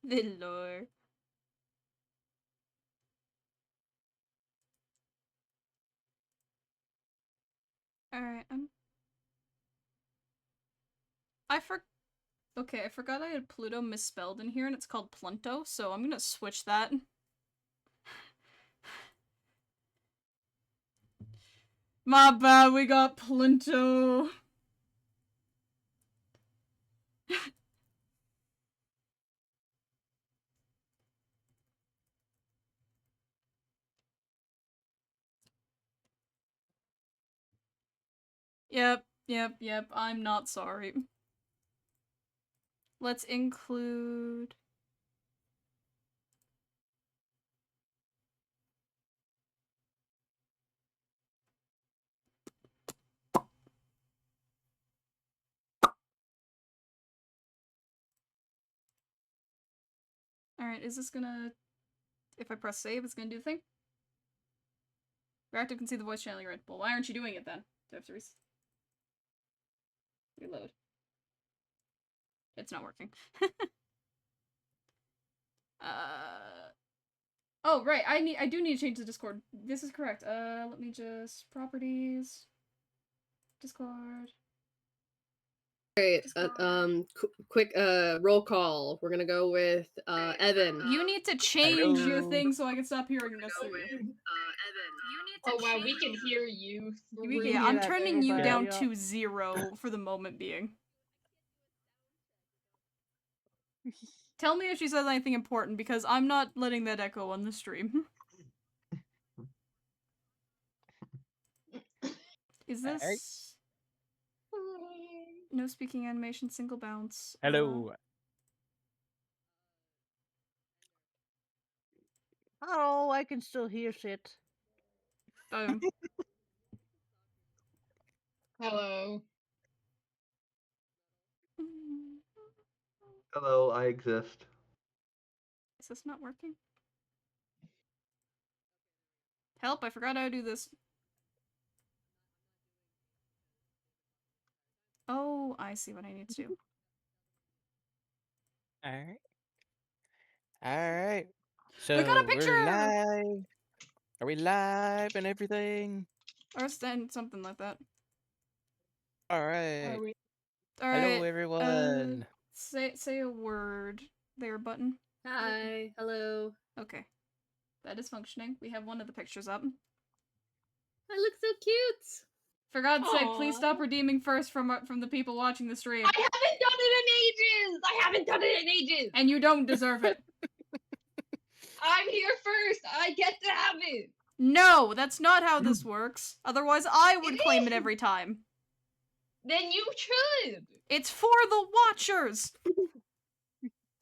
The lore. Alright, Okay, I forgot I had Pluto misspelled in here and it's called Plunto, so I'm gonna switch that. My bad, we got Plunto. Yep, I'm not sorry. Let's include... Alright, is this gonna... If I press save, it's gonna do the thing? Reactive can see the voice channel you're in. Well, why aren't you doing it then? Do I have to reload? It's not working. Oh, right, I do need to change the Discord. This is correct. Let me just... Properties... Discord... Alright, quick roll call. We're gonna go with Evan. You need to change your thing so I can stop hearing this. Evan. Oh wow, we can hear you. Yeah, I'm turning you down to 0 for the moment being. Tell me if she says anything important, because I'm not letting that echo on the stream. Is this... No speaking animation, single bounce. Hello. Oh, I can still hear shit. Hello. Hello, I exist. Is this not working? Help, I forgot how to do this. Oh, I see what I need to do. Alright. Alright. So we got a picture! We're live. Are we live and everything? Or something like that. Alright. Alright. Hello everyone. Say a word there, button. Hi. Hello. Okay. That is functioning. We have one of the pictures up. I look so cute. For God's sake, please stop redeeming first from the people watching the stream. I haven't done it in ages! I haven't done it in ages! And you don't deserve it. I'm here first! I get to have it! No, that's not how this works. Otherwise, I would claim it every time. Then you should! It's for the watchers!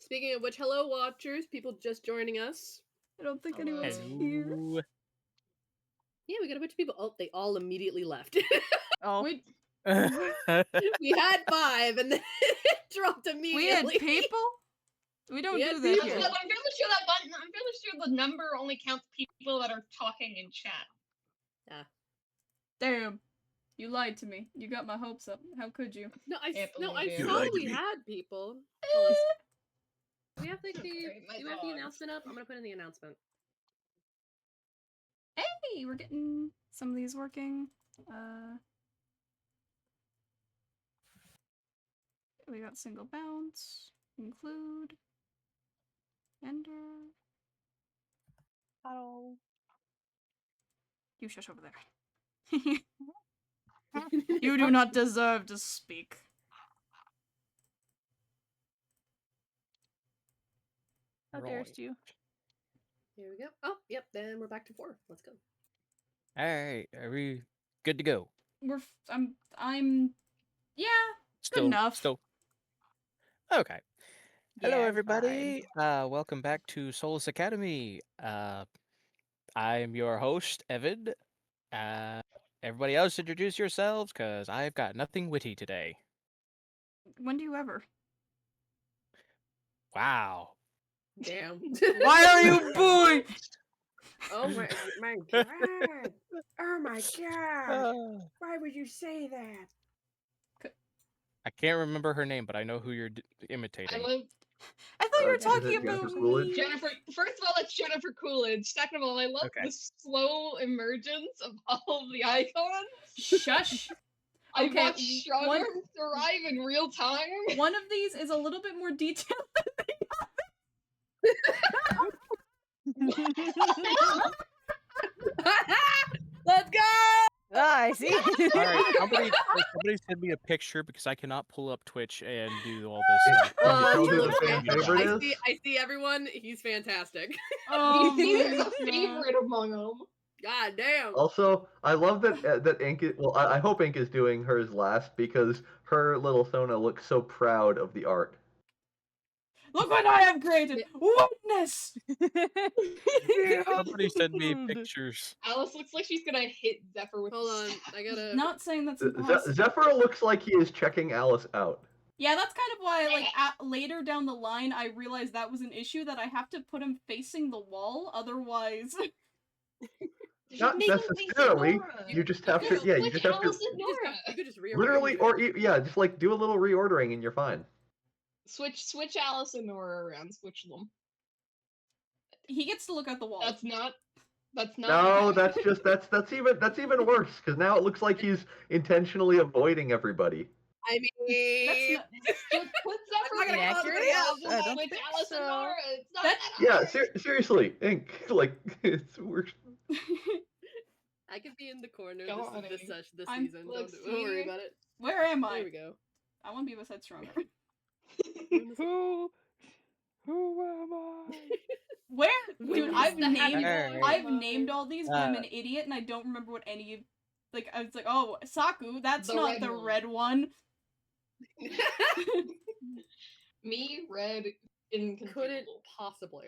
Speaking of which, hello watchers, people just joining us. I don't think anyone's here. Yeah, we got a bunch of people. Oh, they all immediately left. Oh. We had 5 and then it dropped immediately. We had people? We don't do that here. I'm fairly sure that button, I'm fairly sure the number only counts people that are talking in chat. Yeah. Damn. You lied to me. You got my hopes up. How could you? No, I You thought lied to we me. had people. We have like do you have the announcement up? I'm gonna put in the announcement. Hey, we're getting some of these working. We got single bounce, include, enter. Hello. You shush over there. You do not deserve to speak. How dares you? Here we go. Oh, yep, then we're back to 4. Let's go. Alright, are we good to go? I'm yeah, good enough. Okay. Hello Yeah, everybody. Welcome back to Solus Academy. I'm your host, Evan. Everybody else introduce yourselves, cause I've got nothing witty today. When do you ever? Wow. Damn. Why are you booing? Oh my god. Oh my god. Why would you say that? I can't remember her name, but I know who you're imitating. I thought you were Is talking it Jennifer about Coolidge? me. Jennifer, first of all, it's Jennifer Coolidge. Second of all, I love Okay. the slow emergence of all of the icons. Shush. I Okay, watched Strong one- Arm thrive in real time. One of these is a little bit more detailed. Let's go! Ah, I see. All right, somebody send me a picture because I cannot pull up Twitch and do all this stuff. Can you tell who the Okay. fan favorite I is? see everyone. He's fantastic. Oh He my is a God. favorite among them. God damn. Also, I love that Ink. Well, I hope Ink is doing hers last because her little Sona looks so proud of the art. Look what I have created! Witness! Somebody send me pictures. Alice looks like she's gonna hit Zephyr with Hold the on, staff. I gotta. Not saying that's impossible. Zephyr looks like he is checking Alice out. Yeah, that's kind of why, like, later down the line, I realized that was an issue, that I have to put him facing the wall, otherwise... Not necessarily. You just have to. Yeah, you just have to. Alice and Nora. You could just rearrange Literally, it. or yeah, just like do a little reordering and you're fine. Switch Alice and Nora around. Switch them. He gets to look at the wall. That's not. No, bad. that's even worse because now it looks like he's intentionally avoiding everybody. I mean, That's not... Just put Zephyr I'm not gonna in call the anybody else. problem, I don't switch think Alice and so. Nora. It's not That- that Yeah, hard. seriously, Ink. Like it's we're. I could be in the corner Go this on, this, Amy. this, this I'm- season. Let's Don't worry see. about it. Where am I? There we go. I want to be beside Stronger. Who am I? Where? We Dude, missed I've the happy named... Alright. I've named all these, but I'm Uh, an idiot and I don't remember what any of... Like, I was like, oh, Saku, that's The not red the one. red one. Me, red, inconceivable. Couldn't possibly.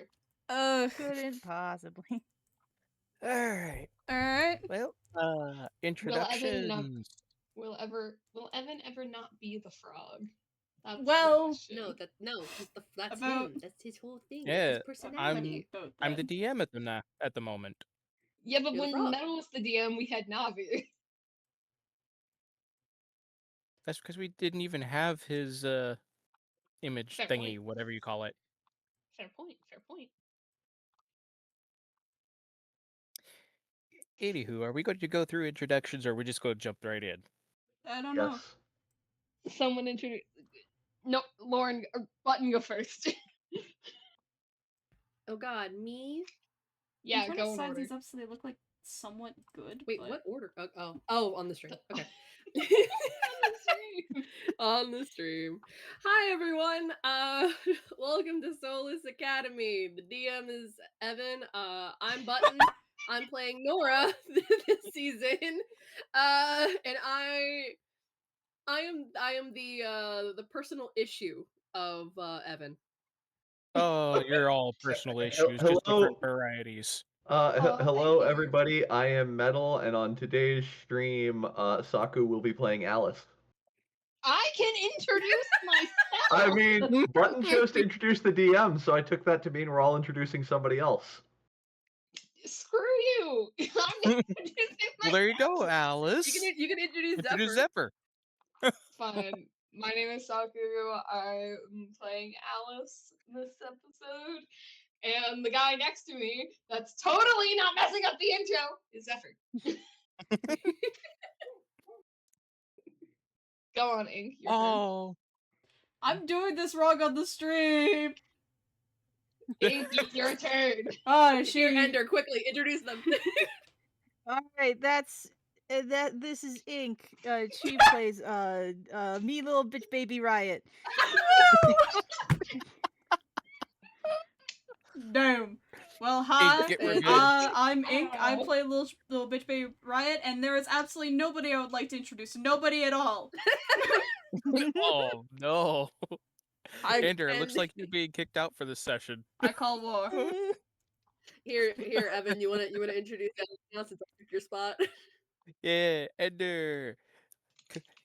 Couldn't possibly. All right. Alright. Well, introductions. Will Evan ever not be the frog? That's the Well- question. No, that's About- him. That's his whole thing. Yeah, That's his personality. I'm the DM at the moment. Yeah, but You're the when frog. Metal was the DM, we had Navi. That's because we didn't even have his image Fair thingy, point. whatever you call it. Fair point. Fair point. Anywho, are we going to go through introductions or are we just going to jump right in? I don't know. Yes. Someone introduce. No, Lauren, Button, go first. Oh God, me? Yeah, I'm trying go to in size order. these up so they look like somewhat good. Wait, but... what order? Oh, on the stream. Okay. Stream. On the stream. Hi everyone. Welcome to Solus Academy. The DM is Evan. I'm Button. I'm playing Nora this season. And I am the personal issue of Evan. Oh, you're all personal issues, just different varieties. Oh, Hello, thank you. everybody. I am Metal, and on today's stream, Saku will be playing Alice. I can introduce myself. I mean, Button chose to introduce the DM, so I took that to mean we're all introducing somebody else. Screw you. I'm introducing Well, there you myself. go, Alice. You can introduce Introduce Zephyr. Zephyr. Fine. My name is Saku. I'm playing Alice this episode. And the guy next to me, that's totally not messing up the intro, is Zephyr. Go on, Ink. Your turn. Oh, I'm doing this wrong on the stream! Ink, it's your turn. Oh, Here, she... Ender, quickly introduce them. All right, that's that. This is Ink. She plays me, little bitch, baby Riot. Damn. Well, hi. get revenge. I'm Ink. I Ow. play little bitch baby Riot, and there is absolutely nobody I would like to introduce. Nobody at all. Oh no. Ender, it looks and- like you're being kicked out for this session. I call war. Here, Evan. You wanna introduce anyone else since I took your spot? Yeah, Ender.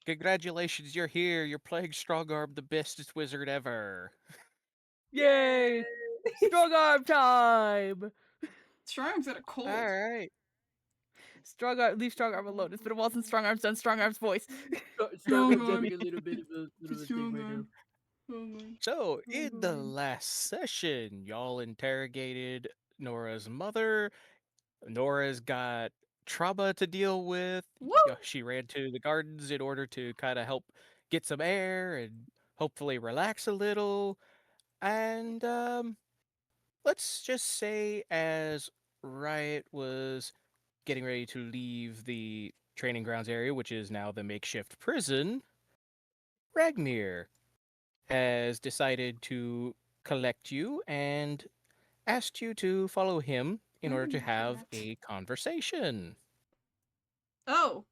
Congratulations, you're here. You're playing Strong Arm, the bestest wizard ever. Yay! Strong arm time. Strong's got a cold. All right. Strong arm. Leave strong arm alone. It's been a while since strong arm's done strong arm's voice. Strong arm. a little bit of a Strong arm. So, in the God. last session, y'all interrogated Nora's mother. Nora's got trauma to deal with. Woo! She ran to the gardens in order to kind of help get some air and hopefully relax a little. And let's just say, as Riot was getting ready to leave the training grounds area, which is now the makeshift prison, Ragmir has decided to collect you and asked you to follow him in order to have a conversation. Oh.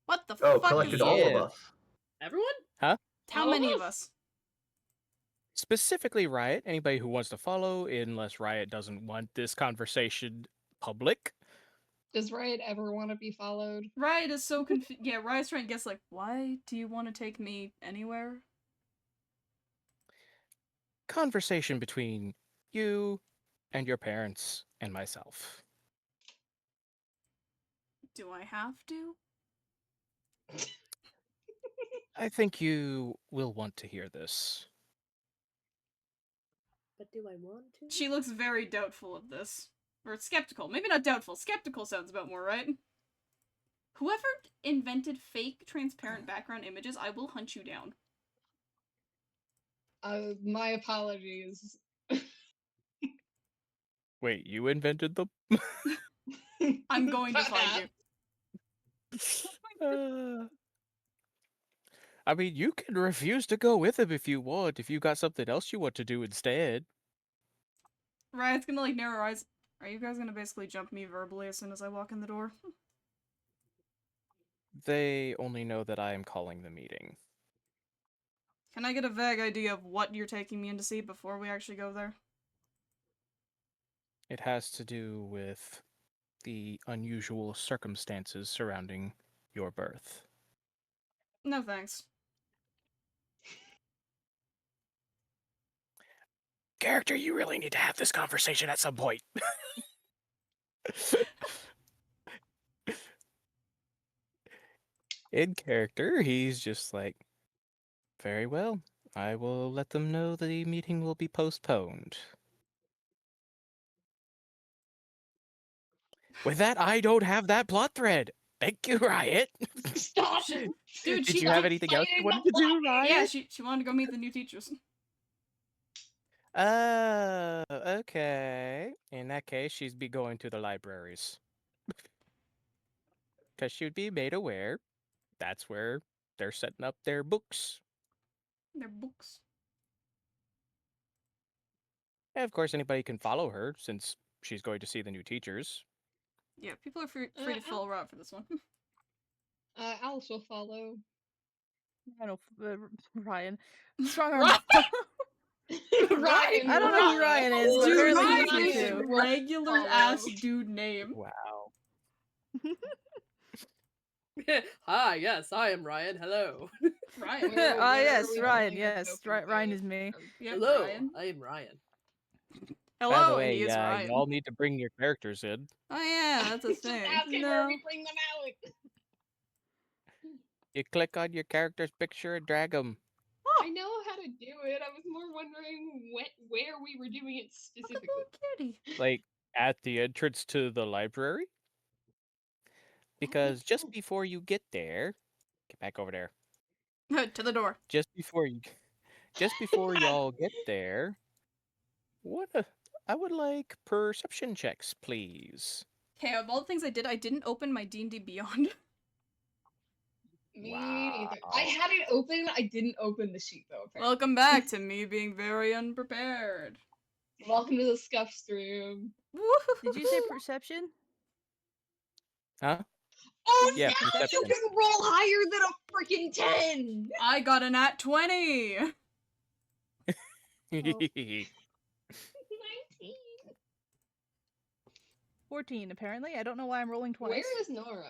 What the Oh, fuck is collected all of Yes. us. Everyone? Huh? How All of many of us? us? Specifically Riot, anybody who wants to follow, unless Riot doesn't want this conversation public. Does Riot ever want to be followed? Riot is so confused. Yeah, Riot's trying to guess, like, why do you want to take me anywhere? Conversation between you and your parents and myself. Do I have to? I think you will want to hear this. But do I want to? She looks very doubtful of this. Or skeptical. Maybe not doubtful. Skeptical sounds about more, right? Whoever invented fake transparent background images, I will hunt you down. My apologies. Wait, you invented them? I'm going to About find that. you. I mean, you can refuse to go with him if you want, if you got something else you want to do instead. Riot's gonna, like, narrow her eyes. Are you guys gonna basically jump me verbally as soon as I walk in the door? They only know that I am calling the meeting. Can I get a vague idea of what you're taking me in to see before we actually go there? It has to do with the unusual circumstances surrounding your birth. No thanks. Character, you really need to have this conversation at some point. In character, he's just like, very well, I will let them know the meeting will be postponed. With that, I don't have that plot thread. Thank you, Riot. Stop! Dude, Did she you have Stop anything else you fighting wanted the to do, plot! Yeah, Riot? she wanted to go meet the new teachers. Okay. In that case, she'd be going to the libraries. Because she'd be made aware that's where they're setting up their books. Their books. And of course, anybody can follow her since she's going to see the new teachers. Yeah, people are free to follow her out for this one. Alice will follow. I don't Ryan. Strong arm. Ryan! I don't know who Ryan is, but Dude, apparently he he's here is too. regular ass dude name. Wow. Hi, yes, I am Ryan. Hello. Ryan. Where- Ah, where yes, are we Ryan, going to yes. open Ryan the- is me. Yep, Hello, Ryan. I am Ryan. Hello, By the and way, he is Ryan. y'all need to bring your characters in. Oh yeah, that's a Just thing. asking where No. we bring them out. You click on your character's picture and drag them. I know how to do it. I was more wondering where we were doing it specifically. Kitty. Like, at the entrance to the library. Because just before you get there, get back over there. To the door. Just before y'all get there, I would like perception checks, please. Okay, of all the things I didn't open my D&D Beyond. Me neither. I had it open. I didn't open the sheet though. Apparently. Welcome back to me being very unprepared. Welcome to the scuffs room. Did you say perception? Huh? Oh Yeah, no! perception. You can roll higher than a freaking 10. I got an at 20. 19. 14, apparently. I don't know why I'm rolling twice. Where is Nora?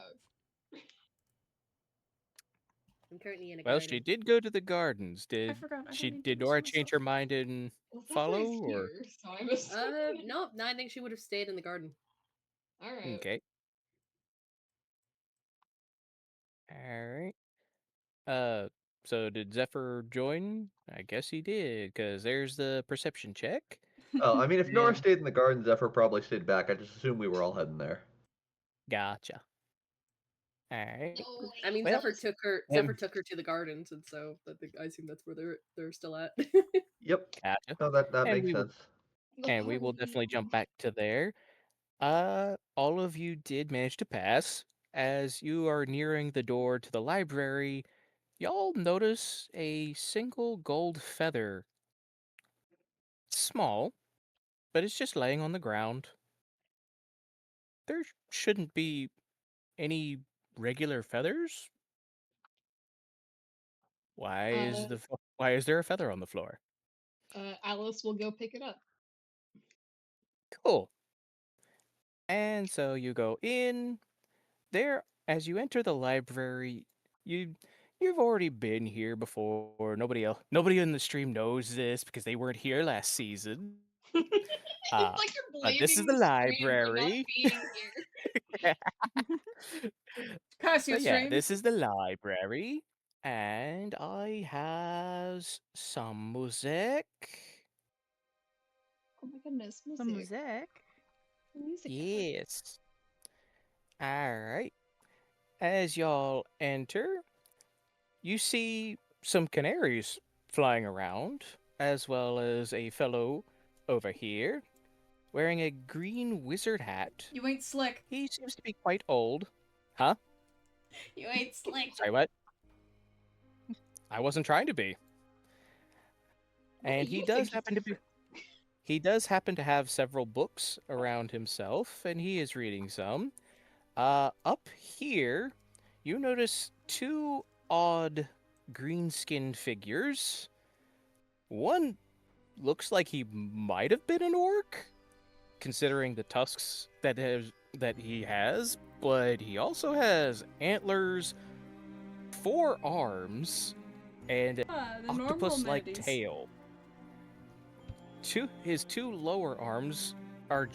I'm currently in a Well, garden. she did go to the gardens. I forgot. I don't need to Did do Nora this change myself. her mind and Well, follow, Zephyr's or? here, so I'm assuming. No, I think she would have stayed in the garden. All right. Okay. All right. So did Zephyr join? I guess he did, because there's the perception check. Oh, I mean, if Nora Yeah. stayed in the garden, Zephyr probably stayed back. I just assumed we were all heading there. Gotcha. Alright. No, I mean, Well, Zephyr took her. then- Zephyr took her to the gardens, and so I think I assume that's where they're still at. Yep. Gotcha. No, that And makes we will, sense. and we will definitely jump back to there. All of you did manage to pass. As you are nearing the door to the library, y'all notice a single gold feather. Small, but it's just laying on the ground. There shouldn't be any regular feathers. Why is there a feather on the floor? Alice will go pick it up. Cool. And so you go in. There, as you enter the library, you've already been here before. Nobody in the stream knows this because they weren't here last season. It's like you're But this is blaming the the stream for not library. being here. Curse you, But yeah, stream. this is the library, and I have some music. Oh my goodness, music. Some music. Music. Yes. All right. As y'all enter, you see some canaries flying around, as well as a fellow over here wearing a green wizard hat. You ain't slick. He seems to be quite old. Huh? You ain't slick. Sorry, what? I wasn't trying to be. What And do you he does think happen to be. He does happen to have several books around himself, and he is reading some. Up here, you notice two odd green-skinned figures. One looks like he might have been an orc, considering the tusks that he has, but he also has antlers, 4 arms, and an The normal octopus-like amenities. tail. His two lower arms are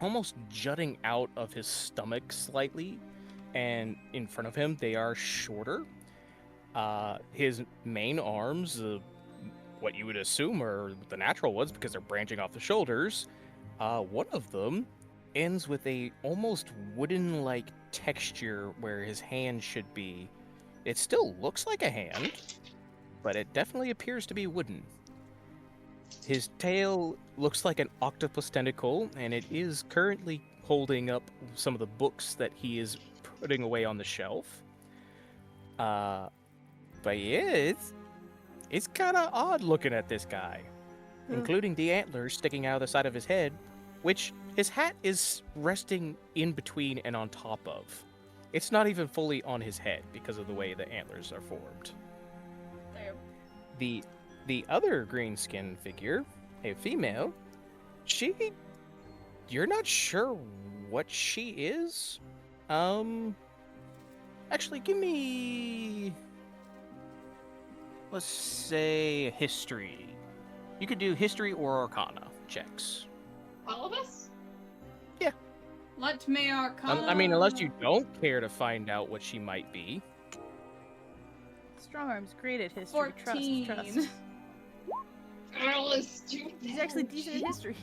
almost jutting out of his stomach slightly, and in front of him they are shorter. His main arms, what you would assume are the natural ones because they're branching off the shoulders, one of them ends with a almost wooden-like texture where his hand should be. It still looks like a hand, but it definitely appears to be wooden. His tail looks like an octopus tentacle, and it is currently holding up some of the books that he is putting away on the shelf. But yeah, it's kind of odd looking at this guy, including the antlers sticking out of the side of his head, which his hat is resting in between and on top of. It's not even fully on his head because of the way the antlers are formed. Damn. The other green-skinned figure, a female, you're not sure what she is? Actually, give me, let's say, history. You could do history or arcana checks. All of us? Let me arcana. I mean, unless you don't care to find out what she might be. Strong arm's great at history. 14. Trust. Alice, do He's actually decent at history.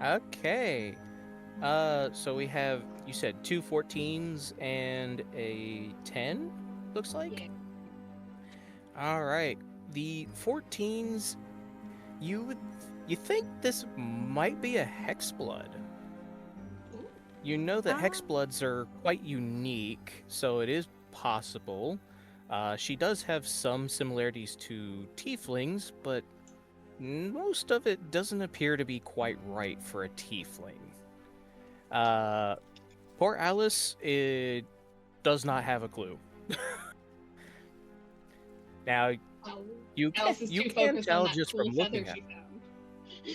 Okay. So we have, you said 2 14s and a 10, looks like? Yeah. All right. The 14s, you think this might be a hexblood. You know that hexbloods are quite unique, so it is possible. She does have some similarities to tieflings, but most of it doesn't appear to be quite right for a tiefling. Poor Alice does not have a clue. Now, you Alice is too can focused tell on that just cool from feather looking at she found.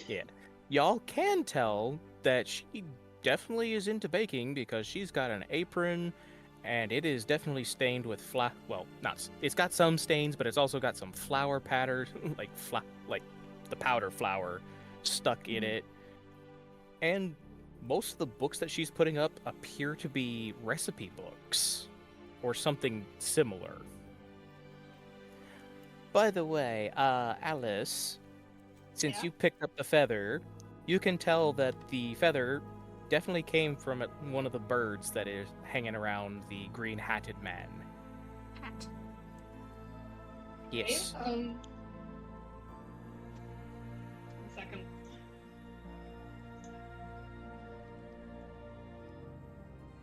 Yeah. Y'all can tell that she definitely is into baking because she's got an apron and it is definitely stained with it's got some stains, but it's also got some flour pattern, like the powder flour stuck in it. And most of the books that she's putting up appear to be recipe books or something similar. By the way, Alice, since Yeah? you picked up the feather, you can tell that the feather definitely came from one of the birds that is hanging around the green-hatted man. Hat. Yes. One second.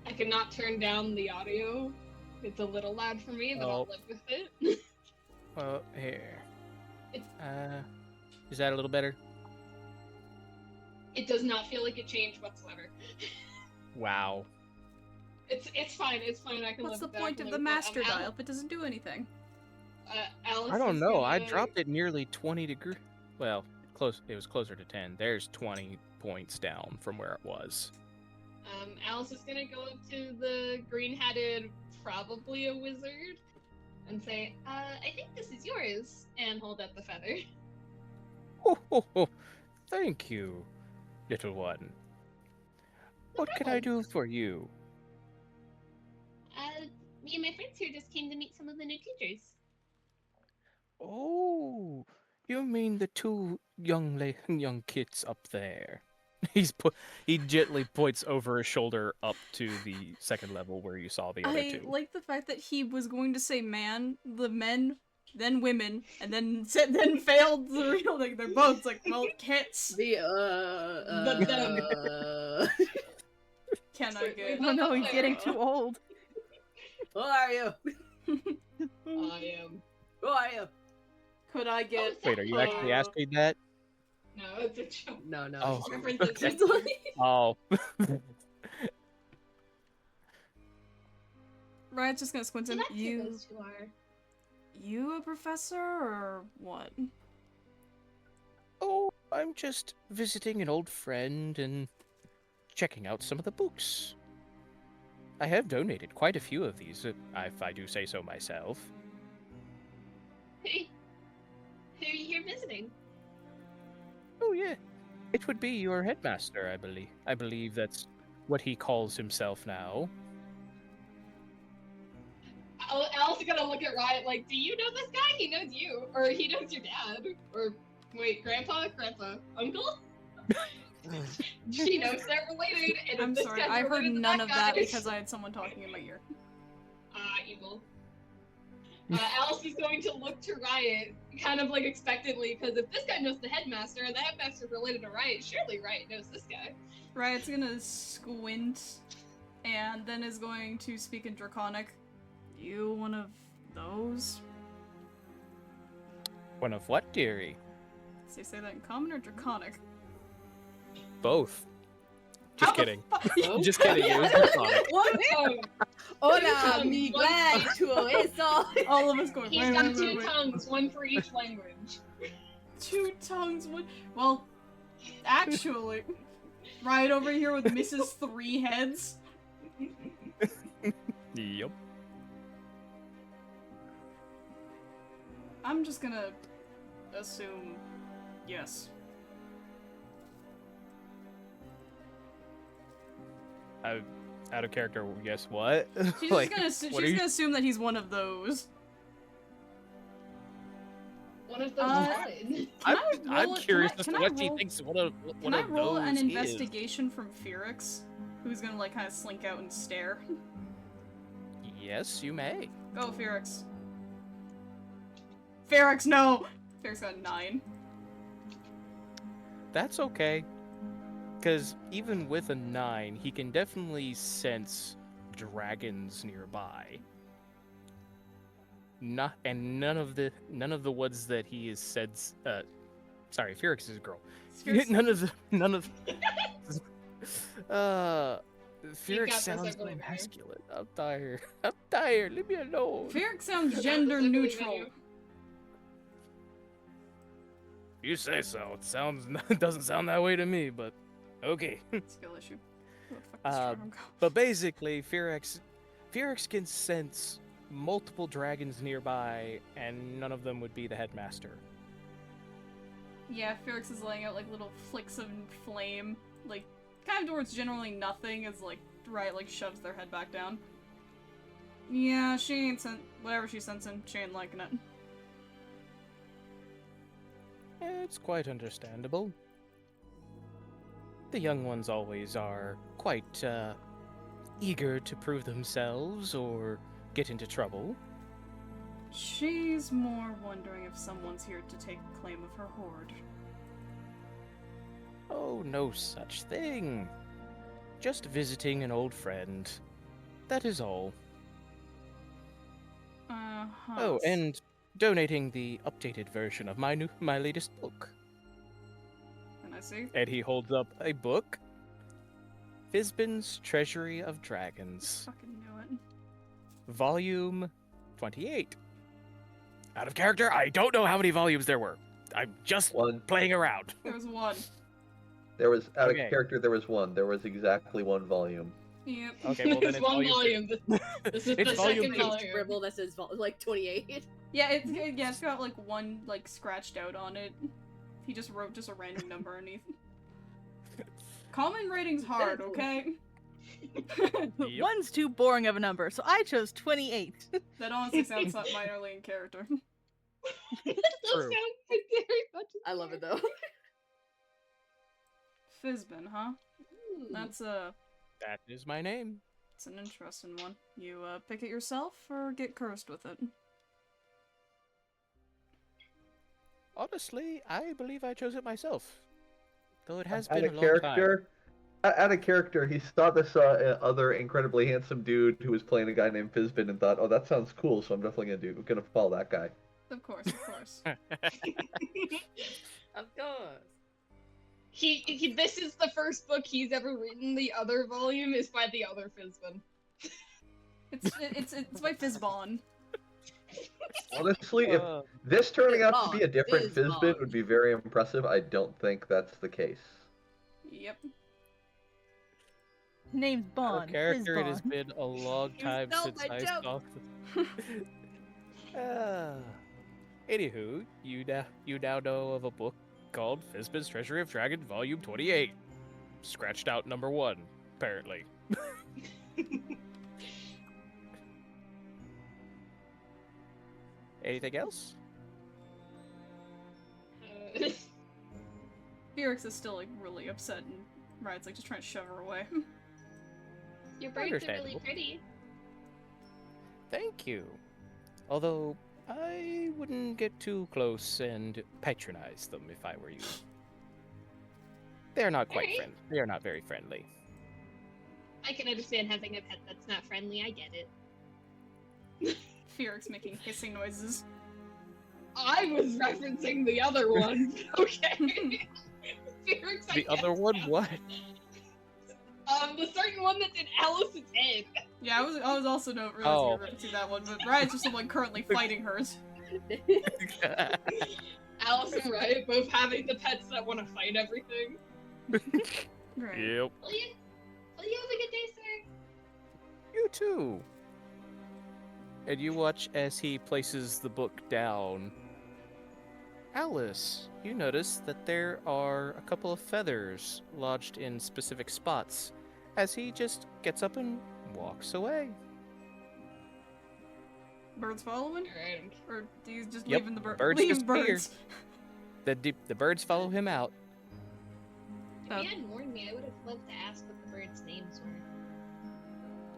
I cannot turn down the audio. It's a little loud for me, but I'll Oh. live with it. Well, here. It's- Is that a little better? It does not feel like it changed whatsoever. Wow. It's fine. It's fine. I can What's the live with it, I point can of live the with it. master Al- dial if it doesn't do anything? Alice I don't is know. I gonna- dropped it nearly 20 degrees. Well, close. It was closer to 10. There's 20 points down from where it was. Alice is gonna go up to the green-hatted, probably a wizard, and say, I think this is yours, and hold up the feather. Oh, thank you, little one. What can I do for you? Me and my friends here just came to meet some of the new teachers. Oh, you mean the two young kids up there? He gently points over his shoulder up to the second level where you saw the other I two. like the fact that he was going to say the men, then women, and then failed the real thing. They're both like, well, kits. Can I get? Oh no, he's getting too old. Who are you? I am. Who are you? Could I get? Wait, are you actually asking that? No, it's a joke. No, no. Oh. References Okay. like- Oh. Riot's just gonna squint So him. that's who those two are. You a professor or what? Oh, I'm just visiting an old friend and checking out some of the books. I have donated quite a few of these, if I do say so myself. Hey, who are you here visiting? Oh yeah, it would be your headmaster, I believe. I believe that's what he calls himself now. Alice is gonna look at Riot like, do you know this guy? He knows you. Or he knows your dad. Or, wait, grandpa? Uncle? She knows they're related, and I'm if this sorry, guy's I heard related to none of that guy- because I had someone talking in my ear. Evil. Alice is going to look to Riot, kind of like expectantly, because if this guy knows the headmaster, and the headmaster's related to Riot, surely Riot knows this guy. Riot's gonna squint, and then is going to speak in Draconic. You one of those? One of what, dearie? Does he say that in Common or Draconic? Both. Just How the kidding. Oh. Just kidding. It was Draconic. Hola, mi guacho, eso. All of us going. He's Wait, got wait, two wait, wait. tongues, one for each language. Two tongues. One. Well, actually, right over here with Mrs. Three Heads. Yep. I'm just gonna assume yes. Out of character, guess what? She's Like, just gonna what are she's you- gonna assume that he's one of those. One of those Uh, is I'm curious as can to I what she roll- thinks one of Can I roll those an is. investigation from Felix, who's gonna like kind of slink out and stare? Yes, you may. Go, Felix. Felix, no. Felix got 9. That's okay. Because even with a 9, he can definitely sense dragons nearby. None of the ones that he has said. Sorry, Felix is a girl. Felix- None of. Felix got this, I sounds so believe in you. masculine. I'm tired. I'm tired. Leave me alone. Felix sounds Yeah, gender I believe in neutral. you. You say so. It sounds doesn't sound that way to me, but okay. Skill issue. Where the fuck does Straham go? But basically, Felix can sense multiple dragons nearby, and none of them would be the headmaster. Yeah, Felix is laying out like little flicks of flame, like kind of towards generally nothing as like Riot like shoves their head back down. Yeah, she ain't whatever she's sensing, she ain't liking it. It's quite understandable. The young ones always are quite eager to prove themselves or get into trouble. She's more wondering if someone's here to take claim of her hoard. Oh, no such thing. Just visiting an old friend. That is all. Oh, and donating the updated version of my latest book. Can I see? And he holds up a book. Fizban's Treasury of Dragons. Fucking knew it. Volume 28. Out of character, I don't know how many volumes there were. I'm just One. playing around. There was one. There was out Okay. of character. There was one. There was exactly one volume. Yep. Okay, well then There's it's one volume. volume. This is It's the volume second two. volume. Scribble that says like 28. Yeah, it's got like one like scratched out on it. He just wrote just a random number underneath. Common rating's hard, okay? Yep. One's too boring of a number, so I chose 28. That honestly sounds like minorly in character. That True. sounds very much. I love it though. Fizban, huh? That's That is my name. it's an interesting one. You pick it yourself or get cursed with it? Honestly, I believe I chose it myself. Though it has Out been a of long time. character. Out of character, he saw this other incredibly handsome dude who was playing a guy named Fizban and thought, "Oh, that sounds cool." So I'm definitely gonna follow that guy. Of course, of course. Of course. He this is the first book he's ever written. The other volume is by the other Fizban. It's by Fizbon. Honestly, if Uh, this turning out to be a Fizbon, different Fizbon. Fizban would be very impressive. I don't think that's the case. Yep. Name's out Bond. of character, it has Fizbon. been a long You time stole since my I joke. saw. Anywho, you now know of a book called Fizban's Treasury of Dragons, Volume 28. Scratched out number 1, apparently. Anything else? Felix is still like really upset and Riot's like just trying to shove her away. Your birds are really Understandable. pretty. Thank you. Although, I wouldn't get too close and patronize them if I were you. They're not quite Alright. friendly. They are not very friendly. I can understand having a pet that's not friendly. I get it. Felix making hissing noises. I was referencing the other one. Okay. Felix, I The other guess one, so. what? The certain one that's in Alice's head. Yeah, I was also not realizing you were referencing that one, but Riot's just the one currently fighting hers. Alice and Riot both having the pets that want to fight everything. Right. Yep. Will you have a good day, sir? You too. And you watch as he places the book down. Alice, you notice that there are a couple of feathers lodged in specific spots as he just gets up and walks away. Birds following? Alright. Or do you just Yep, leaving the birds leave disappear. birds? The birds follow him out. If you hadn't warned me, I would have loved to ask what the birds' names were.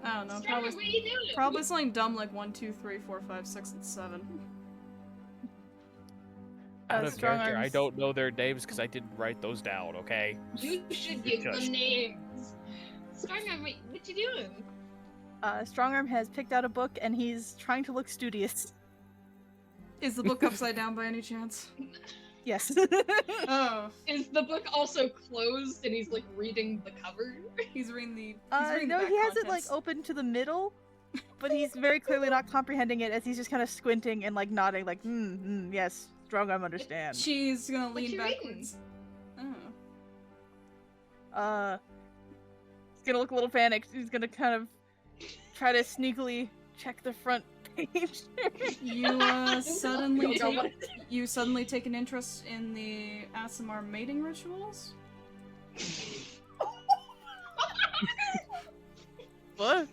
I don't know, Strider, what are you doing? probably something dumb like 1, 2, 3, 4, 5, 6, and 7. Out of Strong character, I Arms. don't know their names because I didn't write those down, okay? You should give Shush. them names. Starman, what you doing? Strongarm has picked out a book and he's trying to look studious. Is the book upside down by any chance? Yes. Oh, Is the book also closed and he's like reading the cover? he's reading the. He's reading No, the back he has it like contents. open to the middle, but he's very clearly not comprehending it as he's just kind of squinting and like nodding, like, yes, Strongarm understand. She's gonna What lean you reading? backwards. Oh. He's gonna look a little panicked. He's gonna kind of try to sneakily check the front page. You suddenly take an interest in the Asimar mating rituals? What?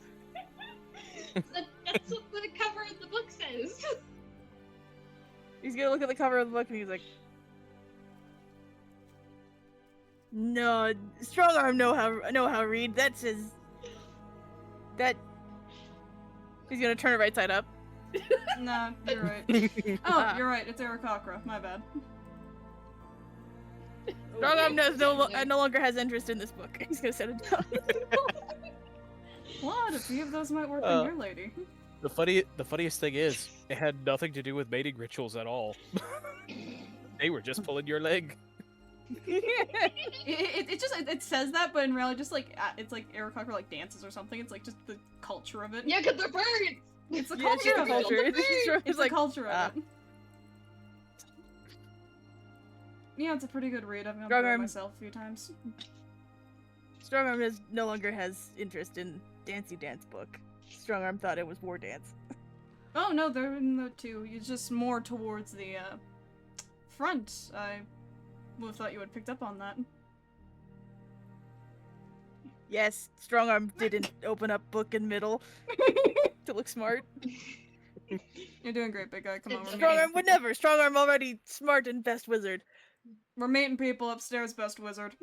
That's what the cover of the book says. He's gonna look at the cover of the book and he's like, No, strong arm know how to read. That says that he's gonna turn it right side up. Nah, you're right. Oh, Ah. you're right. It's Aarakocra. My bad. Strong arm no Yeah. longer has interest in this book. He's gonna set it down. What? A few of those might work Uh, on your lady. The funniest thing is, it had nothing to do with mating rituals at all. They were just pulling your leg. It says that, but in reality, just like it's like Aarakocra like dances or something. It's like just the culture of it. Yeah, cause they're birds. It's the Yeah, culture it's of the it. culture. It's It's the like, culture ah. of it. Yeah, it's a pretty good read. I've gone Strong through it arm. myself a few times. Strong arm no longer has interest in Dancy Dance book. Strong arm thought it was War Dance. Oh no, they're in the two. It's just more towards the front. I would have thought you would have picked up on that. Yes, strong arm didn't open up book in middle to look smart. You're doing great, big guy. Come on, we're Strong mating. arm would never. Strong arm already smart and best wizard. We're mating people upstairs, best wizard.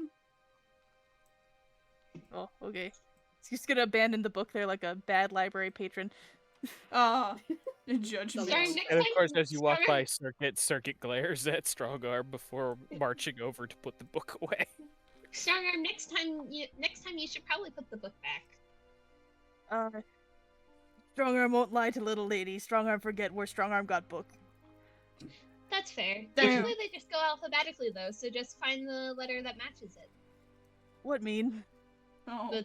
Oh, okay. He's just gonna abandon the book there like a bad library patron. Ah, judgment. Sorry, next And of time- course, as you walk Strong by, Circuit glares at Strongarm before marching over to put the book away. Strong arm. Next time you should probably put the book back. Strong arm won't lie to little lady. Strong arm forget where strong arm got book. That's fair. Damn. Usually they just go alphabetically though, so just find the letter that matches it. What mean? Oh.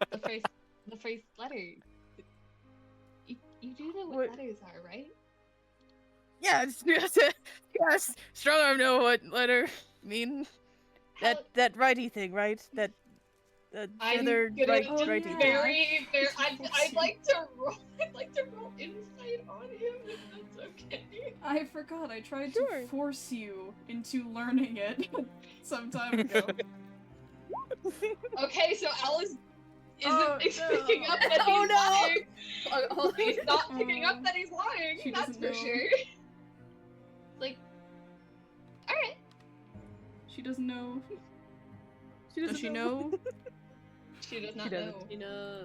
The first letter. You do know what What- letters are, right? Yes, yes. Strong arm know what letter mean. How- That righty thing, right? That I'm feather gonna right Oh, righty yeah. thing. very. I'd like to roll. I'd like to roll insight on him if that's okay. I forgot. I tried Sure. to force you into learning it some time ago. Okay, so Alice isn't Oh, picking no. up that he's Oh, no. lying. He's not picking up that he's lying. She That's doesn't for know. sure. Like, all right. She doesn't know. She Does doesn't she know? She does not She doesn't. know. You know.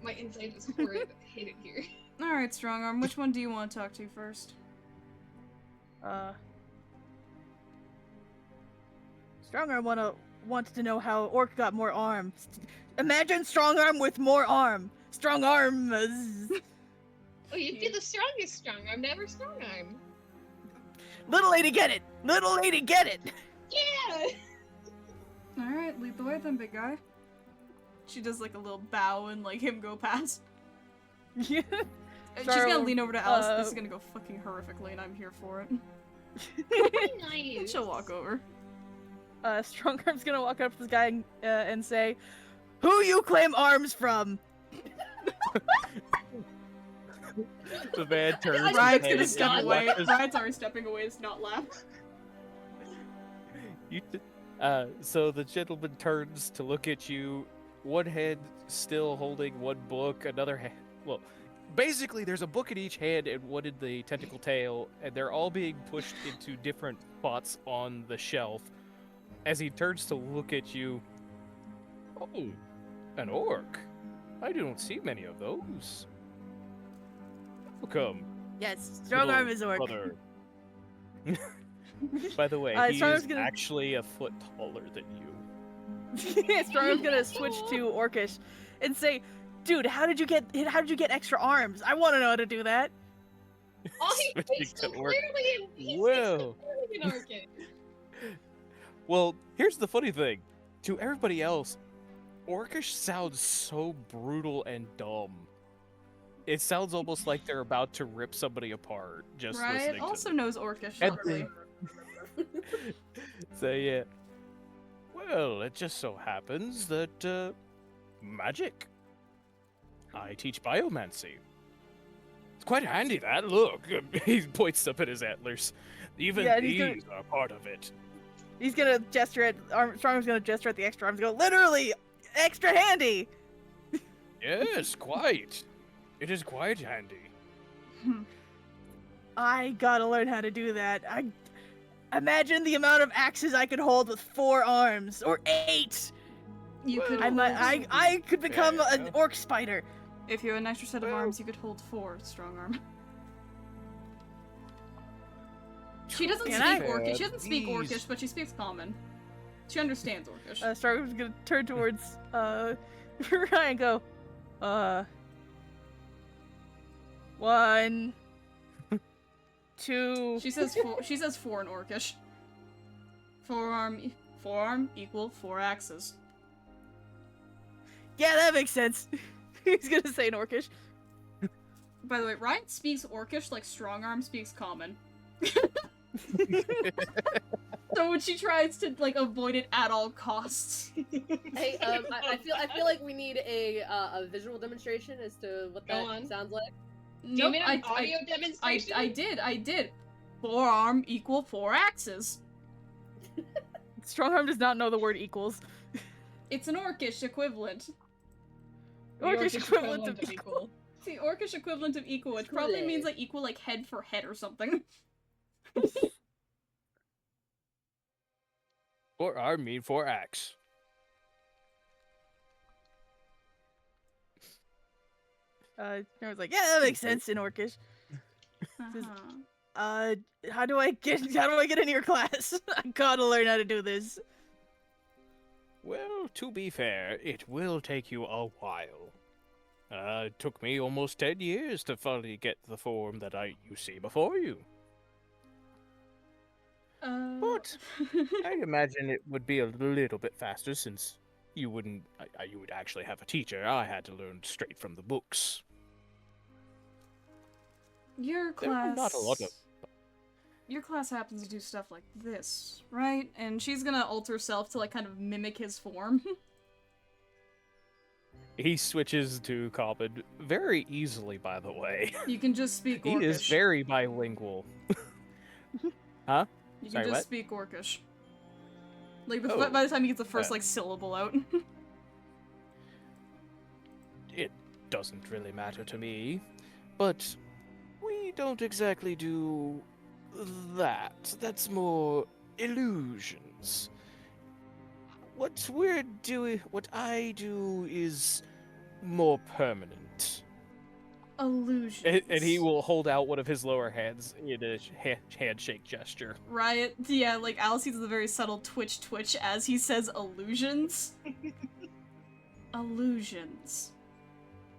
My insight is horrid. I hate it here. Alright, Strongarm, which one do you want to talk to first? Strong arm wanted to know how Orc got more arms. Imagine strong arm with more arm. Strong arm. Oh, you'd be the strongest strong arm, never strong arm. Little lady, get it. Little lady, get it. Yeah. Alright, lead the way then, big guy. She does like a little bow and like him go past. Yeah. She's Sorry, gonna lean over to Alice. This uh, is gonna go fucking horrifically, and I'm here for it. Nice. She'll walk over. Strong arm's gonna walk up to this guy and say, "Who you claim arms from?" The man turns. his Ryan's head gonna and step done. away. watches Ryan's already stepping away to not laugh. So the gentleman turns to look at you, one hand still holding one book, another hand. Well, basically, there's a book in each hand and one in the tentacle tail, and they're all being pushed into different spots on the shelf. As he turns to look at you, oh, an orc. I don't see many of those. Welcome. Yes, strong arm is Orc. brother. By the way, he Strong is arm's gonna- actually a foot taller than you. Strong arm's gonna switch to Orcish and say, "Dude, how did you get extra arms? I want to know how to do that." Oh, Switching he's to still orc. clearly he's Whoa. clearly an orchid. Well, here's the funny thing. To everybody else, Orcish sounds so brutal and dumb. It sounds almost like they're about to rip somebody apart just Right? listening Also to them. knows Orcish, And luckily. So yeah. Well, it just so happens that magic. I teach biomancy. It's quite handy that. Look, he points up at his antlers. Even Yeah, and he's these are part of it. He's gonna gesture at Strong arm's gonna gesture at the extra arms and go, "Literally, extra handy." Yes, quite. It is quite handy. I gotta learn how to do that. Imagine the amount of axes I could hold with 4 arms, or 8. You could. I could become There you an go. orc spider. If you had an extra set of Well- arms, you could hold 4 strong arm. She doesn't Can speak I? Orcish. She doesn't speak These- Orcish, but she speaks Common. She understands Orcish. Strongham's gonna turn towards Ryan and go, 1, 2. She says 4. She says 4 in Orcish. Forearm equal 4 axes. Yeah, that makes sense. He's gonna say in orcish. By the way, Ryan speaks Orcish like Strongarm speaks Common. So when she tries to like avoid it at all costs. Hey, I feel like we need a visual demonstration as to what Go that on. sounds like. Do you Nope, mean an audio demonstration? I did. Forearm equal 4 axes. Strongarm does not know the word equals. It's an Orcish equivalent. The Orcish equivalent of equal. It's the Orcish equivalent of equal, which probably means like equal like head for head or something. For arm mean for axe. Strongarm's like, yeah, that makes sense in orcish. Uh-huh. How do I get into your class? I gotta learn how to do this. Well, to be fair, it will take you a while. It took me almost 10 years to fully get the form that you see before you. But I imagine it would be a little bit faster since you wouldn't. You would actually have a teacher. I had to learn straight from the books. Your There are class. not a lot of. Your class happens to do stuff like this, right? And she's gonna alter herself to like kind of mimic his form. He switches to Common very easily, by the way. You can just speak He Orcish. is very bilingual. Huh? You can Sorry, just what? speak Orcish. Like Oh. by the time he gets the first Uh. like syllable out. It doesn't really matter to me, but we don't exactly do that. That's more illusions. What I do is more permanent. Illusions. And he will hold out one of his lower hands in a handshake gesture. Riot. Yeah, like Alice sees the very subtle twitch as he says illusions. Illusions.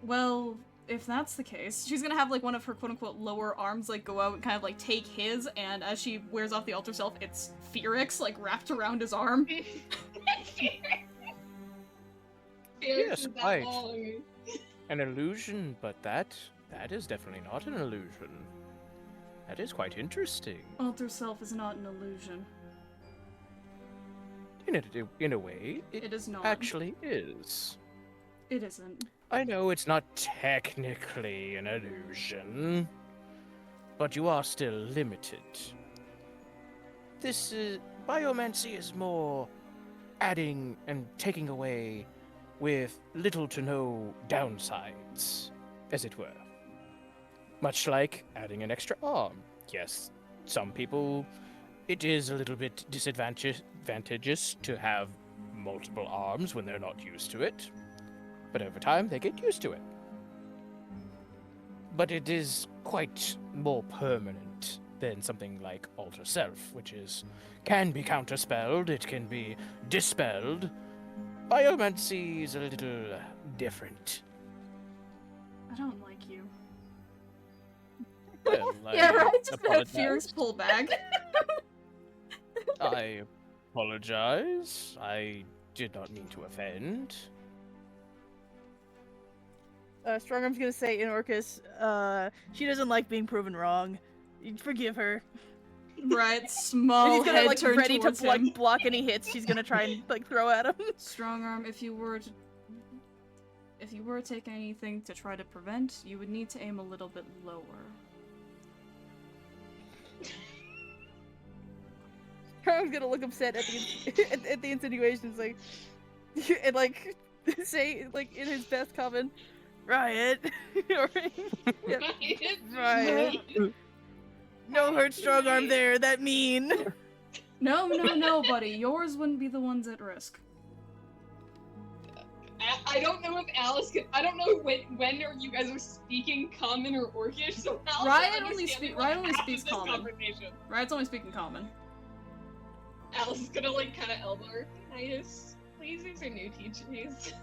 Well, if that's the case, she's gonna have like one of her quote-unquote lower arms like go out and kind of like take his, and as she wears off the altar self, it's Fearix like wrapped around his arm. Yes, Is that right. long? An illusion, but that is definitely not an illusion. That is quite interesting. Altar self is not an illusion. In a way, It is not. actually is. It isn't. I know it's not technically an illusion, but you are still limited. Biomancy is more adding and taking away with little to no downsides, as it were. Much like adding an extra arm. Yes, some people, it is a little bit disadvantageous to have multiple arms when they're not used to it. But over time, they get used to it. But it is quite more permanent than something like Alter Self, which can be counterspelled, it can be dispelled. Biomancy is a little different. I don't like you. Well, Yeah, I right? Just that apologize. Fearix pull back. I apologize. I did not mean to offend. Strongarm's gonna say in Orcus, she doesn't like being proven wrong. You'd forgive her. Right, And small he's gonna head like turned ready to towards him. block any hits she's gonna try and like throw at him. Strong arm, if you were taking anything to try to prevent, you would need to aim a little bit lower. Strongarm's gonna look upset at the at the insinuations, like and like say like in his best common, Riot. Right. No hurt strong arm there, that mean. No, buddy. Yours wouldn't be the ones at risk. I don't know if Alice can. I don't know when or you guys are speaking Common or Orcish. So Alice Riot will only understand Riot only half of speaks this Common. conversation. Riot's only speaking Common. Alice is gonna like kind of elbow her. Nice. Please, these are new teachers.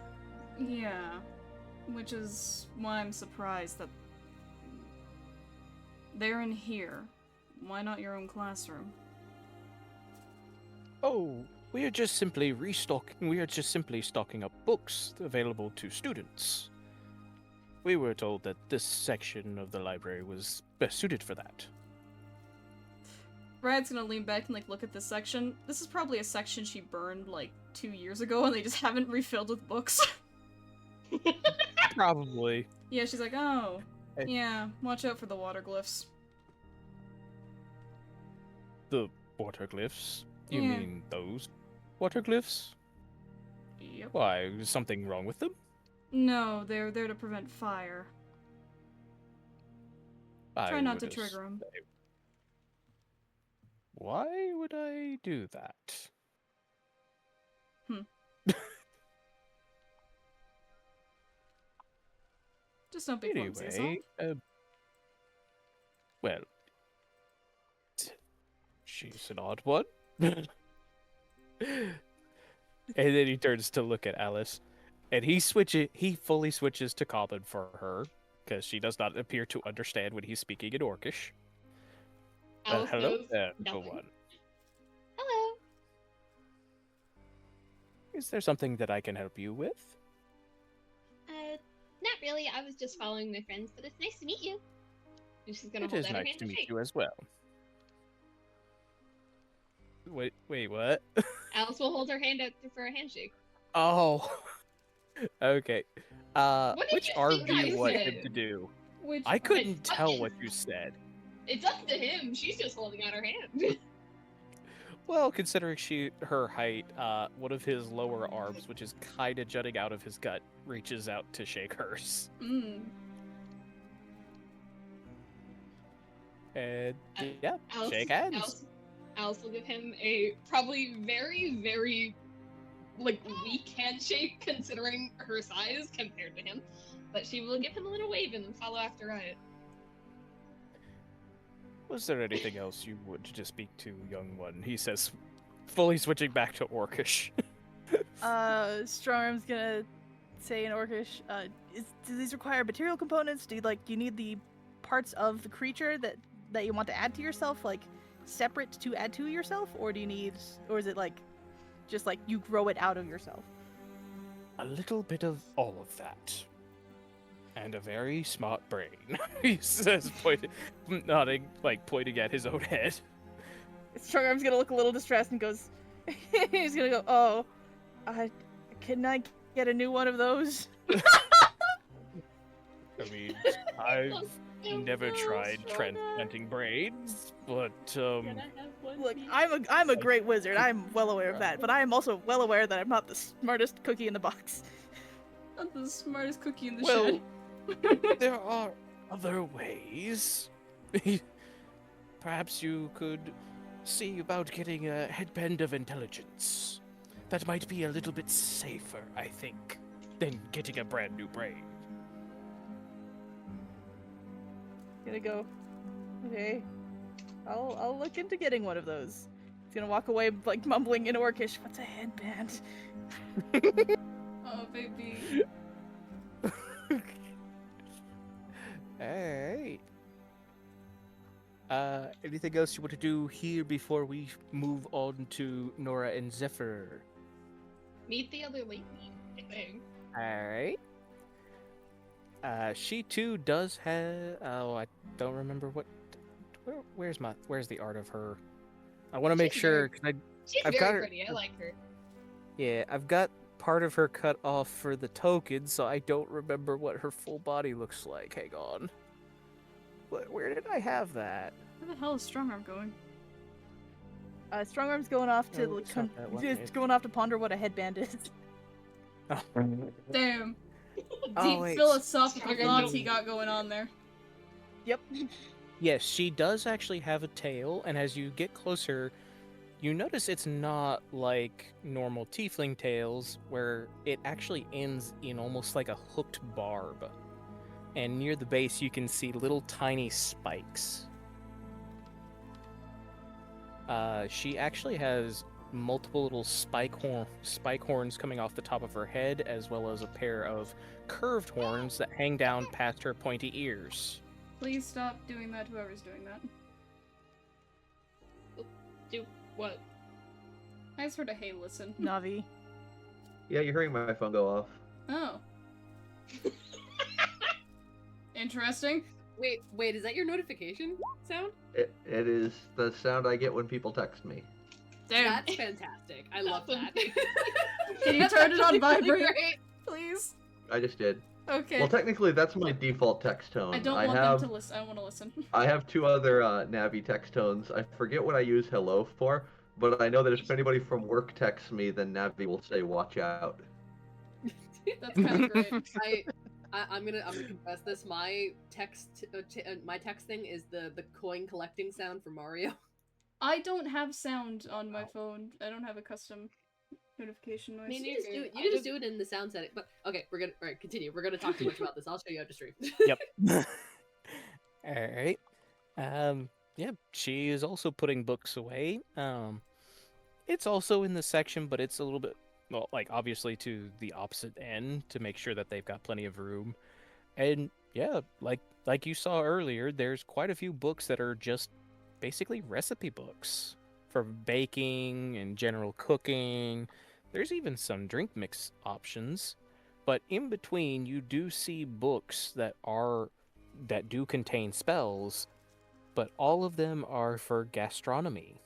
Yeah. Which is why I'm surprised that they're in here. Why not your own classroom? Oh, we are just simply restocking. We are just simply stocking up books available to students. We were told that this section of the library was best suited for that. Riot's gonna lean back and like look at this section. This is probably a section she burned like 2 years ago and they just haven't refilled with books. Probably. Yeah, she's like, oh, Hey. yeah, watch out for the water glyphs. The water glyphs? You Yeah. mean those water glyphs? Yep. Why, is something wrong with them? No, they're there to prevent fire. Try I not to would trigger them. say- Why would I do that? Just don't be clumsy, is all. Anyway, well, she's an odd one. And then he turns to look at Alice, and he fully switches to Common for her, because she does not appear to understand when he's speaking in Orcish. Alice Hello goes, there, little "Nothing." one. Hello. Is there something that I can help you with? Not really. I was just following my friends, but it's nice to meet you. And she's gonna It hold is out her nice hand to meet shake. you as well. Wait, what? Alice will hold her hand out for a handshake. Oh, okay. What did Which you arm think do I you want him said? to do? Which I couldn't It's tell up what to- you said. It's up to him. She's just holding out her hand. Well, considering her height, one of his lower arms, which is kind of jutting out of his gut, reaches out to shake hers. And yeah, Alice, shake hands. Alice will give him a probably very, very like weak handshake considering her size compared to him. But she will give him a little wave and then follow after Riot. Was there anything else you would to speak to, young one? He says, fully switching back to Orcish. Strongarm's gonna say in Orcish, do these require material components? Do you need the parts of the creature that you want to add to yourself, like separate to add to yourself, or is it like just like you grow it out of yourself? A little bit of all of that. And a very smart brain, he says, nodding, pointing at his own head. Strongarm's gonna look a little distressed and goes, he's gonna go, oh, can I get a new one of those? I mean, I've never tried transplanting brains, but Look, I'm a great wizard. I'm well aware of that, but I am also well aware that I'm not the smartest cookie in the box. Not the smartest cookie in the well, shed. there are other ways. Perhaps you could see about getting a headband of intelligence. That might be a little bit safer, I think, than getting a brand new brain. Gonna go, okay, I'll look into getting one of those. He's gonna walk away mumbling in Orcish, what's a headband? Oh, baby. Alright. Anything else you want to do here before we move on to Nora and Zephyr? Meet the other lady, I think. Alright. She too does have. Oh, I don't remember what. Where's the art of her? I want to make She's sure. very- 'Cause She's I've very got her- pretty. I like her. yeah, I've got part of her cut off for the token, so I don't remember what her full body looks like. Hang on. Where did I have that? Where the hell is Strongarm going? Strongarm's going off to No, it's not that one. just going off to ponder what a headband is. Oh. Damn. Oh, Deep wait. philosophical Strongarm thoughts knows. he got going on there. Yep. Yes, she does actually have a tail, and as you get closer, you notice it's not like normal tiefling tails, where it actually ends in almost like a hooked barb. And near the base, you can see little tiny spikes. She actually has multiple little spike horns coming off the top of her head, as well as a pair of curved horns that hang down past her pointy ears. Please stop doing that, whoever's doing that. Do what? I just heard a hey, listen. Navi. Yeah, you're hearing my phone go off. Oh. Interesting. Wait, is that your notification sound? It is the sound I get when people text me. Damn. That's fantastic. I love that. Can you turn it on That's really vibrate, great. please? I just did. Okay. Well, technically, that's my default text tone. I don't want them to listen. I don't want to listen. I have two other Navi text tones. I forget what I use hello for, but I know that if anybody from work texts me, then Navi will say watch out. That's kind of great. I'm gonna confess this. My texting is the coin collecting sound for Mario. I don't have sound on my phone. I don't have a custom notification noise. You just do it in the sound setting. But okay, alright, continue. We're gonna talk too much about this. I'll show you how to stream. Yep. Alright. Yeah, she is also putting books away. It's also in the section, but it's a little bit, well, like, obviously to the opposite end to make sure that they've got plenty of room. And yeah, like you saw earlier, there's quite a few books that are just basically recipe books for baking and general cooking. There's even some drink mix options. But in between, you do see books that do contain spells, but all of them are for gastronomy.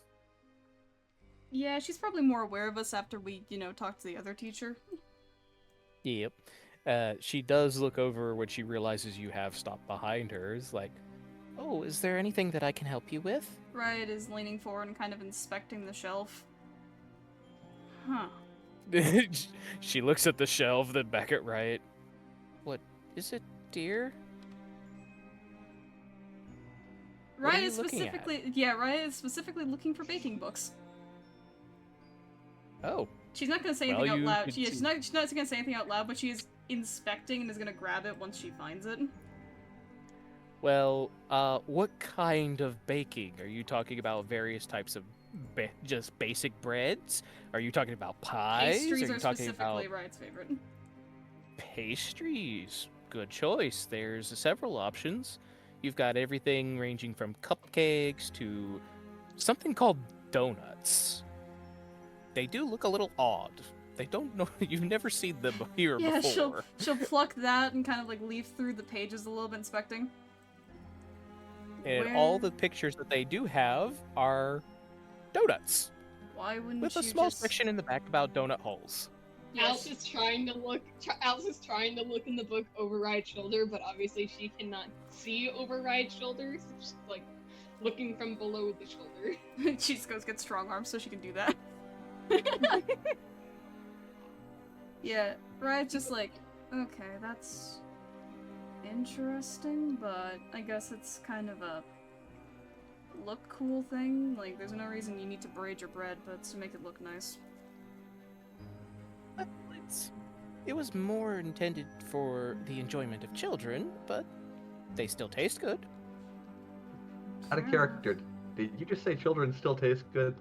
Yeah, she's probably more aware of us after we, talk to the other teacher. Yep. She does look over when she realizes you have stopped behind her. It's like, oh, is there anything that I can help you with? Riot is leaning forward and kind of inspecting the shelf. Huh. She looks at the shelf, then back at Riot. What is it, dear? What are Riot you is looking at? Riot is specifically looking for baking books. Oh. She's not gonna say Well, anything out you loud. could She's see- not gonna say anything out loud, but she is inspecting and is gonna grab it once she finds it. Well, what kind of baking? Are you talking about various types of just basic breads? Are you talking about pies? Pastries are are you talking specifically about Riot's favorite. pastries? Good choice. There's several options. You've got everything ranging from cupcakes to something called donuts. They do look a little odd. They don't know. You've never seen them here Yeah, before. she'll pluck that and kind of like leaf through the pages a little bit, inspecting. And all the pictures that they do have are donuts, Why wouldn't with a you small just... section in the back about donut holes. Alice is trying to look. Alice is trying to look in the book over Riot's shoulder, but obviously she cannot see over Riot's shoulder. So she's like looking from below the shoulder. She just goes get strong arms so she can do that. Yeah, Riot's just like, okay, that's interesting, but I guess it's kind of a look cool thing. Like, there's no reason you need to braid your bread, but it's to make it look nice. Well, it was more intended for the enjoyment of children, but they still taste good. Out of character, did you just say children still taste good?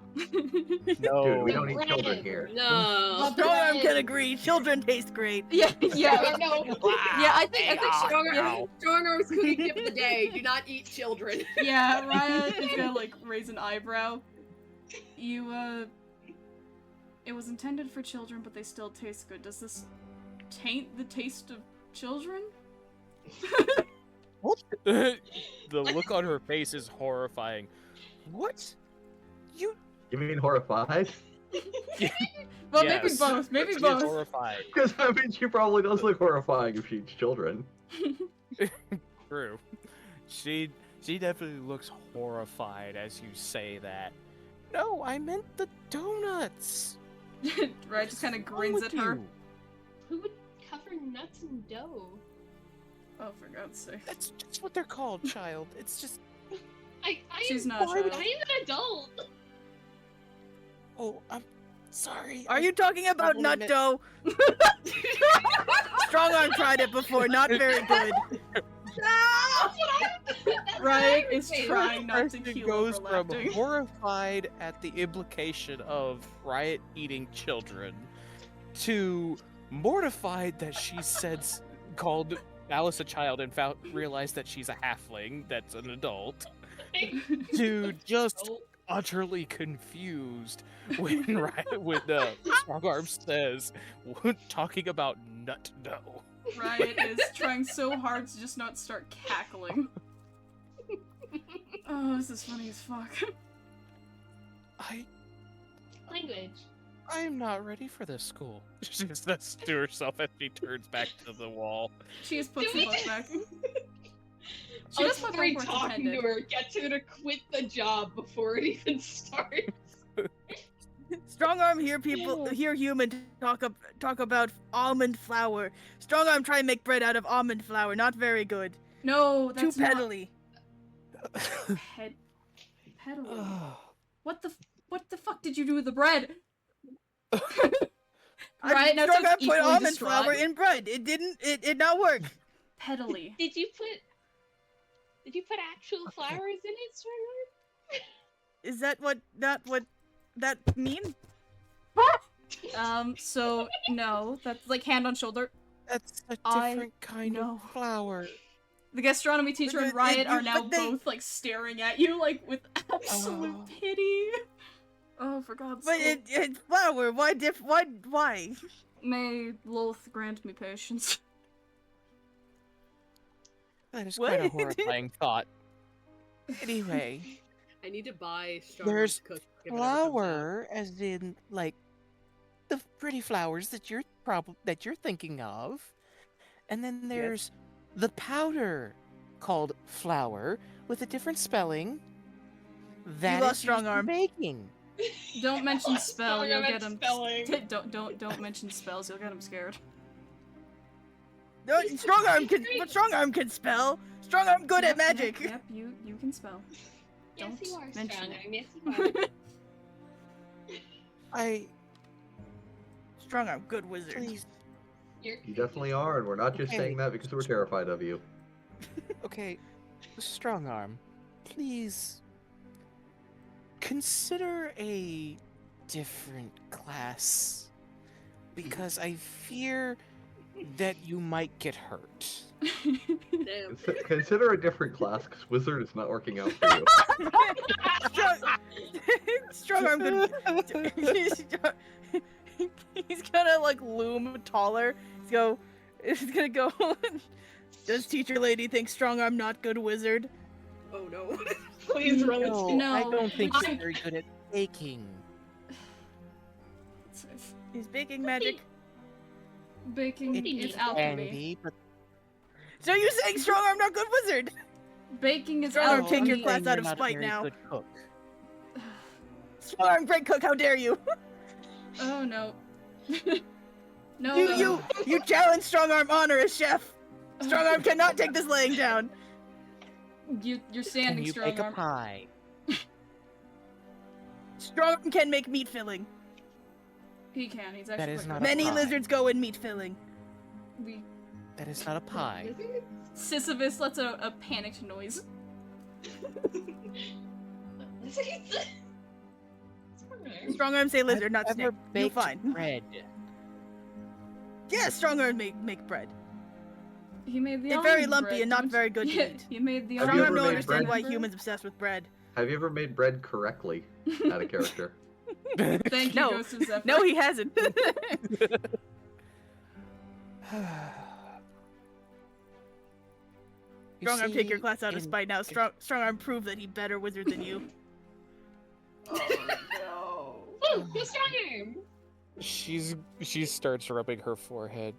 No. Dude, we don't eat Bread. children here. No. Storm can agree. Children taste great. Yeah, yeah, No. yeah. I think Strong arms cookie tip of the day. Do not eat children. yeah. Riot is gonna like raise an eyebrow. It was intended for children, but they still taste good. Does this taint the taste of children? What? The look on her face is horrifying. What? You mean horrified? Well, Yes. maybe both. Maybe She is both. horrified. Because I mean, she probably does look horrifying if she eats children. True. She definitely looks horrified as you say that. No, I meant the donuts. Riot just kind of What's wrong grins with at her. you? Who would cover nuts in dough? Oh, for God's sake. That's just what they're called, child. It's just I She's am, not a I am child. an adult. Oh, I'm sorry. Are you talking about I've only nut met- dough? Strong arm tried it before, not very good. Riot is saying. trying not to Person keel goes over from laughing. horrified at the implication of Riot eating children to mortified that she called Alice a child and realized that she's a halfling that's an adult to just utterly confused when Strongarm says talking about nut dough. Riot is trying so hard to just not start cackling. Oh, this is funny as fuck. Language. I'm not ready for this school. She says to herself as she turns back to the wall. She just puts Do the we- book back. She does put three back where it's talking to intended. her gets her to quit the job before it even starts. Strong arm hear human talk about almond flour. Strong arm try and make bread out of almond flour. Not very good. No, Too that's not peddly. peddling. What the fuck did you do with the bread? Right, now Strong it's arm put equally almond distraught. flour in bread. It did not work. Peddly. Did you put actual flowers in it, Stormlord? Is that what that mean? So no, that's like hand on shoulder. That's a I different kind know. of flower. The gastronomy teacher and But Riot are now but they- both like staring at you like with absolute Oh. pity. Oh, for God's But sake. it's flour. Why? May Loth grant me patience. That is quite a What? horrifying thought. Anyway, I need to buy Strong there's Cook. if it ever comes out. flower, as in like the pretty flowers that you're thinking of, and then there's the powder called flour with a different spelling. That lost is strong used in arm. baking. Don't mention Last spell, time I you'll meant get him. spelling. Don't mention spells, you'll get him scared. No, strong arm can spell. Strong arm good at magic. Yep, you can spell. Yes, Don't you are mention strong. it. Yes, you are. I Strong arm good wizard. please. You definitely are, and we're not just Okay. saying that because we're terrified of you. Okay, strong arm, please consider a different class because I fear that you might get hurt. Damn. Consider a different class, because wizard is not working out for you. Strong arm good. He's gonna like loom taller. He's gonna go. Does teacher lady think strong arm not good wizard? Oh no. Please run it. No, No, I don't think I- you're very good at baking. He's baking magic. Baking It is is alchemy. Handy, but So you're saying strong arm not good wizard? Baking is Strong arm, alchemy. take your I'm class saying out you're of not a spite very now. good cook. Strong arm great cook. How dare you? Oh no. No. You challenge strong arm honor as chef. Strong arm cannot take this laying down. You're Can standing you strong bake a arm. pie? Strong arm can make meat filling. He can. He's actually is quite not good. a Many pie. lizards go in meat filling. We That is not a pie. Sisyphus lets out a panicked noise. Strong arm say lizard, not I've snake. ever You baked fine. bread. Yeah, strong arm make bread. He made the They're very almond lumpy bread, and not don't- very good to Yeah, eat. he made the Have Strong you arm ever don't made understand bread? why humans obsessed with bread. Have you ever made bread correctly out of character? Thank you, No. Ghost of Zephyr. No, he hasn't. You Strong arm, take your see, class out of in- spite now. Strong arm, prove that he better wizard than you. Oh Ooh, the strong arm. She starts rubbing her forehead.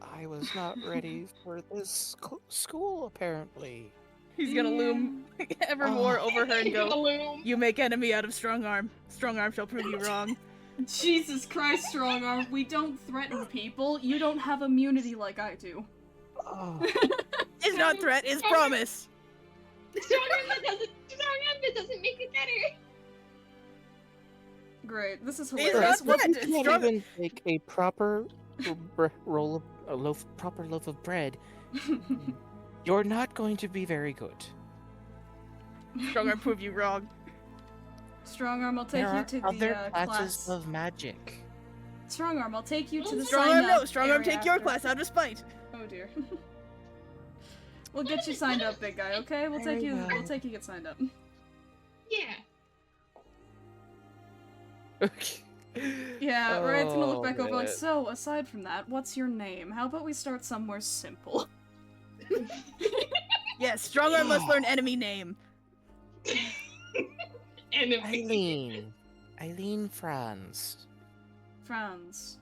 I was not ready for this school, apparently. He's gonna loom ever more over her and go, Loom. "You make enemy out of strong arm. Strong arm shall prove you wrong." no. Jesus Christ, strong arm. We don't threaten people. You don't have immunity like I do. Oh, It's not threat, it's promise. Strong arm that doesn't make it better. Great. This is He's hilarious. not What- dead. You It's can't strong- even make a proper proper loaf of bread. You're not going to be very good. Strong arm prove you wrong. Strong arm, I'll take There you are to other the classes class. of magic. Strong arm, I'll take you to the Strong sign arm, no. up Strong arm, area take your after. class out of spite. Oh dear. We'll get you signed up, big guy. Okay, we'll take Very you. well. We'll take you get signed up. Yeah. Yeah, Riot's gonna look Oh, back over like, man. so, aside from that, what's your name? How about we start somewhere simple? Yes, strong arm must learn enemy name. Enemy. Eileen Franz. Franz.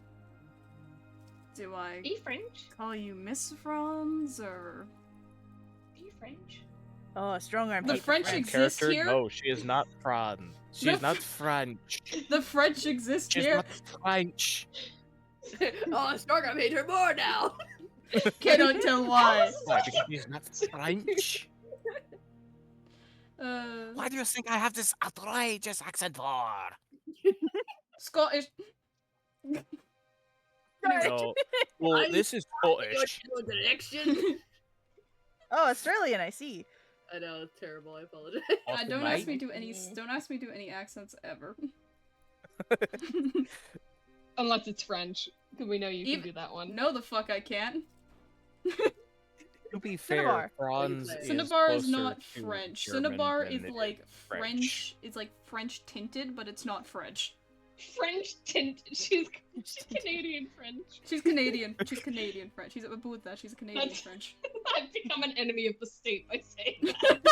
Do I Be French. call you Miss Franz, or... Be French. Oh, strong arm. The hates French French. exist Character? here? No, she is not Franz. She's The not French. The French exist She's here? not French. Oh, strong arm hate her more now. Cannot tell why. Why? Because she's not French. Why do you think I have this outrageous accent for? Scottish. No. Well, this is Scottish. Go direction. Oh, Australian, I see. I know, it's terrible. I apologize. Don't ask me to do any. Don't ask me to do any accents ever. Unless it's French, because we know you can Even- do that one. No, the fuck I can't. To be fair, Cinnabar. Franz Cinnabar Cinnabar is closer not to French. German Cinnabar than is it like French. French. It's like French tinted, but it's not French. French tint. She's Canadian French. She's Canadian. She's Canadian French. She's with that. She's a Canadian That's- French. I've become an enemy of the state by saying that.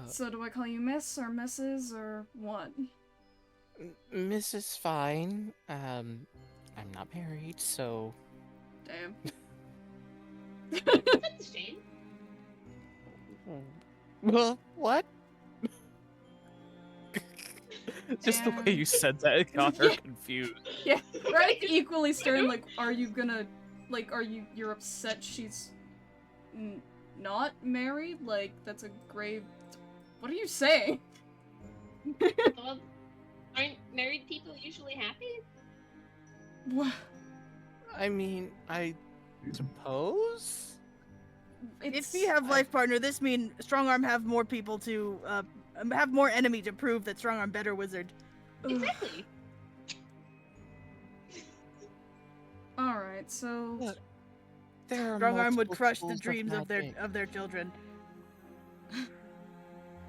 So do I call you Miss or Mrs. or what? Mrs. Fine. I'm not married, so Damn. That's a shame. well, what? Just the way you said that, it got her Yeah. confused. Yeah, right. Equally stern. Like, are you gonna, like, you're upset she's not married? Like, that's a grave. What are you saying? Well, aren't married people usually happy? What? I mean, I suppose. If we have life partner, this mean strong arm have more people to have more enemy to prove that strong arm better wizard. Exactly. All right, so Look, there are Strong arm would multiple crush the schools dreams of magic. their children.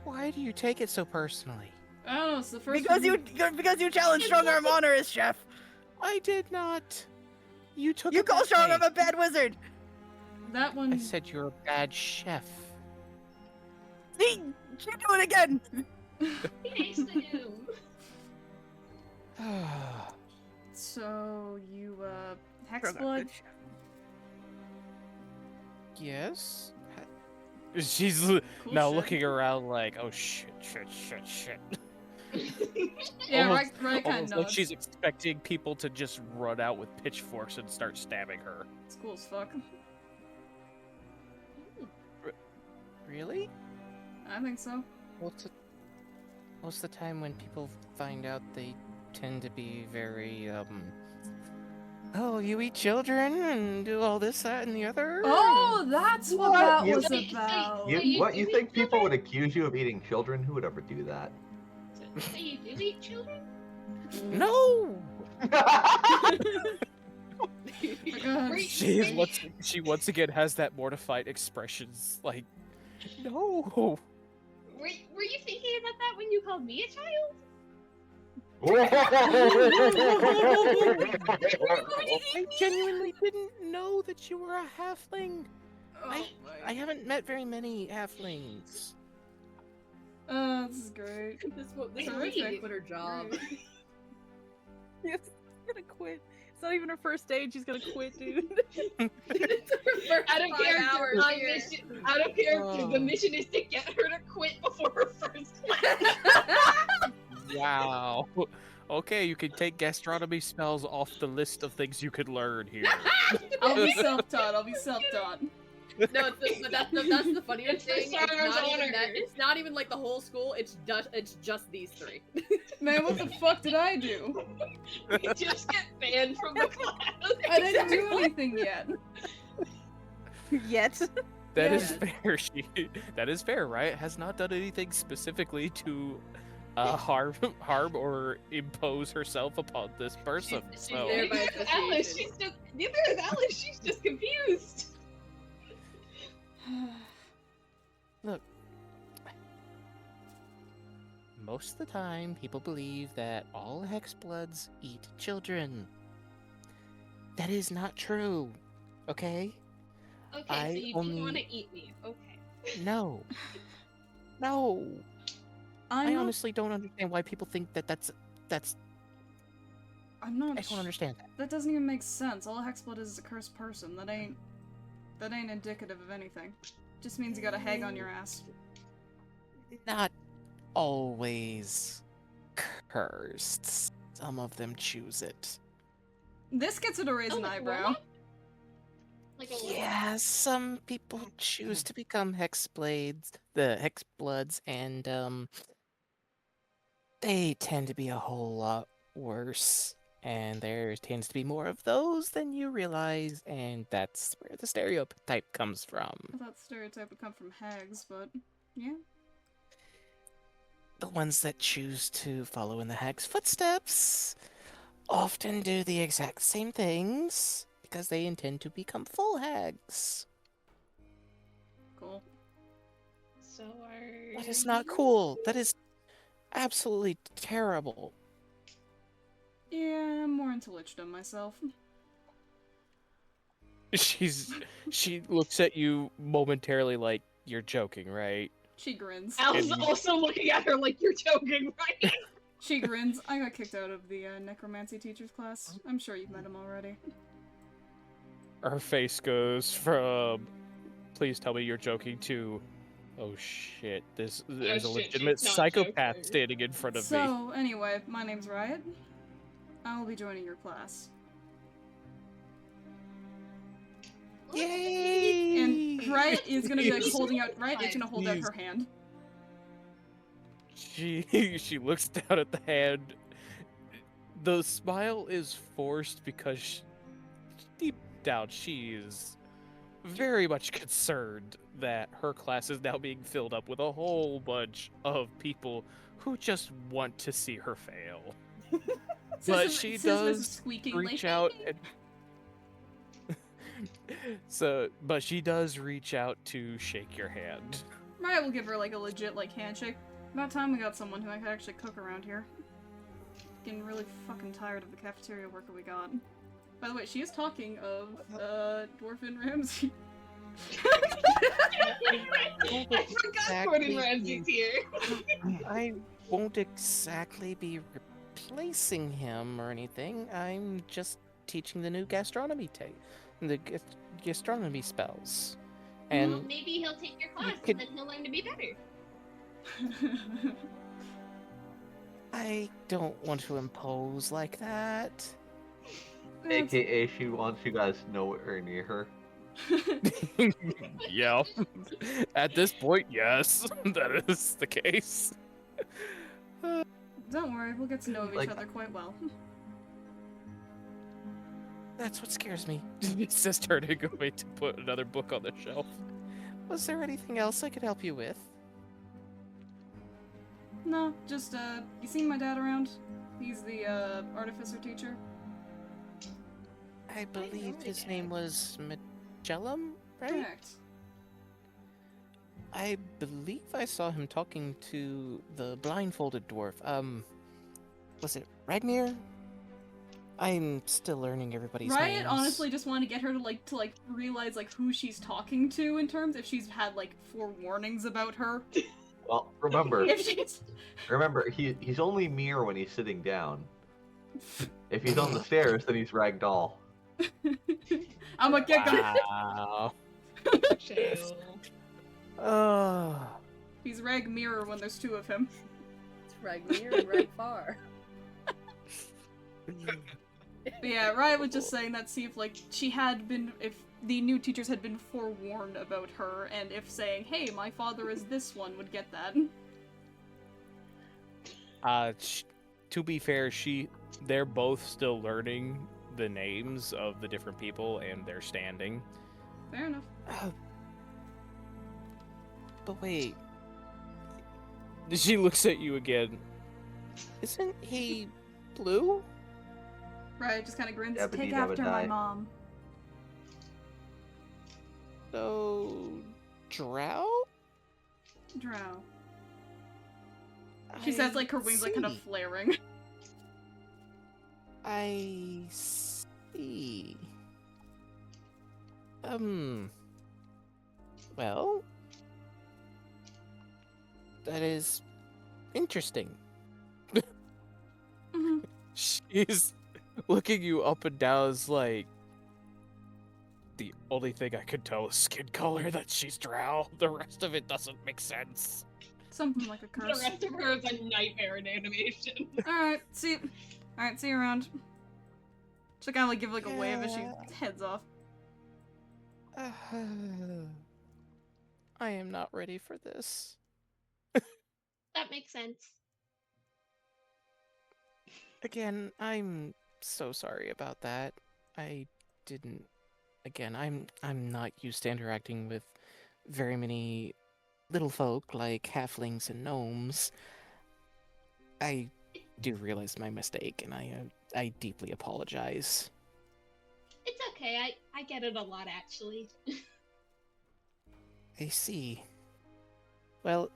Why do you take it so personally? I don't know. It's the first Because you challenged strong arm honor as chef. I did not. You took You it call that strong way. arm a bad wizard. that one. I said you're a bad chef. See, she do it again. Be nice to him. So you Strong arm, hexblood. good chef. Yes. She's Cool now shit. looking around like, oh shit. Yeah, almost- right. Kind Almost of. like she's expecting people to just run out with pitchforks and start stabbing her. It's cool as fuck. Really? I think so. Most of the time when people find out, they tend to be very oh, you eat children and do all this, that, and the other. Oh, that's what What? that You- was So- so- about. so you You do think eat people would accuse you of eating children? Who would ever do that? So you do eat children? No. God. She once again has that mortified expressions like, no. Were you thinking about that when you called me a child? I genuinely didn't know that you were a halfling. Oh, I haven't met very many halflings. this is great. This woman Terrific. quit her job. Yes, she's gonna quit. It's not even her first day. She's gonna quit, dude. Out of character, out of character, the Oh. mission is to get her to quit before her first class. Wow. Okay, you can take gastronomy spells off the list of things you could learn here. I'll be self-taught. No, but that's the funnier It's the thing. Star Wars honor. It's not even like the whole school. It's just these three. Man, what the fuck did I do? We just get banned from the class. I didn't do anything yet. Yet. That Yeah. is fair. That is fair, right? Has not done anything specifically to harm or impose herself upon this person. She's So there by neither is Alice. association. Neither is Alice. She's just confused. look, most of the time, people believe that all hexbloods eat children. That is not true. Okay? Okay, I so you only- do want to eat me. Okay. No. No. I I'm not, honestly don't understand why people think that that's. I'm not I don't understand that. That doesn't even make sense. All a hexblood is a cursed person. That ain't indicative of anything. Just means you got a hag on your ass. Not always cursed. Some of them choose it. This gets her to raise Oh, an like a eyebrow. warlock? Like a warlock? Yeah, some people choose to become the hexbloods, and they tend to be a whole lot worse. And there tends to be more of those than you realize, and that's where the stereotype comes from. I thought stereotype would come from hags, but yeah. The ones that choose to follow in the hag's footsteps often do the exact same things because they intend to become full hags. Cool. So are That is not cool. That is absolutely terrible. Yeah, I'm more into lichdom myself. She looks at you momentarily like you're joking, right? She grins. Al's And- also looking at her like you're joking, right? She grins. I got kicked out of the necromancy teacher's class. I'm sure you've met him already. Her face goes from please tell me you're joking to oh shit, there's a shit, legitimate she's not psychopath joking. standing in front of me. So, anyway, my name's Riot. I will be joining your class. Yay! And Riot is gonna be like holding out. Riot is gonna hold out Please. her hand. She looks down at the hand. The smile is forced because deep down she is very much concerned that her class is now being filled up with a whole bunch of people who just want to see her fail. But she does squeaking reach like, out and but she does reach out to shake your hand. Riot will give her like a legit like handshake. About time we got someone who I could actually cook around here. Getting really fucking tired of the cafeteria worker we got. By the way, she is talking of Dwarfin Ramsey. I forgot Gordon Ramsay's here. I won't exactly be replacing him or anything. I'm just teaching the new gastronomy spells. And Well, maybe he'll take your class could- and then he'll learn to be better. I don't want to impose like that. AKA, she wants you guys nowhere near her. Yeah. At this point, yes, that is the case. Don't worry, we'll get to know each Like- other quite well. That's what scares me. It's just turning away to put another book on the shelf. Was there anything else I could help you with? No, just you seen my dad around? He's the artificer teacher. I believe the his guy. name was Magellum, right? Correct. I believe I saw him talking to the blindfolded dwarf. Was it Ragnar? I'm still learning everybody's Riot names. honestly just wanted to get her to realize like who she's talking to in terms if she's had like forewarnings about her. Well, remember, If she's he's only Mir when he's sitting down. If he's on the stairs, then he's Ragdoll. I'm like, yeah, go. Wow. Chill. Oh. He's Rag Mirror when there's two of him. It's Ragnar and Ragfar. But yeah, Raya was just saying that, see if, like, if the new teachers had been forewarned about her, and if saying, hey, my father is this one, would get that. To be fair, they're both still learning the names of the different people and their standing. Fair enough. But wait. She looks at you again. Isn't he blue? Raya just kind of grins, Yeah, but take Dina would after my die. mom. So, Drow? Drow. She says, like, her wings, like, kind of flaring. I see. Well, that is interesting. Mhm. She's looking you up and down as like, the only thing I could tell is skin color that she's drow. The rest of it doesn't make sense. Something like a The curse. rest of her is a nightmare in animation. Alright, see you around. She'll kind of, like, give, like, a wave as she heads off. I am not ready for this. That makes sense. Again, I'm so sorry about that. I didn't. Again, I'm not used to interacting with very many little folk like halflings and gnomes. I do realize my mistake, and I deeply apologize. It's okay. I get it a lot, actually. I see. Well,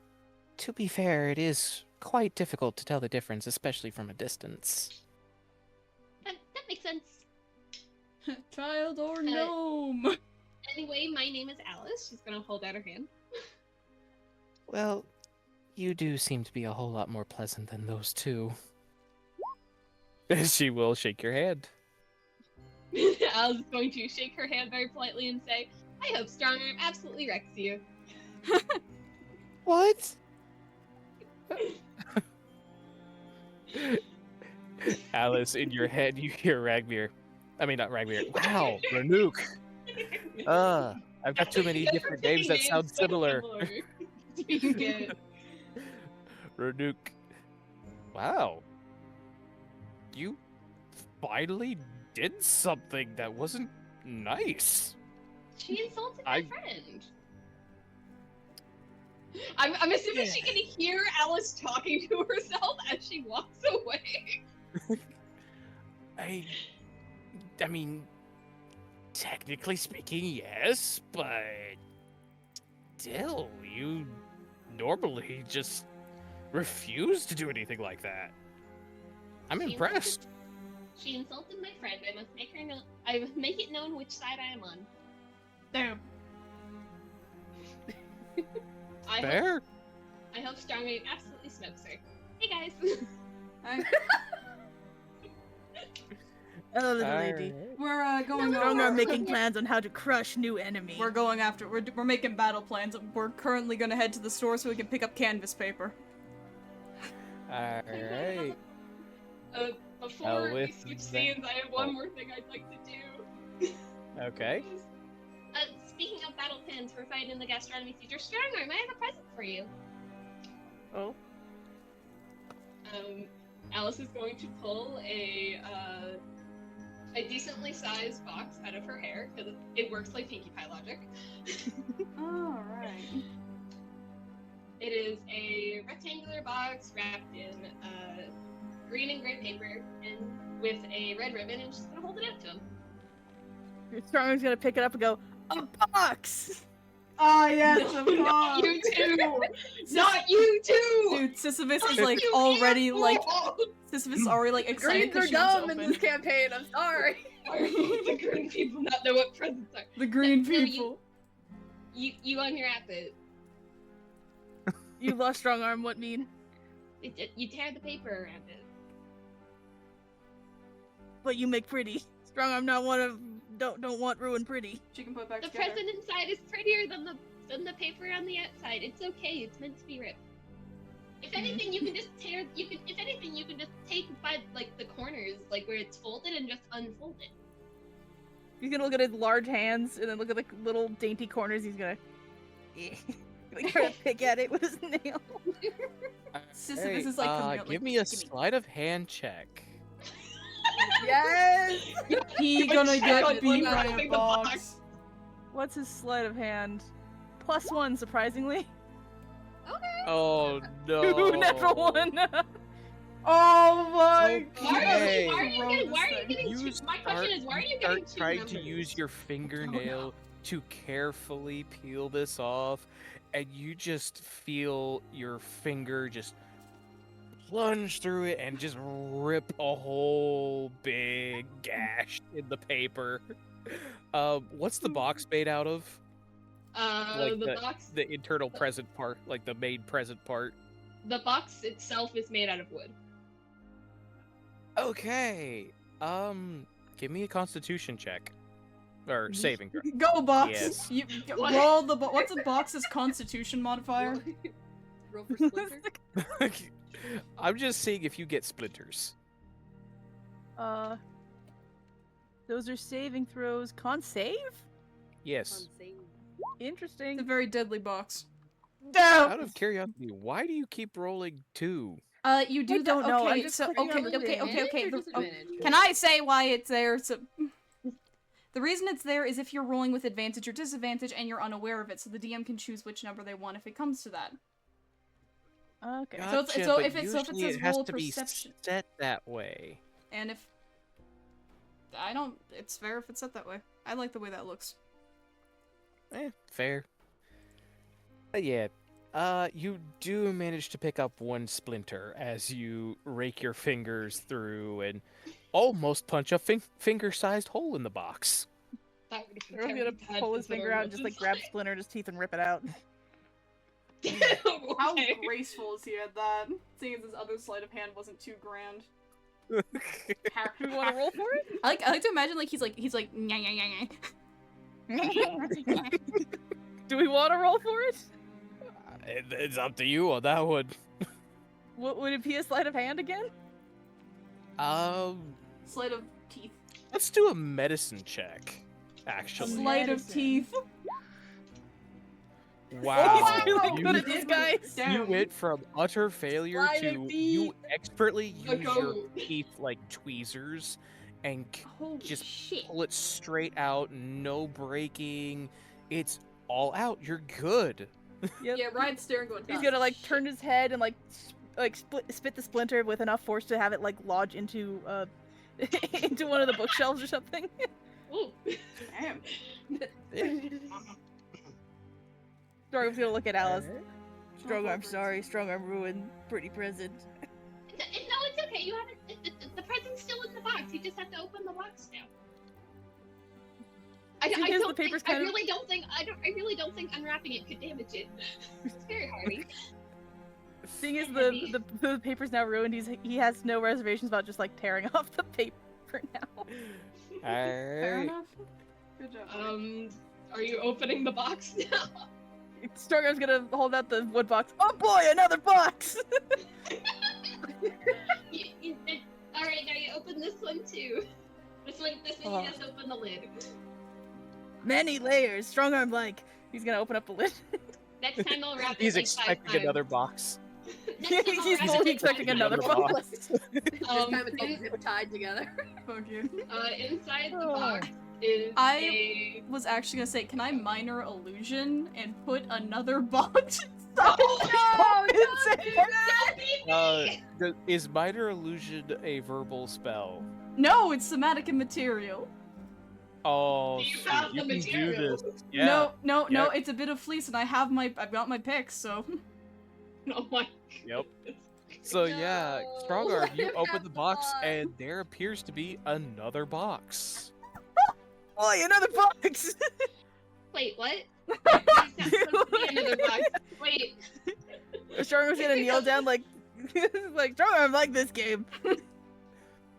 to be fair, it is quite difficult to tell the difference, especially from a distance. That makes sense. Child or gnome? Anyway, my name is Alice. She's gonna hold out her hand. Well, you do seem to be a whole lot more pleasant than those two. She will shake your hand. I was going to shake her hand very politely and say, I hope Strongarm absolutely wrecks you. What? Alice, in your head, you hear Ragmir. I mean, not Ragmir. Wow, Ranuk. I've got too many different names that sound similar. Good. Ranuk. Wow. You finally did something that wasn't nice. She insulted my friend. I'm assuming she can hear Alice talking to herself as she walks away. I mean, technically speaking, yes, but still, you normally just refuse to do anything like that. I'm impressed. She insulted my friend. I must make her know. I must make it known which side I am on. Damn. Fair. I hope Starmate absolutely smokes her. Hey guys. Alright. Hello, little lady. We're going Strong are over. making plans on how to crush new enemy. We're going after. We're making battle plans. We're currently gonna head to the store so we can pick up canvas paper. Alright. Before we with switch that- scenes, I have one more thing I'd like to do. Okay. Speaking of battle plans for fighting the gastronomy teacher, Strongarm, I have a present for you. Oh. Alice is going to pull a decently sized box out of her hair, because it works like Pinkie Pie logic. Alright. It is a rectangular box wrapped in green and gray paper, and with a red ribbon, and she's gonna hold it out to him. Strongarm's gonna pick it up and go, a box! Ah, yes, No, of not course. you too! Not you too! Dude, Sisyphus is Not like you already asshole! like Sisyphus is already like excited Greens are because she wants to dumb in open. this campaign. I'm sorry. Why do the green people not know what presents are? The green No, people. You unwrap it. You lost Strongarm, what mean? You tear the paper around it. But you make pretty. Strongarm don't want ruin pretty. She can put it back The together. present inside is prettier than the paper on the outside. It's okay. It's meant to be ripped. If anything, you can just tear. If anything, you can just take by like the corners, like where it's folded, and just unfold it. He's gonna look at his large hands and then look at the little dainty corners. He's gonna like try to pick at it with his nail. Sis, this is like coming out, give like, me a sleight of hand check. Yes. He Good gonna check get on beat by unwrapping a the box. box. What's his sleight of hand? +1, surprisingly. Oh no! Ooh, natural 1. Oh my Okay. Why are you getting You two? My question is, why are you start getting two trying to numbers? use your fingernail to carefully peel this off, and you just feel your finger just plunge through it and just rip a whole big gash in the paper. What's the box made out of? Like The box. the internal present part, like the main present part. The box itself is made out of wood. Okay. Give me a Constitution check, or saving throw. Go box. Yes. You What? roll the what's a box's Constitution modifier? Roll for splinter. I'm just seeing if you get splinters. Those are saving throws. Con save? Yes. On save. Interesting. It's a very deadly box. Out of curiosity, why do you keep rolling 2? You do I that. don't know, I'm Okay, just so clicking on okay. Advantage or the- disadvantage? Can I say why it's there? So, the reason it's there is if you're rolling with advantage or disadvantage and you're unaware of it, so the DM can choose which number they want if it comes to that. Okay. So it's- so but if it usually says it has roll to perception- be set that way. And if I don't, it's fair if it's set that way. I like the way that looks. Fair. But yeah, you do manage to pick up one splinter as you rake your fingers through and almost punch a finger-sized hole in the box. That would have been We're very gonna bad pull his finger out and just like grab Splinter in his teeth and rip it out. How Okay. graceful is he at that? Seeing as his other sleight of hand wasn't too grand. Do we want to roll for it? I like to imagine like he's like nya nya nya nya. Do we want to roll for it? It's up to you on that one. What would it be, a sleight of hand again? Sleight of teeth. Let's do a medicine check. Actually, Sleight of Medicine. teeth. wow, He's really you, good at this, guys. you went from utter failure Sleight to of you teeth. expertly use your Go. teeth like tweezers and Holy just shit. pull it straight out, no breaking. It's all out. You're good. Yep. Yeah, Ryan's staring going. He's gonna like turn his head and like spit the splinter with enough force to have it like lodge into into one of the bookshelves or something. Ooh. Damn. Strong gonna look at Alice. Strong arm, sorry. Strong arm ruined. Pretty present. No, it's okay. You haven't. The present's still in the box. You just have to open the box now. I Thing is, the don't paper's think. I kind of- really don't think. I really don't think unwrapping it could damage it. It's very hardy. Thing is, the paper's now ruined. He has no reservations about just like tearing off the paper now. Fair Alright. enough. Good job. Are you opening the box now? Strong arm's gonna hold out the wood box. Oh boy, another box! All right, now you open this one too. This one Oh. you just open the lid. Many layers. Strong arm like. He's gonna open up the lid. Next time I'll wrap it He's like 5 expecting times. another box. Next time I'll He's wrap it fully like expecting 5 another times. box. This time it's all in- zip tied together. Fuck you. Inside the Oh. box is I was actually gonna say, can I minor illusion and put another box inside? Oh, Is minor illusion a verbal spell? No, it's somatic and material. Oh, You shoot, found you the can do material. this. Yeah. No, Yep. it's a bit of fleece, and I've got my picks, so. Oh my. Yep. So yeah, No. Strongarm, you You open have the box fun. and there appears to be another box. Boy, another box! Wait, what? That's supposed to be another box. Wait. Strong arm's gonna kneel down like like Strong arm like this game.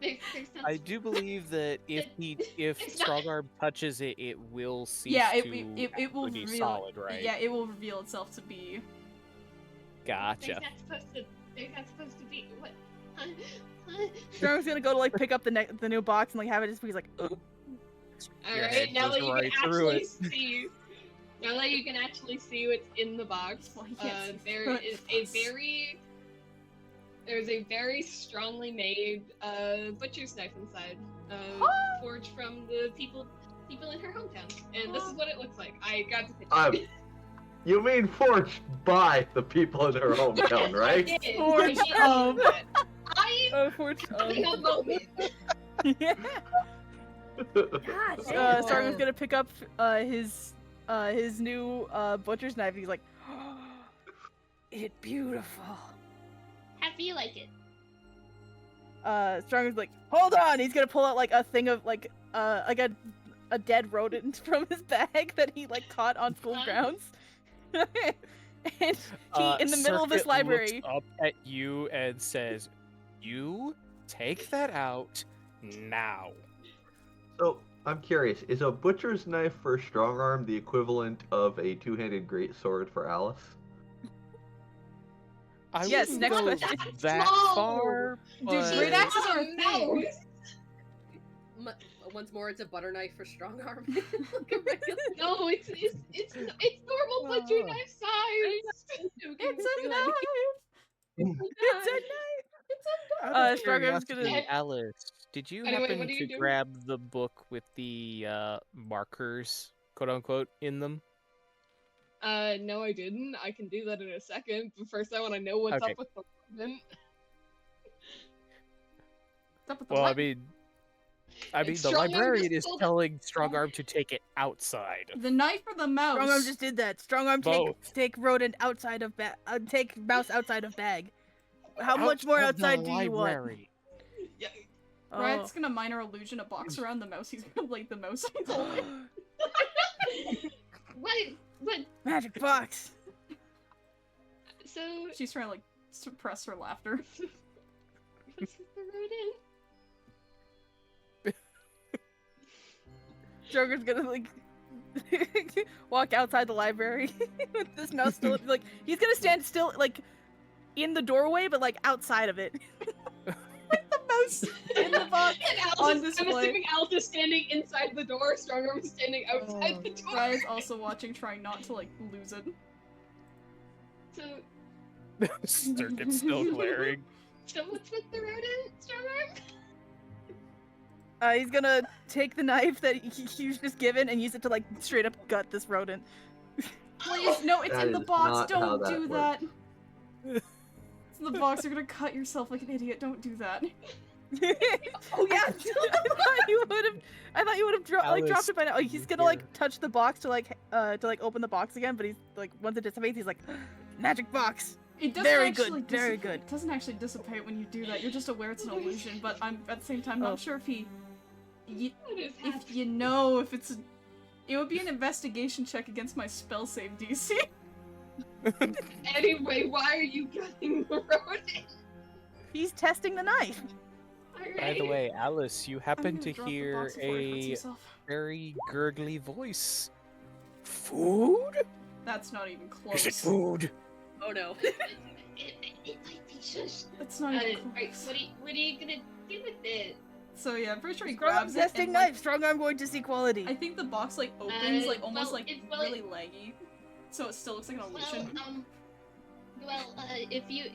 There's I do believe that if It's not- Strongarm touches it, it will cease Yeah, to it will actually be reveal. solid, right? Yeah, it will reveal itself to be Gotcha. There's not supposed to be what? Strong's gonna go to like pick up the new box and like have it just be like, ugh. Your Alright, head now goes that you right can through actually see now that you can actually see what's in the box, Well, he can't see there through is it. there's a very strongly made butcher's knife inside, forged from the people in her hometown, and this is what it looks like. I got the picture. You mean forged by the people in her hometown, right? I did. Forged I did. of. I Unfortunately. a moment. Yeah. God damn. Strong's gonna pick up his new butcher's knife. He's like, oh, it's beautiful. How do you like it? Strong's like, hold on. He's gonna pull out like a thing of like a dead rodent from his bag that he like caught on school grounds. And he in the middle of this Circuit library. looks up at you and says, "You take that out now." So, I'm curious, is a butcher's knife for strong arm the equivalent of a two-handed greatsword for Alice? I Yes, wouldn't next go question. that Small. far, Dude, but- great axes are a thing. Once more, it's a butter knife for strong arm. No, it's normal butcher knife size. It's a knife. It's a knife. Out of Strong arm's curiosity, gonna- Alice, did you Anyway, happen what are you to doing? grab the book with the markers, quote unquote, in them? No, I didn't. I can do that in a second, but first I want to know what's Okay. up with the rodent. What's up with the Well, what? I mean, the Strong arm librarian just is told- telling strong arm to take it outside. The knife or the mouse? Strong arm just did that. Strong arm Both. take rodent outside of take mouse outside of bag. How much more Out of the outside do you want? library. Oh. Riot's gonna minor illusion a box around the mouse. He's gonna like the mouse he's holding. What? Magic box. So, She's trying to like suppress her laughter. what's with the rodent? Joker's gonna like walk outside the library with this mouse still like he's gonna stand still like in the doorway but like outside of it. The mouse in the box. And Alice On I'm display. assuming Alice is standing inside the door, Strong Arm is standing outside Oh. the door. Riot's also watching, trying not to like lose it. So, Circuit's still glaring. so what's with the rodent, Strong Arm? He's gonna take the knife that he was just given and use it to like straight up gut this rodent. Please, no, it's That in the is box. not how Don't that do that. It's in the box. You're gonna cut yourself like an idiot. Don't do that. Oh yeah, I thought you would have dropped Alice, it by now. Oh, he's you gonna like hear- touch the box to like open the box again, but he's like once it dissipates, he's like magic box. It doesn't Very actually good, very dissipate. good. It doesn't actually dissipate when you do that. You're just aware it's an illusion. But I'm at the same time Oh. not sure if he. What is If happening? you know if it's. It would be an investigation check against my spell save DC. Anyway, why are you gutting the rodent? He's testing the knife. By the way, Alice, you I'm happen gonna to drop the hear box before he cuts a himself. very gurgly voice. Food? That's not even close. Is it food? Oh no. It might be shush. That's not even Alright, close. what are you gonna do with it? So yeah, I'm pretty sure he Strong arm grabs it. testing And, like, knife. Strong arm going to see quality. I think the box like opens like almost well, like well, really laggy, so it still looks like an illusion. If you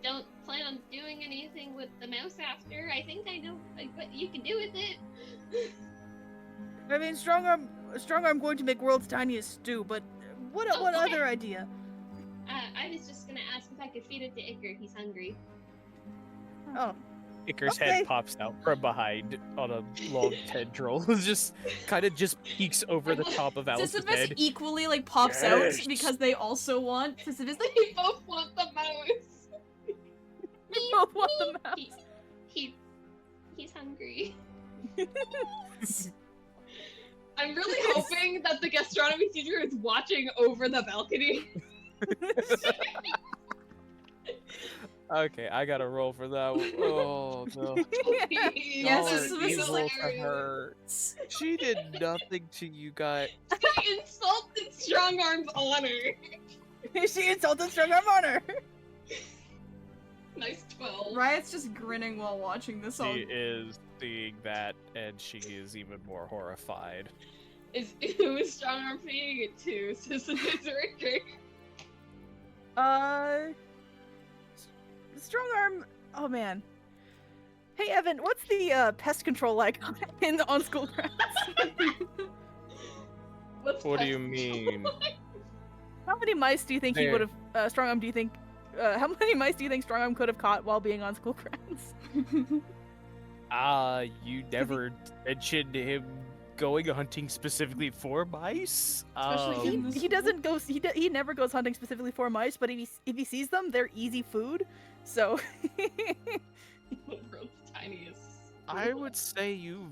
don't plan on doing anything with the mouse after, I think I know what you can do with it. I mean, strong arm going to make world's tiniest stew, but what Oh, what okay. other idea? I was just gonna ask if I could feed it to Iker. He's hungry. Oh, Icar's Okay. head pops out from behind on a long tendril. just kind of just peeks over the top of Alice's Sisyphus head. equally like pops Yes. out because they also want Sisyphus like We both want the mouse. both want the mouse. He's hungry. I'm really hoping that the gastronomy teacher is watching over the balcony. Okay, I gotta roll for that one. Oh no. Yes, Yes, Y'all are Sisyphus is evil like- to her. She did nothing to you guys. He insulted Strong Arm's honor. She insulted strong arm honor. Nice 12. Riot's just grinning while watching this all. She is seeing that, and she is even more horrified. Who is strong arm feeding it to? Sister Richter. Strong arm. Oh man. Hey Evan, what's the pest control like on school grounds? What do you mean? How many mice do you think he There. would have? Strong arm, do you think? How many mice do you think strong arm could have caught while being on school grounds? You never mentioned him going hunting specifically for mice. Especially in the He doesn't go. He never goes hunting specifically for mice, but if he sees them, they're easy food. So. The world's tiniest. I would say you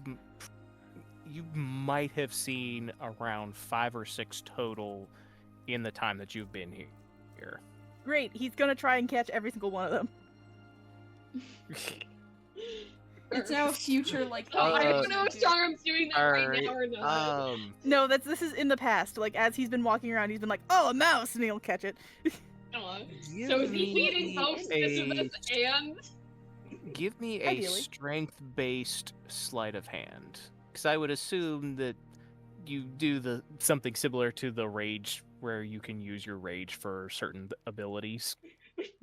might have seen around 5 or 6 total in the time that you've been here. Great, he's gonna try and catch every single one of them. It's now a future like. I don't know if strong arm's doing that right now or not. No, this is in the past. Like as he's been walking around, he's been like, "Oh, a mouse," and he'll catch it. So is he feeding both Sisyphus and? Give me a Ideally. strength-based sleight of hand, because I would assume that you do something similar to the rage, where you can use your rage for certain abilities.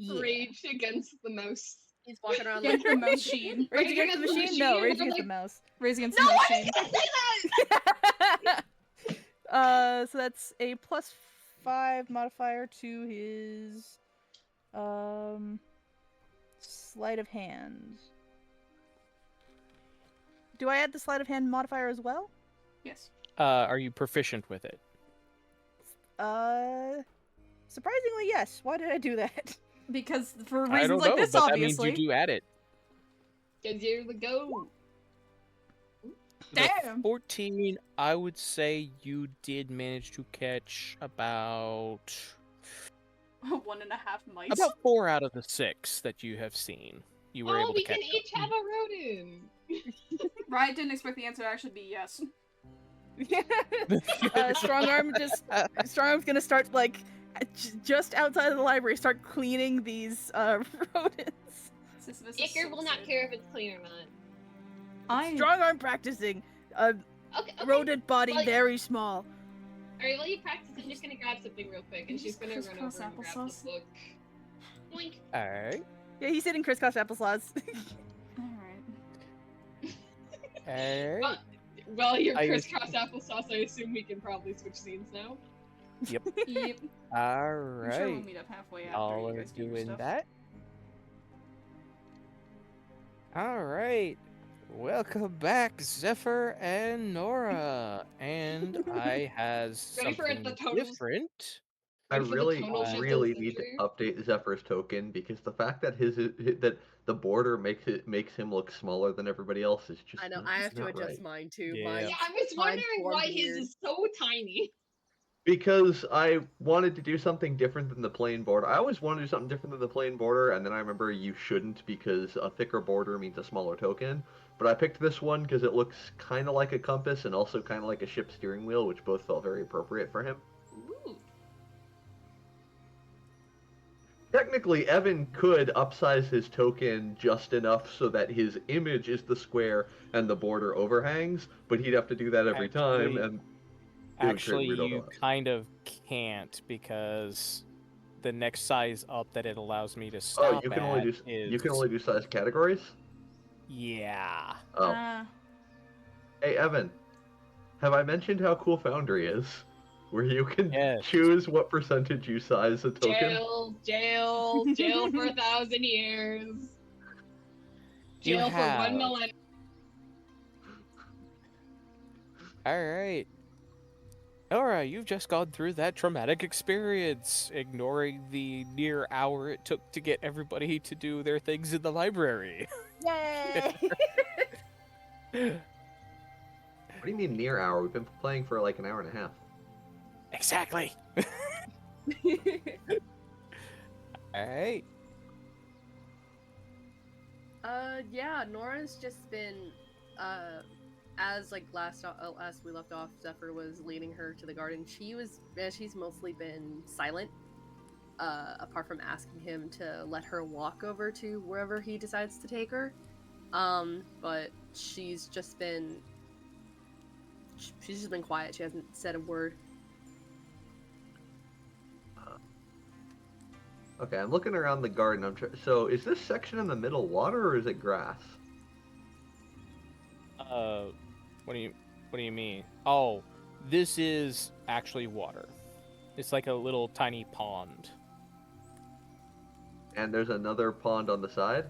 Rage against the mouse. He's walking around Against like the machine. Rage against the machine? No, rage against the mouse. Raise against No, the I machine. didn't say that! So that's a +5 modifier to his sleight of hand. Do I add the sleight of hand modifier as well? Yes. Are you proficient with it? Surprisingly, yes. Why did I do that? Because for I reasons don't like know, this, but obviously. that means you do add it. Cause you're the goat. With a Damn. 14, I would say you did manage to catch about 1.5 mice. about 4 out of the 6 that you have seen. You were able We to catch. can each have a rodent. Riot didn't expect the answer to actually be yes. Strong arm's gonna start like just outside of the library, start cleaning these rodents. Sisyphus is Iker so will not sad. care if it's clean or not. Strong arm practicing. Okay. Rodent body Well, very small. Alright, while you practice, I'm just gonna grab something real quick, and she's gonna run over and Crisscross grab applesauce? the book. Boink. Alright. Yeah, he's hitting crisscross applesauce. Alright. Alright. Well, your I- crisscross applesauce, I assume we can probably switch scenes now. Yep. I'm sure we'll Alright. meet up halfway after Y'all you are guys do your doing stuff. that. Alright. Welcome back, Zephyr and Nora. And I has Ready for something the total- different. I Ready for the really, tonal shift of really the need to century? update Zephyr's token because the fact that that the border makes him look smaller than everybody else is just. I know. I have to not adjust right. mine too. Yeah. Mine- Yeah, I was Mine wondering formed why his weird. is so tiny. Because I wanted to do something different than the plain border. I always wanted to do something different than the plain border, and then I remember you shouldn't because a thicker border means a smaller token. But I picked this one because it looks kind of like a compass and also kind of like a ship steering wheel, which both felt very appropriate for him. Ooh. Technically, Evan could upsize his token just enough so that his image is the square and the border overhangs, but he'd have to do that every time, Actually- and it would create Actually, weird you overlaps. kind of can't because the next size up that it allows me to Oh, stop you can only do is you can only do size categories. yeah. Oh, hey Evan, have I mentioned how cool Foundry is? Where you can Yes. choose what percentage you size a token. Jail for 1,000 years. You Jail for have- 1 millennium. All right. Nora, you've just gone through that traumatic experience, ignoring the near hour it took to get everybody to do their things in the library. Yay! What do you mean near hour? We've been playing for like an hour and a half. Exactly. All right. Yeah, Nora's just been, as like last we left off, Zephyr was leading her to the garden. She's mostly been silent, apart from asking him to let her walk over to wherever he decides to take her. But she's just been quiet. She hasn't said a word. Okay, I'm looking around the garden. So is this section in the middle water or is it grass? What do you mean? Oh, this is actually water. It's like a little tiny pond. And there's another pond on the side?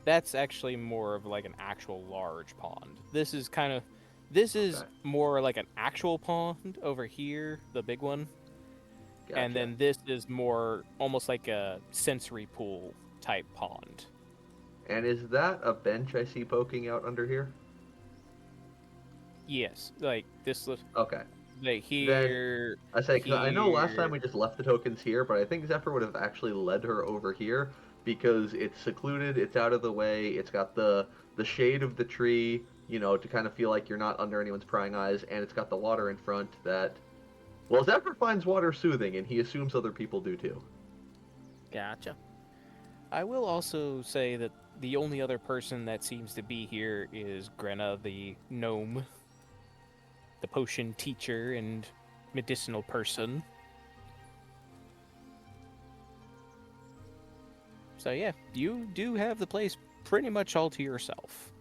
That's actually more of like an actual large pond. This is more like an actual pond over here, the big one. Gotcha. And then this is more almost like a sensory pool type pond. And is that a bench I see poking out under here? Yes, like this. Okay. Like here. I say, because I know last time here. we just left the tokens here, but I think Zephyr would have actually led her over here because it's secluded, it's out of the way, it's got the shade of the tree, you know, to kind of feel like you're not under anyone's prying eyes, and it's got the water in front that, well, Zephyr finds water soothing, and he assumes other people do too. Gotcha. I will also say that the only other person that seems to be here is Grenna, the gnome, the potion teacher and medicinal person. So yeah, you do have the place pretty much all to yourself.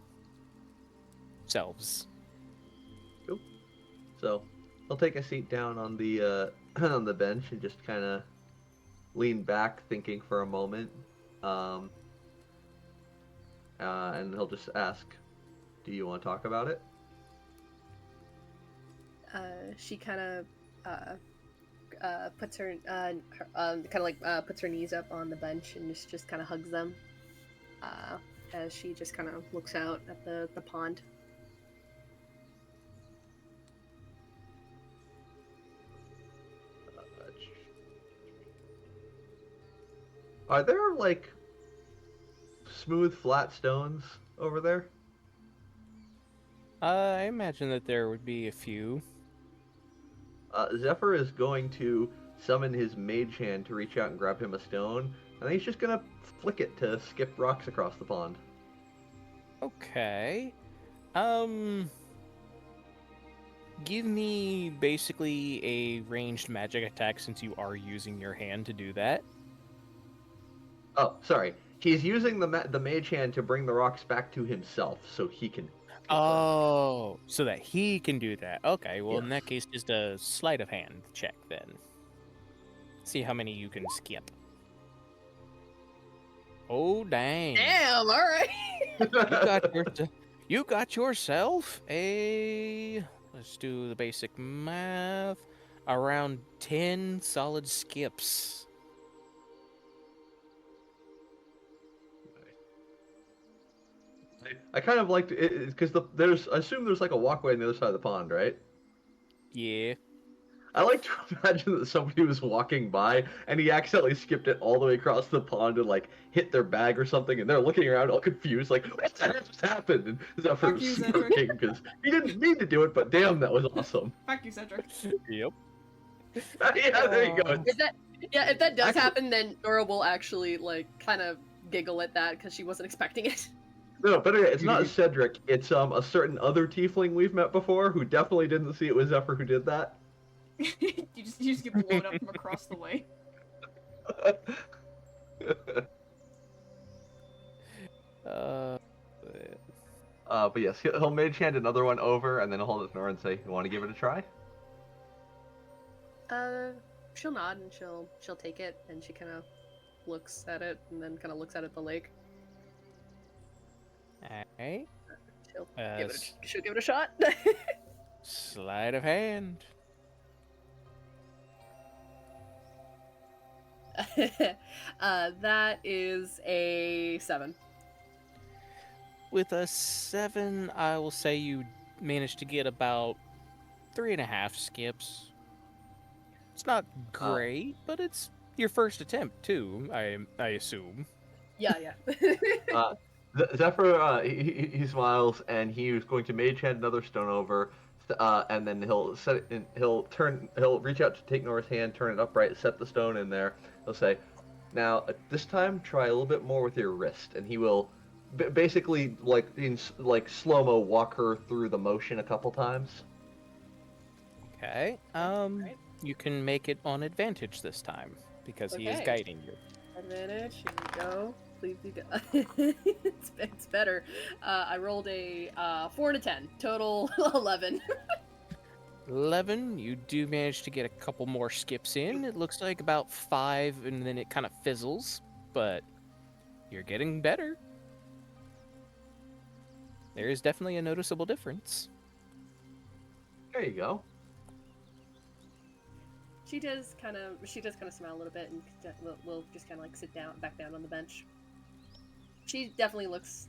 Selves. Cool. So, I'll take a seat down on the on the bench and just kind of lean back, thinking for a moment. And he'll just ask, "Do you want to talk about it?" She kind of puts her puts her knees up on the bench and just kind of hugs them. As she just kind of looks out at the pond. Are there like smooth, flat stones over there? I imagine that there would be a few. Zephyr is going to summon his mage hand to reach out and grab him a stone, and then he's just gonna flick it to skip rocks across the pond. Okay. Give me basically a ranged magic attack since you are using your hand to do that. Oh, sorry. He's using the mage hand to bring the rocks back to himself, so he can. Oh, so that he can do that. Okay, well, in Yes. that case, just a sleight of hand check then. See how many you can skip. Oh, dang. Damn! All right. You got yourself a... Let's do the basic math. Around 10 solid skips. I kind of liked it because I assume there's like a walkway on the other side of the pond, right? Yeah. I like to imagine that somebody was walking by and he accidentally skipped it all the way across the pond and like hit their bag or something, and they're looking around all confused, like, what the heck just happened? And Zephyr Fuck you, was Cedric. smirking because he didn't mean to do it, but damn, that was awesome. Fuck you, Cedric. Yep. Yeah, there you go. If that does Actually- happen, then Nora will actually like kind of giggle at that because she wasn't expecting it. No, better yet, it's not Cedric. It's a certain other tiefling we've met before who definitely didn't see it was Zephyr who did that. you just get blown up from across the way. But yes, he'll mage hand another one over, and then he'll hold it to Nora and say, "You want to give it a try?" She'll nod and she'll take it, and she kind of looks at it, and then kind of looks out at the lake. Alright. She'll give it a shot. Sleight of hand. That is a 7. With a 7, I will say you managed to get about 3.5 skips. It's not great, but it's your first attempt too, I assume. Yeah. Zephyr, he smiles, and he was going to mage hand another stone over, and then he'll set it in, he'll reach out to take Nora's hand, turn it upright, set the stone in there. He'll say, "Now this time try a little bit more with your wrist," and he will basically like slow-mo walk her through the motion a couple times. Okay. You can make it on advantage this time because he is Okay. guiding you. Advantage. Here we go. Please be good. It's better. I rolled a 4 and a 10. Total 11. 11, you do manage to get a couple more skips in. It looks like about 5, and then it kind of fizzles, but you're getting better. There is definitely a noticeable difference. There you go. She does kind of smile a little bit, and we'll just kind of like sit back down on the bench. She definitely looks,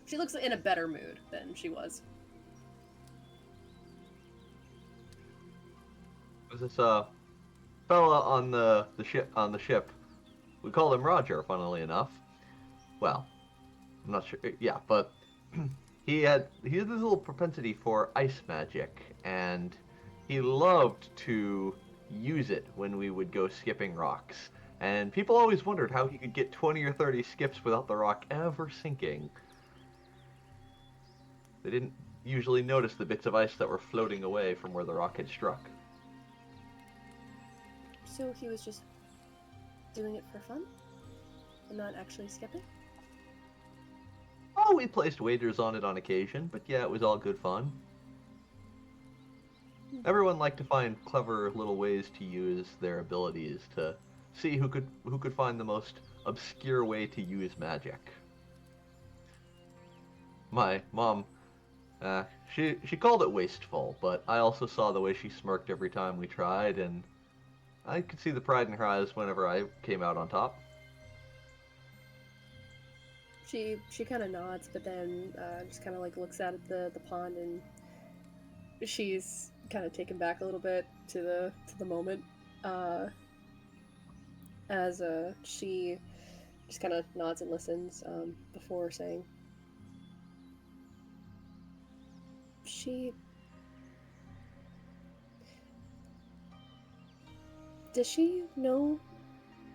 she looks in a better mood than she was. There's this fella on the ship. We call him Roger, funnily enough. Well, I'm not sure. Yeah, but he had this little propensity for ice magic, and he loved to use it when we would go skipping rocks. And people always wondered how he could get 20 or 30 skips without the rock ever sinking. They didn't usually notice the bits of ice that were floating away from where the rock had struck. So he was just doing it for fun, and not actually skipping? Oh, we placed wagers on it on occasion, but yeah, it was all good fun. Everyone liked to find clever little ways to use their abilities to see who could find the most obscure way to use magic. My mom, she called it wasteful, but I also saw the way she smirked every time we tried, and I could see the pride in her eyes whenever I came out on top. She kind of nods, but then just kind of like looks out at the pond, and she's kind of taken back a little bit to the moment. As she just kind of nods and listens before saying, does she know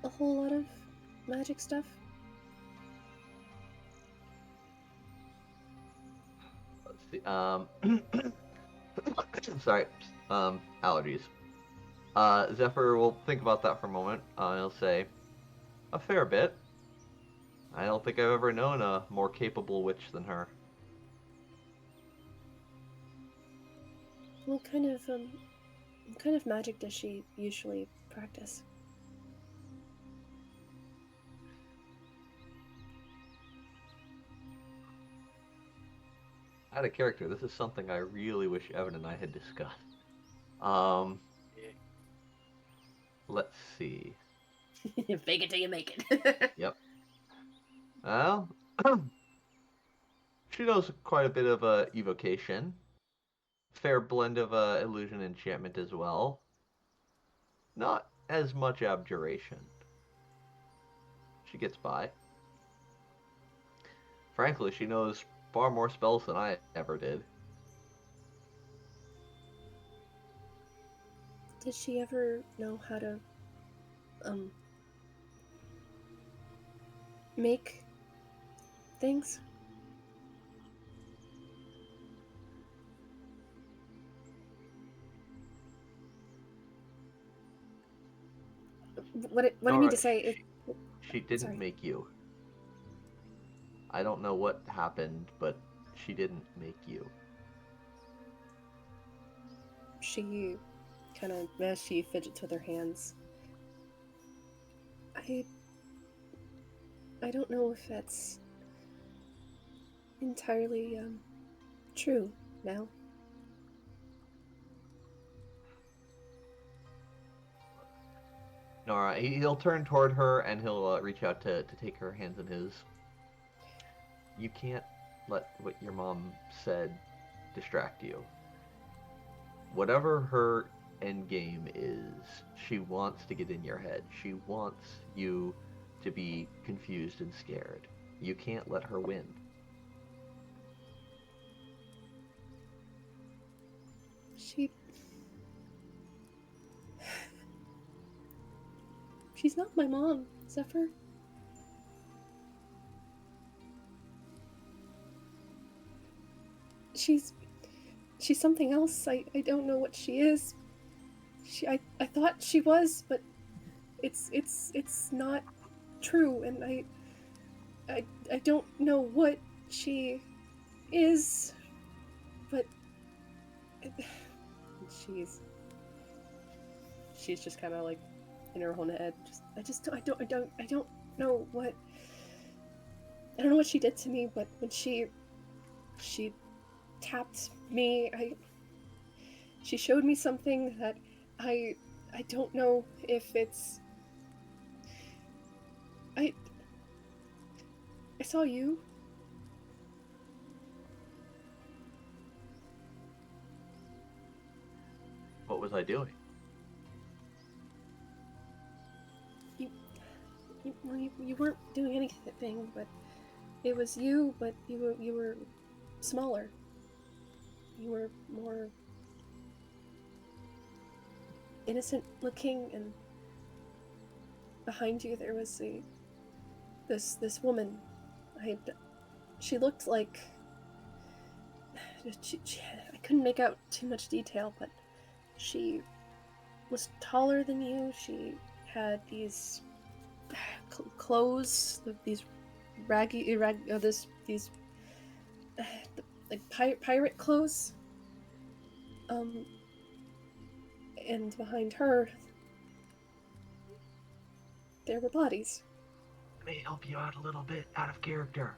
a whole lot of magic stuff? Let's see. Sorry. Allergies. Zephyr will think about that for a moment. He'll say, a fair bit. I don't think I've ever known a more capable witch than her. What kind of magic does she usually practice? Out of character, this is something I really wish Evan and I had discussed. Let's see. Fake it till you make it. Yep. Well, she knows quite a bit of evocation. Fair blend of illusion and enchantment as well. Not as much abjuration. She gets by. Frankly, she knows far more spells than I ever did. Did she ever know how to make things? What I mean to say is, she didn't sorry. make you. I don't know what happened, but she didn't make you. She kind of, as she fidgets with her hands, I don't know if that's entirely true now. Nora, he'll turn toward her and he'll reach out to take her hands in his. You can't let what your mom said distract you. Whatever her end game is, she wants to get in your head. She wants you to be confused and scared. You can't let her win. She's not my mom, Zephyr. She's something else. I don't know what she is. I thought she was, but it's not true, and I don't know what she is, but she's just kind of like in her own head. I don't know what. I don't know what she did to me, but when she tapped me, she showed me something that I don't know if it's. I saw you. What was I doing? You weren't doing anything, but it was you. But you were smaller. You were more innocent looking, and behind you there was this woman. She looked like I couldn't make out too much detail, but she was taller than you. She had these clothes, these like pirate clothes. And behind her, there were bodies. Let me help you out a little bit, out of character.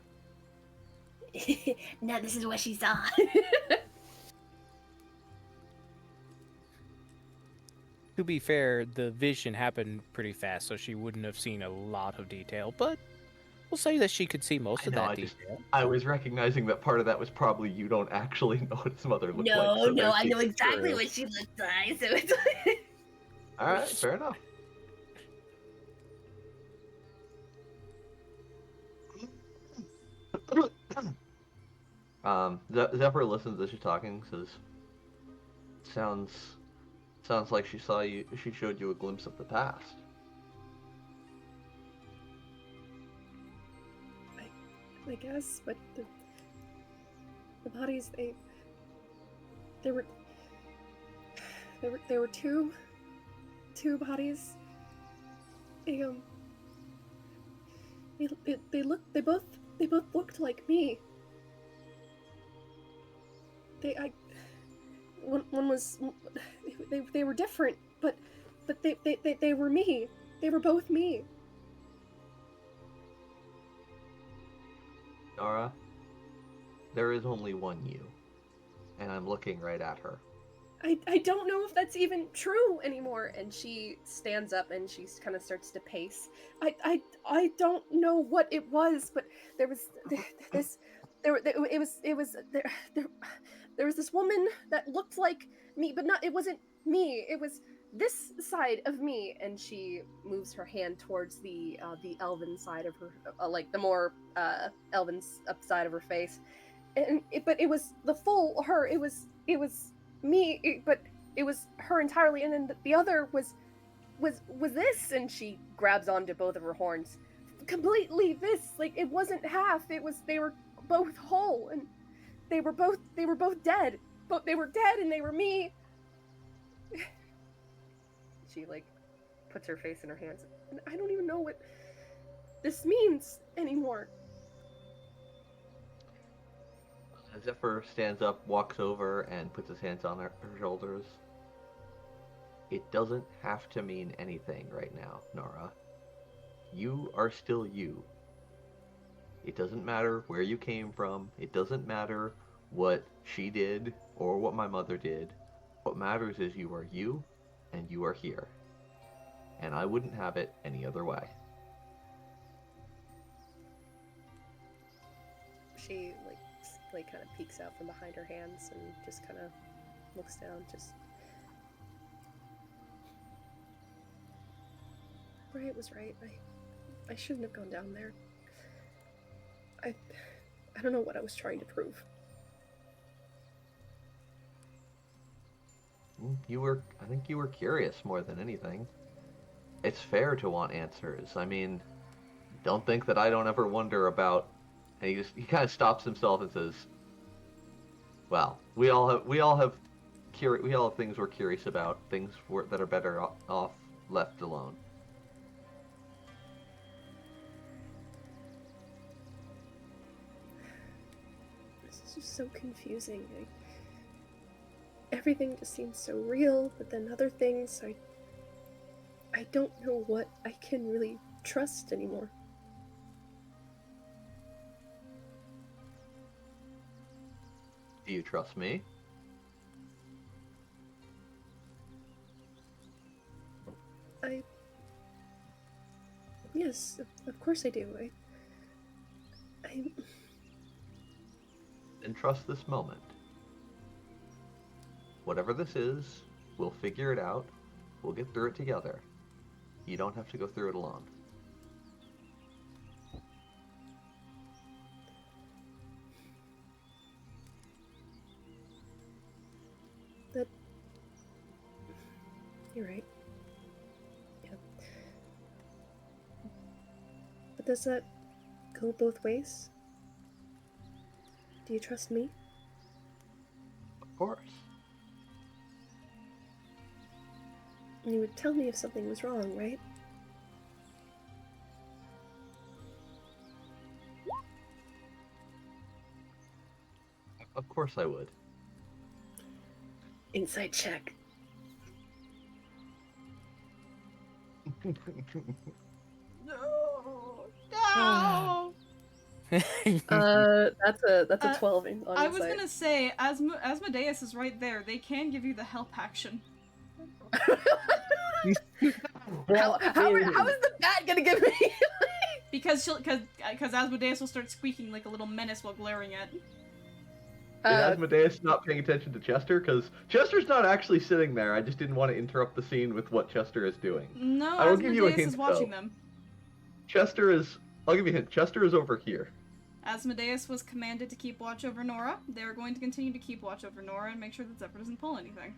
Now this is what she saw. To be fair, the vision happened pretty fast, so she wouldn't have seen a lot of detail, but we'll say that she could see most of that detail. I was recognizing that part of that was probably you don't actually know what his mother looked like. No, I know exactly what she looked like, so it's... Alright, fair enough. Zephyr listens as she's talking, says, sounds like she showed you a glimpse of the past. I guess, but the bodies, there were two bodies. They both looked like me. One was, they were different, but they were me. They were both me. Nora, there is only one you, and I'm looking right at her. I don't know if that's even true anymore. And she stands up and she kind of starts to pace. I don't know what it was, but there was this. There was this woman that looked like me, but it wasn't me. It was this side of me, and she moves her hand towards the elven side of her, like the more elven up side of her face, but it was the full her. It was me, but it was her entirely, and then the other was this, and she grabs onto both of her horns, completely this, like it wasn't half. It was, they were both whole, and they were both dead. But they were dead, and they were me. She like puts her face in her hands, and I don't even know what this means anymore. Zephyr stands up, walks over, and puts his hands on her shoulders. It doesn't have to mean anything right now, Nora. You are still you. It doesn't matter where you came from. It doesn't matter what she did or what my mother did. What matters is you are you, and you are here. And I wouldn't have it any other way. She like kind of peeks out from behind her hands and just kind of looks down. Just, Bryant was right. I shouldn't have gone down there. I don't know what I was trying to prove. I think you were curious more than anything. it's fair to want answers. I mean, don't think that I don't ever wonder about. And he kind of stops himself and says, "Well, we all have things we're curious about, that are better off left alone." This is just so confusing. Everything just seems so real, but then other things, I don't know what I can really trust anymore. Do you trust me? Yes, of course I do. I... Then trust this moment. Whatever this is, we'll figure it out. We'll get through it together. You don't have to go through it alone. You're right. Yeah. But does that go both ways? Do you trust me? Of course. You would tell me if something was wrong, right? Of course I would. Insight check. No. No. That's a 12 on I was insight. gonna say, Asmodeus is right there. They can give you the help action. How is the bat gonna give me? Because Asmodeus will start squeaking like a little menace while glaring at. Is Asmodeus not paying attention to Chester? Because Chester's not actually sitting there. I just didn't want to interrupt the scene with what Chester is doing. No, I will give you a Asmodeus hint, is watching though. them. Chester is... I'll give you a hint. Chester is over here. Asmodeus was commanded to keep watch over Nora. They are going to continue to keep watch over Nora and make sure that Zephyr doesn't pull anything.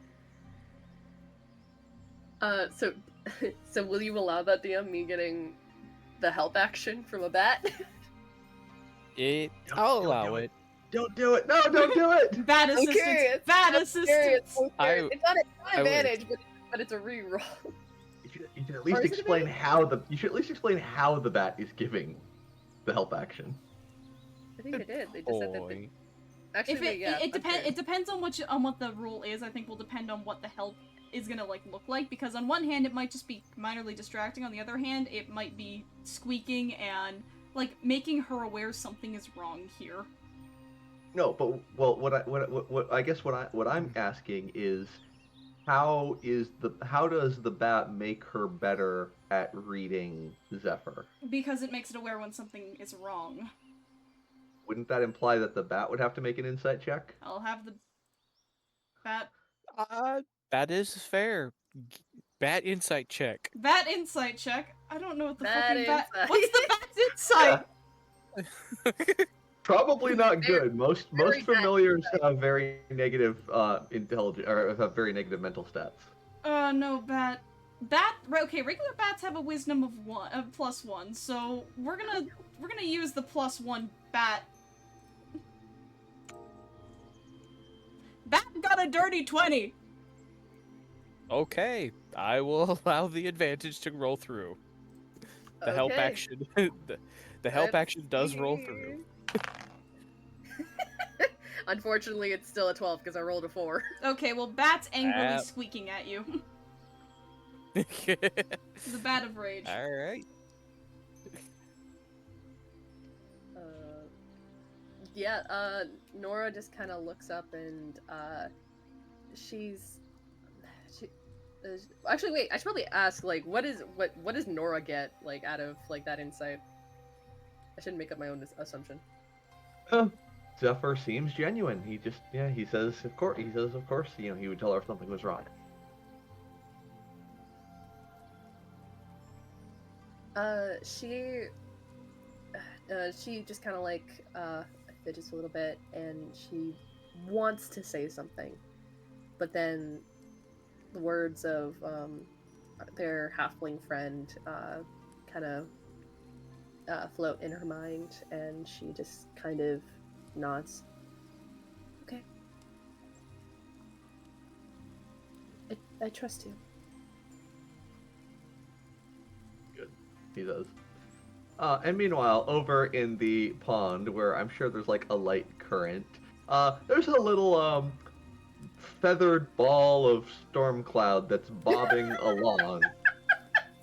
So will you allow that, DM, me getting the help action from a bat? I'll allow it. Don't do it! No, don't do it! Bad I'm assistance! curious. Bad I'm assistance! curious. I'm I- curious. It's not I would. advantage, but it's a reroll. You should at least Or is it explain about- how the bat is giving the help action. I think they did. They just said that. Boy. Actually, yeah. I'm curious. It depends on what the rule is. I think will depend on what the help is gonna look like, because on one hand it might just be minorly distracting, on the other hand it might be squeaking and making her aware something is wrong here. No, but what I guess what I'm asking is how does the bat make her better at reading Zephyr? Because it makes it aware when something is wrong. Wouldn't that imply that the bat would have to make an insight check? I'll have the bat That is fair. Bat insight check. insight check. I don't know what the Bat fucking bat. insight. What's the bat's insight? Probably not Very- good. Most very bad familiars have very negative intelligence or have very negative mental stats. No, bat. Right, okay, regular bats have a wisdom of +1, so we're gonna use the +1 bat. Bat got a dirty 20. Okay, I will allow the advantage to roll through. The help Okay. action. The help Let's action does roll through. Unfortunately, it's still a 12 because I rolled a 4. Okay, well, bat's angrily Bat. squeaking at you. The bat of rage. All right. Nora just kind of looks up and actually, wait, I should probably ask, what does Nora get out of that insight? I shouldn't make up my own assumption. Zephyr seems genuine. He says of course, he would tell her if something was wrong. She just kind of fidgets a little bit, and she wants to say something, but then the words of their halfling friend kind of float in her mind, and she just kind of nods. Okay. I trust you. Good. He does. And meanwhile, over in the pond, where I'm sure there's like a light current, there's a little feathered ball of storm cloud that's bobbing along.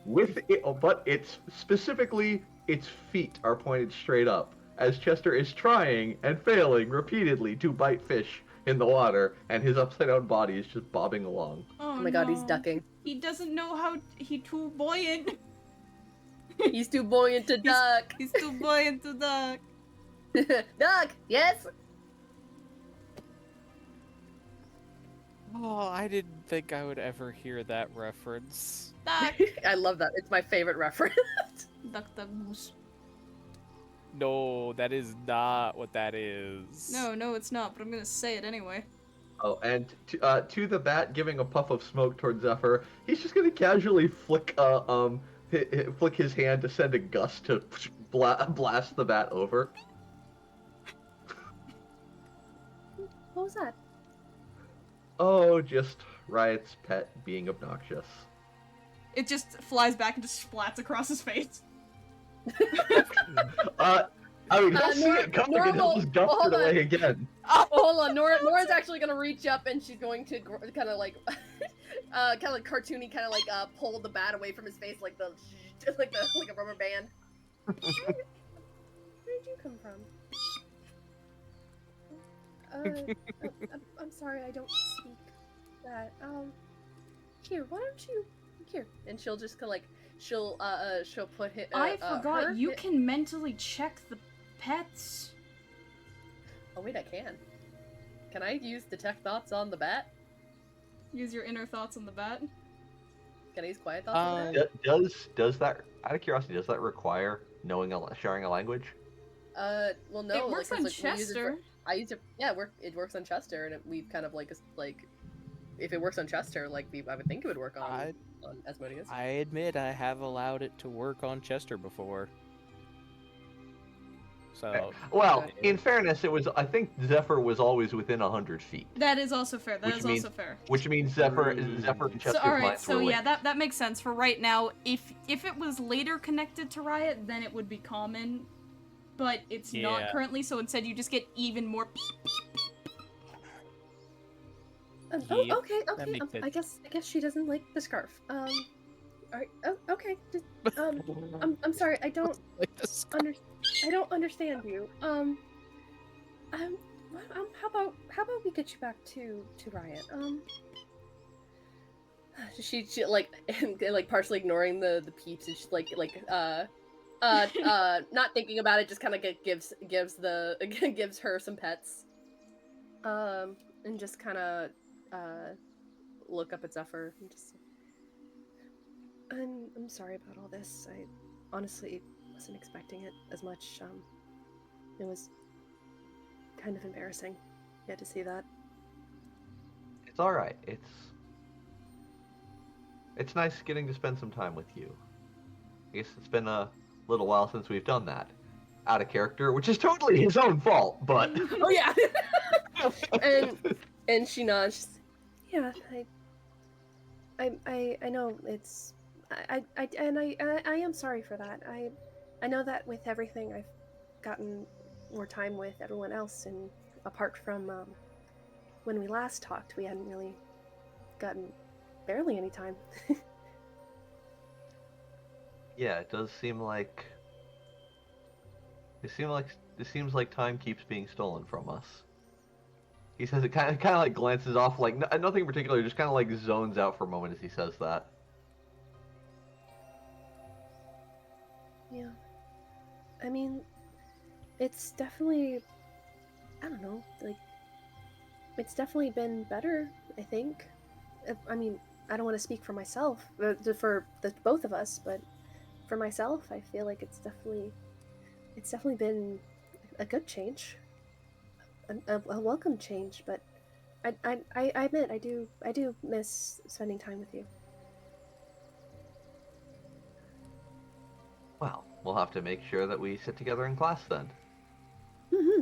With it, but it's specifically its feet are pointed straight up, as Chester is trying and failing repeatedly to bite fish in the water, and his upside down body is just bobbing along. Oh, Oh my god, he's no. ducking. He doesn't know how. He too buoyant. He's too buoyant to duck. He's too buoyant to duck. Duck, yes. Oh, I didn't think I would ever hear that reference. Duck. I love that. It's my favorite reference. Duck the goose. No, that is not what that is. No, it's not. But I'm gonna say it anyway. Oh, and to the bat, giving a puff of smoke towards Zephyr, he's just gonna casually flick flick his hand to send a gust to blast the bat over. What was that? Oh, just Riot's pet being obnoxious. It just flies back and just splats across his face. I mean, he'll see it coming and he'll just gust it away again. Oh, hold on. Nora's actually gonna reach up and she's going to kind of like, kind of like cartoony, kind of like pull the bat away from his face like like a rubber band. Where did you come from? I'm sorry, I don't speak that. Here, why don't you here? And she'll just kind of like she'll put it. I forgot you can mentally check the pets. Oh wait, I can. Can I use detect thoughts on the bat? Use your inner thoughts on the bat. Can I use quiet thoughts on the bat? Does that, out of curiosity, does that require sharing a language? Well, no. It works like, on 'cause, like, we use it for- Chester. I use it. Yeah, it works on Chester, and we've kind of like if it works on Chester, like I would think it would work on Asmodeus. I admit I have allowed it to work on Chester before. So. Well, in fairness, I think Zephyr was always within 100 feet. That is also fair. That Which is means- also fair. Which means Zephyr and Chester's So alright, minds so were yeah, linked. that makes sense. For right now, if it was later connected to Riot, then it would be common. But it's not Yeah. currently, so instead you just get even more beep beep beep. Oh, Yep, okay. that makes I sense. guess she doesn't like the scarf. Alright. Oh, okay. I'm sorry. I don't Like this. I don't understand you. How about we get you back to Riot? She like like partially ignoring the peeps and she's not thinking about it, just kind of gives gives her some pets. And just kind of look up at Zephyr and just I'm sorry about all this. I honestly wasn't expecting it as much. It was kind of embarrassing. You had to see that. It's alright. It's nice getting to spend some time with you. I guess it's been a little while since we've done that. Out of character, which is totally his own fault, but... Oh yeah. and she nods. Yeah, I know it's I am sorry for that. I know that with everything I've gotten more time with everyone else, and apart from when we last talked, we hadn't really gotten barely any time. Yeah, it does seem like... It seems like time keeps being stolen from us. He says it kind of like glances off, like nothing in particular, just kind of like zones out for a moment as he says that. Yeah. I mean, it's definitely, I don't know, like, it's definitely been better, I think. I mean, I don't want to speak for myself, for the both of us, but for myself, I feel like it's definitely been a good change. A welcome change, but I admit I do miss spending time with you. Well, we'll have to make sure that we sit together in class then. Mm-hmm.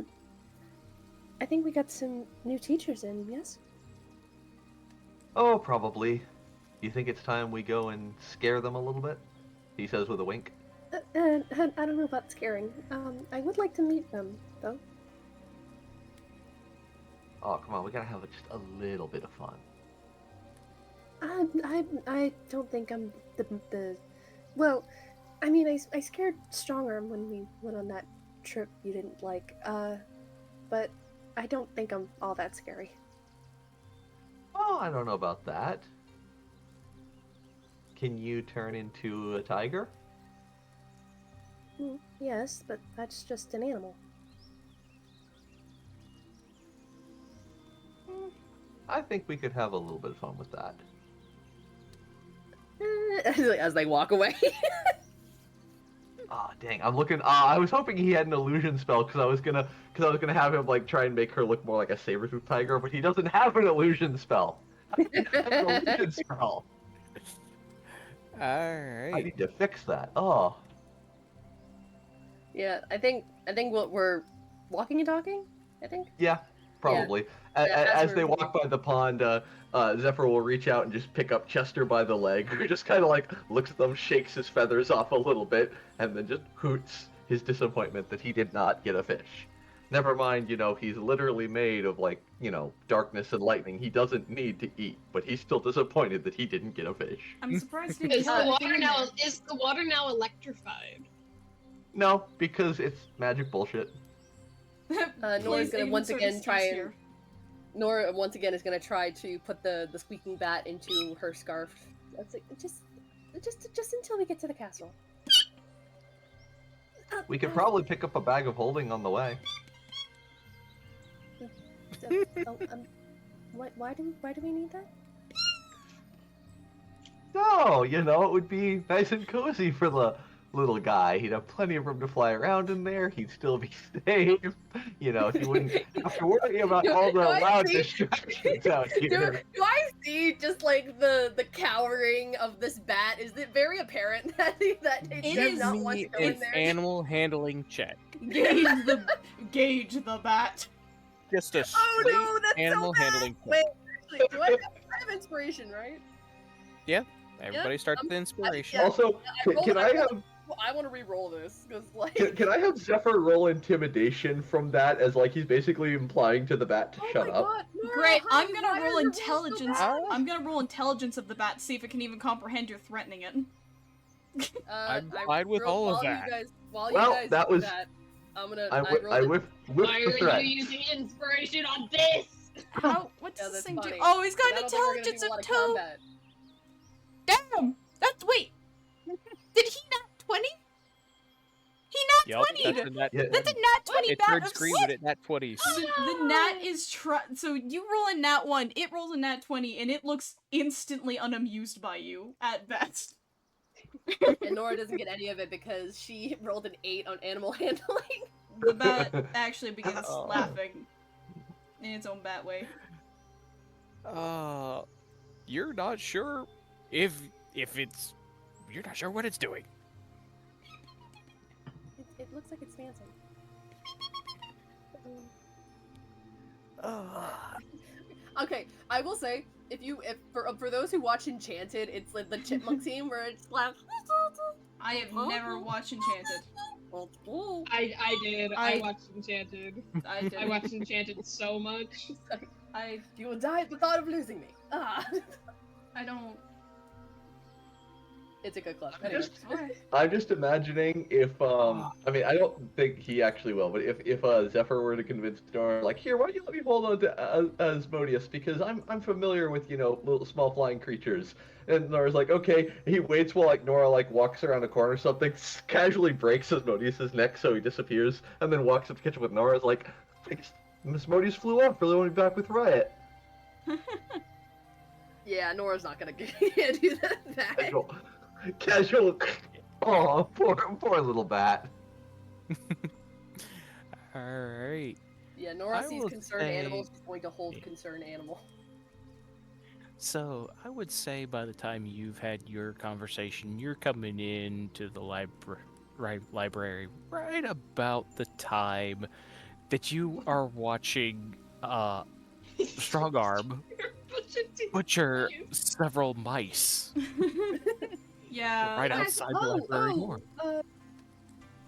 I think we got some new teachers in, yes? Oh, probably. You think it's time we go and scare them a little bit? He says with a wink. I don't know about scaring. I would like to meet them, though. Oh, come on, we gotta have just a little bit of fun. I don't think I'm the. Well, I mean, I scared Strongarm when we went on that trip you didn't like. But I don't think I'm all that scary. Oh, I don't know about that. Can you turn into a tiger? Yes, but that's just an animal. I think we could have a little bit of fun with that. As they walk away. Ah, dang! I'm looking. I was hoping he had an illusion spell because I was gonna have him like try and make her look more like a saber-tooth tiger, but he doesn't have an illusion spell. I don't have an illusion spell. All I right. need to fix that. Oh, Yeah, I think we're walking and talking. I think. yeah, probably. Yeah, as As they we're- walk by the pond, Zephyr will reach out and just pick up Chester by the leg, who just kind of like looks at them, shakes his feathers off a little bit, and then just hoots his disappointment that he did not get a fish. Never mind, he's literally made of like, darkness and lightning. He doesn't need to eat, but he's still disappointed that he didn't get a fish. I'm surprised he didn't Is kill the anything water in now? there. Is the water now electrified? No, because it's magic bullshit. Nora's Please, gonna even once certain again try steps and here. Nora once again is gonna try to put the squeaking bat into her scarf. That's like, just until we get to the castle. We could probably pick up a bag of holding on the way. Why do we need that? No, it would be nice and cozy for the little guy. He'd have plenty of room to fly around in there. He'd still be safe. He wouldn't have to worry about all the Do I loud see- distractions out here. Do I see just like the cowering of this bat? Is it very apparent that it It does is not want to Me go in an there? animal handling check. Gauge the bat. Just a Oh straight no, that's animal so bad. handling check. Wait, actually, do I have inspiration, right? Everybody starts with inspiration. Yeah. Also, can I have Well, I want to re-roll this because like. can I have Zephyr roll intimidation from that as like he's basically implying to the bat to Oh shut my up? God, Nora, Great, honey, I'm gonna why are roll your rolls so intelligence. bad? I'm gonna roll intelligence of the bat, see if it can even comprehend you're threatening it. I'm I fine with rolled- all of while that. You guys, while Well, you guys that do was- that, I'm gonna. I rolled whiffed Why the are threat. you using inspiration on this? How? What Yeah, does this that's thing do? funny. Oh, he's got I an don't think we're gonna intelligence do a of lot of 2. combat. Damn! That's wait. Did he not 20? He Yup, not that's 20. a nat. Yeah, That's a nat 20 It bat turns of green what? when it nat 20s. The nat is so you roll a nat 1, it rolls a nat 20, and it looks instantly unamused by you at best. And Nora doesn't get any of it because she rolled an 8 on animal handling. The bat actually begins Oh. laughing in its own bat way. You're not sure if it's. You're not sure what it's doing. It looks like it's dancing. Okay, I will say if for those who watch Enchanted, it's like the chipmunk scene where it's like. I have never watched Enchanted. I did. I I- watched Enchanted. I did. I watched Enchanted so much. You will die at the thought of losing me. Ah, I don't. it's a good club. I'm Anyway. just, I'm just imagining if I mean I don't think he actually will, but if Zephyr were to convince Nora, like, here, why don't you let me hold on to Asmodeus, because I'm familiar with little small flying creatures. And Nora's like, okay. He waits while like Nora like walks around a corner or something, casually breaks Asmodeus's neck so he disappears, and then walks up to catch up with Nora's like, Asmodeus flew off, really want to be back with Riot. Yeah, Nora's not gonna do that. Casual. Oh, poor little bat. Alright. Yeah, Nora I sees will concerned say- animals. She's going to hold concerned animal. So, I would say by the time you've had your conversation, you're coming into the library. library right about the time that you are watching Strong Arm butcher several mice Yeah. right okay. outside the library door.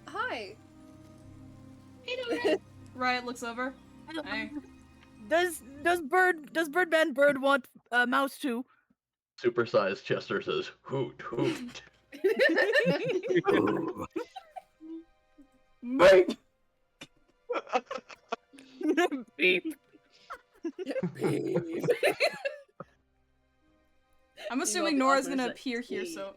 Hi. Hey, Nora. Riot looks over. Hey. Does Birdman Bird want a mouse too? Supersized Chester says, "Hoot hoot." Mate. Beep. I'm assuming Meanwhile, Nora's the gonna Osmond's appear like, here, "Hey." so.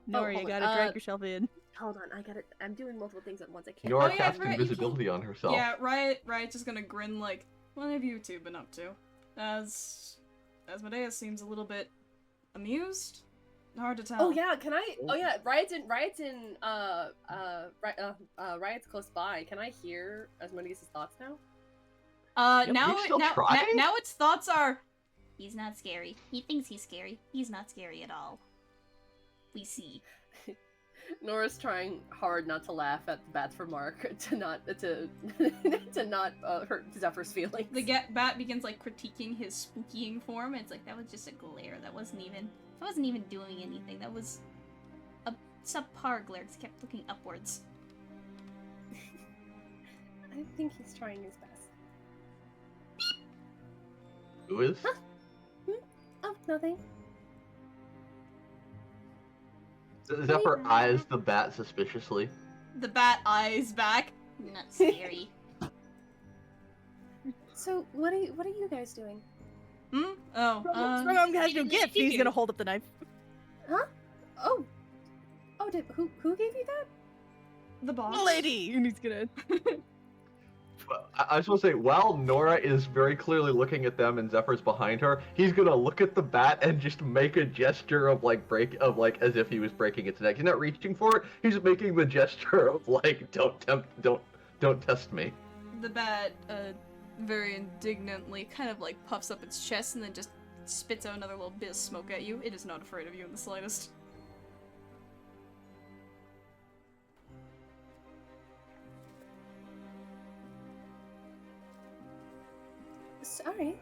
Nora, you hold gotta on. drag yourself in. Hold on, I gotta. I'm doing multiple things at once. I can't. Nora yeah, casts right, you invisibility on herself. Yeah, Riot's just gonna grin like, what have you two been up to? Asmodeus seems a little bit amused? Hard to tell. Oh yeah, can I? Oh yeah, Riot's close by. Can I hear Asmodeus' thoughts now? Now, He's still now, trying? now its thoughts are, He's not scary. He thinks he's scary. He's not scary at all. We see. Nora's trying hard not to laugh at the bat's remark to not hurt Zephyr's feelings. the bat begins like critiquing his spookying form. It's like, that was just a glare. That wasn't even doing anything. That was a subpar glare. It kept looking upwards. I think he's trying his best. Who is? Oh, nothing. Zephyr eyes the bat suspiciously. The bat eyes back. Not scary. So, what are you guys doing? Hmm? Oh, Strong Arm has no gift. He's gonna hold up the knife. Huh? Oh. Oh, who gave you that? the boss. The lady! And he's gonna. I was supposed to say, while Nora is very clearly looking at them and Zephyr's behind her, he's gonna look at the bat and just make a gesture of as if he was breaking its neck. He's not reaching for it. He's making the gesture of like, don't test me. The bat, very indignantly kind of like puffs up its chest and then just spits out another little bit of smoke at you. It is not afraid of you in the slightest. Sorry.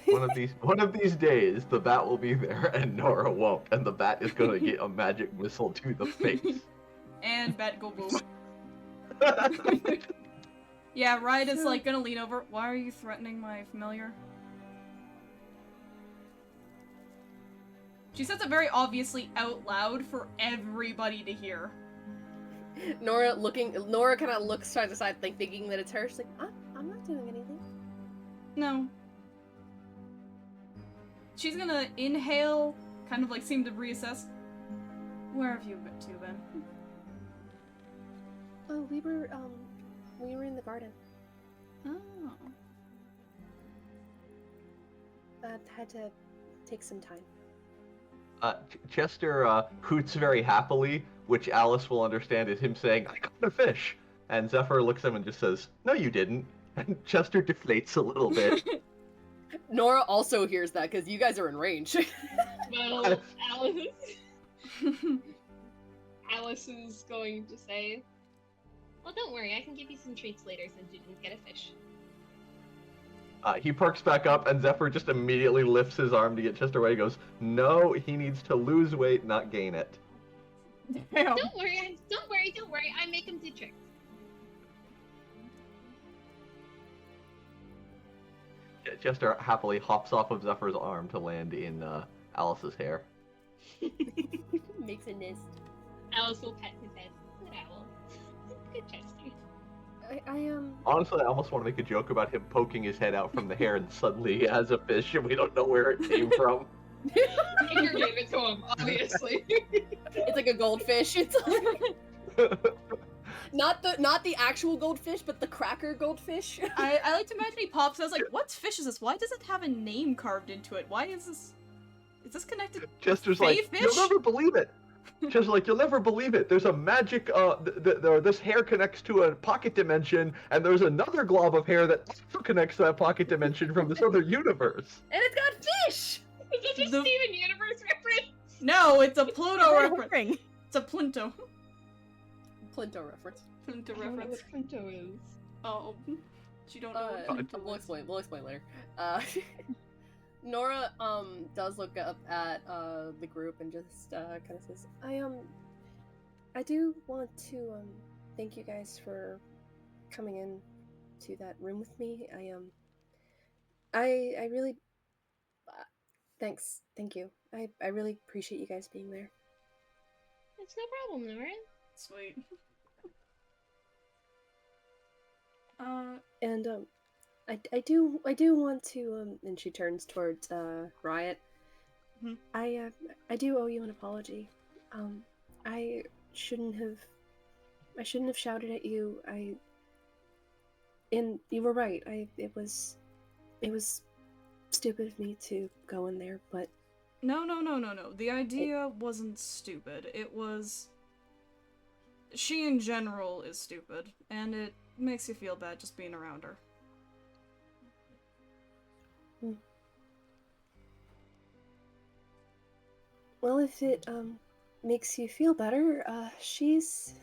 One of these days, the bat will be there and Nora won't, and the bat is gonna get a magic missile to the face. And bat go boom. Yeah, Riot is like gonna lean over. Why are you threatening my familiar? She says it very obviously out loud for everybody to hear. Nora kind of looks side to side, thinking that it's her. She's like, I'm not doing anything. No. She's gonna inhale, kind of like seem to reassess. Where have you two been? Oh, we were in the garden. Oh. Had to take some time. Chester hoots very happily, which Alice will understand is him saying, "I caught a fish," and Zephyr looks at him and just says, "No, you didn't." And Chester deflates a little bit. Nora also hears that because you guys are in range. Well, Alice is going to say, Well, don't worry. I can give you some treats later since you didn't get a fish. He perks back up, and Zephyr just immediately lifts his arm to get Chester away. He goes, "No, he needs to lose weight, not gain it." Damn. Don't worry. I make him do tricks. Chester happily hops off of Zephyr's arm to land in Alice's hair. Makes a nest. Alice will pet his head. Good owl. Good Chester. Honestly, I almost want to make a joke about him poking his head out from the hair and suddenly he has a fish and we don't know where it came from. Edgar gave it to him, obviously. It's like a goldfish. It's like... not the actual goldfish, but the cracker goldfish. I like to imagine he pops. I was like, "What fish is this? Why does it have a name carved into it? Why is this? Is this connected?" Chester's Fae like, fish? "You'll never believe it." Chester's like, "You'll never believe it. There's a magic. This hair connects to a pocket dimension, and there's another glob of hair that also connects to that pocket dimension from this other universe." And it's got fish! Is this a The- Steven Universe reference? No, it's a Pluto reference. Ring. It's a Plinto. Plinto reference. Plinto I don't know reference. what Plinto is. Oh, you don't know what Plinto We'll is. explain. We'll explain later. Nora does look up at the group and just kind of says, I do want to thank you guys for coming in to that room with me. I really thank you. I really appreciate you guys being there. It's no problem, Nora. Sweet. And I do want to and she turns towards Riot. Mhm. I do owe you an apology. I shouldn't have shouted at you. And you were right. It was stupid of me to go in there, but No. The idea wasn't stupid. It was... She in general is stupid, and it makes you feel bad just being around her. well, if it makes you feel better, she's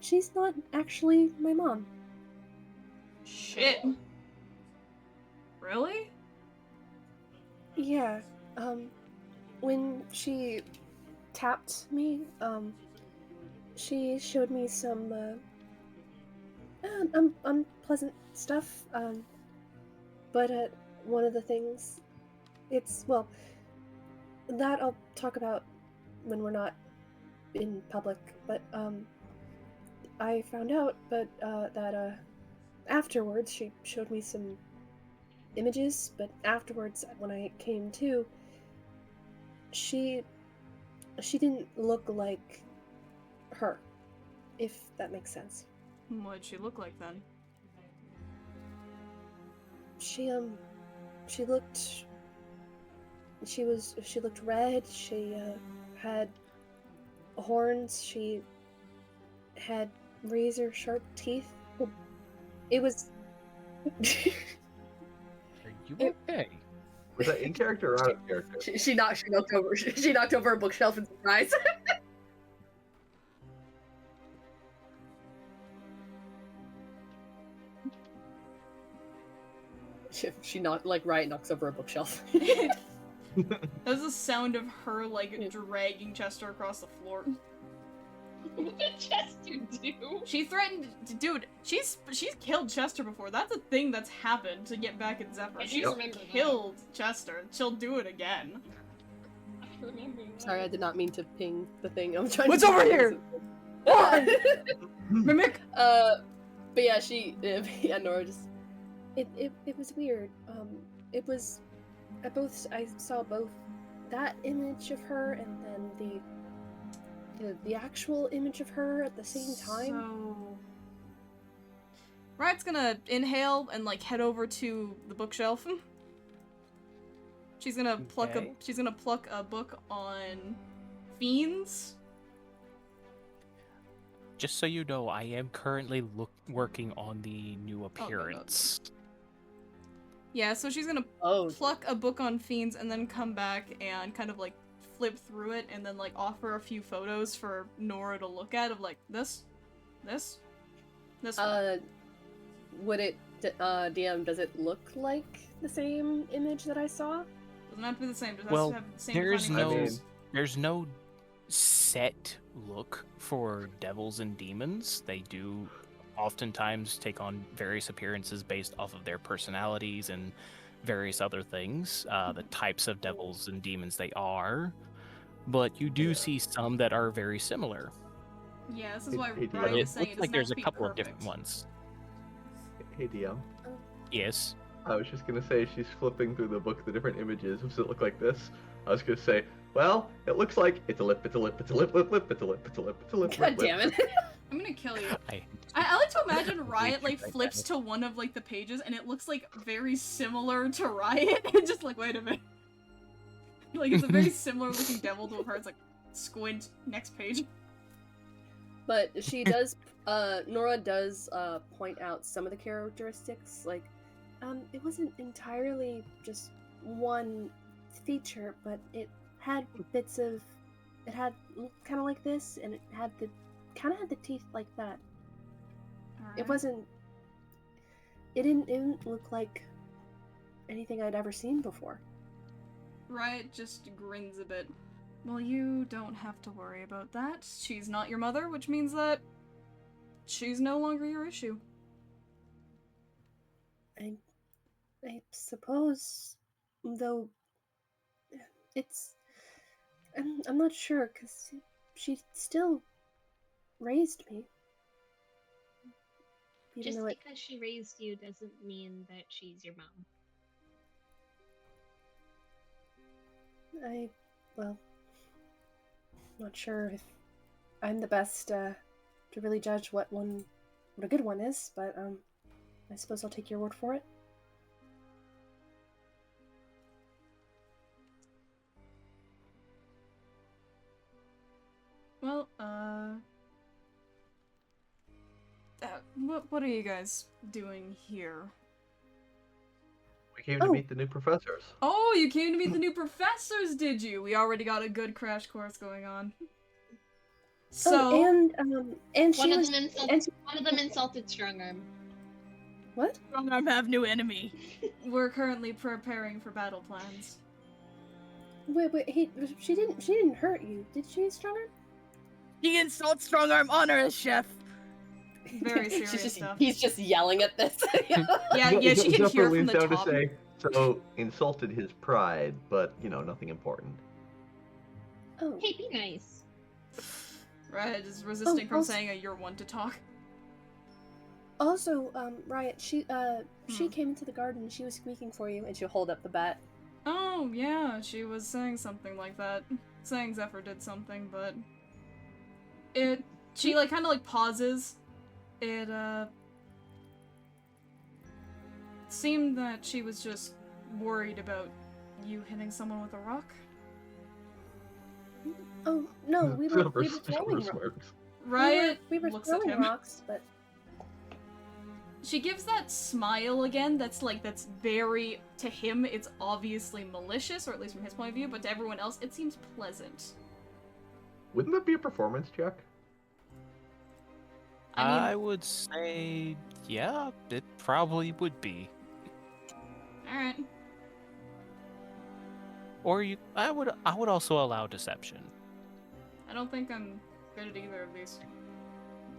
she's not actually my mom. Shit. Really? Yeah. When she tapped me, she showed me some unpleasant stuff. But one of the things, well, that I'll talk about when we're not in public. But I found out, that afterwards she showed me some images. But afterwards, when I came to, she didn't look like her, if that makes sense. What'd she look like then? She looked red. She had horns. She had razor sharp teeth. It was Are you okay? Was that in character or out of character? she knocked over a bookshelf in surprise. she Riot knocks over a bookshelf. That was the sound of her, like, dragging Chester across the floor. What did Chester do? She threatened... Dude, she's killed Chester before. That's a thing that's happened to get back at Zephyr. I do She's remember that. killed Chester. She'll do it again. I remember that. Sorry, I did not mean to ping the thing. I'm trying What's to over here? Mimic! But yeah, Nora just... It was weird. It was I saw both that image of her and then the actual image of her at the same time. So... Riot's gonna inhale and, like, head over to the bookshelf. She's gonna pluck Okay. a book on fiends. Just so you know, I am currently working on the new appearance. Yeah, so she's gonna pluck a book on fiends and then come back and kind of, like, flip through it and then, like, offer a few photos for Nora to look at of, like, this one. Would it, DM, does it look like the same image that I saw? Doesn't have to be the same, just Well, has to have the same there's defining no features. there's no set look for devils and demons. They do oftentimes take on various appearances based off of their personalities and various other things, the types of devils and demons they are. But you do see some that are very similar. Yeah, this is why Hey, Riot But is it saying looks it like doesn't there's have a to be couple of perfect. different ones. Hey DM. Yes. I was just gonna say she's flipping through the book, the different images. Does it look like this? I was gonna say, well, it looks like it's a lip, it's a lip, it's a lip, lip, lip, it's a lip, it's a lip, it's a lip. God lip, lip. damn it. I'm gonna kill you. I I like to imagine Riot, like, Like flips that. to one of, like, the pages and it looks, like, very similar to Riot. And just like, wait a minute. Like, it's a very similar looking devil to her. It's like, squint, next page. But she does, Nora does point out some of the characteristics, like, it wasn't entirely just one feature, but it had bits of it had kind of like this, and it had the teeth like that. It wasn't. It didn't look like anything I'd ever seen before. Riot just grins a bit. Well, you don't have to worry about that. She's not your mother, which means that she's no longer your issue. I suppose, though, it's... I'm not sure, because she still raised me. Even Just though because she raised you doesn't mean that she's your mom. well, not sure if I'm the best to really judge what a good one is, but I suppose I'll take your word for it. Well, what are you guys doing here? We came to meet the new professors. Oh, you came to meet the new professors, did you? We already got a good crash course going on. So, and One of them insulted Strongarm. What? Strongarm have new enemy. we're currently preparing for battle plans. Wait, she didn't hurt you, did she, Stronger? He insults Strongarm, honor as chef. Very serious stuff. He's just yelling at this. Yeah, she can Zephyr hear from leans the down top. to say, so insulted his pride, but nothing important. Oh. Hey, be nice. Riot is resisting from also- saying you're one to talk. Also, Riot, she came into the garden and she was squeaking for you, and she'll hold up the bat. Oh, yeah, she was saying something like that. Saying Zephyr did something, but... She, kind of, pauses. It, seemed that she was just worried about you hitting someone with a rock. Oh, no, we were Zephyr throwing rocks. smirks. Riot We were looks at throwing him. rocks, but... She gives that smile again that's very, to him, it's obviously malicious, or at least from his point of view, but to everyone else, it seems pleasant. Wouldn't that be a performance check? I would say, yeah, it probably would be. Alright. Or I would also allow deception. I don't think I'm good at either of these.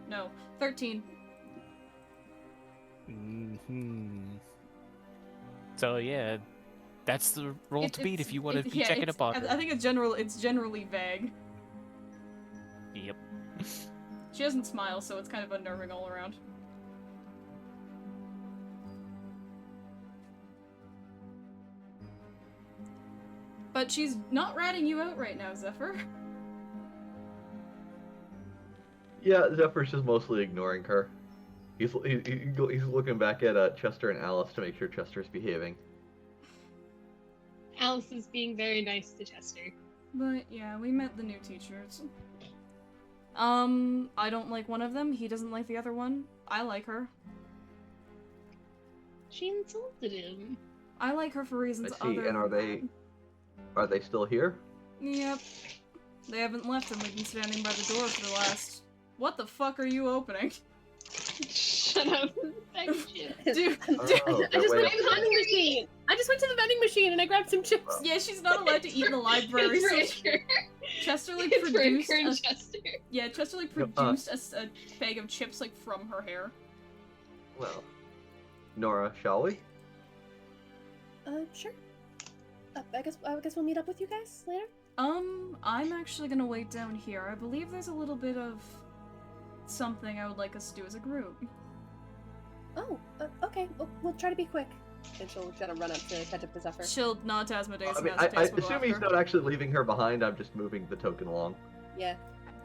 No. 13. So yeah, that's the roll to beat if you want to be yeah, checking up on her. I think it's generally vague. Yep. She doesn't smile, so it's kind of unnerving all around. But she's not ratting you out right now, Zephyr. Yeah, Zephyr's just mostly ignoring her. He's looking back at Chester and Alice to make sure Chester's behaving. Alice is being very nice to Chester. But yeah, we met the new teachers. I don't like one of them. He doesn't like the other one. I like her. She insulted him. I like her for reasons I see, other and than are they still here? that. Yep. They haven't left and we've been standing by the door for the last... What the fuck are you opening? Shut up. Thank you. Dude, Oh, I just wait went to the vending machine! I just went to the vending machine and I grabbed some chips! yeah, she's not allowed to eat in the library, so Chester, produced a... Chester. Yeah, Chester, produced a bag of chips, from her hair. Well, Nora, shall we? Sure. I guess we'll meet up with you guys later? I'm actually gonna wait down here. I believe there's a little bit of something I would like us to do as a group. Oh, okay. We'll try to be quick. And she'll kind of run up to catch up to Zephyr. She'll nod to Asmodeus, I mean, and I Asmodeus will go assume after he's not actually leaving her behind. I'm just moving the token along. Yeah.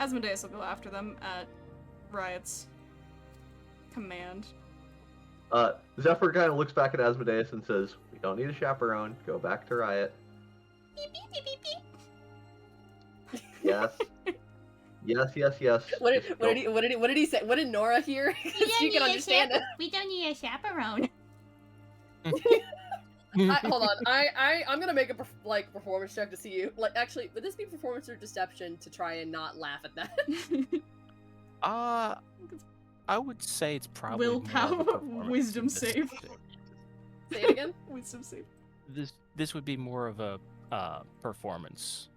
Asmodeus will go after them at Riot's command. Zephyr kind of looks back at Asmodeus and says, "We don't need a chaperone. Go back to Riot." Beep, beep, beep, beep, beep. Yes. Yes. What Just go. did he say? What did Nora hear? We don't She can need a understand it. We don't need a chaperone. Hold on. I'm gonna make a performance check to see you. Like, actually, would this be performance or deception to try and not laugh at that? I would say it's probably more of a Willpower, performance wisdom than save. deception. Say it again. Wisdom save. This would be more of a performance.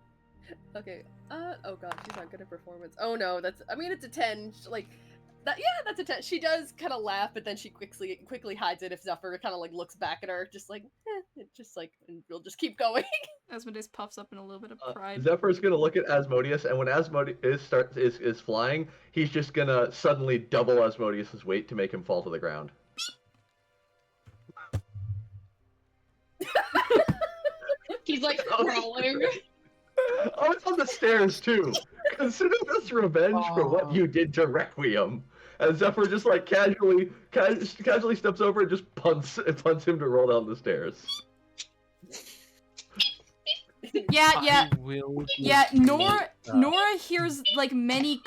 Okay. Oh god, she's not good at performance. Oh no, I mean, it's a 10. Like, that. Yeah, that's a 10. She does kind of laugh, but then she quickly hides it if Zephyr kind of like looks back at her, just like, it's just like, and we'll just keep going. Asmodeus puffs up in a little bit of pride. Zephyr's gonna look at Asmodeus, and when Asmodeus is flying, he's just gonna suddenly double Asmodeus's weight to make him fall to the ground. He's like crawling. Oh, it's on the stairs too. Consider this revenge for what you did to Requiem. And Zephyr just like casually steps over and just punts him to roll down the stairs. Yeah. Will Yeah, Nora hears like many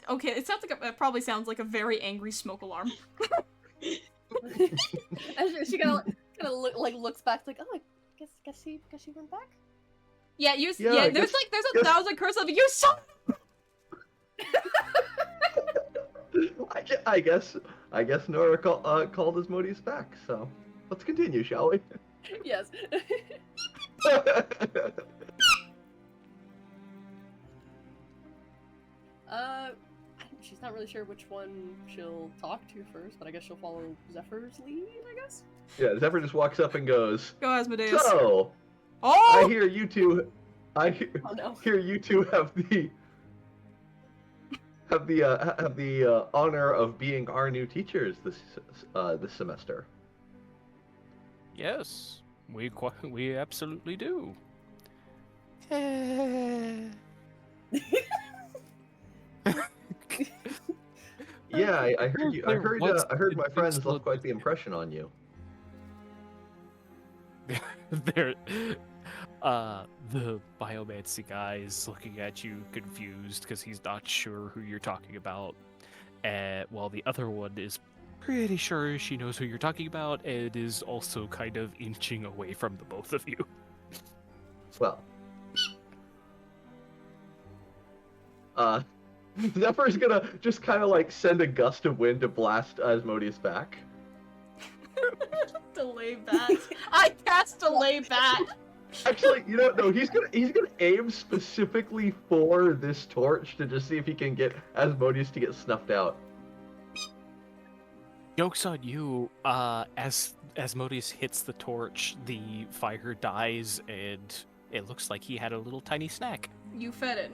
okay, it sounds like it probably sounds like a very angry smoke alarm. And she kind of looks back like, oh, I guess she went back. Yeah, there's a 1,000 curse of you son. I guess Nora called Asmodeus back. So let's continue, shall we? Yes. She's not really sure which one she'll talk to first, but I guess she'll follow Zephyr's lead, I guess? Yeah, Zephyr just walks up and goes, Go Asmodeus. So, Oh! I hear you two hear you two have the honor of being our new teachers this semester. Yes, we absolutely do. Yeah, I heard you. I heard my friends left quite the impression on you. There, the biomancy guy is looking at you confused because he's not sure who you're talking about, while the other one is pretty sure she knows who you're talking about and is also kind of inching away from the both of you. Well, Zephyr's gonna just kind of like send a gust of wind to blast Asmodeus back. Delay bat. I cast delay bat. Actually, no, he's gonna aim specifically for this torch to just see if he can get Asmodeus to get snuffed out. Joke's on you. As Asmodeus hits the torch, the fire dies, and it looks like he had a little tiny snack. You fed it.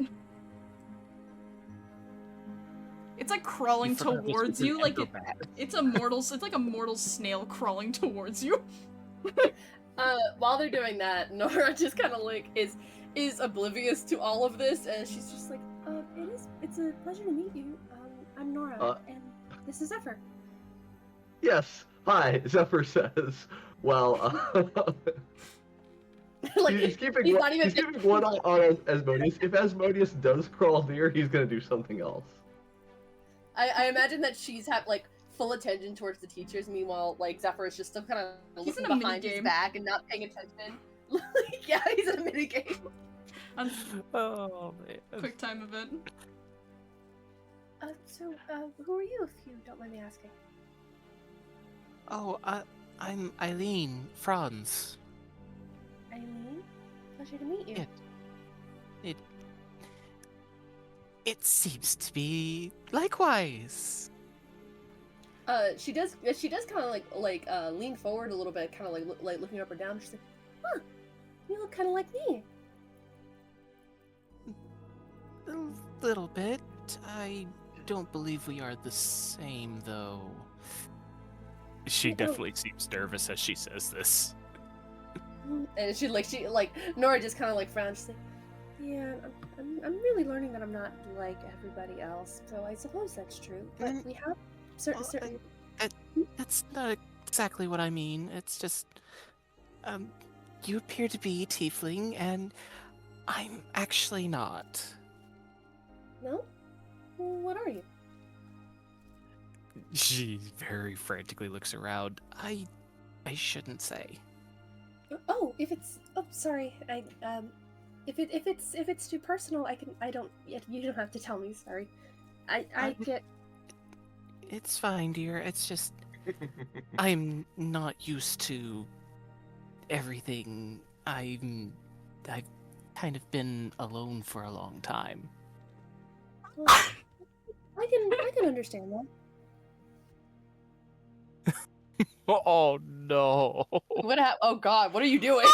It's like crawling towards you, like it's like a mortal snail crawling towards you. While they're doing that, Nora just kind of like is oblivious to all of this, and she's just like, it's a pleasure to meet you. I'm Nora, and this is Zephyr. Yes, hi, Zephyr says. Well, Like, he's keeping he's one, not even- he's keeping one eye on Asmodeus. If Asmodeus does crawl near, he's gonna do something else. I imagine that she's full attention towards the teachers. Meanwhile, like Zephyr is just still kind of He's looking in a behind his minigame. back and not paying attention. Yeah, he's in a minigame. Oh man. Quick time event. So, who are you, if you don't mind me asking? Oh, I'm Eileen Franz. Eileen? Pleasure to meet you. Yeah. It seems to be likewise. She does kind of like lean forward a little bit, kind of like looking up or down. She's like, "Huh, you look kind of like me." A little bit. I don't believe we are the same, though. She definitely seems nervous as she says this. And she Nora just kind of frowns. She's like, Yeah, I'm really learning that I'm not like everybody else. So I suppose that's true. But we have certain. That's not exactly what I mean. It's just, you appear to be tiefling, and I'm actually not. No? Well, what are you? She very frantically looks around. I shouldn't say. Oh, sorry. If it's too personal, I don't. You don't have to tell me. Sorry. I get. It's fine, dear. It's just I'm not used to everything. I've kind of been alone for a long time. Well, I can understand that. Oh no. What happened? Oh God, what are you doing?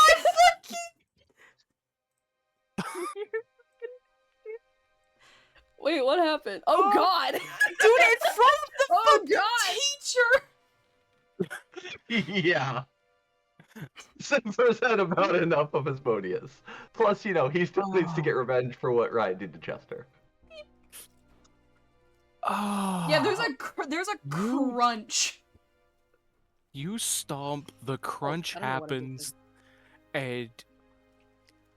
Wait, what happened? Oh God! Dude, in front of the Oh fucking God! teacher! Yeah. Zephyr had about enough of Asmodeus. Plus, he still needs to get revenge for what Ryan did to Chester. Oh. Yeah, there's a crunch. You stomp, the crunch I don't know what I did happens, and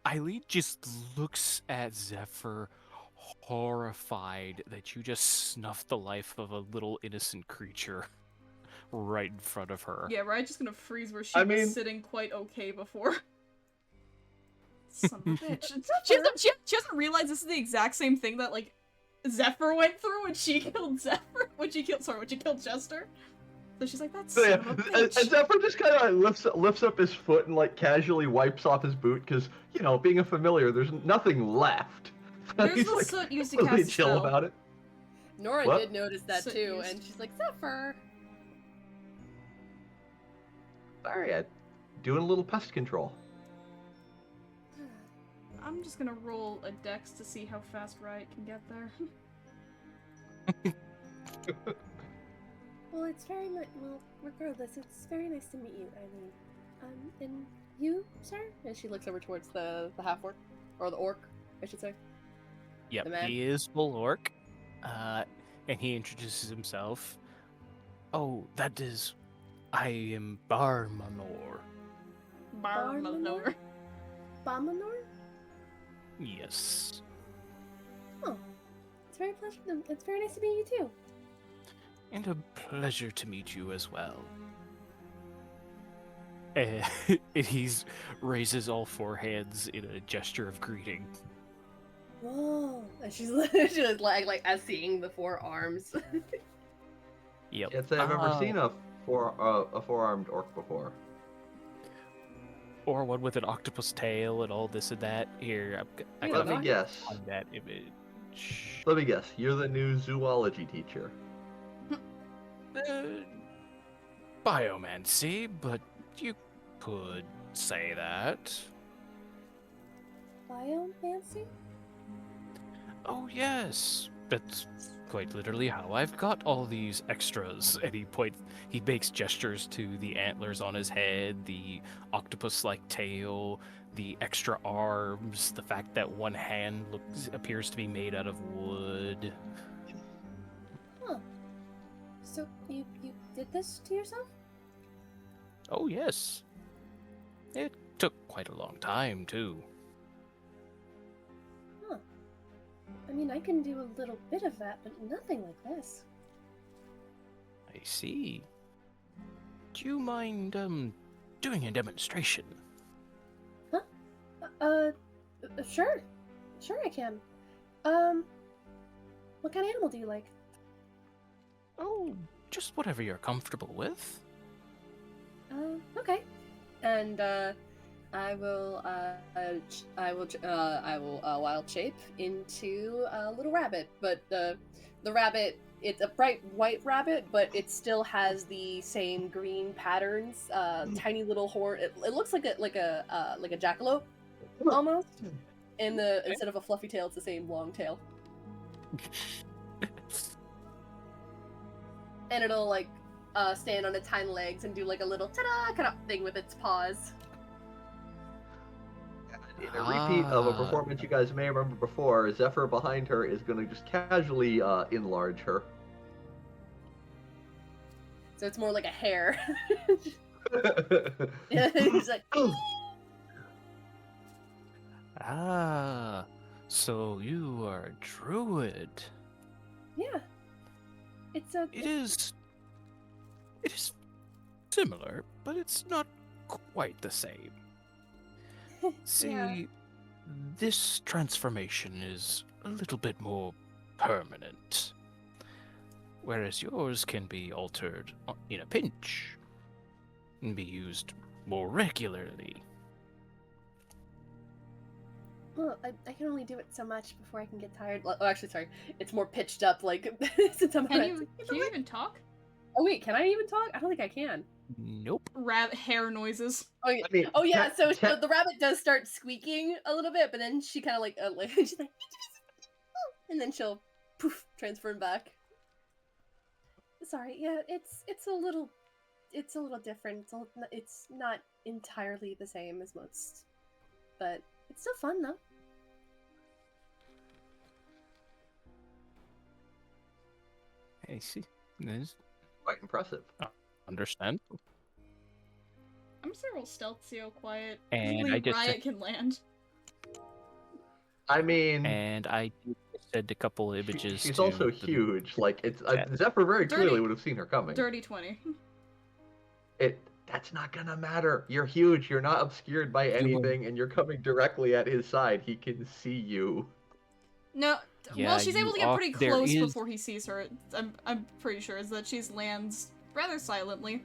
Eileen just looks at Zephyr, horrified that you just snuffed the life of a little innocent creature right in front of her. Yeah, right. Just gonna freeze where she I was mean- sitting quite okay before. Son of a bitch. She doesn't realize this is the exact same thing that like Zephyr went through when she killed Zephyr. When she killed Chester. So she's like, that's So yeah, son of a and bitch. Zephyr just kind of lifts up his foot and like casually wipes off his boot because being a familiar, there's nothing left. There's He's the like, soot used to really cast a chill spell. about it. Nora What? did notice that So too, used- and she's like, Zephyr. Sorry, I'm doing a little pest control. I'm just gonna roll a dex to see how fast Riot can get there. Well, it's very much. Well, regardless, it's very nice to meet you, Eileen. And you, sir? And she looks over towards the half orc, or the orc, I should say. Yep, The man. he is full orc, and he introduces himself. Oh, that is, I am Barmanor. Barmalor. Bamanor? Yes. Oh, it's very pleasure. It's very nice to meet you too. And a pleasure to meet you as well. And he raises all four hands in a gesture of greeting. Whoa. And she's like as seeing the four arms. Yep. Can't say I've ever seen a four-armed orc before. Or one with an octopus tail and all this and that. Here, I Yeah, Let me can guess. find that image. Let me guess. You're the new zoology teacher. Biomancy, but you could say that. Biomancy? Oh yes, that's quite literally how I've got all these extras. And he makes gestures to the antlers on his head, the octopus-like tail, the extra arms, the fact that one hand appears to be made out of wood. Huh. So you did this to yourself? Oh yes, it took quite a long time too. Huh. I mean, I can do a little bit of that, but nothing like this. I see. Do you mind doing a demonstration? Sure. Sure I can. What kind of animal do you like? Oh, just whatever you're comfortable with. Okay. And I will wild shape into a little rabbit, but the rabbit, it's a bright white rabbit, but it still has the same green patterns. Tiny little horn. It looks like a jackalope almost. Instead of a fluffy tail, it's the same long tail. And it'll like stand on its hind legs and do like a little ta-da kind of thing with its paws. In a repeat of a performance you guys may remember before, Zephyr behind her is going to just casually enlarge her. So it's more like a hare. He's like, Ah, so you are a druid. Yeah. It's It is similar, but it's not quite the same. See, this transformation is a little bit more permanent, whereas yours can be altered in a pinch and be used more regularly. Well, I can only do it so much before I can get tired. Oh, actually, sorry. It's more pitched up, like, since I'm Can you even talk? Oh, wait, can I even talk? I don't think I can. Nope. Rabbit hair noises. Oh, yeah. I mean, Oh, yeah, so te- the rabbit does start squeaking a little bit, but then she kind of, like, she's like, and then she'll, poof, transform back. Sorry, yeah, it's a little different. It's not entirely the same as most, but it's still fun, though. I see. This quite impressive. understand. I'm just gonna roll stealth, see how quiet And I just Riot can land. I mean, And I sent a couple images. she's to also the huge. Like, it's chat. Zephyr very clearly Dirty- would have seen her coming. Dirty 20. That's not gonna matter. You're huge. You're not obscured by will- anything, and you're coming directly at his side. He can see you. No, Yeah, well, she's able you to get are- pretty there close is- before he sees her. I'm pretty sure is that she lands rather silently.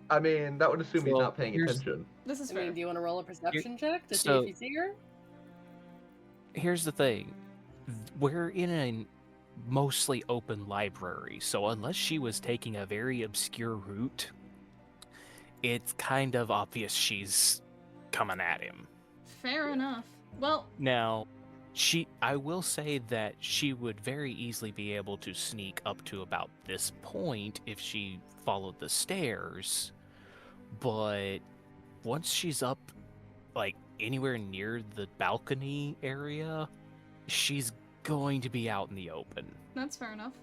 I mean, that would assume he's Well, not paying here's- attention. This is I fair. mean, do you want to roll a perception check to see so- if you see her? Here's the thing. We're in a mostly open library, so unless she was taking a very obscure route, it's kind of obvious she's coming at him. Fair enough. Well, Now, I will say that she would very easily be able to sneak up to about this point if she followed the stairs, but once she's up, like, anywhere near the balcony area, she's going to be out in the open. that's fair enough.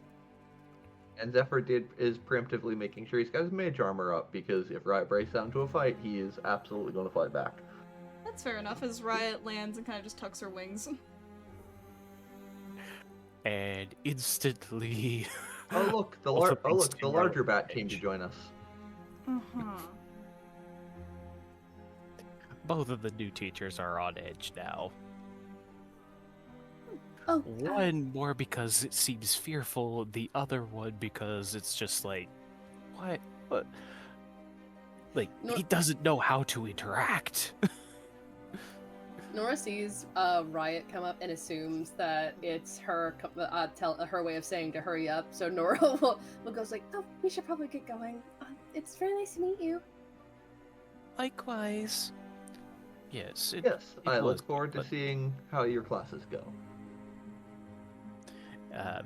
And Zephyr is preemptively making sure he's got his mage armor up, because if Riot breaks out into a fight, he is absolutely going to fight back. That's fair enough as Riot lands and kind of just tucks her wings. And instantly... Oh look, the Also oh look, thanks the to larger Riot bat came to Mage. join us. Uh-huh. Both of the new teachers are on edge now. Oh, One more because it seems fearful, the other one because it's just like, what? What? Like, No- he doesn't know how to interact. Nora sees Riot come up and assumes that it's her her way of saying to hurry up. So Nora will goes like, "Oh, we should probably get going. It's very nice to meet you." Likewise. Yes. Yes, I was, look forward to but- seeing how your classes go.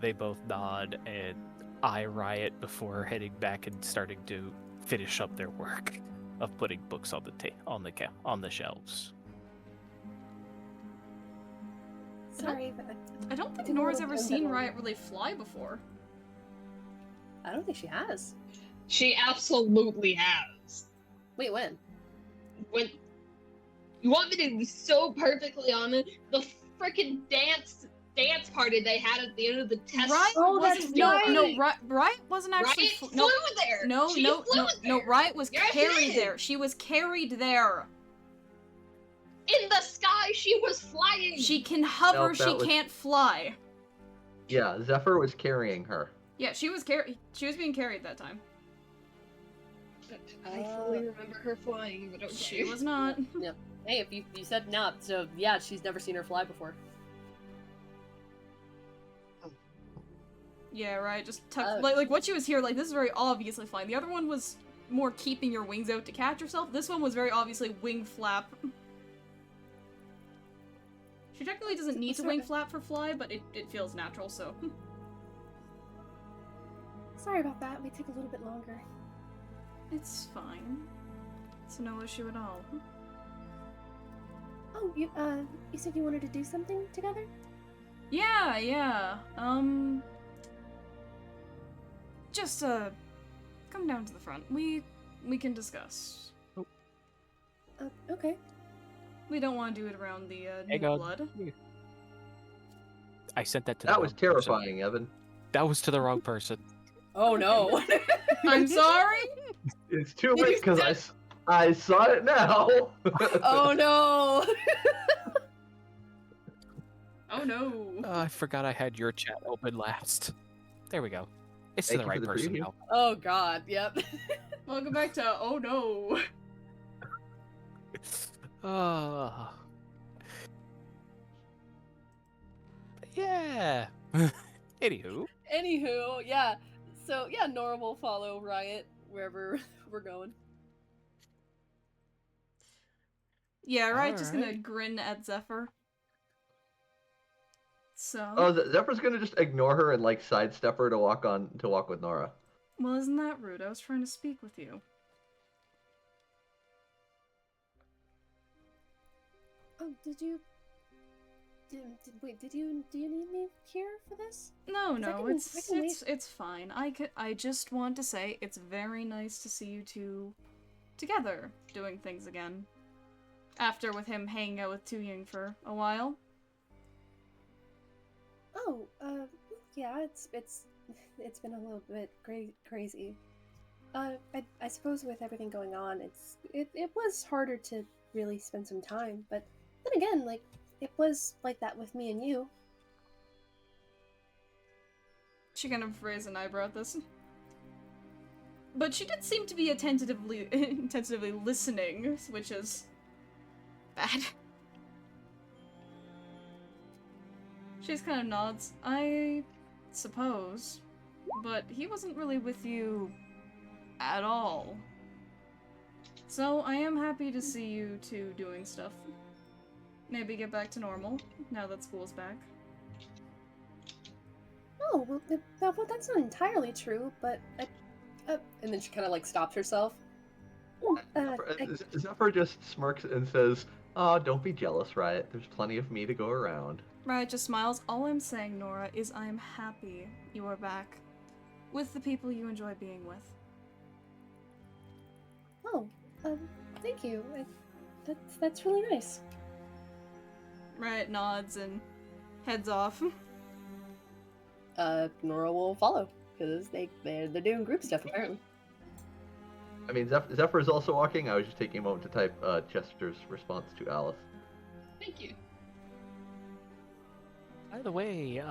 They both nod and eye Riot before heading back and starting to finish up their work of putting books on the on the shelves. Sorry, but I don't think Didn't Nora's really ever depend seen on- Riot really fly before. I don't think she has. She absolutely has. Wait, when? When you want me to be so perfectly honest, the freaking dance party they had at the end of the test. Riot Oh, wasn't. that's No, right. no, Riot wasn't actually. Riot No, flew there. no, She no, flew no, no. there. Riot was Yes, she carried did. there. She was carried there. In the sky, she was flying. She can hover. Nope, She that was- can't fly. Yeah, Zephyr was carrying her. Yeah, she was carried. She was being carried that time. I fully remember her flying, but okay. She was not. Hey, if you said not, so yeah, she's never seen her fly before. Yeah, right. Just tuck. Oh. Like what she was here. Like this is very obviously flying. The other one was more keeping your wings out to catch yourself. This one was very obviously wing flap. She technically doesn't need to Sorry. wing flap for fly, but it feels natural. So. Sorry about that. We took a little bit longer. It's fine. It's no issue at all. Oh, you said you wanted to do something together? Yeah, yeah. Just come down to the front. We can discuss. Okay. We don't want to do it around the Hey, new God. blood. I sent that to That the was wrong person. terrifying, Evan. That was to the wrong person. Oh no. I'm sorry. It's too late because I saw it now. Oh no! Oh no. I forgot I had your chat open last. There we go. It's to Thank the you right for the person preview. now. Oh god, yep. Welcome back to Oh no. Uh, yeah. Anywho, Anywho, yeah. So yeah, Nora will follow Riot wherever we're going. Yeah, right. Just gonna Alright. grin at Zephyr. So. Oh, Zephyr's gonna just ignore her and like sidestep her to walk with Nora. Well, isn't that rude? I was trying to speak with you. Oh, do you need me here for this? No, 'Cause I no, can- it's I can wait. it's fine. I just want to say it's very nice to see you two together doing things again. After with him hanging out with Tu Ying for a while. Oh, yeah, it's been a little bit crazy. I suppose with everything going on, it was harder to really spend some time, but then again, like, it was like that with me and you. She kind of raised an eyebrow at this. But she did seem to be tentatively listening, which is bad. She just kind of nods. I suppose. But he wasn't really with you at all. So I am happy to see you two doing stuff. Maybe get back to normal, now that school's back. Oh, well, that's not entirely true, but And then she kind of like stops herself. Zephyr just smirks and says, "Oh, don't be jealous, Riot. There's plenty of me to go around." Riot just smiles. All I'm saying, Nora, is I'm happy you are back. With the people you enjoy being with. oh, thank you. That's really nice. Riot nods and heads off. Nora will follow because they're doing group stuff apparently. I mean, Zephyr is also walking. I was just taking a moment to type Chester's response to Alice. Thank you. by the way,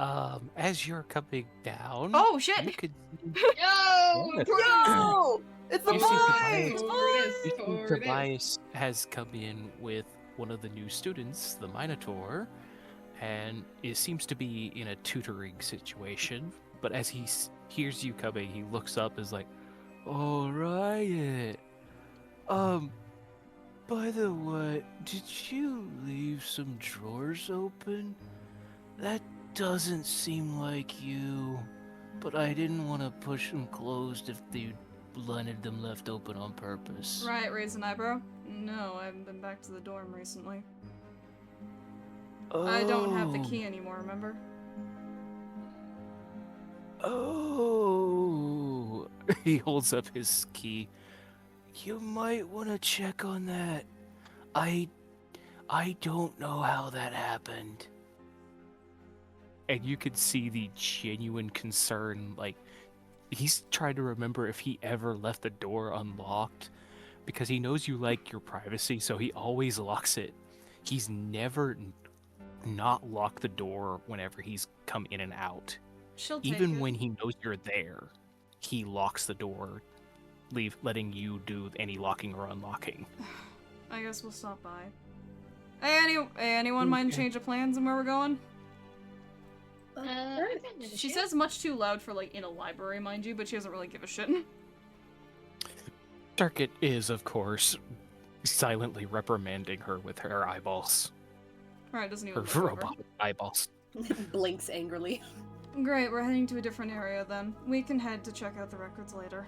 as you're coming down, Oh you shit! could Yo! Yes. Yo! It's the You see boys! You see Tobias! Tobias has come in with one of the new students, the Minotaur, and it seems to be in a tutoring situation. But as he hears you coming, he looks up and is like, "Oh, Riot. By the way, did you leave some drawers open? That doesn't seem like you, but I didn't want to push them closed if they wanted them left open on purpose." Riot raised an eyebrow. No, I haven't been back to the dorm recently. I don't have the key anymore, remember? Oh. He holds up his key. You might want to check on that. I don't know how that happened. And you could see the genuine concern, like, he's trying to remember if he ever left the door unlocked, because he knows you like your privacy, so he always locks it. He's never not locked the door whenever he's come in and out. She'll take Even it. when he knows you're there, he locks the door, letting you do any locking or unlocking. I guess we'll stop by. Hey, anyone mind Okay. change of plans and where we're going? I've Right. got another She shit. says much too loud for, like, in a library, mind you, but she doesn't really give a shit. Target is, of course, silently reprimanding her with her eyeballs. Right, doesn't Her even look over. robotic eyeballs. Blinks angrily. Great, we're heading to a different area then. We can head to check out the records later.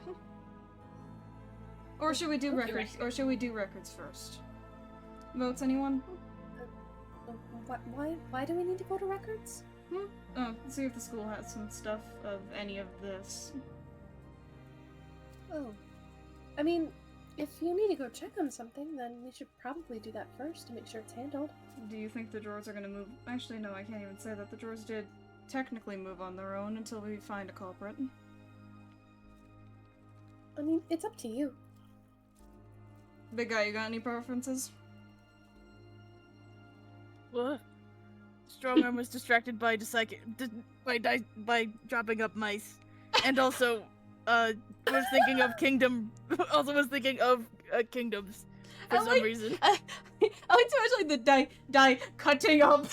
Or should we do Okay, records? Or should we do records first? Votes, anyone? Why do we need to go to records? Oh, see if the school has some stuff of any of this. Oh, I mean, if you need to go check on something, then we should probably do that first to make sure it's handled. Do you think the drawers are gonna move? Actually, no, I can't even say that. The drawers did technically move on their own until we find a culprit. I mean, it's up to you. Big guy, you got any preferences? Well, Strongarm was distracted by by dropping up mice, and also was thinking of kingdom. Also was thinking of kingdoms for some reason. I like to imagine like the die cutting up.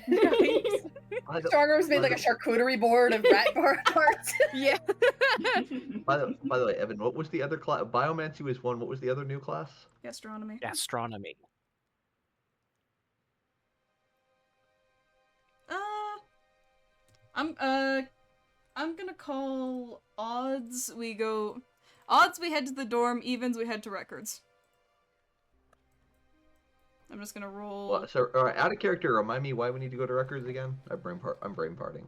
Strongarm's made like a charcuterie board of rat parts. Yeah. By the way, Evan, what was the other class? Biomancy was one. What was the other new class? Gastronomy. Astronomy. I'm gonna call odds. Odds we head to the dorm. Evens we head to records. I'm just gonna roll. Well, so, all right, out of character, remind me why we need to go to records again. I'm brain parting.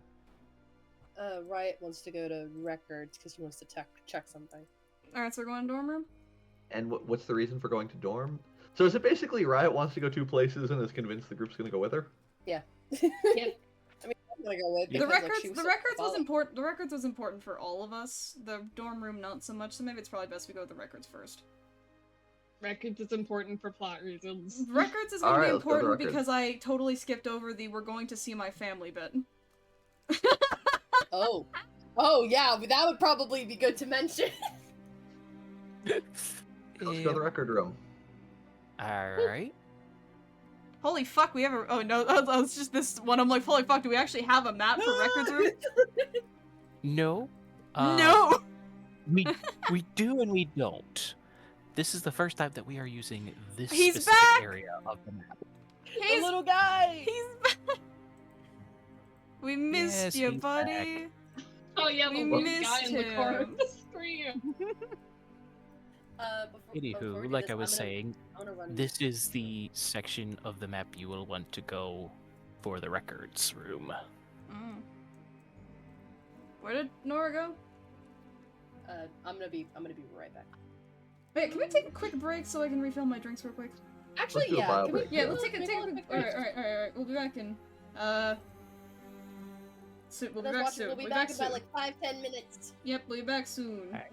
Riot wants to go to records because he wants to check something. All right, so we're going to dorm room. And what's the reason for going to dorm? So is it basically Riot wants to go 2 places and is convinced the group's gonna go with her? Yeah. Yep. I mean, I'm gonna go with The because, records. like, The records was important. The records was important for all of us. The dorm room not so much. So maybe it's probably best we go with the records first. Records is important for plot reasons. Records is going to be Alright, let's go to important records. because I totally skipped over the "we're going to see my family" bit. Oh yeah, but that would probably be good to mention. Let's go to the record room. Alright. Holy fuck, we have a. Oh no, that's just this one. I'm like, holy fuck, do we actually have a map for records room? No. No! We do and we don't. This is the first time that we are using this He's specific back! area of the map. The little guy. He's back! We missed Yes, you, he's buddy. Oh yeah, the We weird missed guy in the corner him. of the screen. Before we Anywho, do like this, I was I'm gonna- saying, I wanna run. this is the section of the map you will want to go for the records room. Mm. Where did Nora go? I'm gonna be right back. Wait, can we take a quick break so I can refill my drinks real quick? Actually, do a yeah. bio Can we, break. Yeah, let's take a quick quick. Alright. We'll be back in. So we'll be Let's back watch it. soon. We'll be We'll back in soon. about like 5-10 minutes. Yep, we'll be back soon. Alright.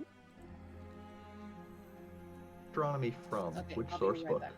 Astronomy from Okay, which I'll be source right book? back.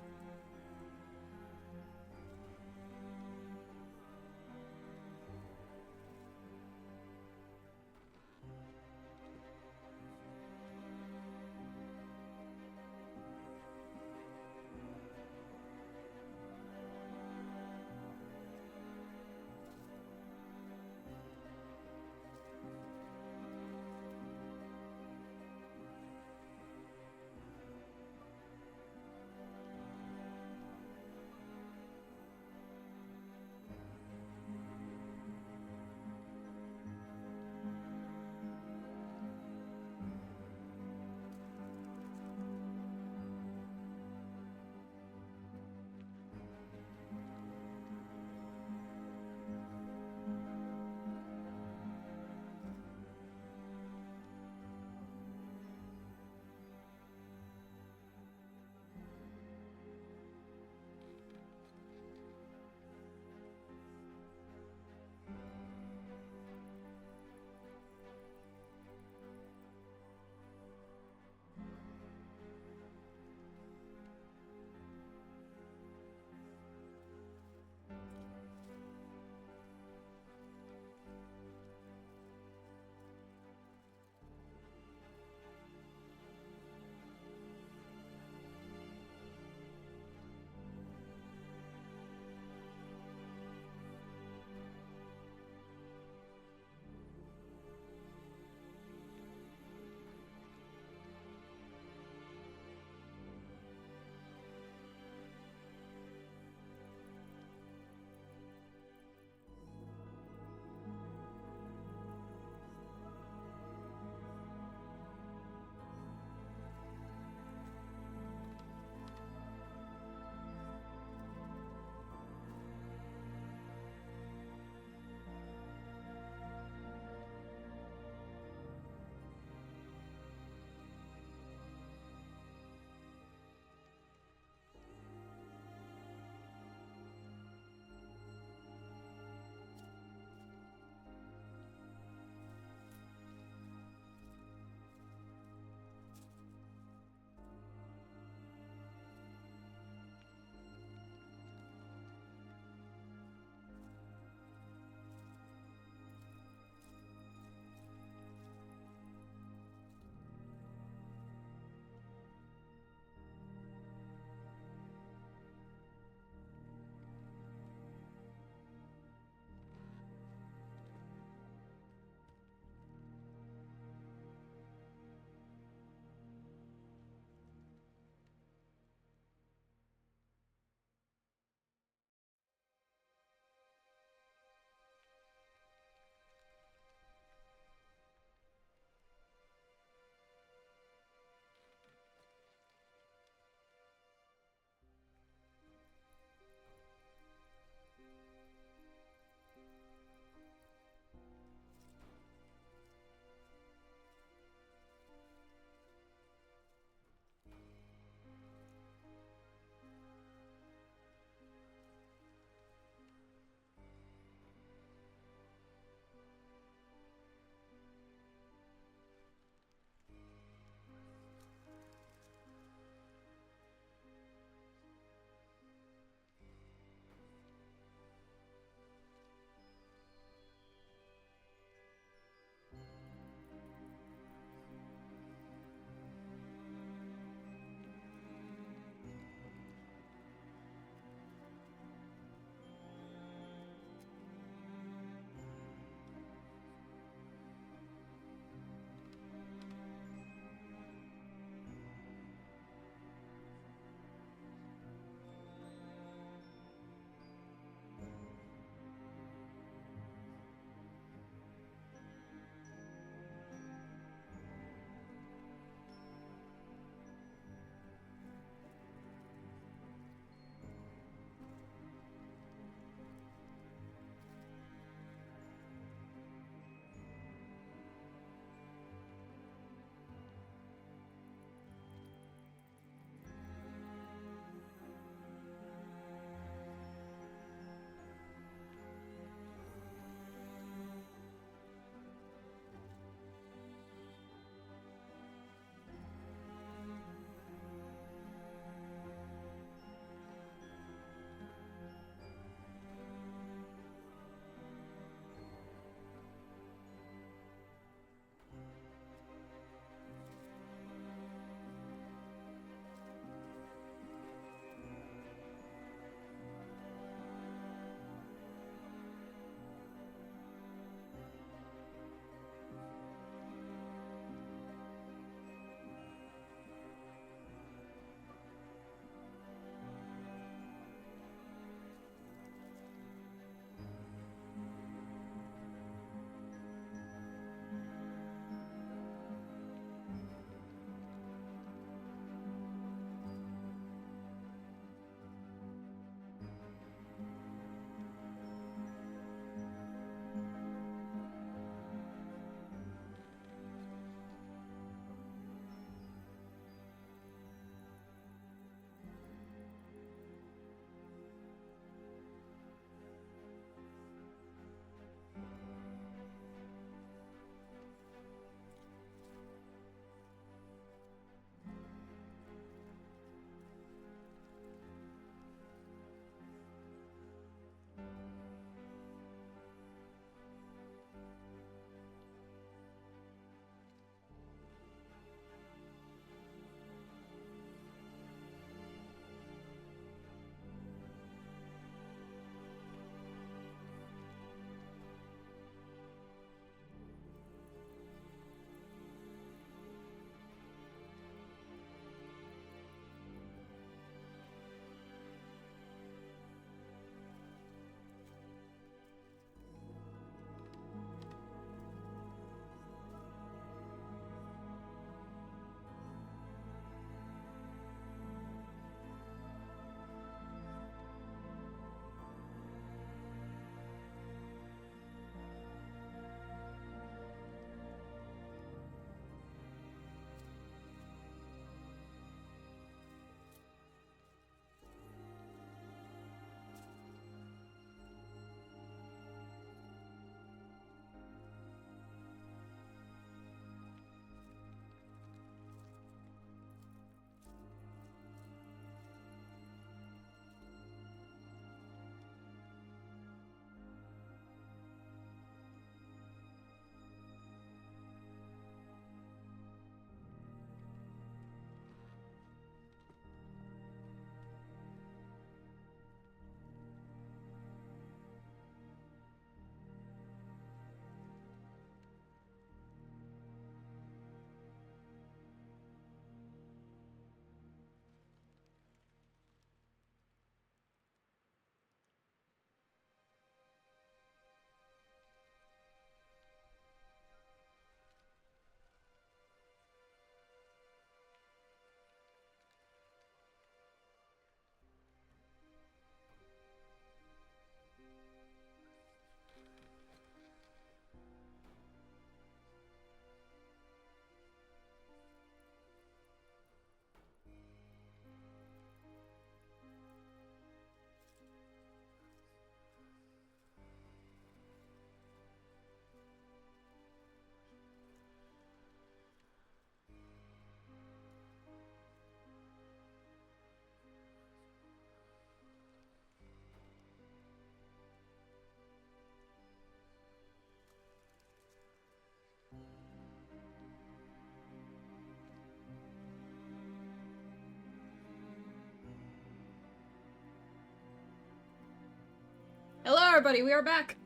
everybody, we are back.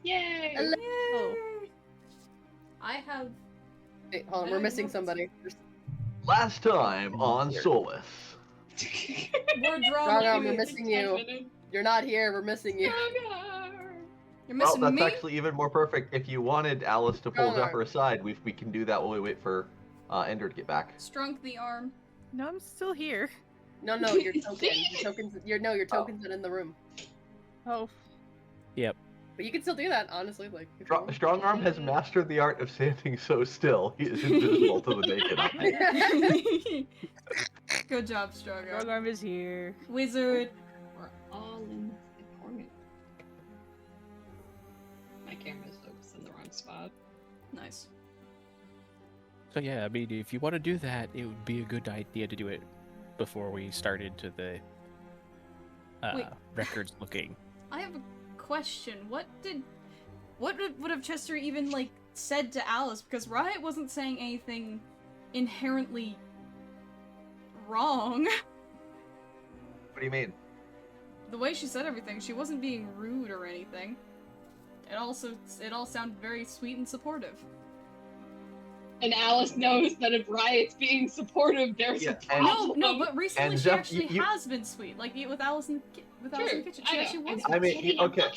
Yay! Hello. Yay. I have. Wait, hold on, I we're don't missing know. somebody. Last time on Solus. We're Wrong drama arm, we're queens. missing you. You're not here, we're missing you. You're Well, missing that's me. actually even more perfect. If you wanted Alice to pull Strong arm. Zephyr aside, we can do that while we wait for Ender to get back. Strunk the arm. No, I'm still here. No, your token. Your token's your token's not in the room. Oh, But you can still do that, honestly. Like if you want. Strong Arm has mastered the art of standing so still. He is invisible to the naked eye. Good job, Strong Strong Arm. Arm is here. Wizard. We're all in the corner. My camera's focused in the wrong spot. Nice. So yeah, I mean, if you want to do that, it would be a good idea to do it before we start into the Wait. records looking. I have a question. What would have Chester even like said to Alice? Because Riot wasn't saying anything inherently wrong. What do you mean? The way she said everything, she wasn't being rude or anything. It all sounded very sweet and supportive. And Alice knows that if Riot's being supportive, there's Yeah, a and- problem. No, but recently And she Zeph, actually you- has been sweet. Like with Alice in the kitchen, she actually was. I mean, okay.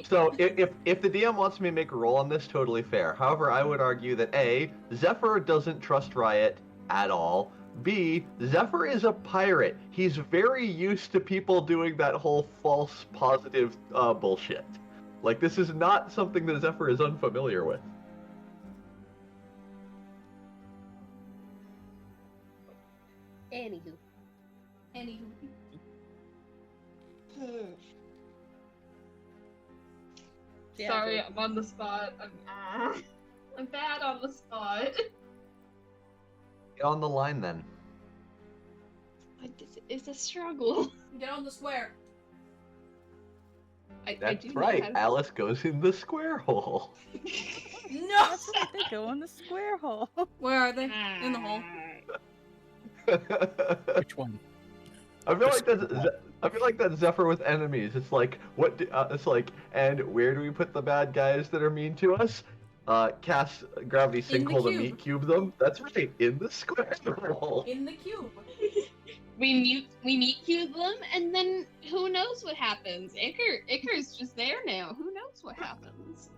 So if the DM wants me to make a roll on this, totally fair. However, I would argue that A, Zephyr doesn't trust Riot at all. B, Zephyr is a pirate. He's very used to people doing that whole false positive bullshit. Like, this is not something that Zephyr is unfamiliar with. Anywho. Yeah, Sorry, so- I'm on the spot. I'm bad on the spot. Get on the line then. It's a struggle. Get on the square. I That's do know right. how to- Alice goes in the square hole. No. That's right. They go in the square hole. Where are they? In the hole. Which one? I feel like that's Zephyr with enemies. It's like it's like, and where do we put the bad guys that are mean to us? Cast gravity In the sinkhole to cube. meat cube them. That's right, in the square hole. In the cube. We meet cube them, and then who knows what happens? Icar's just there now. Who knows what happens?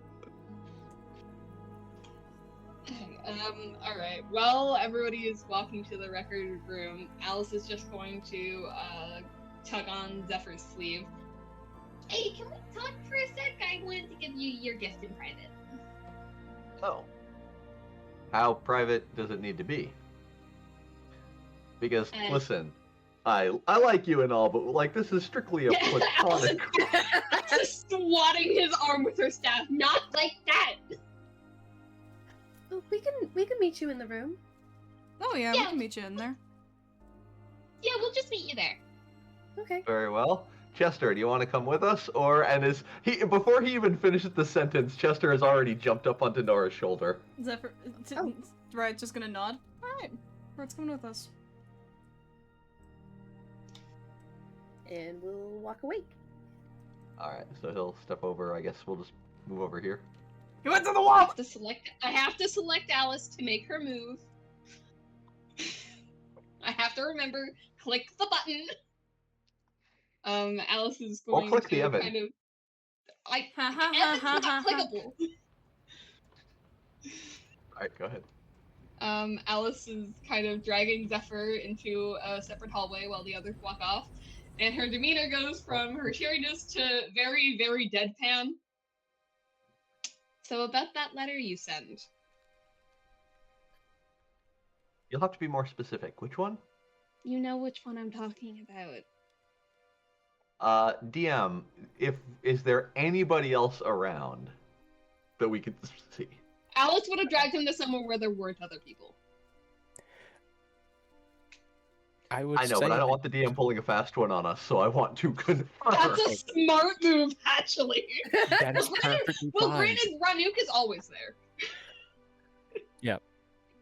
All right. While everybody is walking to the record room, Alice is just going to tug on Zephyr's sleeve. Hey, can we talk for a sec? I wanted to give you your gift in private. Oh. How private does it need to be? Because listen, I like you and all, but like this is strictly a platonic. Just swatting his arm with her staff. Not like that. Oh, we can meet you in the room. Oh yeah, Yeah. we can meet you in there. Yeah, we'll just meet you there. Okay. Very well. Chester, do you want to come with us? Before he even finishes the sentence, Chester has already jumped up onto Nora's shoulder. Zephyr, Oh. right, just gonna nod. Alright, Rourke's coming with us. And we'll walk away. Alright, so he'll step over. I guess we'll just move over here. He went to the I wall! have to select Alice to make her move. I have to remember, click the button. Alice is Or going click to the Evan. kind of. Ha ha ha Evan's ha ha not ha. clickable. Alright, go ahead. Alice is kind of dragging Zephyr into a separate hallway while the others walk off, and her demeanor goes from her cheeriness to very, very deadpan. So about that letter you send. You'll have to be more specific. Which one? You know which one I'm talking about. DM, is there anybody else around that we could see? Alice would have dragged him to somewhere where there weren't other people. I would I know, say but I don't want the DM pulling a fast one on us, so I want to confirm. That's a smart move, actually. that is perfectly Well, fine. granted, Ranuk is always there.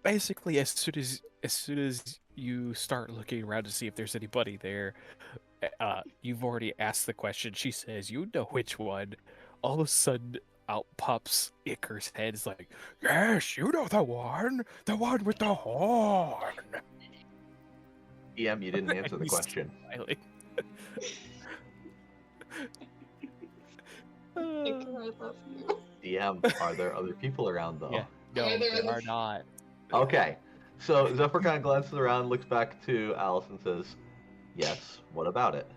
Basically, as soon as you start looking around to see if there's anybody there, you've already asked the question. She says, "You know which one." All of a sudden, out pops Icar's head. It's like, "Yes, you know the one with the horn." DM, you didn't answer the He's question. smiling. Icar, I love you. DM, are there other people around though? Yeah, no, Are there there other- are not. Okay. So Zephyr kind of glances around, looks back to Alice and says, "Yes, what about it?"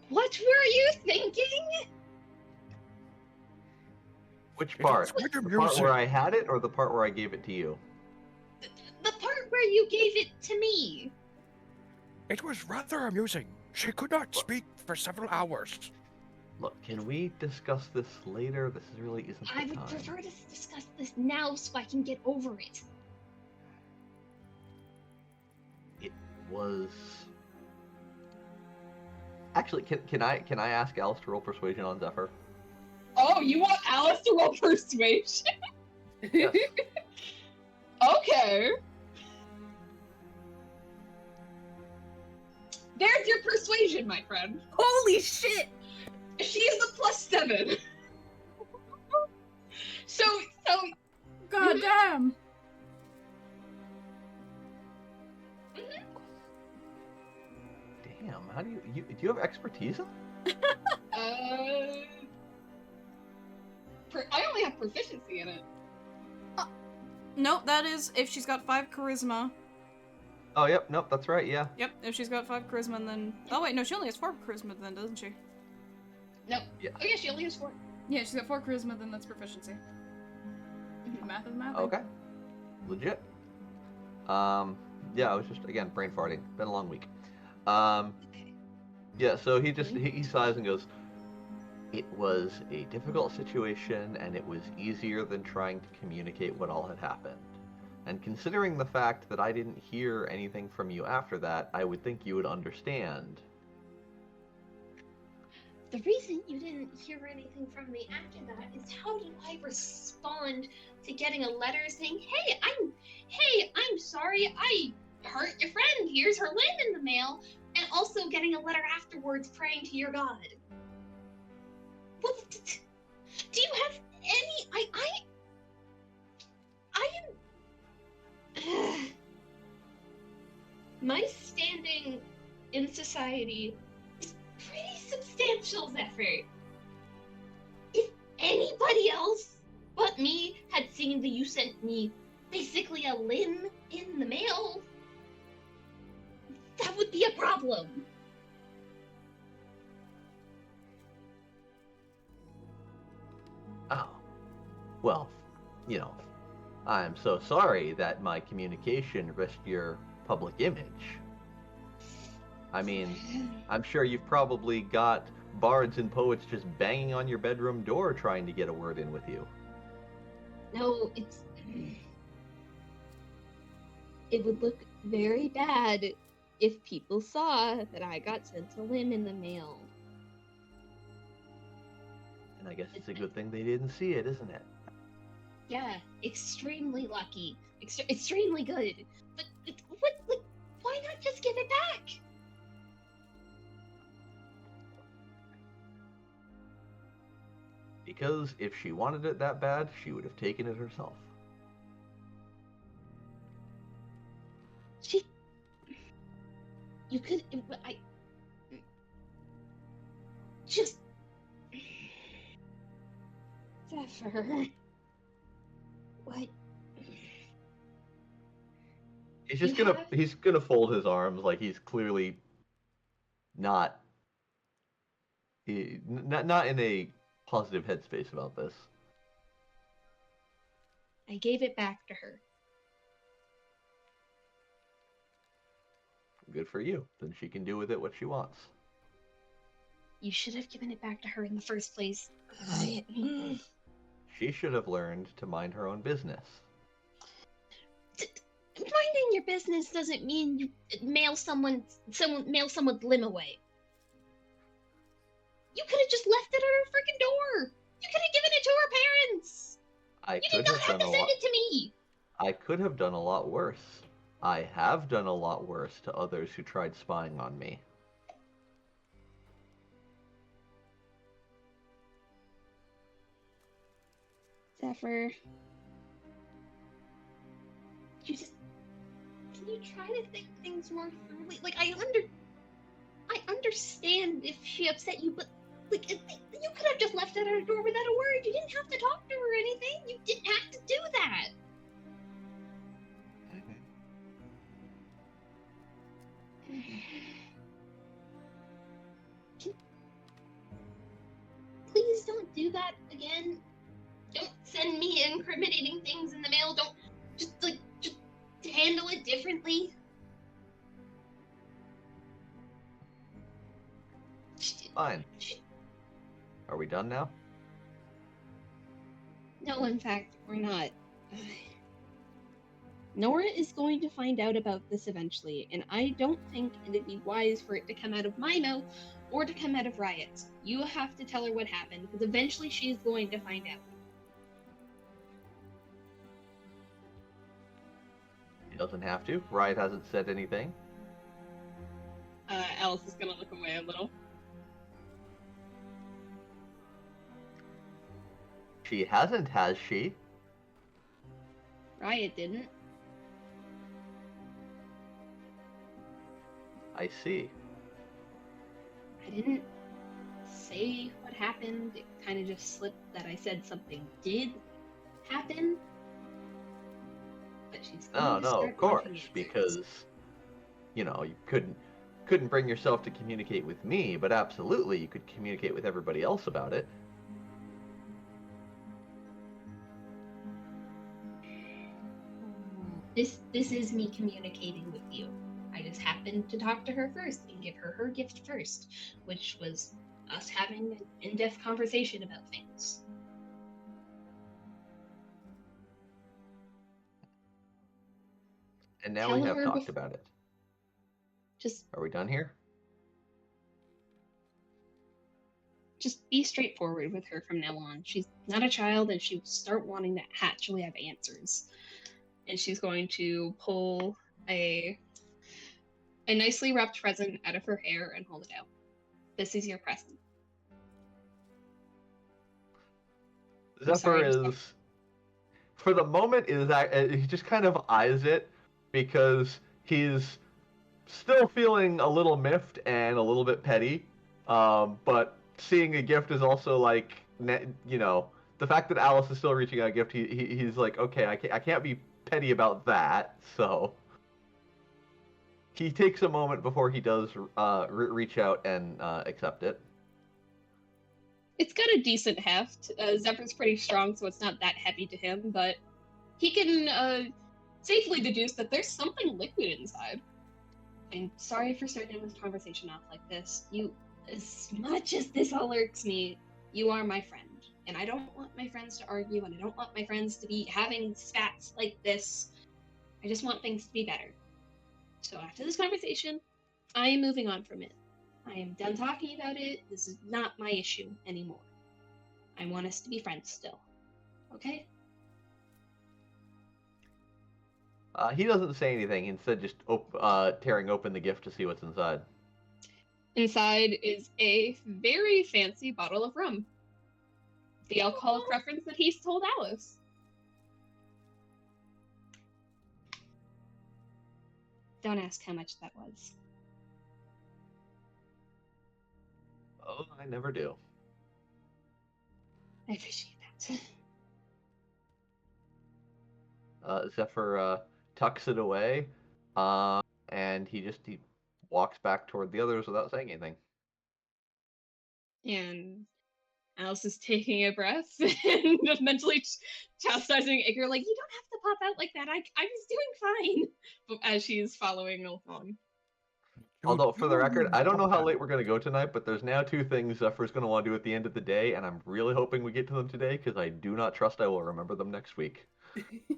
What were you thinking? Which It part? was with The part where music. I had it or the part where I gave it to you? The part where you gave it to me. It was rather amusing. She could not speak for several hours. Look, can we discuss this later? This really isn't the I would time. prefer to discuss this now so I can get over it. It was... Actually, can I ask Alice to roll persuasion on Zephyr? Oh, you want Alice to roll persuasion? Yes. Okay. There's your persuasion, my friend. Holy shit! She is a +7. So, God damn! Damn, how do you have expertise in that? I only have proficiency in it. Nope, that is if she's got 5 charisma. Oh, yep, nope, that's right, yeah. Yep, if she's got 5 charisma, and then... Oh wait, no, she only has 4 charisma then, doesn't she? No. Yeah. Oh yeah, she only has 4. Yeah, she's got 4 charisma, then that's proficiency. Math is math. Okay. Legit. Yeah, I was just, again, brain farting. Been a long week. Yeah, so he sighs and goes, "It was a difficult situation, and it was easier than trying to communicate what all had happened. And considering the fact that I didn't hear anything from you after that, I would think you would understand." The reason you didn't hear anything from me after that is how do I respond to getting a letter saying, hey, I'm sorry, I hurt your friend, here's her limb in the mail, and also getting a letter afterwards praying to your god. What, do you have any, I am, my standing in society is pretty substantial, Zephyr. If anybody else but me had seen that you sent me basically a limb in the mail, that would be a problem. Oh. Well, you know, I'm so sorry that my communication risked your public image. I mean, I'm sure you've probably got bards and poets just banging on your bedroom door trying to get a word in with you. No, it would look very bad if people saw that I got sent a limb in the mail. And I guess it's a good thing they didn't see it, isn't it? Yeah, extremely lucky. Extremely good. But why not just give it back? Because if she wanted it that bad, she would have taken it herself. You could, just, Zephyr, what? He's just You gonna have- he's gonna fold his arms like he's clearly not not in a positive headspace about this. I gave it back to her. Good for you. Then she can do with it what she wants. You should have given it back to her in the first place. She should have learned to mind her own business. Minding your business doesn't mean you mail someone's limb away. You could have just left it at her freaking door. You could have given it to her parents. I You could did not have have done to a send lot. it to me. I could have done a lot worse. I have done a lot worse to others who tried spying on me. Zephyr, can you try to think things more thoroughly? Like, I understand if she upset you, but like, you could have just left at her door without a word. You didn't have to talk to her or anything. You didn't have to do that. Please don't do that again. Don't send me incriminating things in the mail. Don't just handle it differently. Fine. Are we done now? No, in fact, we're not. Nora is going to find out about this eventually, and I don't think it'd be wise for it to come out of my mouth or to come out of Riot's. You have to tell her what happened, because eventually she's going to find out. He doesn't have to. Riot hasn't said anything. Alice is gonna look away a little. She hasn't, has she? Riot didn't. I see. I didn't say what happened. It kind of just slipped that I said something did happen. But she's going to No, start of course, looking at because things. you know, you couldn't bring yourself to communicate with me, but absolutely you could communicate with everybody else about it. This is me communicating with you. I just happened to talk to her first and give her her gift first, which was us having an in-depth conversation about things. And now Tell we have her talked about it. Just Are we done here? be straightforward with her from now on. She's not a child, and she will start wanting to actually have answers. And she's going to pull a nicely wrapped present out of her hair and hold it out. This is your present. Zephyr sorry, is, for the moment, he just kind of eyes it because he's still feeling a little miffed and a little bit petty. But seeing a gift is also like, you know, the fact that Alice is still reaching out a gift, he's like, okay, I can't be petty about that. So he takes a moment before he does reach out and accept it. It's got a decent heft. Zephyr's pretty strong, so it's not that heavy to him, but he can safely deduce that there's something liquid inside. I'm sorry for starting this conversation off like this. You, as much as this all irks me, you are my friend. And I don't want my friends to argue, and I don't want my friends to be having spats like this. I just want things to be better. So after this conversation, I am moving on from it. I am done talking about it. This is not my issue anymore. I want us to be friends still. Okay? He doesn't say anything, instead just tearing open the gift to see what's inside. Inside is a very fancy bottle of rum. The alcoholic reference that he's told Alice. Don't ask how much that was. Oh, I never do. I appreciate that. Zephyr tucks it away, and he walks back toward the others without saying anything. And Alice is taking a breath and just mentally chastising Iker, like, you don't have to pop out like that. I was doing fine. But as she's following along. Although, for the record, I don't know how late we're going to go tonight, but there's now 2 things Zephyr's going to want to do at the end of the day, and I'm really hoping we get to them today, because I do not trust I will remember them next week.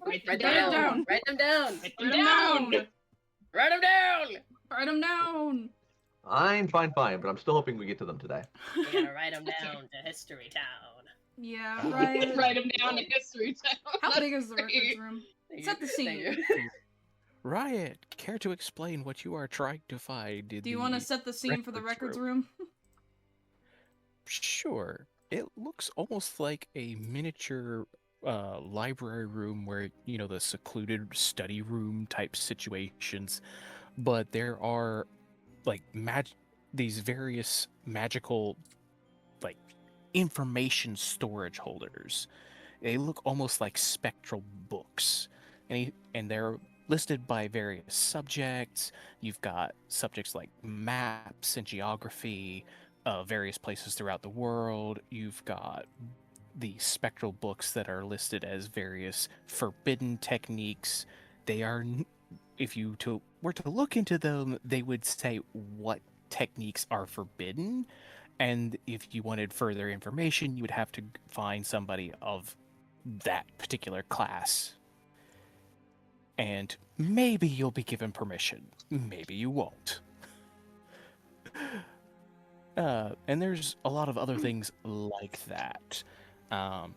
Write them down. Write them down. Write them down. Write them down. Write them down. Fine, but I'm still hoping we get to them today. We're gonna write them down to History Town. Yeah, right. Write them down in History Town. How That's big is the great. records room? Set the scene. Riot, care to explain what you are trying to find in Do you want to the set the scene for the records room? Sure. It looks almost like a miniature library room where, the secluded study room type situations, but there are like these various magical like information storage holders. They look almost like spectral books, and they're listed by various subjects. You've got subjects like maps and geography of various places throughout the world. You've got the spectral books that are listed as various forbidden techniques. They are, if you were to look into them, they would say what techniques are forbidden. And if you wanted further information, you would have to find somebody of that particular class. And maybe you'll be given permission. Maybe you won't. And there's a lot of other things like that.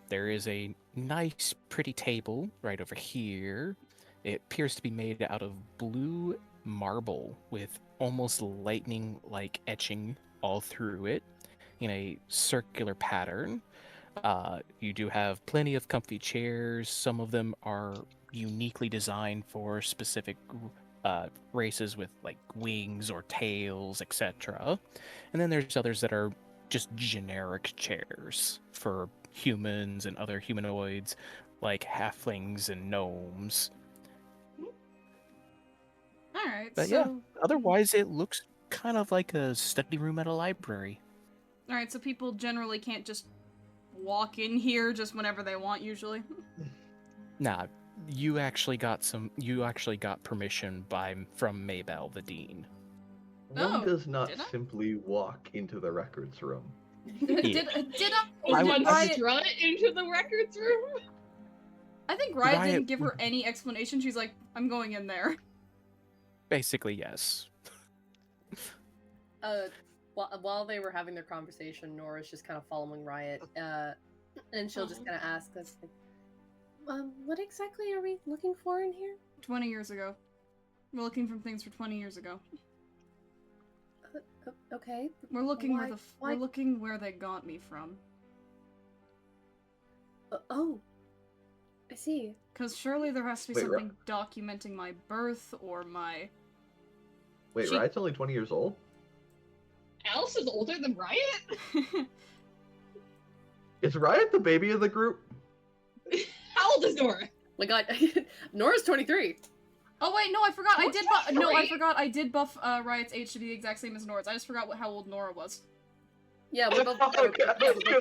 There is a nice, pretty table right over here. It appears to be made out of blue marble with almost lightning-like etching all through it in a circular pattern. You do have plenty of comfy chairs. Some of them are uniquely designed for specific races with like wings or tails, etc. And then there's others that are just generic chairs for humans and other humanoids, like halflings and gnomes. Alright, But so... yeah, otherwise it looks kind of like a study room at a library. Alright, so people generally can't just walk in here just whenever they want, usually? Nah, you actually got permission from Maybell, the dean. One does not did I? simply walk into the records room. did I Riot... would strut into the records room. I think Riot Riot didn't give her any explanation. She's like, I'm going in there. Basically, yes. While they were having their conversation, Nora's just kind of following Riot, and she'll just kind of ask us, like, what exactly are we looking for in here? 20 years ago. We're looking for things for 20 years ago. Okay. We're looking why, we're looking where they got me from. Oh, I see. Because surely there has to be Wait, something documenting my birth or my... Wait, Riot's only 20 years old? Alice is older than Riot? Is Riot the baby of the group? How old is Nora? My god, Nora's 23. Oh wait, no, I forgot. I did buff. No, I Sorry. forgot. I did buff Riot's age to be the exact same as Nora's. I just forgot how old Nora was. Yeah, we both.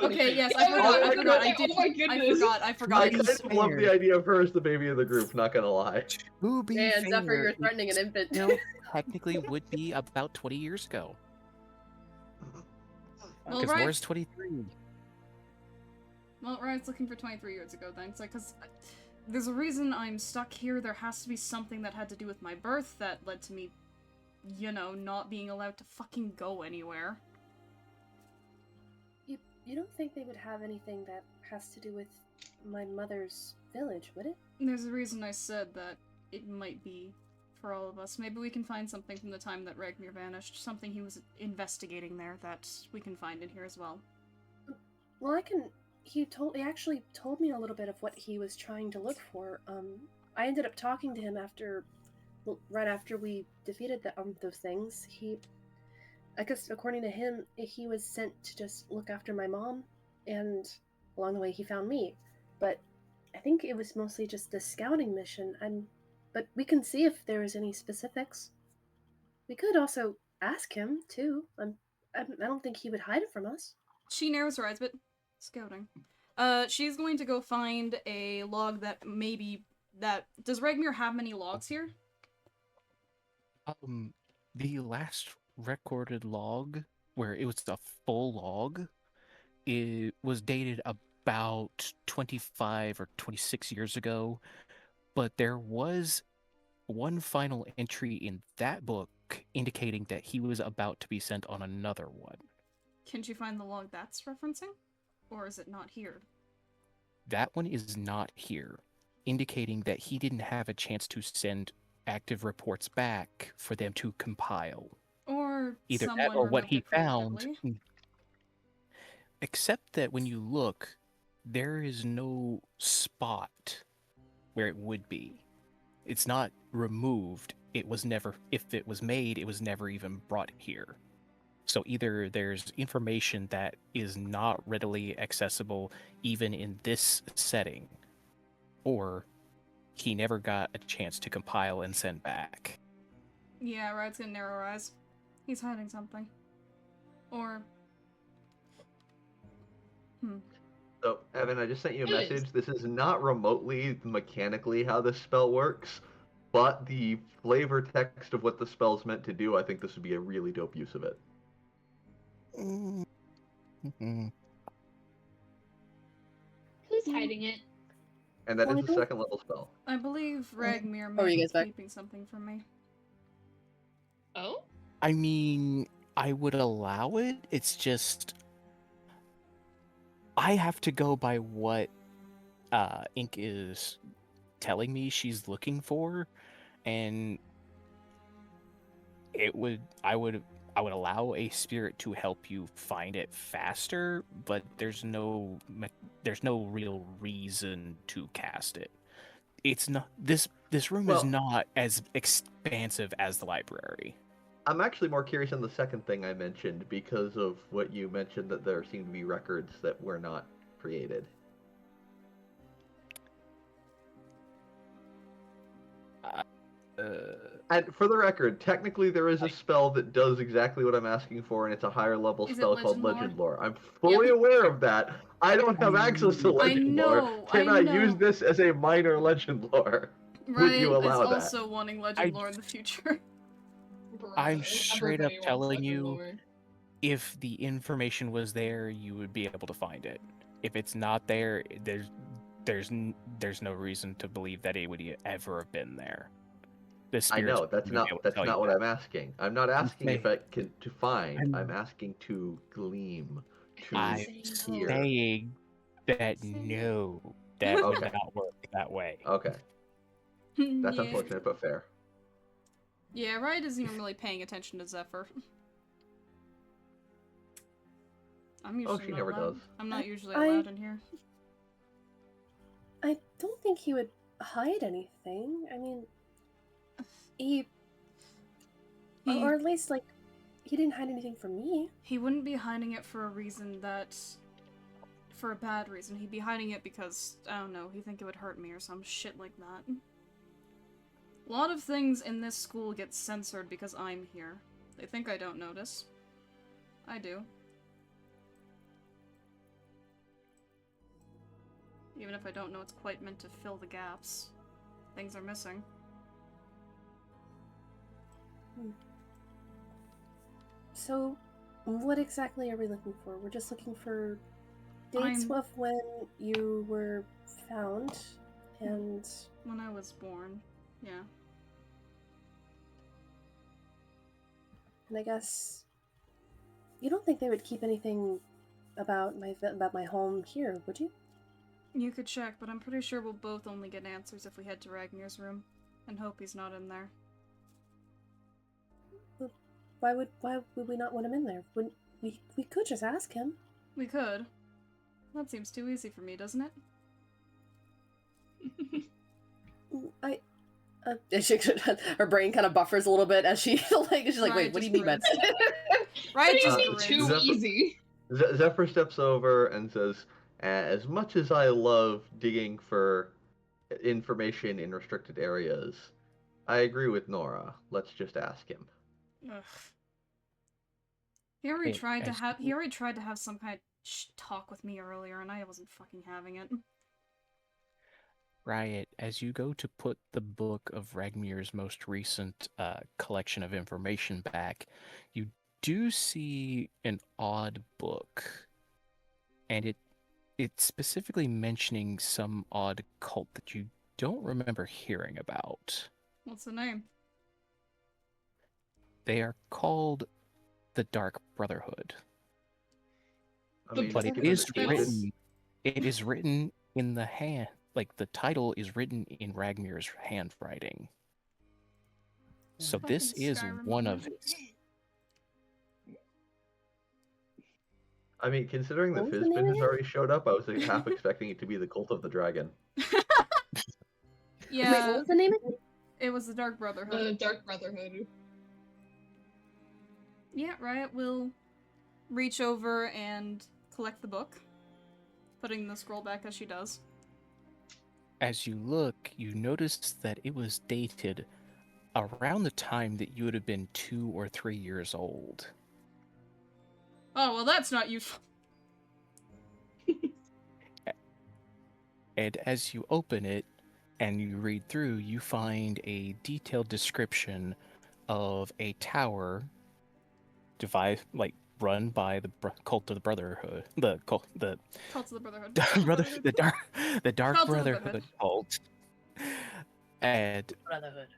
Okay, yes, I forgot. I forgot. I did. Oh my goodness. I forgot. I kind of love the idea of her as the baby of the group, not gonna lie. To be And Zephyr, fair, you're threatening an it infant. still technically would be about 20 years ago. Well, Because right. Nora's 23. Well, Riot's looking for 23 years ago then. It's like, because there's a reason I'm stuck here. There has to be something that had to do with my birth that led to me, you know, not being allowed to fucking go anywhere. You don't think they would have anything that has to do with my mother's village, would it? There's a reason I said that it might be for all of us. Maybe we can find something from the time that Ragmir vanished. Something he was investigating there that we can find in here as well. Well, he actually told me a little bit of what he was trying to look for. I ended up talking to him right after we defeated those things. I guess according to him, he was sent to just look after my mom, and along the way he found me. But I think it was mostly just a scouting mission. But we can see if there is any specifics. We could also ask him too. I don't think he would hide it from us. She narrows her eyes, but scouting. She's going to go find a log that does Ragmir have many logs here? The last recorded log, where it was a full log, it was dated about 25 or 26 years ago, but there was one final entry in that book indicating that he was about to be sent on another one. Can she find the log that's referencing? Or is it not here? That one is not here, indicating that he didn't have a chance to send active reports back for them to compile. Or Either that someone or what removed he it found. preemptively. Except that when you look, there is no spot where it would be. It's not removed. It was never, if it was made, it was never even brought here. So either there's information that is not readily accessible even in this setting, or he never got a chance to compile and send back. Yeah, Riot's gonna narrow eyes. He's hiding something. Or... So, Evan, I just sent you a It is. message. This is not remotely mechanically how this spell works, but the flavor text of what the spell's meant to do, I think this would be a really dope use of it. Who's hiding it? And that Well, is I a don't- second level spell. I believe Ragmir are may you be guys back? keeping something from me. Oh? I mean, I would allow it. It's just I have to go by what Ink is telling me she's looking for, and I would allow a spirit to help you find it faster, but there's no real reason to cast it. It's not this room is Well- not as expansive as the library. I'm actually more curious on the second thing I mentioned because of what you mentioned that there seem to be records that were not created. And for the record, technically there is a spell that does exactly what I'm asking for, and it's a higher level Is it spell called Legend Legend Lore. I'm fully aware of that. I don't have access to I Legend know, Lore. I Can I use know. this as a minor Legend Lore? Would you Riot is allow that? also wanting Legend Lore in the future. I'm Bruh, straight up everybody wants telling Legend you, Lore. if the information was there, you would be able to find it. If it's not there, there's no reason to believe that it would ever have been there. The I spirits know that's would be able to not tell you what that. I'm asking. I'm not asking if I saying- can to find. I'm- I'm asking to gleam, to I'm hear. saying that no, that would Okay. not work that way. Okay, that's Yeah. unfortunate but fair. Yeah, Riot isn't even really paying attention to Zephyr. I'm usually she not never allowed. does. I'm not usually I- allowed in here. I don't think he would hide anything. I mean, he or at least like he didn't hide anything from me. He wouldn't be hiding it for a reason that... for a bad reason. He'd be hiding it because, I don't know, he'd think it would hurt me or some shit like that. A lot of things in this school get censored because I'm here. They think I don't notice. I do. Even if I don't know it's quite meant to fill the gaps. Things are missing. So, what exactly are we looking for? We're just looking for dates I'm- of when you were found, and When I was born. Yeah. I guess you don't think they would keep anything about my home here, would you? You could check, but I'm pretty sure we'll both only get answers if we head to Ragnar's room. And hope he's not in there. Why would we not want him in there? Wouldn't we could just ask him. We could. That seems too easy for me, doesn't it? I her brain kind of buffers a little bit as she she's like, Right, wait, what do you just mean by grins. that? Right, What do you just mean grins. too Zephyr- easy? Zephyr steps over and says, as much as I love digging for information in restricted areas, I agree with Nora. Let's just ask him. Ugh. He already Hey, tried to as have. you- He already tried to have some kind of talk with me earlier, and I wasn't fucking having it. Riot, as you go to put the book of Ragmir's most recent collection of information back, you do see an odd book, and it's specifically mentioning some odd cult that you don't remember hearing about. What's the name? They are called the Dark Brotherhood, I The mean, but it is is tainted? written. It is written in the hand. Like the title is written in Ragmir's handwriting. So this Fucking is Skyrim one moment. of his. I mean, considering that What was the name Fizbin has again? already showed up, I was like, half expecting it to be the Cult of the Dragon. Wait, Yeah, what was the name again? it was the Dark Brotherhood. The Dark Brotherhood. Yeah, Riot will reach over and collect the book, putting the scroll back as she does. As you look, you notice that it was dated around the time that you would have been 2 or 3 years old. Oh, well, that's not useful. And as you open it and you read through, you find a detailed description of a tower run by the cult of the Brotherhood. The Cult of the Brotherhood. the Dark Cult of the Brotherhood Brotherhood. cult. And Brotherhood.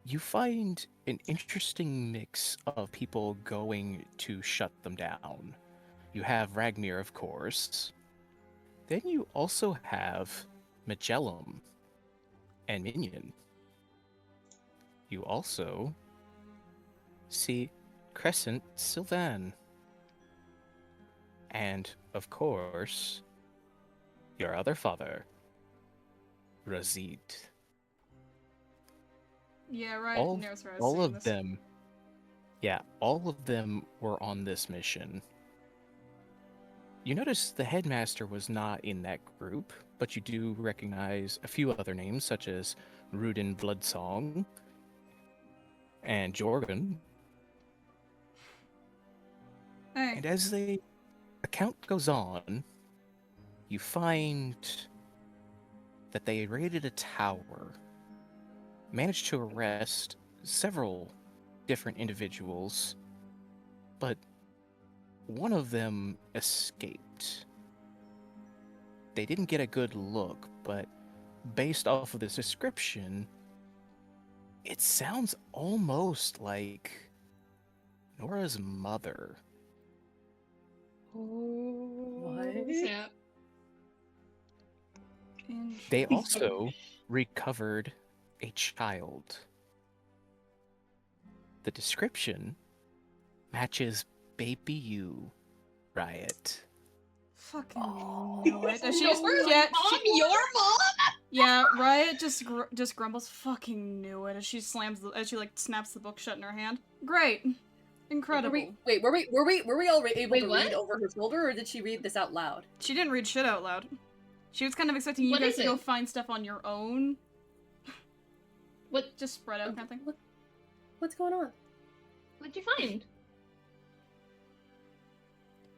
you find an interesting mix of people going to shut them down. You have Ragmir, of course. Then you also have Magellan and Minion. You also see Crescent Sylvan. And, of course, your other father, Razid. Yeah, right. All Nerisra is all saying of this. them, yeah, all of them were on this mission. You notice the headmaster was not in that group, but you do recognize a few other names, such as Rudin Bloodsong and Jorgen. Hey. And as the account goes on, you find that they raided a tower, managed to arrest several different individuals, but one of them escaped. They didn't get a good look, but based off of this description, it sounds almost like Nora's mother. What? Snap. They also recovered a child. The description matches baby you, Riot. Fucking knew it. She just, Nora's yeah, mom, your mom? yeah, Riot just grumbles. Fucking knew it as she snaps the book shut in her hand. Great, incredible. Were we all able Wait, to what? read over her shoulder, or did she read this out loud? She didn't read shit out loud. She was kind of expecting you What guys is to go it? find stuff on your own. What? Just spread out kind of thing. What's going on? What'd you find?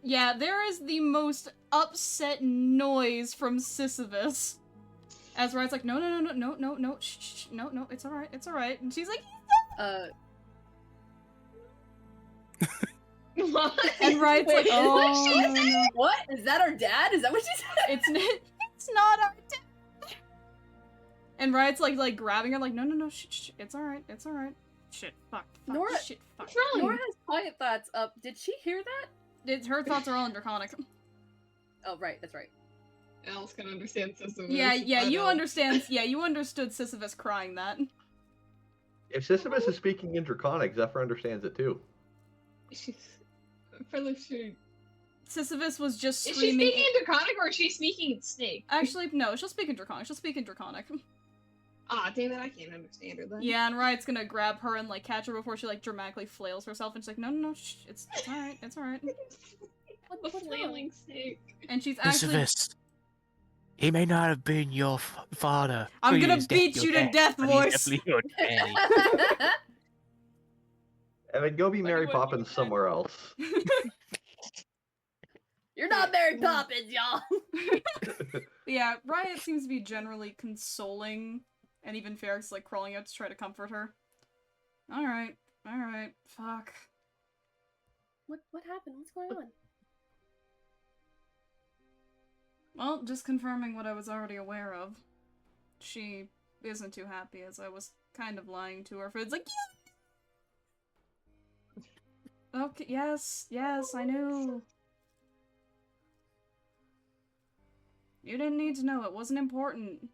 Yeah, there is the most upset noise from Sisyphus. As Riot's like, no, shh, no, it's alright. And she's like, What? and Riot's like, Wait, oh, she no, no. What? Is that our dad? Is that what she said? It's not our dad. And Riot's like grabbing her, like, no, shh, it's alright. Shit, fuck, Nora- shit, fuck. What's wrong? Nora has quiet thoughts up. Did she hear that? Her thoughts are all in Draconic. Oh, right, that's right. Alice can understand Sisyphus. Yeah, you but, understand. Yeah, you understood Sisyphus crying that. If Sisyphus is speaking in Draconic, Zephyr understands it too. She's... For the sure. Sisyphus was just Is she screaming. speaking in Draconic or is she speaking in Snake? Actually, no, she'll speak in Draconic. Ah, damn it, I can't understand her then. Yeah, and Riot's gonna grab her and like catch her before she like dramatically flails herself, and she's like, no, shh, it's alright. The flailing Snake. And she's actually. Sisyphus, he may not have been your father. I'm but gonna he's beat definitely you your to dad, death, but he's voice. definitely your daddy. And then go be Mary Like what you Poppins said. somewhere else. You're not Mary Poppins, y'all. Yeah, Riot seems to be generally consoling, and even Ferrix like crawling out to try to comfort her. Alright, fuck. What happened? What's going on? Well, just confirming what I was already aware of. She isn't too happy, as I was kind of lying to her. For it's like, yeah! Okay, yes, I knew. You didn't need to know, it wasn't important.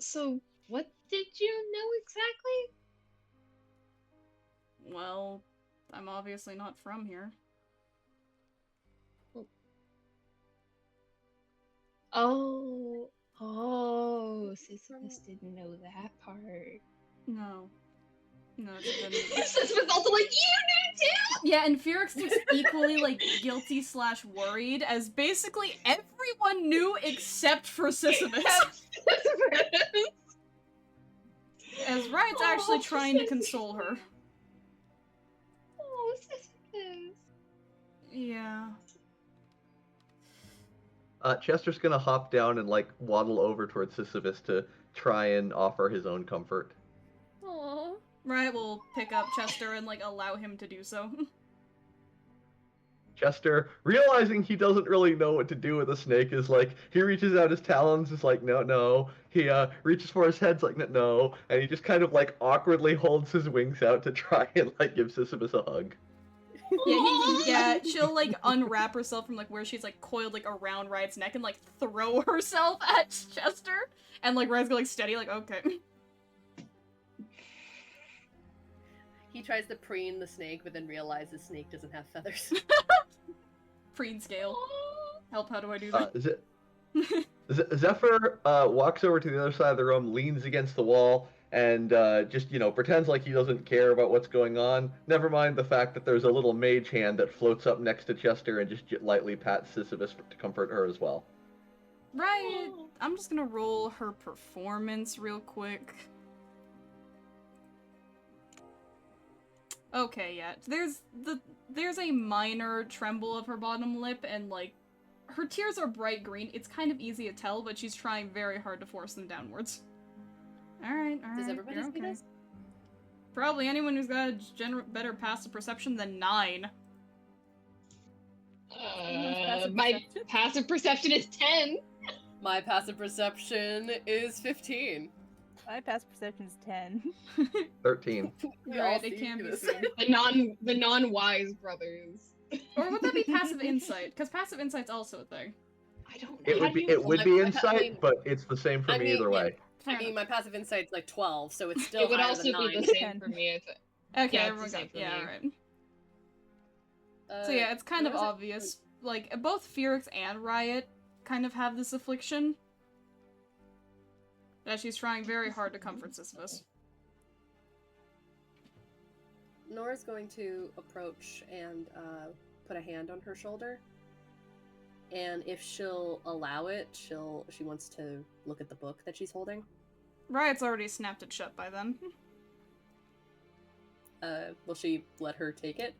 So, what did you know exactly? Well, I'm obviously not from here. Oh, Sisyphus didn't know that part. No. No, it's been... Sisyphus also like, you knew too! Yeah, and Felix looks equally, like, guilty/worried, as basically everyone knew except for Sisyphus. Sisyphus! As Riot's actually trying to console her. Oh, Sisyphus. Yeah. Chester's gonna hop down and like waddle over towards Sisyphus to try and offer his own comfort. Aww. Riot will pick up Chester and, like, allow him to do so. Chester, realizing he doesn't really know what to do with a snake, is like, he reaches out his talons, is like, no. He reaches for his head's like, no. And he just kind of like awkwardly holds his wings out to try and like give Sisyphus a hug. Yeah, she'll, like, unwrap herself from, like, where she's, like, coiled, like, around Riot's neck and, like, throw herself at Chester. And, like, Riot's going, like, steady, like, okay. He tries to preen the snake, but then realizes the snake doesn't have feathers. Preen scale. Help, how do I do that? Zephyr walks over to the other side of the room, leans against the wall, and just, pretends like he doesn't care about what's going on. Never mind the fact that there's a little mage hand that floats up next to Chester and just lightly pats Sisyphus to comfort her as well. Right, I'm just gonna roll her performance real quick. Okay, yeah. There's a minor tremble of her bottom lip, and, like, her tears are bright green. It's kind of easy to tell, but she's trying very hard to force them downwards. Alright. Does everybody you're see okay. this? Probably anyone who's got a better passive perception than 9. My passive perception is 10. My passive perception is 15. My passive perception is 10. 13. We all Alright, it see can be this. seen. The non-wise brothers. Or would that be passive insight? Because passive insight's also a thing. I don't know. It How would do be you insight, but it's the same for I me mean, either way. I mean, my passive insight's like 12, so it's still It would higher also than be 9. the same for me. Okay, Yeah, it's everyone the same got... for Yeah, me. alright. So yeah, it's kind of what was it? obvious. Like, both Felix and Riot kind of have this affliction. That she's trying very hard to comfort Sisyphus. Nora's going to approach and put a hand on her shoulder. And if she'll allow it, she wants to look at the book that she's holding. Riot's already snapped it shut by then. Will she let her take it?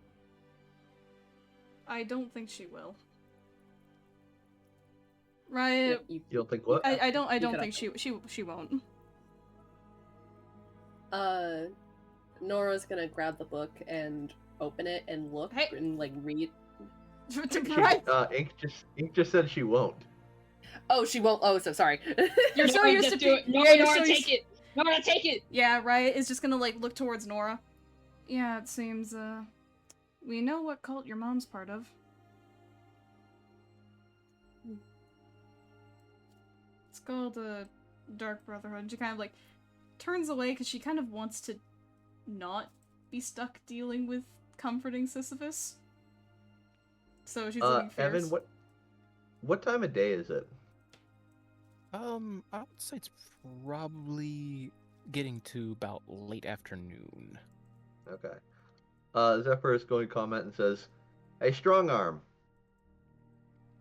I don't think she will. Riot, You don't think what? I don't could think she won't. Nora's gonna grab the book and open it and look Hey. and like read. Right? Ink just said she won't. Oh, she won't. Oh, so sorry. You're so Nora, used just to do it. yeah, Nora, you're so Nora, used- take it. Nora, take it. Yeah, Riot is just gonna, like, look towards Nora. Yeah, it seems, we know what cult your mom's part of. It's called, Dark Brotherhood. And she kind of, like, turns away because she kind of wants to not be stuck dealing with comforting Sisyphus. So she's looking fierce. Evan, what time of day is it? I would say it's probably getting to about late afternoon. Okay. Zephyr is going to comment and says, "Hey, strong arm.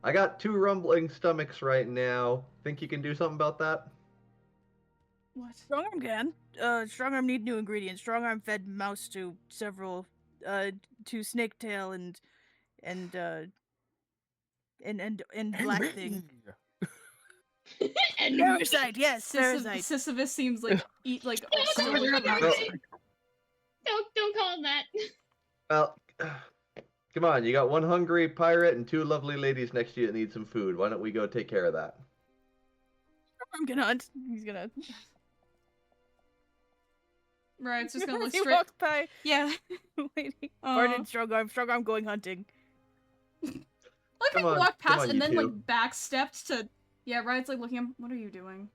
I got 2 rumbling stomachs right now. Think you can do something about that?" What? Strongarm can. Strongarm need new ingredients. Strongarm fed mouse to several, to snaketail and black thing. And Parasite, yes, parasite. Sisyphus seems like Don't call him that. Well, come on. You got 1 hungry pirate and 2 lovely ladies next to you that need some food. Why don't we go take care of that? I'm gonna hunt. He's gonna. Right, it's just gonna look he straight. walks by. Yeah. Waiting. Aw. Pardon, Strongarm. Strongarm going hunting. Like Come he on, walked come past on, and you then two. like backstepped to. Yeah, Riot's like looking at him. What are you doing?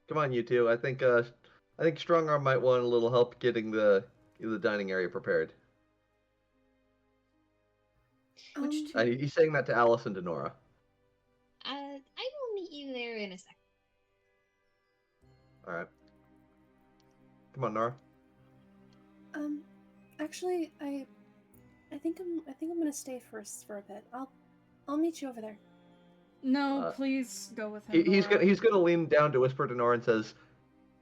Come on, you two. I think Strongarm might want a little help getting the the dining area prepared. Which He's saying that to Alice and to Nora. I will meet you there in a second. All right. Come on, Nora. Actually, I think I'm gonna stay for a bit. I'll meet you over there. No, please go with him. He's Nora. gonna lean down to whisper to Nora and says,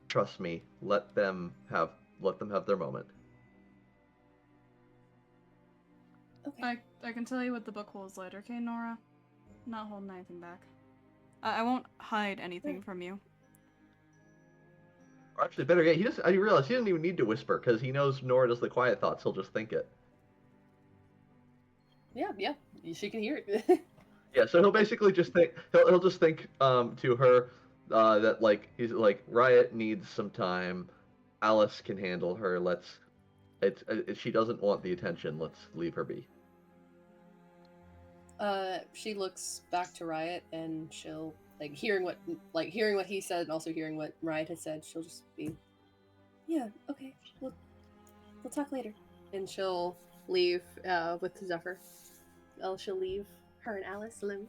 "Trust me. Let them have their moment." Okay. I can tell you what the book holds later, okay, Nora? I'm not holding anything back. I won't hide anything from you. Or actually, better yet, I realize he doesn't even need to whisper because he knows Nora does the quiet thoughts. He'll just think it. Yeah, she can hear it. Yeah, so he'll basically just think he'll just think to her that like he's like Riot needs some time. Alice can handle her. She doesn't want the attention. Let's leave her be. She looks back to Riot and she'll hearing what he said and also hearing what Riot had said, she'll just be, Yeah. Okay. We'll talk later. and she'll leave with Zephyr. She'll leave her and Alice alone.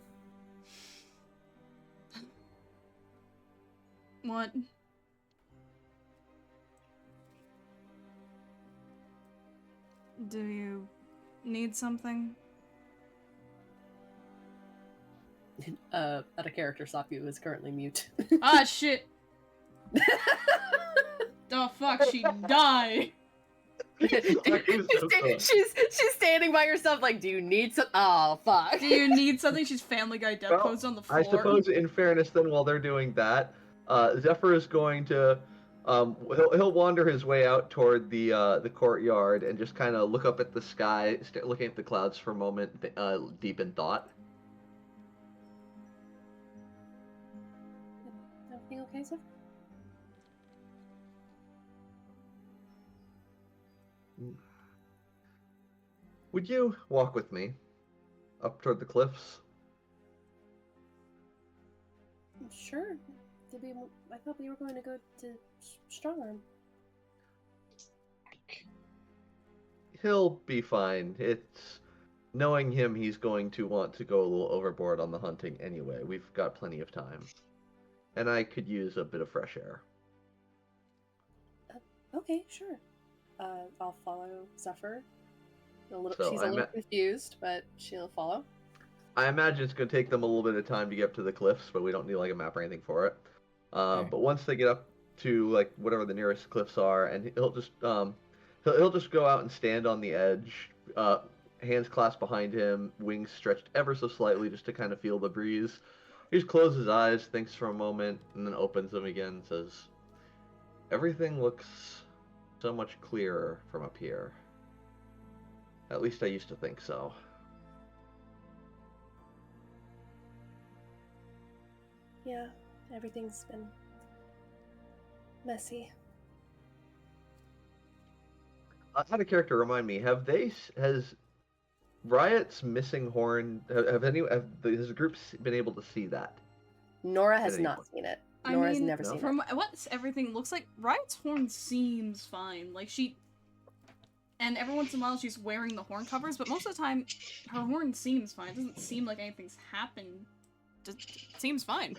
What? Do you need something? Out of character, Saku is currently mute. Ah, shit! Oh, fuck, she died! she's standing by herself like, do you need some? Oh, fuck. Do you need something? She's Family Guy death posed on the floor. I suppose, in fairness, then while they're doing that, Zephyr is going to he'll wander his way out toward the courtyard and just kind of look up at the sky, looking at the clouds for a moment, deep in thought. Everything okay, Zephyr? Would you walk with me up toward the cliffs? Sure. I thought we were going to go to Strongarm. He'll be fine. It's knowing him, he's going to want to go a little overboard on the hunting anyway. We've got plenty of time. And I could use a bit of fresh air. Okay, sure. I'll follow Zephyr. So She's a little confused, but she'll follow. I imagine it's going to take them a little bit of time to get up to the cliffs, but we don't need like a map or anything for it. But once they get up to like whatever the nearest cliffs are, and he'll just go out and stand on the edge, hands clasped behind him, wings stretched ever so slightly, just to kind of feel the breeze. He just closes his eyes, thinks for a moment, and then opens them again and says, "Everything looks so much clearer from up here. At least I used to think so." Yeah, everything's been messy. Out of character, remind me, has Riot's missing horn, has the group been able to see that? Nora has not seen it. Nora's never seen it. From what everything looks like, Riot's horn seems fine. Like, and every once in a while she's wearing the horn covers, but most of the time, her horn seems fine. It doesn't seem like anything's happened. Just seems fine.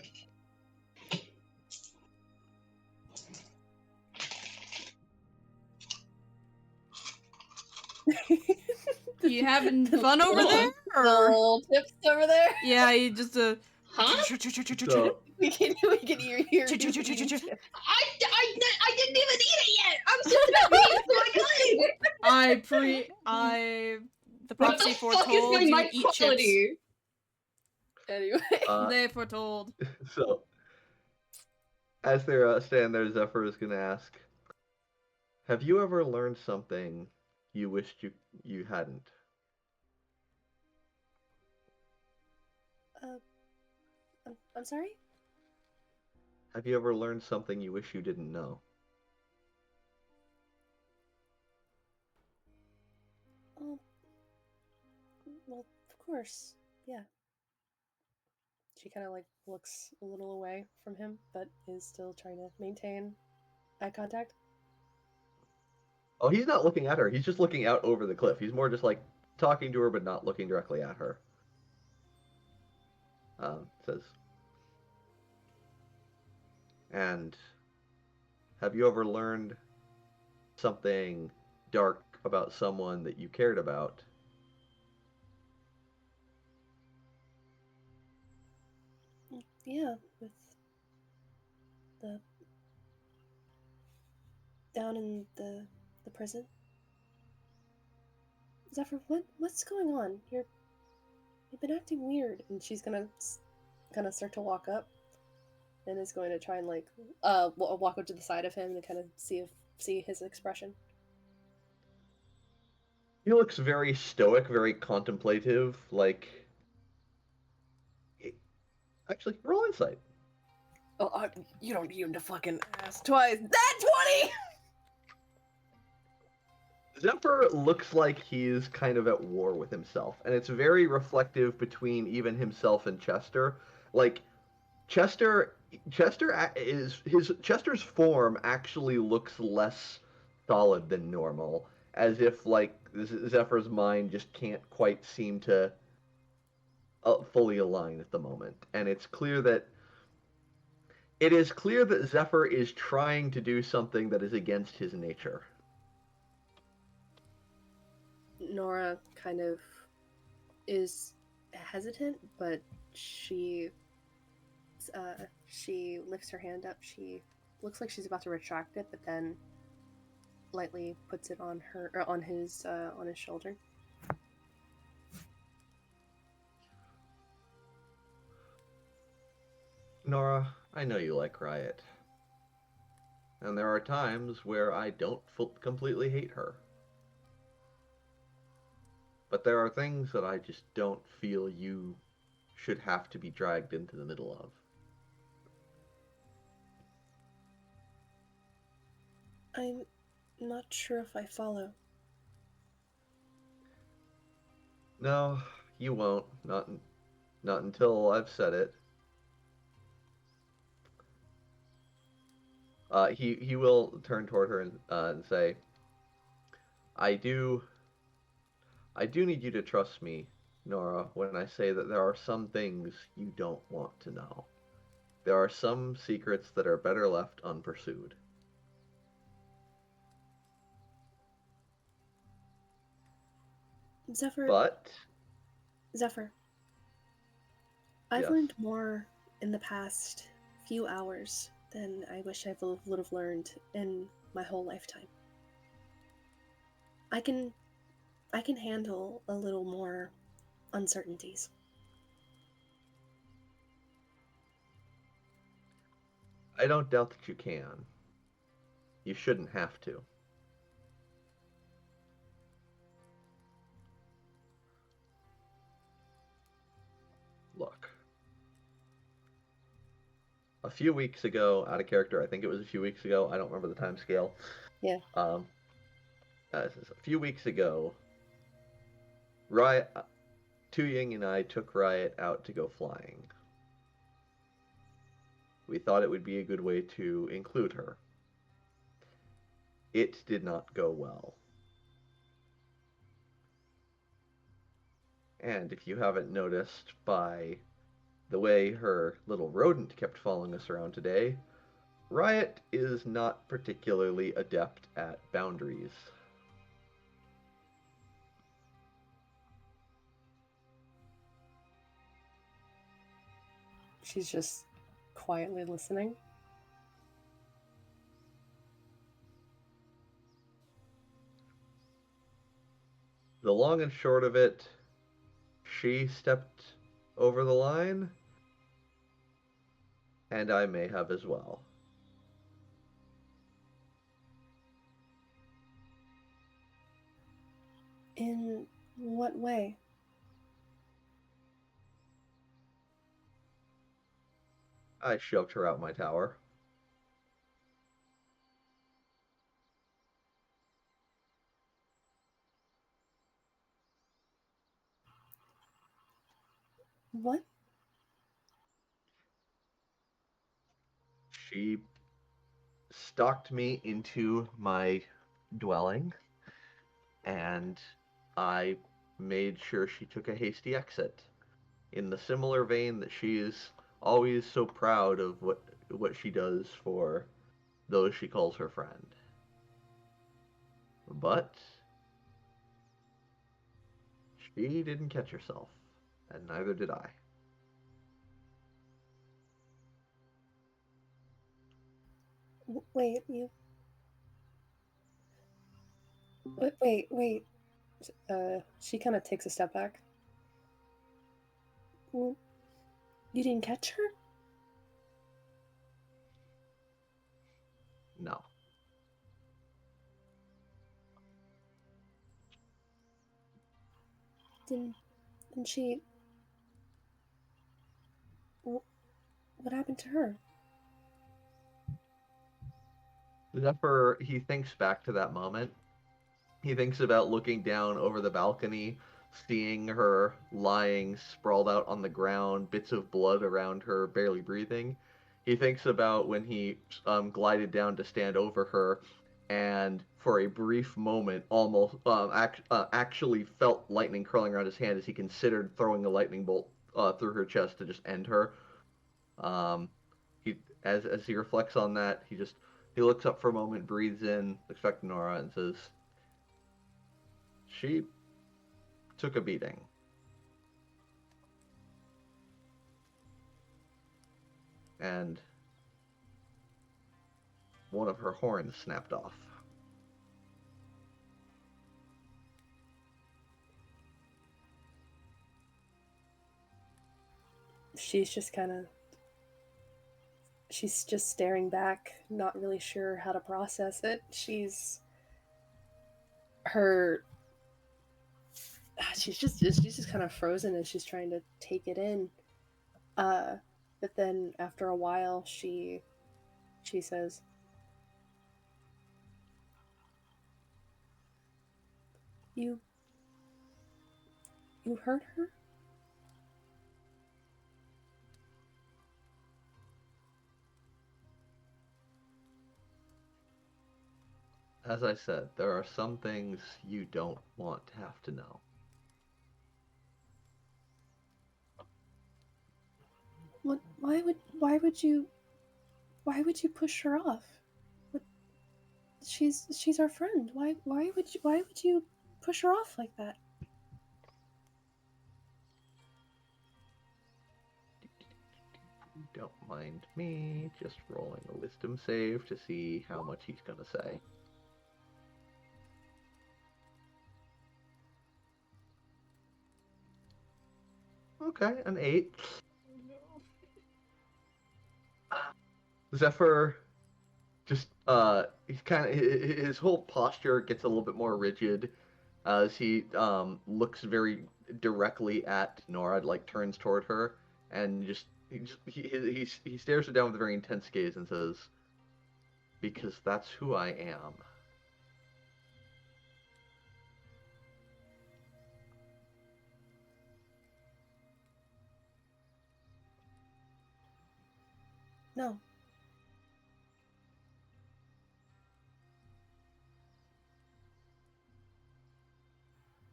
You having fun over there? Or little tips over there? Yeah, you just Huh? So, We can hear I didn't even eat it yet. I'm just about to eat so good. The What prophecy the fuck is foretold my you mic eat chips. quality? Anyway. They foretold. so as they're standing there, Zephyr is going to ask, "Have you ever learned something you wished you hadn't?" I'm sorry? Have you ever learned something you wish you didn't know? Well, of course. Yeah. She kind of looks a little away from him, but is still trying to maintain eye contact. Oh, he's not looking at her. He's just looking out over the cliff. He's more just like talking to her, but not looking directly at her. Says, and have you ever learned something dark about someone that you cared about? Yeah, with the down in the prison. Zephyr, what's going on? You've been acting weird, and she's gonna kind of start to walk up, and is going to try and like walk up to the side of him and kind of see his expression. He looks very stoic, very contemplative. Like, actually, roll insight. Oh, you don't need him to fucking ask twice. That 20! Zephyr looks like he's kind of at war with himself, and it's very reflective between even himself and Chester. Like, Chester's form actually looks less solid than normal, as if like Zephyr's mind just can't quite seem to fully align at the moment, and it is clear that Zephyr is trying to do something that is against his nature. Nora kind of is hesitant, but she lifts her hand up. She looks like she's about to retract it, but then lightly puts it on his shoulder. Nora, I know you like Riot, and there are times where I don't completely hate her. But there are things that I just don't feel you should have to be dragged into the middle of. I'm not sure if I follow. No, you won't. Not until I've said it. He will turn toward her and say, I do need you to trust me, Nora, when I say that there are some things you don't want to know. There are some secrets that are better left unpursued. But Zephyr, I've yes. learned more in the past few hours than I wish I would have learned in my whole lifetime. I can handle a little more uncertainties. I don't doubt that you can. You shouldn't have to. Look. A few weeks ago, out of character, I think it was a few weeks ago, I don't remember the time scale. Yeah. A few weeks ago, Riot, Tuying and I took Riot out to go flying. We thought it would be a good way to include her. It did not go well. And if you haven't noticed by the way her little rodent kept following us around today, Riot is not particularly adept at boundaries. She's just quietly listening. The long and short of it, she stepped over the line, and I may have as well. In what way? I shoved her out my tower. What? She stalked me into my dwelling, and I made sure she took a hasty exit in the similar vein that she is always so proud of what she does for those she calls her friend. But she didn't catch herself, and neither did I. Wait, you. Wait. She kind of takes a step back. You didn't catch her? No. Didn't she? What happened to her? Zephyr, he thinks back to that moment. He thinks about looking down over the balcony, seeing her lying sprawled out on the ground, bits of blood around her, barely breathing. He thinks about when he glided down to stand over her, and for a brief moment, almost actually felt lightning curling around his hand as he considered throwing a lightning bolt through her chest to just end her. Um, he as he reflects on that, he looks up for a moment, breathes in, expecting Nora, and says, "She took a beating." And one of her horns snapped off. She's just staring back, not really sure how to process it. She's just kind of frozen and she's trying to take it in. But then after a while, she says, "You hurt her?" As I said, there are some things you don't want to have to know. What? Why would you push her off? What? She's our friend. Why would you push her off like that? Don't mind me just rolling a wisdom save to see how much he's gonna say. Okay, an 8. Zephyr just he's kind of his whole posture gets a little bit more rigid as he looks very directly at Nora, like turns toward her, and he stares her down with a very intense gaze and says, "Because that's who I am." No.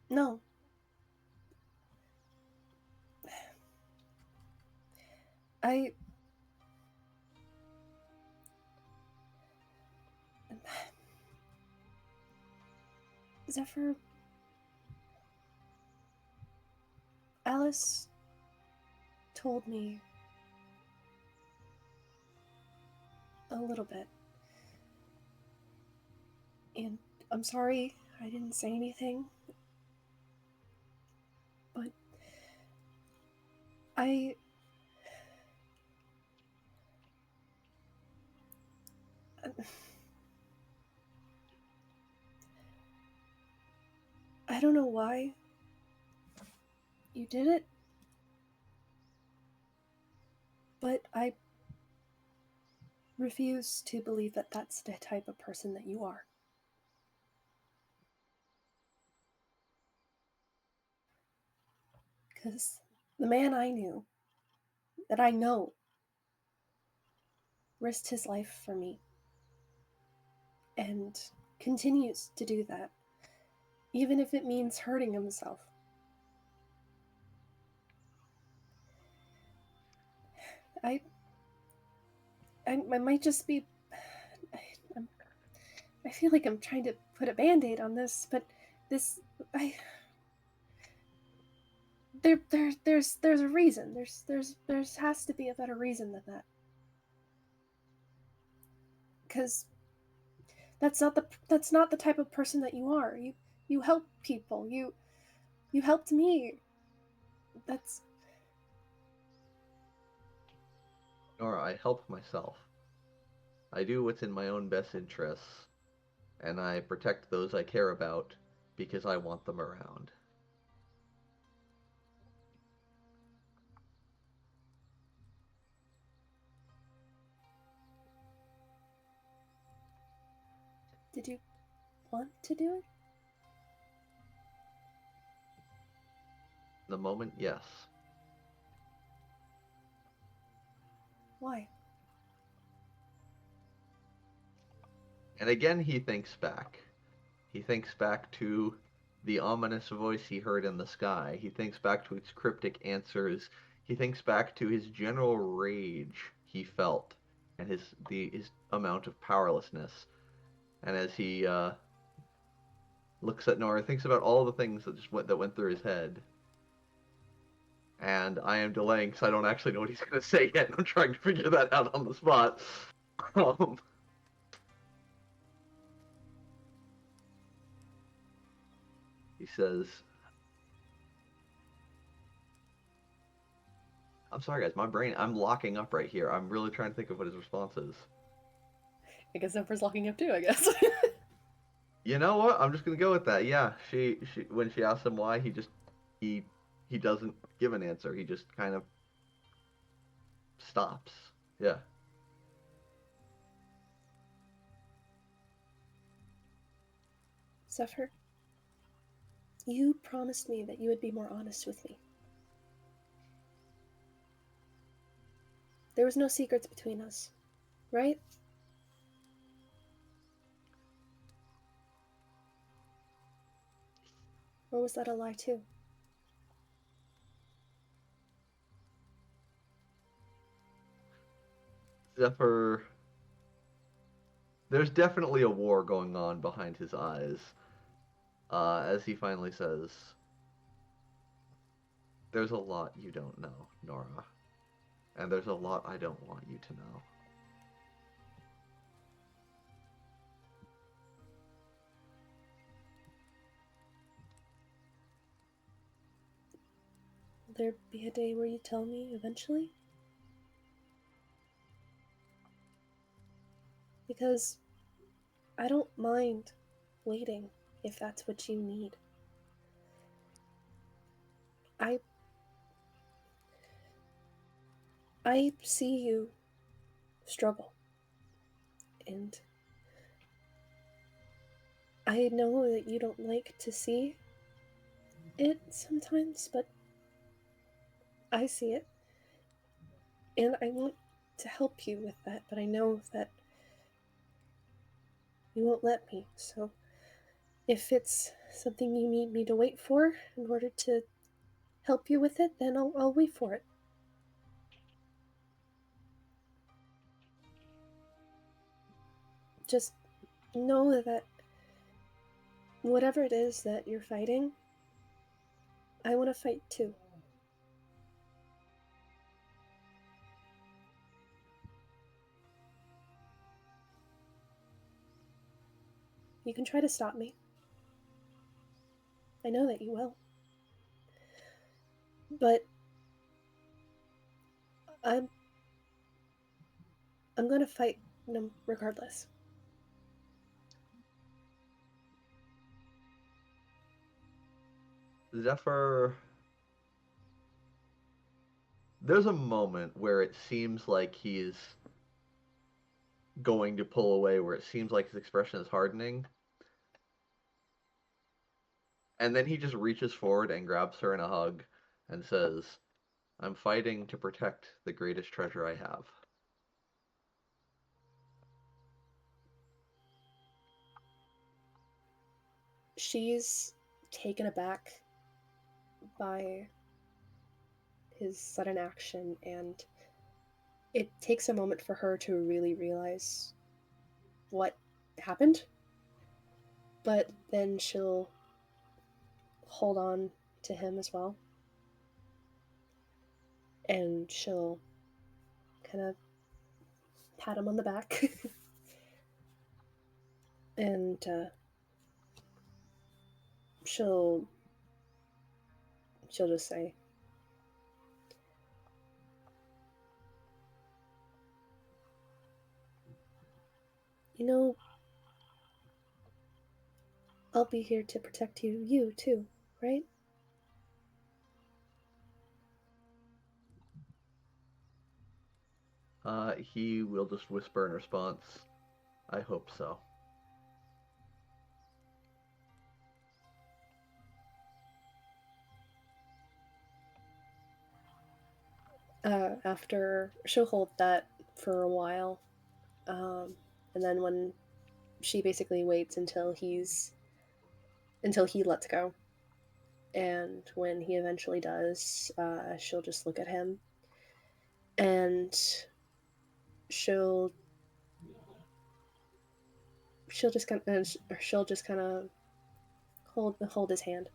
No. I Zephyr, Alice told me a little bit. And I'm sorry I didn't say anything. But I don't know why you did it, but I refuse to believe that that's the type of person that you are. Because the man I knew, that I know, risked his life for me. And continues to do that, even if it means hurting himself. I might just be. I feel like I'm trying to put a band-aid on this, but this. There's a reason. There has to be a better reason than that. Because that's not the type of person that you are. You help people. You helped me. That's. Nora, I help myself. I do what's in my own best interests, and I protect those I care about because I want them around. Did you want to do it? The moment, yes. Why? And again he thinks back. He thinks back to the ominous voice he heard in the sky. He thinks back to its cryptic answers. He thinks back to his general rage he felt and his amount of powerlessness. And as he looks at Nora, thinks about all the things that went through his head. And I am delaying because I don't actually know what he's going to say yet. I'm trying to figure that out on the spot. He says, I'm sorry guys, I'm locking up right here. I'm really trying to think of what his response is. I guess Zephyr's locking up too, I guess. You know what? I'm just gonna go with that. Yeah, she when she asks him why, he doesn't give an answer. He just kind of stops. Yeah. Zephyr, you promised me that you would be more honest with me. There was no secrets between us, right? Or was that a lie too? Zephyr, there's definitely a war going on behind his eyes. As he finally says, there's a lot you don't know, Nora. And there's a lot I don't want you to know. Will there be a day where you tell me eventually? Because I don't mind waiting if that's what you need. I see you struggle. And I know that you don't like to see it sometimes, but I see it. And I want to help you with that, but I know that you won't let me. So if it's something you need me to wait for in order to help you with it, then I'll wait for it. Just know that whatever it is that you're fighting, I want to fight too. You can try to stop me. I know that you will. But I'm gonna fight regardless. Zephyr, there's a moment where it seems like he's going to pull away, where it seems like his expression is hardening. And then he just reaches forward and grabs her in a hug and says, I'm fighting to protect the greatest treasure I have. she's taken aback by his sudden action, and it takes a moment for her to really realize what happened. But then she'll hold on to him as well. And she'll kind of pat him on the back. And she'll just say, "You know, I'll be here to protect you too, right?" He will just whisper in response, "I hope so." After she'll hold that for a while, and then when she basically waits until he lets go, and when he eventually does, she'll just look at him, and she'll she'll just kind of hold his hand.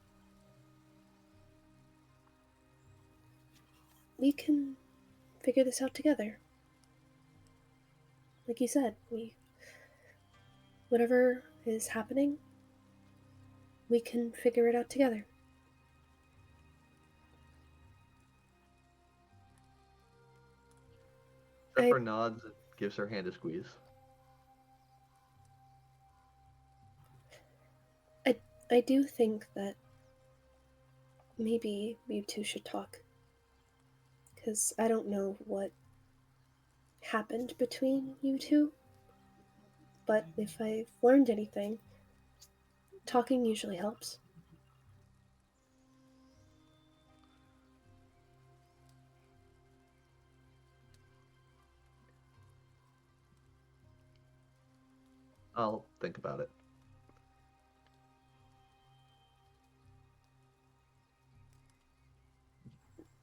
"We can figure this out together. Like you said, whatever is happening, we can figure it out together." Zephyr nods and gives her hand a squeeze. I do think that maybe you two should talk, because I don't know what happened between you two, but if I've learned anything, talking usually helps. I'll think about it.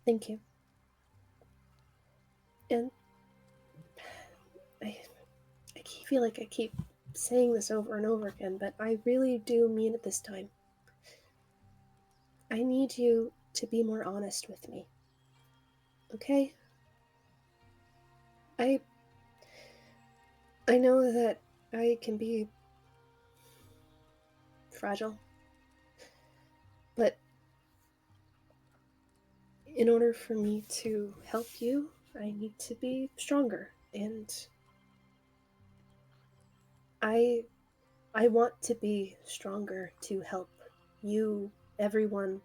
Thank you. And I feel like I keep saying this over and over again, but I really do mean it this time. I need you to be more honest with me. Okay? I know that I can be fragile, but in order for me to help you, I need to be stronger, and I want to be stronger to help you, everyone.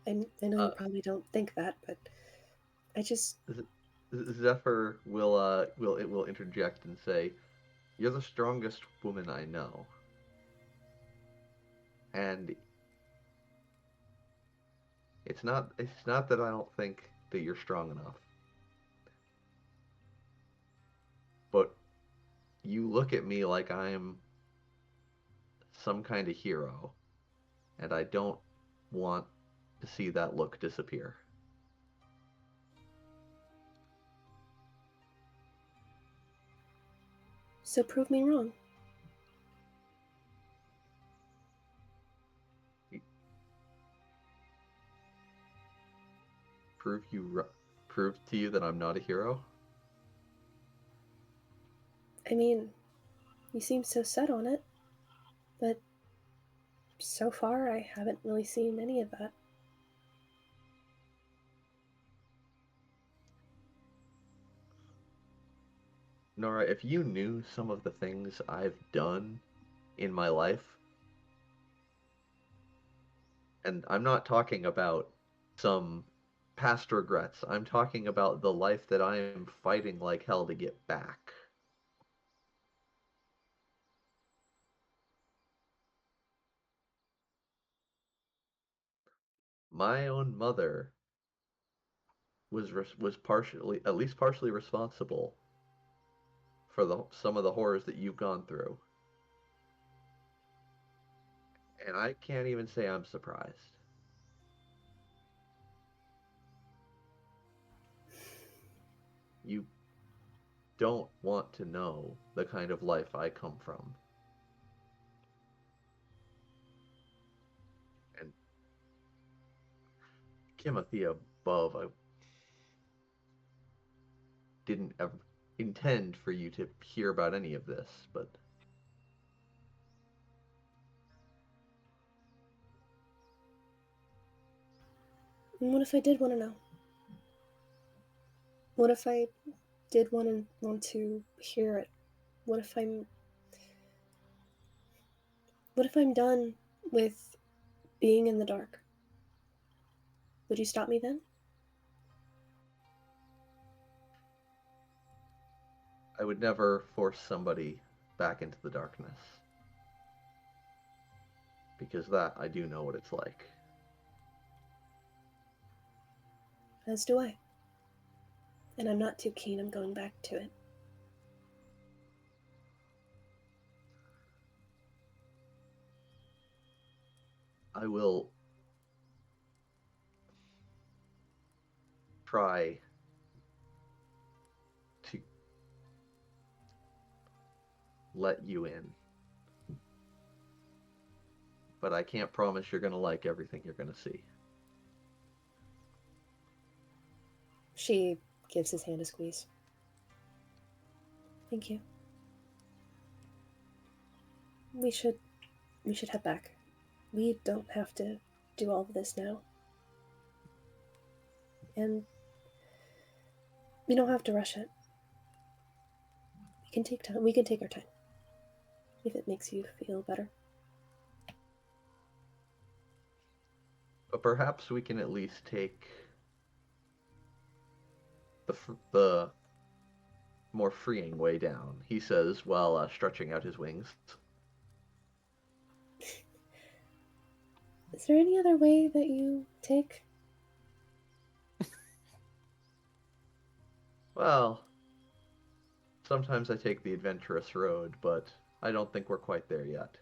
I know you probably don't think that, but I just Zephyr will interject and say, "You're the strongest woman I know." And it's not that I don't think that you're strong enough. But you look at me like I'm some kind of hero, and I don't want to see that look disappear. so prove me wrong. Prove to you that I'm not a hero? I mean, you seem so set on it, but so far I haven't really seen any of that. Nora, if you knew some of the things I've done in my life, and I'm not talking about some past regrets, I'm talking about the life that I am fighting like hell to get back. My own mother was partially, at least partially responsible for some of the horrors that you've gone through. And I can't even say I'm surprised. You don't want to know the kind of life I come from. And Timothy above, I didn't ever intend for you to hear about any of this, but And what if I did want to know? What if I did want to hear it? What if I'm done with being in the dark? Would you stop me then? I would never force somebody back into the darkness. Because that, I do know what it's like. As do I. And I'm not too keen on going back to it. I will try to let you in. But I can't promise you're going to like everything you're going to see. She gives his hand a squeeze. Thank you. We should head back. We don't have to do all of this now. And we don't have to rush it. We can take time. We can take our time. If it makes you feel better. But perhaps we can at least take the more freeing way down, he says while stretching out his wings. Is there any other way that you take? Well, sometimes I take the adventurous road, but I don't think we're quite there yet.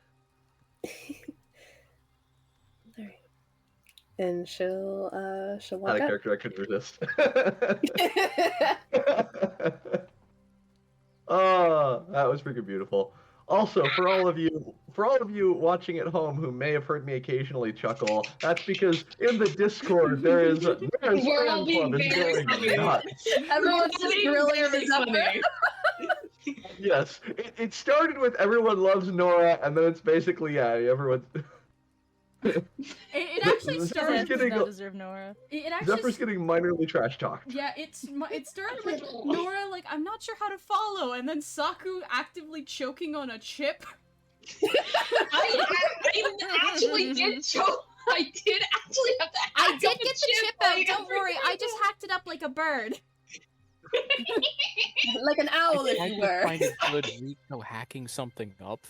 Alright. And she'll walk Not a up. character I could resist. Oh, that was freaking beautiful. Also, for all of you watching at home who may have heard me occasionally chuckle, that's because in the Discord there is We're all fan being club is very going funny. nuts. Everyone's just grilling very this up. funny. Yes, it started with everyone loves Nora, and then it's basically everyone. It actually Zephyr's started. getting Does not deserve Nora. It actually. Zephyr's getting minorly trash talked. Yeah, it started with Nora like, I'm not sure how to follow, and then Saku actively choking on a chip. I actually did choke. I did actually have to. I hack did up get a the chip while out, you don't guys worry. were I just hacked it up like a bird. Like an owl, I if tried you to were. find a good Rico hacking something up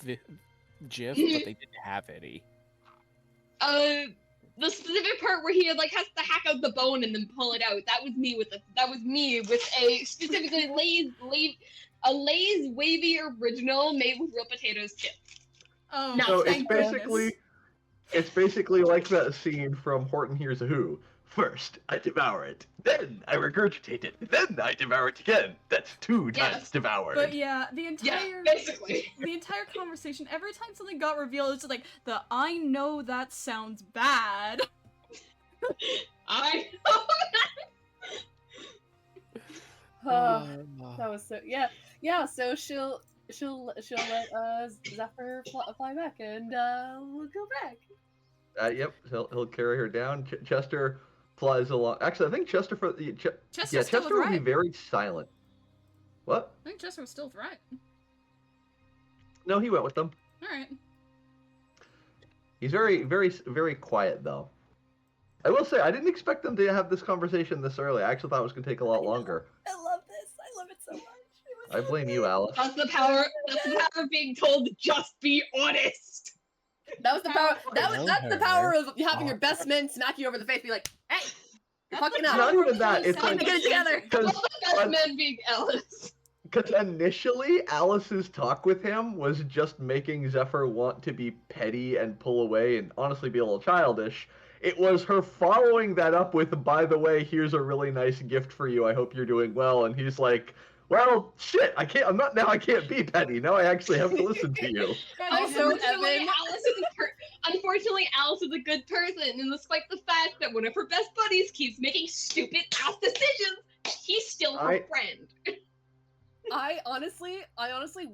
gif, but they didn't have any. The specific part where he has to hack out the bone and then pull it out. That was me with a specifically Lay's wavy original made with real potatoes chip. Oh, No, So thank goodness. it's basically like that scene from Horton Hears a Who. First, I devour it. Then I regurgitate it. Then I devour it again. That's 2 times Yes. devoured. But yeah, the Yeah, entire basically. the entire conversation, every time something got revealed, it's just like the I know that sounds bad. I Oh, that was so yeah. So she'll let Zephyr fly back, and we'll go back. Yep, he'll carry her down. Chester flies along. Actually, I think Chester Chester will be right. very silent. What? I think Chester was still right. No, he went with them. Alright. He's very, very, very quiet, though. I will say, I didn't expect them to have this conversation this early. I actually thought it was going to take a lot longer. I love this. I love it so much. It was I so blame good. you, Alice. That's the power of being told to just be honest. That was the power. That's the power of having your Oh. best man smack you over the face, be like, "Hey, you're fucking It's up. not even that. It's Time like to get it together." What's the best man being Alice? Because initially, Alice's talk with him was just making Zephyr want to be petty and pull away and honestly be a little childish. It was her following that up with, by the way, here's a really nice gift for you. I hope you're doing well. And he's like, well, shit, I can't. I'm not now. I can't be petty. Now I actually have to listen to you. Also, Unfortunately, Evan- unfortunately, Alice is a good person, and despite the fact that one of her best buddies keeps making stupid ass decisions, he's still her friend. I honestly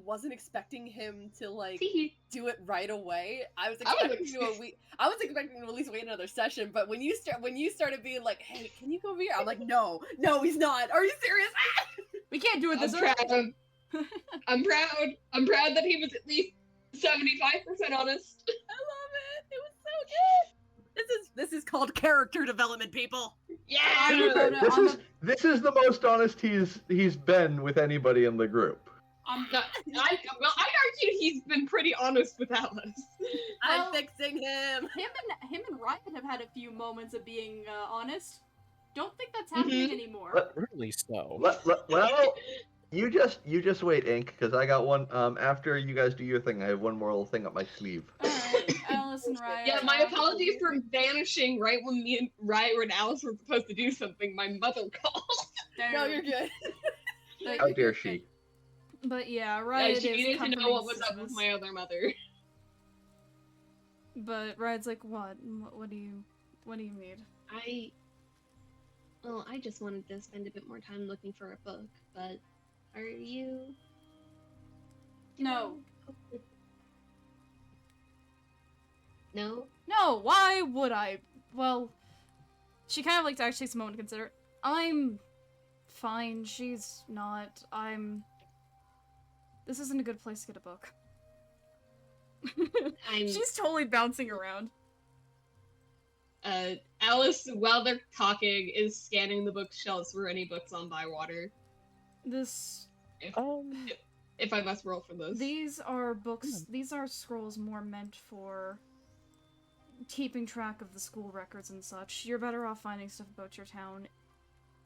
wasn't expecting him to like do it right away. I was expecting I was expecting to at least wait another session. But when you started being like, "Hey, can you go over here?" I'm like, "No, he's not. Are you serious?" We can't do it this I'm early. proud. I'm proud. I'm proud that he was at least 75% honest. I love it. It was so good. This is called character development, people. Yeah. This is the most honest he's been with anybody in the group. I argued he's been pretty honest with Alice. I'm fixing him. Him and Ryan have had a few moments of being honest. Don't think that's happening anymore. Really so. Well, you just wait, Ink, because I got one. After you guys do your thing, I have one more little thing up my sleeve. Alright, Alice and Ryan. Yeah, my apologies for vanishing right when me and Ryan and Alice were supposed to do something. My mother called. No, you're good. How dare she? But yeah, Ryan Yeah, she is needed to know what was up comforting with my other mother. But Ryan's like, what? What do you need? I just wanted to spend a bit more time looking for a book, but are you? No. No? No, why would I? Well, she kind of like actually takes a moment to consider. I'm fine, she's not. This isn't a good place to get a book. She's totally bouncing around. Alice, while they're talking, is scanning the bookshelves for any books on Bywater. If I must roll for this. These are books, these are scrolls more meant for keeping track of the school records and such. You're better off finding stuff about your town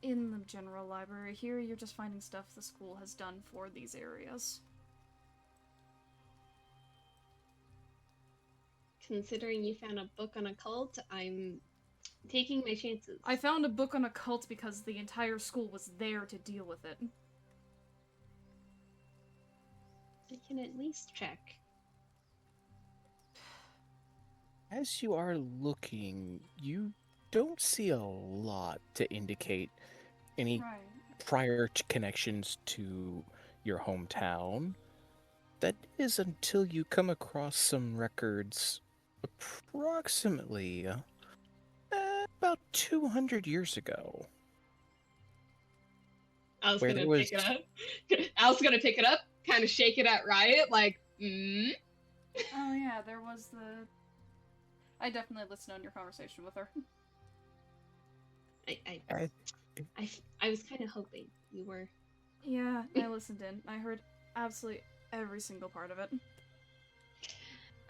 in the general library. Here, you're just finding stuff the school has done for these areas. Considering you found a book on a cult, I'm taking my chances. I found a book on a cult because the entire school was there to deal with it. I can at least check. As you are looking, you don't see a lot to indicate any prior connections to your hometown. That is until you come across some records approximately about 200 years ago. I was gonna pick it up, kind of shake it at Riot, like, Oh yeah, there was the... I definitely listened on your conversation with her. I was kind of hoping you were. Yeah, I listened in. I heard absolutely every single part of it.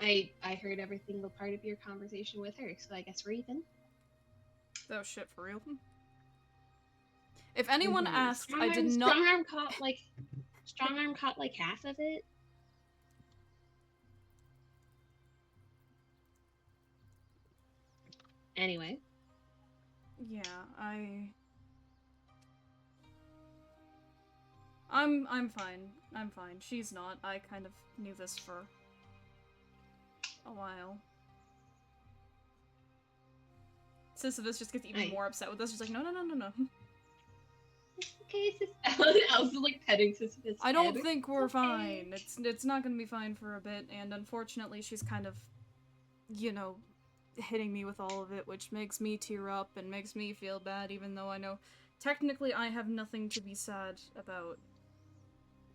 I heard every single part of your conversation with her, so I guess we're even. Oh shit, for real? If anyone asks, I did not... Strong arm caught like half of it. Anyway. Yeah, I'm fine. I'm fine. She's not. I kind of knew this for a while. Sisyphus just gets even more upset with us. She's like, no. Okay, Alice is like petting Sisyphus. I don't think we're fine. It's not gonna be fine for a bit, and unfortunately she's kind of, you know, hitting me with all of it, which makes me tear up and makes me feel bad, even though I know technically I have nothing to be sad about.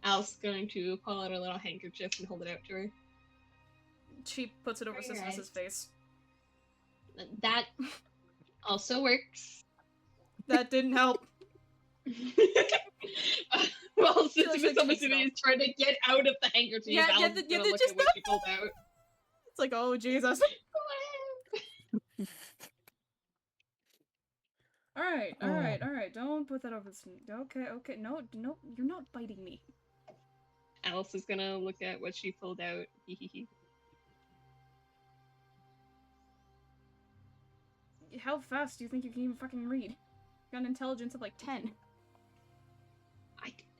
Alice is going to pull out a little handkerchief and hold it out to her. She puts it over Sisyphus's face. That also works. That didn't help. Well, Sisyphus, I'm assuming, is trying to get out of the handkerchief. Yeah, Alice is gonna look at what she pulled out. It's like, oh Jesus. Alright, alright. Don't put that over the... Okay. No, you're not biting me. Alice is gonna look at what she pulled out. How fast do you think you can even fucking read? You got an intelligence of like 10.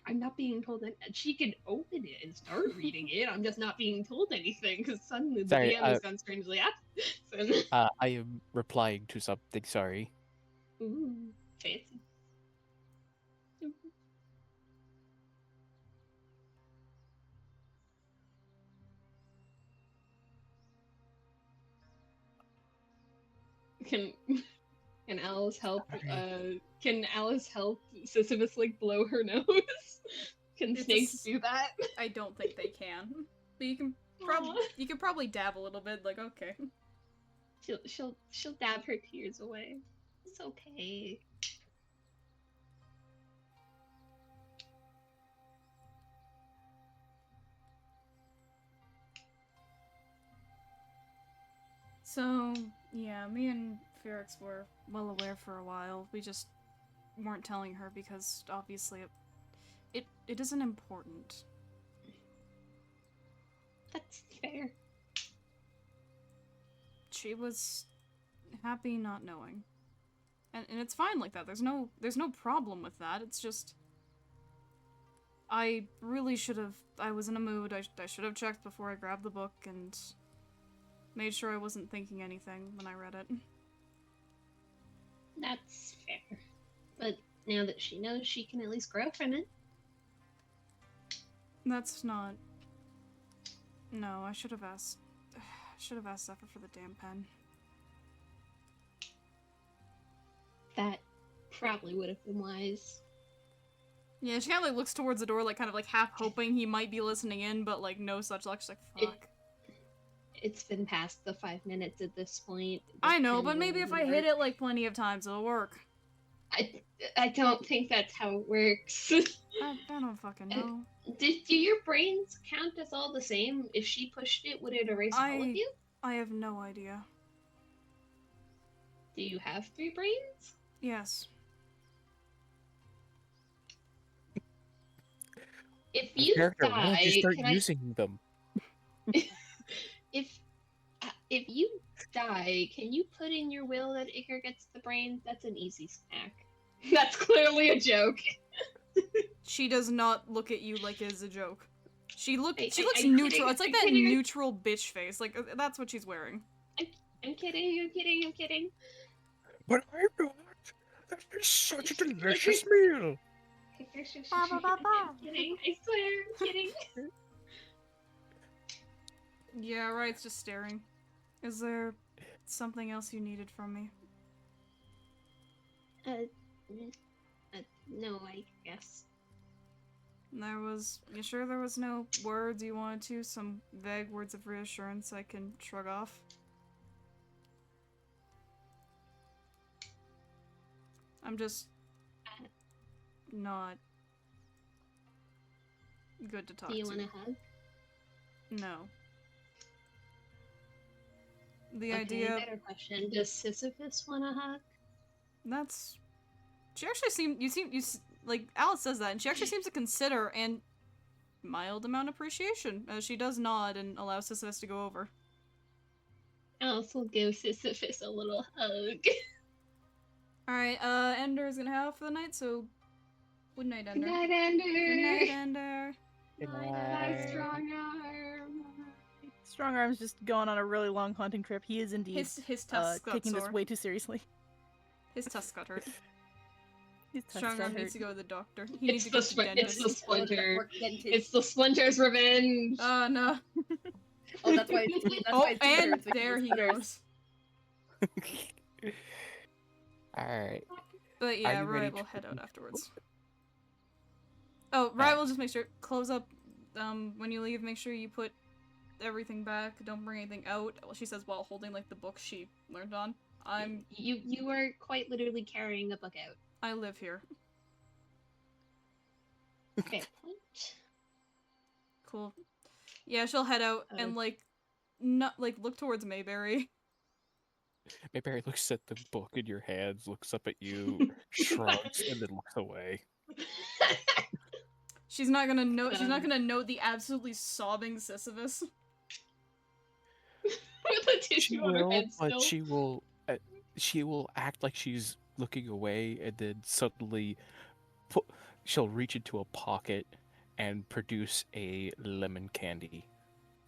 I'm not being told that she can open it and start reading it. I'm just not being told anything because suddenly the Sorry, DM has gone strangely absent. I am replying to something, sorry. Ooh, fancy. Can Alice help? Can Alice help Sisyphus like blow her nose? Can snakes do that? I don't think they can, but you can probably dab a little bit. Like, okay. She'll dab her tears away. It's okay. So, yeah, me and Felix were well aware for a while. We just weren't telling her because obviously it isn't important. That's fair. She was happy not knowing. And it's fine like that. There's no problem with that. It's just I really should have... I was in a mood. I should have checked before I grabbed the book and made sure I wasn't thinking anything when I read it. That's fair. But now that she knows, she can at least grow from it. That's not... No, I should have asked... Zephyr for the damn pen. That probably would have been wise. Yeah, she kind of like looks towards the door, like kind of like half hoping he might be listening in, but like no such luck. She's like, fuck. It's been past the 5 minutes at this point. I know, but maybe if I hit it like plenty of times, it'll work. I don't think that's how it works. I don't fucking know. Do your brains count as all the same? If she pushed it, would it erase all of you? I have no idea. Do you have 3 brains? Yes. If you Why die, don't you start using them? If you die, can you put in your will that Iker gets the brains? That's an easy snack. That's clearly a joke. She does not look at you like it's a joke. She looks I'm neutral. kidding, It's like I'm that kidding. neutral bitch face. Like that's what she's wearing. I'm kidding. But I'm not. That is such a delicious meal. I'm kidding. I swear, I'm kidding. Yeah, right. It's just staring. Is there something else you needed from me? No, I guess. You sure there was no words you wanted to? Some vague words of reassurance I can shrug off? I'm just not good to talk to. Do you want a hug? No. The Okay, idea... better question. Does Sisyphus want a hug? That's... She actually like, Alice says that, and she actually seems to consider and mild amount of appreciation, as she does nod and allow Sisyphus to go over. Alice will give Sisyphus a little hug. Alright, Ender is gonna have for the night, so good night, Ender. Good night, Ender. Good night, Ender. Good Night, strong arm. Strong Arm's just going on a really long hunting trip. He is indeed His tusks got taking sore. this way too seriously. His tusks got hurt. His tusks Strong got Arm hurt. needs to go to the doctor. He needs to go It's to the the dentist. splinter. It's the splinter's revenge. Oh no. Oh, that's why. That's Oh, why it's and easier to there he splitters. goes. Alright. But yeah, you ready Riot will to- head out afterwards. Oh, Riot will just make sure, close up, when you leave, make sure you put everything back, don't bring anything out. Well, she says while holding, like, the book she learned on. You are quite literally carrying a book out. I live here. Fair point. Cool. Yeah, she'll head out and, like, not, like, look towards Mayberry. Mayberry looks at the book in your hands, looks up at you, shrugs, and then looks away. She's not gonna note. She's not gonna note the absolutely sobbing Sisyphus. With a She tissue on her will, head but still. she will act like she's looking away, and then suddenly, put, she'll reach into a pocket and produce a lemon candy,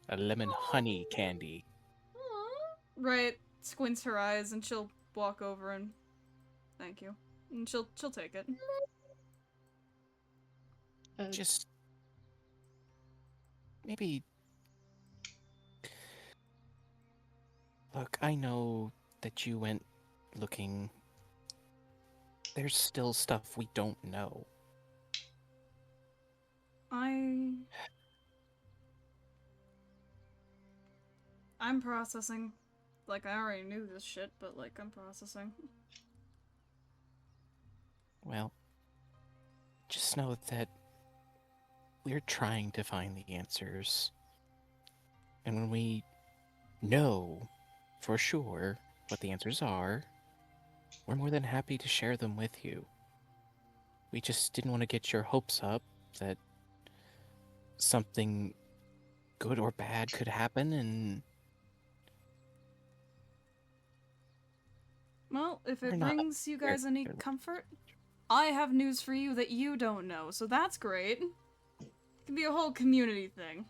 a lemon honey candy. Right, squints her eyes and she'll walk over and thank you, and she'll take it. Just maybe look. I know that you went looking. There's still stuff we don't know. I'm processing. Like, I already knew this shit, but, like, I'm processing. Well, just know that we're trying to find the answers. And when we know for sure what the answers are, we're more than happy to share them with you. We just didn't want to get your hopes up that something good or bad could happen, and Well, if we're it not brings you guys scared. any comfort, I have news for you that you don't know, so that's great. It can be a whole community thing.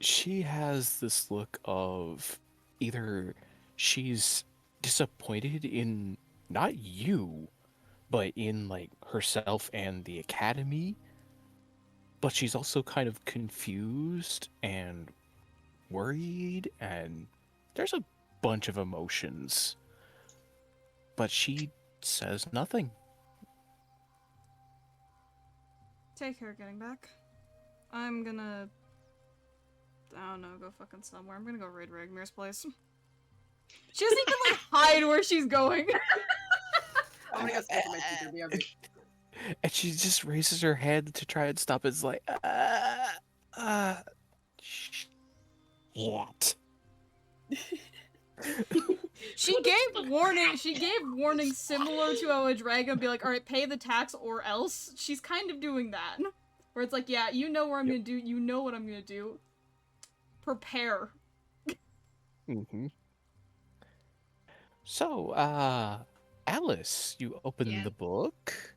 She has this look of either she's disappointed in not you, but in like herself and the academy, but she's also kind of confused and worried, and there's a bunch of emotions, but she says nothing. Take care getting back. I'm gonna... I don't know, go fucking somewhere. I'm gonna go raid Ragmir's place. She doesn't even, like, hide where she's going. I'm gonna go skip my teacher. BRB. And she just raises her hand to try and stop. It's like, what? She gave warning similar to how a dragon would be like, alright, pay the tax or else. She's kind of doing that. Where it's like, yeah, you know what I'm gonna do, you know what I'm gonna do. Prepare. Mm-hmm. So, Alice, you open Yeah. the book.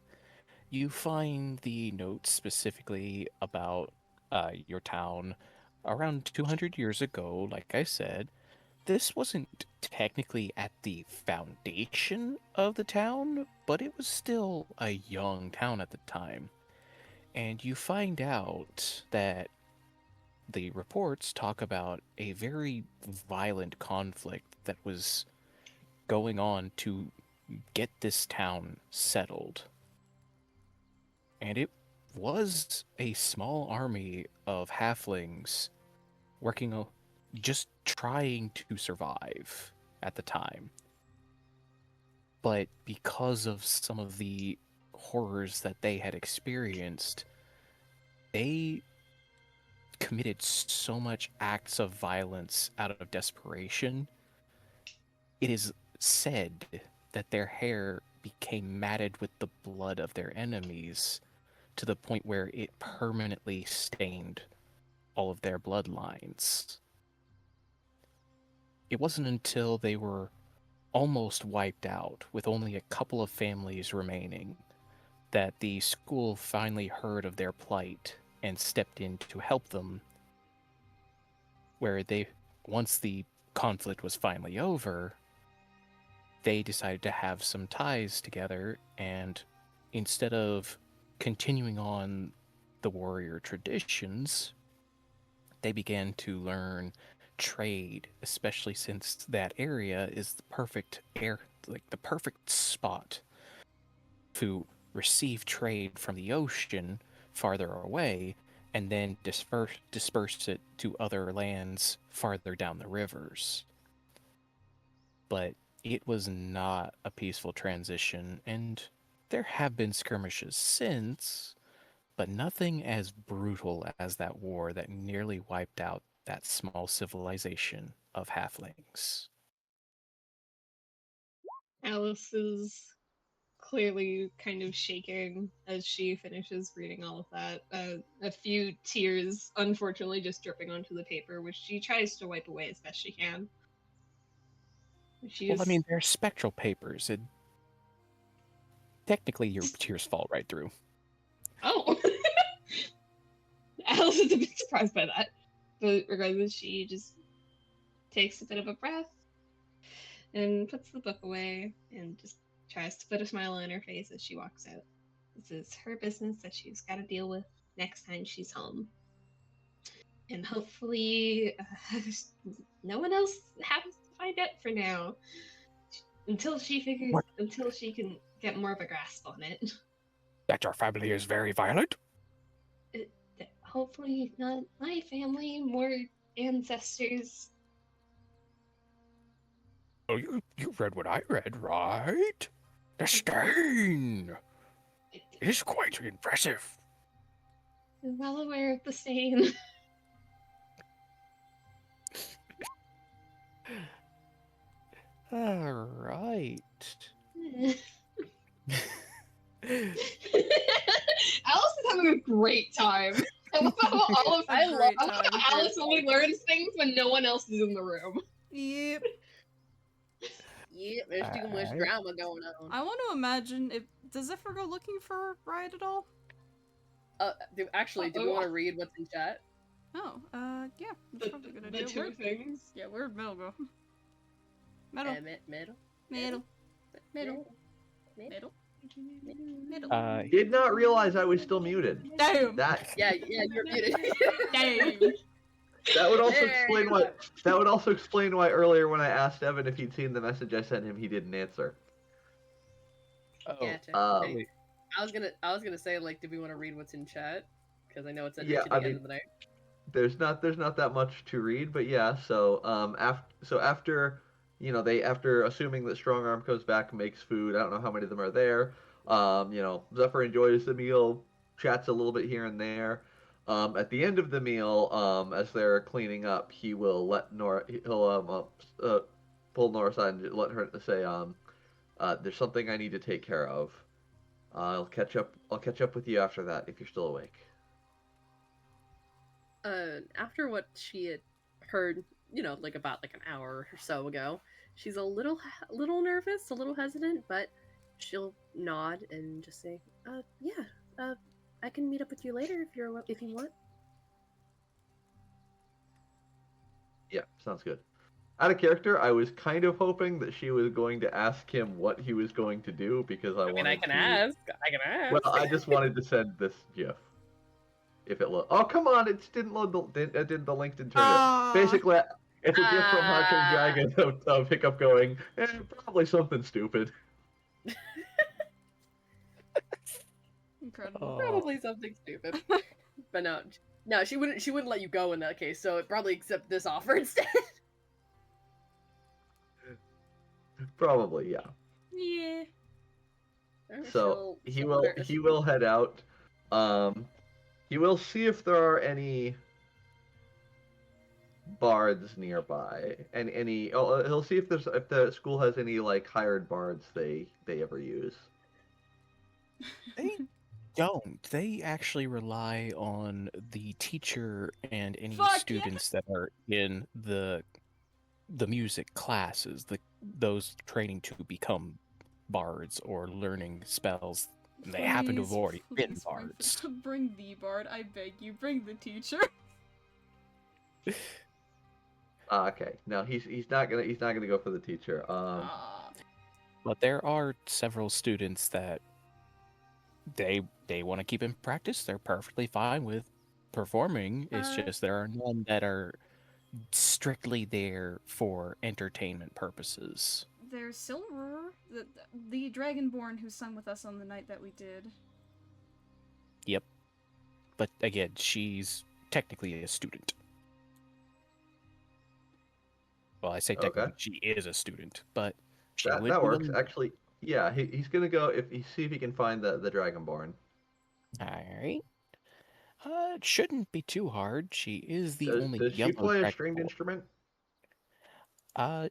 You find the notes specifically about your town around 200 years ago, like I said. This wasn't technically at the foundation of the town, but it was still a young town at the time. And you find out that the reports talk about a very violent conflict that was going on to get this town settled. And it was a small army of halflings working just trying to survive at the time. But because of some of the horrors that they had experienced, they committed so much acts of violence out of desperation. It is said that their hair became matted with the blood of their enemies to the point where it permanently stained all of their bloodlines. It wasn't until they were almost wiped out, with only a couple of families remaining, that the school finally heard of their plight and stepped in to help them. Where once the conflict was finally over, they decided to have some ties together, and instead of continuing on the warrior traditions, they began to learn trade, especially since that area is the perfect the perfect spot to receive trade from the ocean farther away and then disperse it to other lands farther down the rivers. But it was not a peaceful transition, and there have been skirmishes since, but nothing as brutal as that war that nearly wiped out that small civilization of halflings. Alice is clearly kind of shaking as she finishes reading all of that. A few tears, unfortunately, just dripping onto the paper, which she tries to wipe away as best she can. She's Well, I mean, they're spectral papers. Technically, your tears fall right through. oh, Alice is a bit surprised by that, but regardless, she just takes a bit of a breath and puts the book away and just tries to put a smile on her face as she walks out. This is her business that she's got to deal with next time she's home. And hopefully, no one else happens to find out for now. Until she can get more of a grasp on it. That your family is very violent? Hopefully not my family, more ancestors. Oh, you read what I read, right? The stain! It is quite impressive. I'm well aware of the stain. All right. Alice is having a great time. I love how Alice only learns things when no one else is in the room. Yep. Yep, there's too much Alright. drama going on. I want to imagine if does Zephyr go looking for Riot at all? Do we want to read what's in chat? Oh, yeah, that's probably a good idea. The two things. Yeah, where'd Metal go? Metal. Middle. Metal. Middle. Metal. Metal. Did not realize I was still muted. Damn. Yeah, you're muted. Damn. That would also There explain you why. go. That would also explain why earlier when I asked Evan if he'd seen the message I sent him, he didn't answer. Oh, Gotcha. Wait. I was gonna say, like, did we want to read what's in chat? Because I know it's at Yeah, the end of the night. There's not that much to read, but yeah. So after after assuming that Strong Arm comes back and makes food, I don't know how many of them are there. Zephyr enjoys the meal, chats a little bit here and there. At the end of the meal, as they're cleaning up, he will let Nora. He'll pull Nora aside and let her say, "There's something I need to take care of. I'll catch up with you after that if you're still awake." After what she had heard, like about like an hour or so ago, she's a little nervous, a little hesitant, but she'll nod and just say, yeah, I can meet up with you later if you want." Yeah, sounds good. Out of character, I was kind of hoping that she was going to ask him what he was going to do because I wanted I can to... ask. Well, I just wanted to send this GIF. If it oh come on, it didn't load the link didn't turn it. Basically, it's a GIF from Hunter Dragon of Hiccup going, probably something stupid. Incredible. Probably something stupid. But no, she wouldn't let you go in that case. So it probably accept this offer instead. Probably, yeah. Yeah. So he will head out. He will see if there are any bards nearby, and he'll see if the school has any like hired bards they ever use. They don't. They actually rely on the teacher and any students that are in the music classes, those training to become bards or learning spells. They happen to have already been bards. Bring the bard, I beg you. Bring the teacher. Okay. No, he's not gonna go for the teacher. But there are several students that they want to keep in practice. They're perfectly fine with performing. It's just there are none that are strictly there for entertainment purposes. There's Silver, the Dragonborn who sung with us on the night that we did. Yep. But again, she's technically a student. Well, I say technically she is a student, but she that works. Actually, yeah, he's gonna go see if he can find the Dragonborn. All right. It shouldn't be too hard. She is the only Does she yellow play a dragon stringed ball. instrument?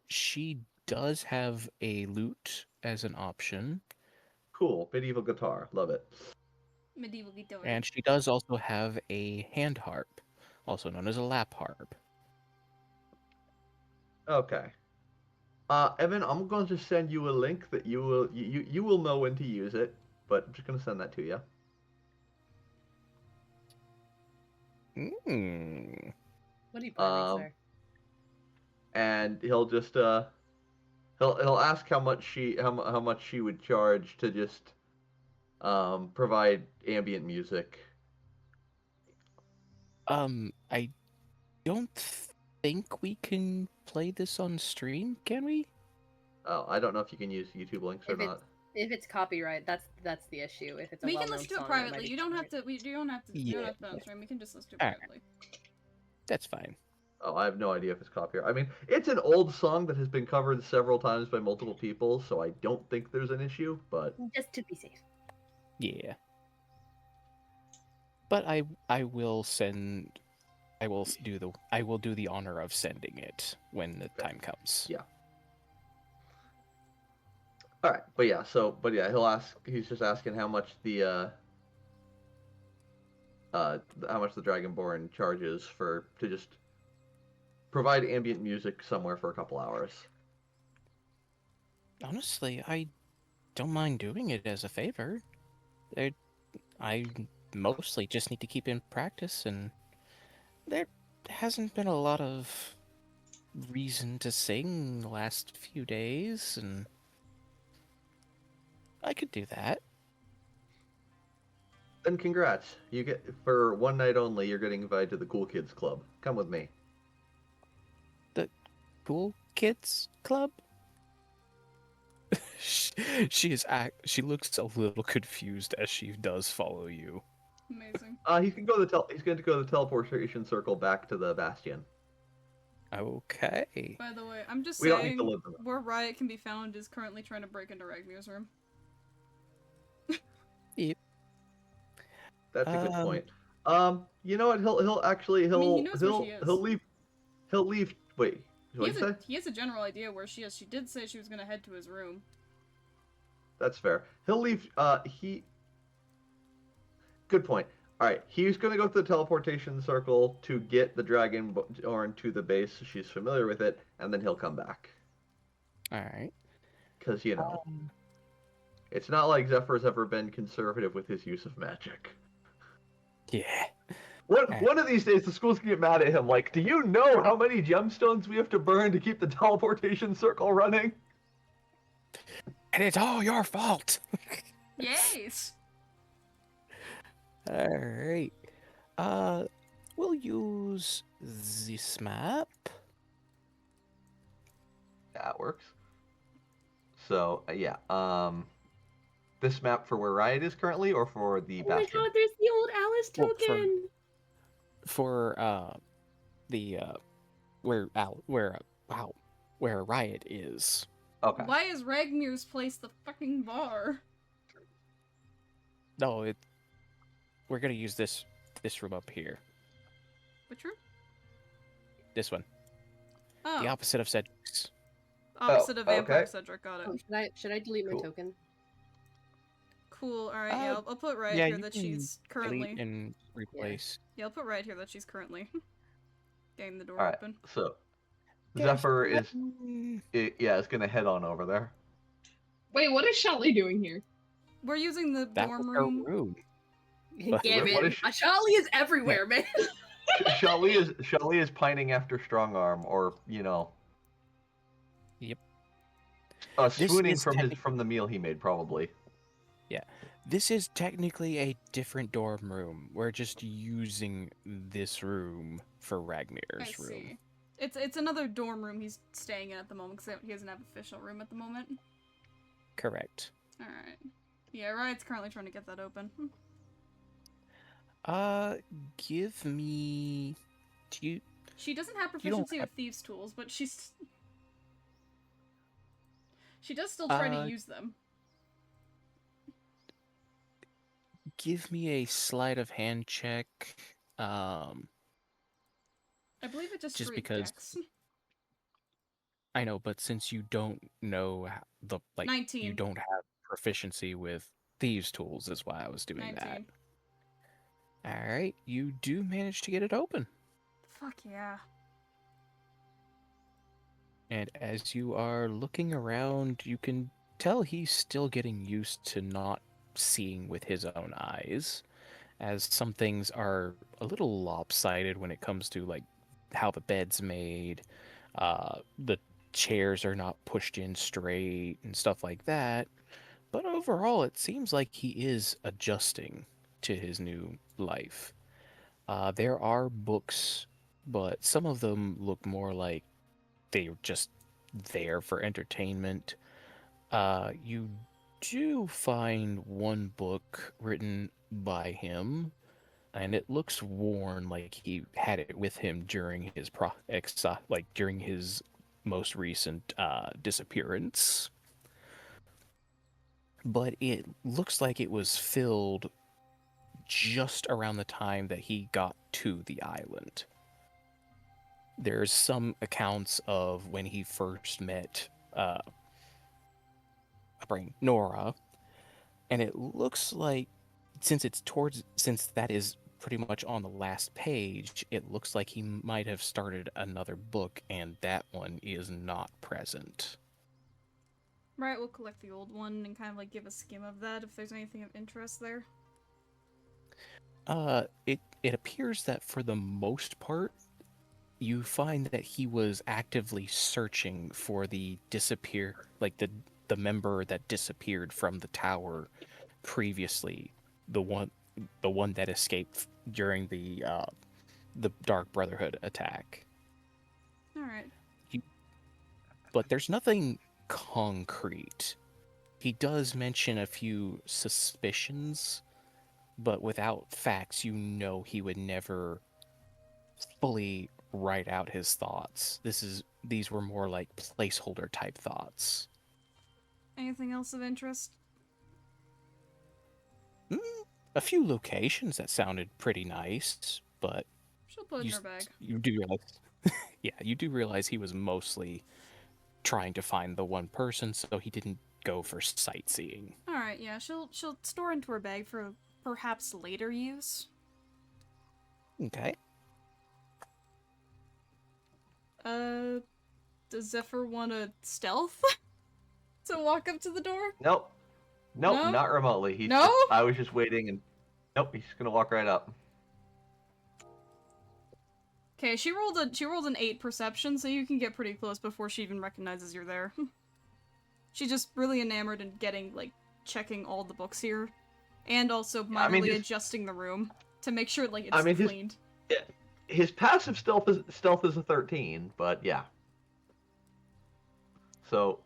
She does have a lute as an option, Cool. Medieval guitar. Love it. Medieval guitar. and she does also have a hand harp, also known as a lap harp. Okay. Evan, I'm going to send you a link that you will know when to use it, but I'm just going to send that to you. Mm. What are you planning, sir? And he'll just he'll ask how much she would charge to just provide ambient music. I don't think we can play this on stream, can we? Oh, I don't know if you can use YouTube links or not. If it's copyright, that's the issue. If it's a We can well-known listen to song, it that might privately. be You don't have copyright. to. You don't have to. You don't Yeah. have to put it on stream. We can just listen to it Alright. privately. That's fine. Oh, I have no idea if it's copyright. I mean, it's an old song that has been covered several times by multiple people, so I don't think there's an issue, but Just to be safe. Yeah. But I will send. I will do the honor of sending it when the time comes. Yeah. All right, but yeah, he'll ask. He's just asking how much the Dragonborn charges to just provide ambient music somewhere for a couple hours. Honestly, I don't mind doing it as a favor. I mostly just need to keep in practice, and there hasn't been a lot of reason to sing the last few days, and I could do that. Then congrats. You get for one night only. You're getting invited to the Cool Kids Club. Come with me. The Cool Kids Club? She looks a little confused as she does follow you. Amazing. He's going to go to the teleportation circle back to the Bastion. Okay. By the way, I'm just We don't need saying to live in them. where Riot can be found is currently trying to break into Ragmir's room. Yep. That's a good point. You know what? I mean, he knows where she is. He'll leave. Wait, He what has, did you say? he has a general idea where she is. She did say she was gonna head to his room. That's fair. He'll leave. Good point. All right, he's gonna go to the teleportation circle to get the Dragonborn to the base. So she's familiar with it, and then he'll come back. All right. Because it's not like Zephyr's ever been conservative with his use of magic. Yeah. One of these days, the school's gonna get mad at him. Like, do you know how many gemstones we have to burn to keep the teleportation circle running? And it's all your fault. Yes. All right. We'll use this map. That works. So yeah, this map for where Riot is currently, or for the Oh my Bastion? god, there's the old Alice Well, token! For where Riot is. Okay. Why is Ragmir's place the fucking bar? No, we're gonna use this room up here. Which room? This one. Oh, The opposite of Cedric's. opposite of Vampire okay. Cedric. Got it. Oh, should I delete my Cool. token? Cool. All right. Yeah, I'll put right yeah, here you that can she's currently. Delete and replace. Yeah, I'll put right here that she's currently getting the door All right. open. So There's Zephyr is one- gonna head on over there. Wait, what is Shelly doing here? We're using the That dorm was her room. room. Damn what it! is she- Ashali is everywhere, man. Shelly is pining after strong arm, or Yep. This swooning is from the meal he made, probably. This is technically a different dorm room. We're just using this room for I Ragmir's room. see. It's another dorm room he's staying in at the moment because he doesn't have official room at the moment. Correct. All right. Yeah, Riot's currently trying to get that open. Give me. Do you? She doesn't have You don't proficiency have- with thieves' tools, but she does still try to use them. give me a sleight of hand check. I believe it just Just straight because dex. I know, but since you don't know you 19. don't have proficiency with thieves' tools, is why I was doing that. 19. All right, you do manage to get it open. Fuck yeah. And as you are looking around, you can tell he's still getting used to not seeing with his own eyes, as some things are a little lopsided when it comes to like how the bed's made, the chairs are not pushed in straight and stuff like that. But overall, it seems like he is adjusting to his new life. There are books, but some of them look more like they're just there for entertainment. You do find one book written by him, and it looks worn, like he had it with him during his during his most recent disappearance. But it looks like it was filled just around the time that he got to the island. There's some accounts of when he first met Nora, and it looks like since that is pretty much on the last page, it looks like he might have started another book, and that one is not present. Right, we'll collect the old one and kind of like give a skim of that if there's anything of interest there. It appears that for the most part, you find that he was actively searching for the the member that disappeared from the tower previously, the one that escaped during the Dark Brotherhood attack. All right. But there's nothing concrete. He does mention a few suspicions, but without facts, you know he would never fully write out his thoughts. These were more like placeholder type thoughts. Anything else of interest? A few locations that sounded pretty nice, but She'll put it in her bag. you do realize, yeah, you do realize he was mostly trying to find the one person, so he didn't go for sightseeing. All right, yeah, she'll store into her bag for perhaps later use. Okay. Does Zephyr want to stealth to walk up to the door? Nope. Nope, No? not remotely. I was just waiting and nope, he's just gonna walk right up. Okay, she rolled an 8 perception, so you can get pretty close before she even recognizes you're there. She's just really enamored in checking all the books here, and also minorly adjusting the room to make sure it's cleaned. His passive stealth is a 13, but yeah. So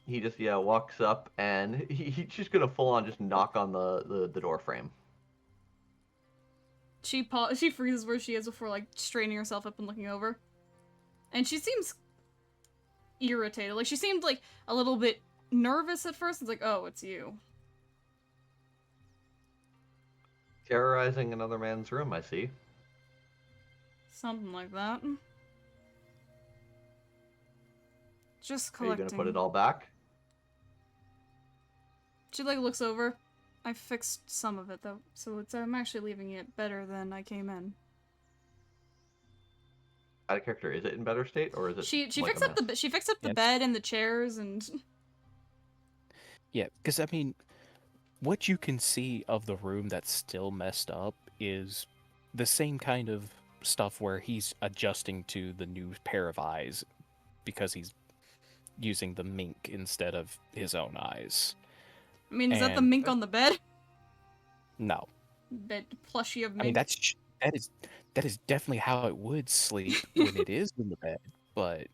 he just walks up and he's just gonna full on just knock on the door frame. She freezes where she is before straining herself up and looking over, and she seems irritated. She seemed a little bit nervous at first. It's oh, it's you. Terrorizing another man's room, I see. Something like that. Just collecting. Are you gonna put it all back? She looks over. I fixed some of it though, so I'm actually leaving it better than I came in. Out of character, is it in better state or is it? She fixed up the bed and the chairs and. Yeah, because I mean, what you can see of the room that's still messed up is the same kind of stuff where he's adjusting to the new pair of eyes because he's using the mink instead of his own eyes. I mean, is that the mink on the bed? No. Bed plushie of mink. I mean, that is definitely how it would sleep when it is in the bed, but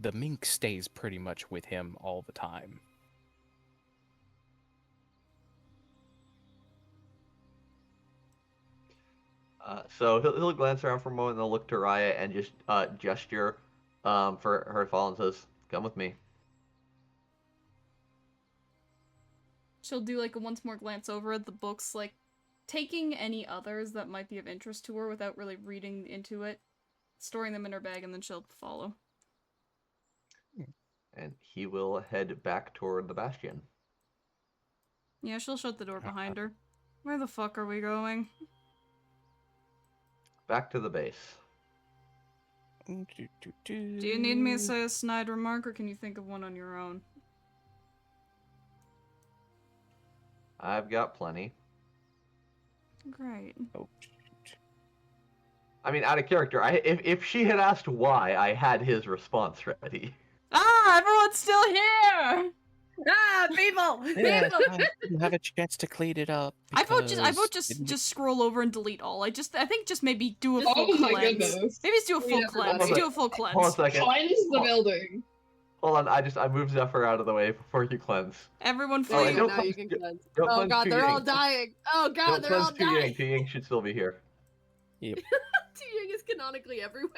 the mink stays pretty much with him all the time. So he'll glance around for a moment, and they'll look to Raya and just gesture for her to follow and says, "Come with me." She'll do like a once more glance over at the books, like taking any others that might be of interest to her without really reading into it, storing them in her bag, and then she'll follow. And he will head back toward the bastion. Yeah, she'll shut the door behind her. Where the fuck are we going? Back to the base. Do you need me to say a snide remark, or can you think of one on your own? I've got plenty. Great. Oh, I mean, out of character, if she had asked why, I had his response ready. Ah, everyone's still here! Ah, people! yeah, People! I didn't have a chance to clean it up. I vote because just scroll over and delete all. I think just maybe do a full Oh my cleanse. goodness. Maybe just do a full Clean cleanse. everybody. Do a full Hold on a cleanse. second. Cleanse the building. Hold on, I moved Zephyr out of the way before you cleanse. Everyone There Oh, you and flee. go, don't now you cleanse- can cleanse. don't Oh cleanse god, Tu they're all Ying. dying! Oh god, Don't they're all cleanse Tu Ying. dying! Tu Ying should still be here. Tu Ying is canonically everywhere.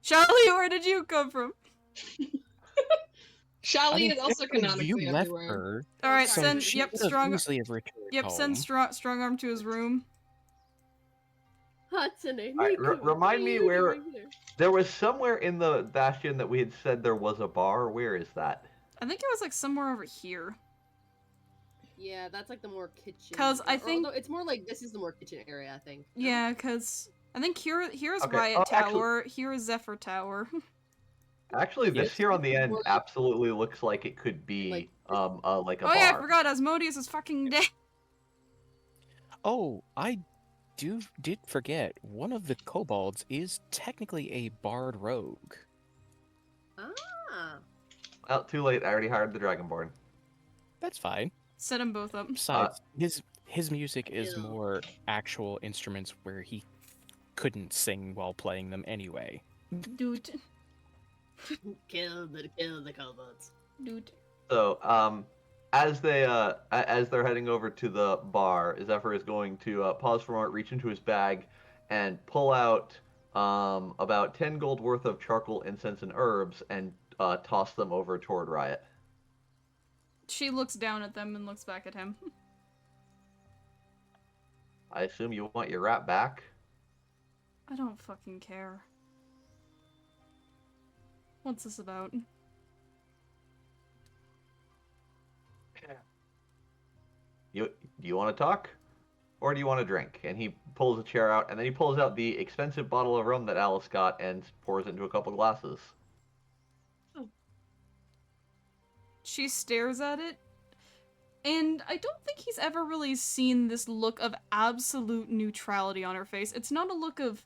Charlie, where did you come from? Shally is also technically, canonically you left everywhere. her, All right, so send. she Yep, could have strong. easily have returned Yep, send home. strong arm to his room. Hatsune Alright, Miku, remind what are me you where- doing there? There was somewhere in the bastion that we had said there was a bar. Where is that? I think it was like somewhere over here. Yeah, that's like the more kitchen. 'Cause I or think- although it's more like this is the more kitchen area, I think. No? Yeah, cause I think here's Okay, Riot actually- Tower. Here is Zephyr Tower. Actually, this Yes. here on the end More- absolutely looks like it could be like a Oh bar. yeah, I forgot Asmodeus is fucking dead. Oh, I did forget. One of the kobolds is technically a bard rogue. Ah. Well, too late. I already hired the Dragonborn. That's fine. Set them both up. Besides, his music is Ew. more actual instruments where he couldn't sing while playing them anyway. Dude. Kill the kobolds. Dude. So, as they're heading over to the bar, Zephyr is going to pause for a moment, reach into his bag, and pull out about 10 gold worth of charcoal, incense, and herbs, and toss them over toward Riot. She looks down at them and looks back at him. I assume you want your rat back. I don't fucking care. What's this about? Do you want to talk, or do you want to drink? And he pulls a chair out, and then he pulls out the expensive bottle of rum that Alice got and pours it into a couple glasses. She stares at it, and I don't think he's ever really seen this look of absolute neutrality on her face. It's not a look of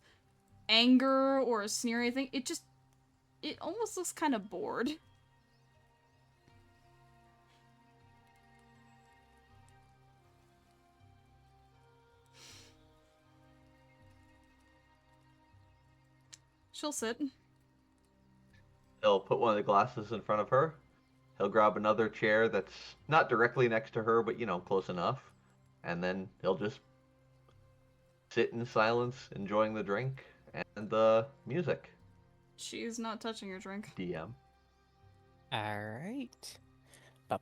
anger or a sneer or anything. It almost looks kind of bored. She'll sit. He'll put one of the glasses in front of her. He'll grab another chair that's not directly next to her, but, close enough. And then he'll just sit in silence, enjoying the drink and the music. She's not touching her drink. DM. Alright. I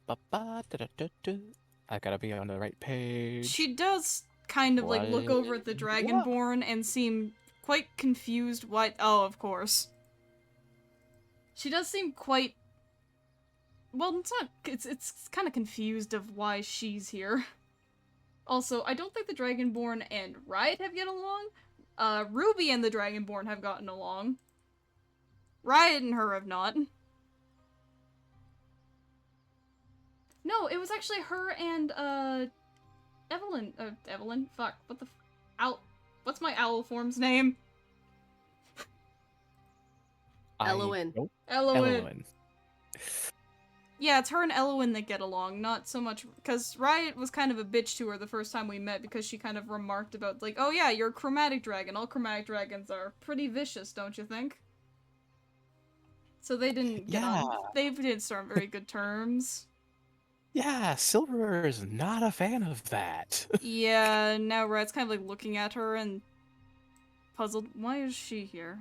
gotta be on the right page. She does kind of like look What? over at the Dragonborn and seem quite confused. What? Oh, of course. She does seem quite. Well, it's not. It's kind of confused of why she's here. Also, I don't think the Dragonborn and Riot have get along. Ruby and the Dragonborn have gotten along. Riot and her have not. No, it was actually her and Evelyn. Evelyn. Fuck. What the? What's my owl form's name? Elowen. Nope. Elowen. Yeah, it's her and Elowen that get along, not so much because Riot was kind of a bitch to her the first time we met because she kind of remarked about like, oh yeah, you're a chromatic dragon. All chromatic dragons are pretty vicious, don't you think? So they didn't get on. They didn't start on very good terms. Yeah, Silver is not a fan of that. Yeah, now Riot's kind of like looking at her and puzzled. Why is she here?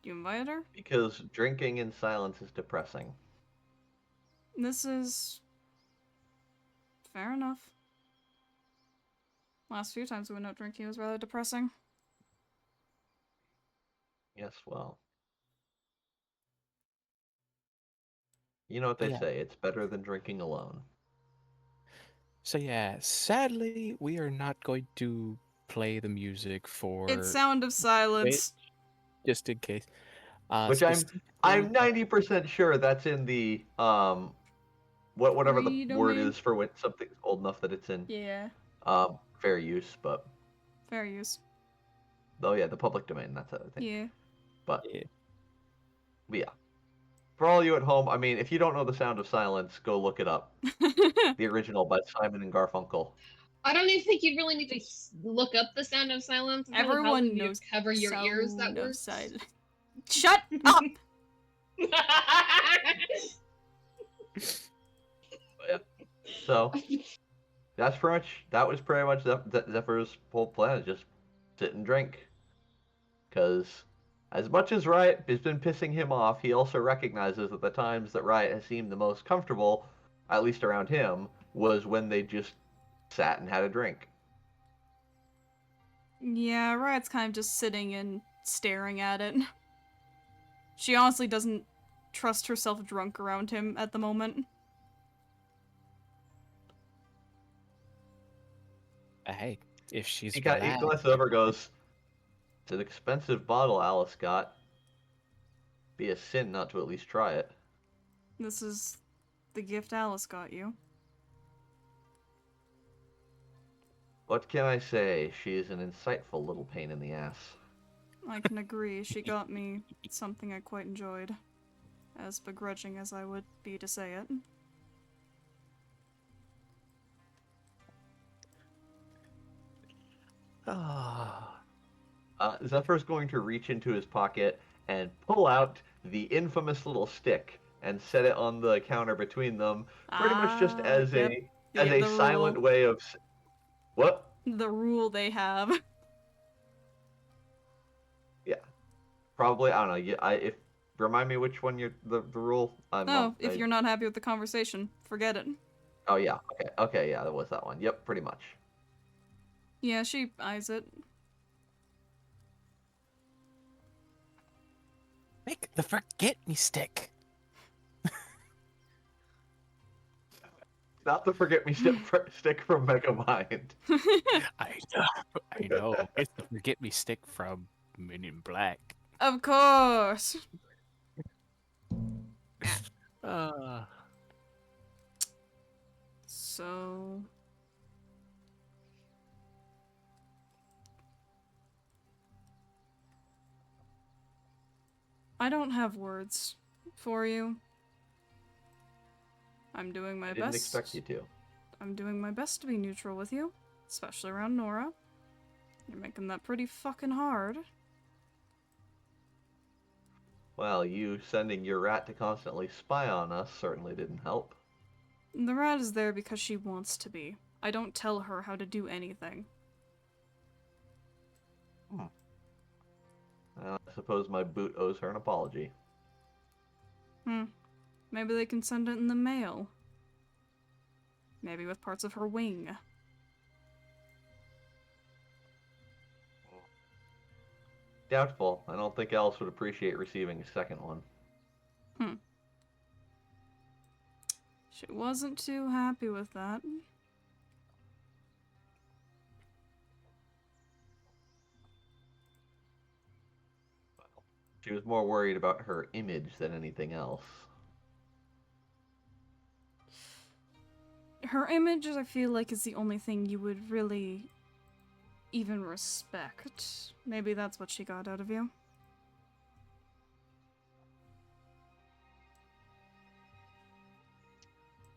You invited her? Because drinking in silence is depressing. This is... fair enough. Last few times we went out drinking was rather depressing. Yes, well. You know what But they yeah. say, it's better than drinking alone. So yeah, sadly, we are not going to play the music for It's Sound of Silence. just in case. Which I'm Specifically, 90% sure that's in the whatever the Free word domain? is for when something's old enough that it's in Yeah, fair use, but fair use. oh yeah, the public domain, that's it, I think. Yeah. But yeah. yeah. For all you at home, I mean, if you don't know The Sound of Silence, go look it up. The original by Simon and Garfunkel. I don't even think you really need to look up the sound of silence. It's really Everyone probably knows to cover your ears that Sound of works. Silence. Shut up! So that was pretty much Zephyr's whole plan, just sit and drink. Because as much as Riot has been pissing him off, he also recognizes that the times that Riot has seemed the most comfortable, at least around him, was when they just sat and had a drink. Yeah, Riot's kind of just sitting and staring at it. She honestly doesn't trust herself drunk around him at the moment. Hey, if she's He relaxed, glances over and goes, "It's an expensive bottle Alice got. Be a sin not to at least try it." This is the gift Alice got you. What can I say? She is an insightful little pain in the ass. I can agree, she got me something I quite enjoyed. As begrudging as I would be to say it. Zephyr's going to reach into his pocket and pull out the infamous little stick and set it on the counter between them, pretty much just as yep. a silent rule. way of what? The rule they have. Yeah, probably. I don't know. If remind me which one the rule. If you're not happy with the conversation, forget it. Oh yeah. Okay. Yeah, that was that one. Yep, pretty much. Yeah, she eyes it. make the forget me stick. Not the forget me stick from Megamind. I know. It's the forget me stick from Men in Black. Of course. So... I don't have words for you. I'm doing my best. I didn't expect you to. I'm doing my best to be neutral with you, especially around Nora. You're making that pretty fucking hard. Well, you sending your rat to constantly spy on us certainly didn't help. The rat is there because she wants to be. I don't tell her how to do anything. Well, I suppose my boot owes her an apology. Maybe they can send it in the mail. Maybe with parts of her wing. Doubtful. I don't think Alice would appreciate receiving a second one. She wasn't too happy with that. She was more worried about her image than anything else. Her image, I feel like, is the only thing you would really even respect. Maybe that's what she got out of you.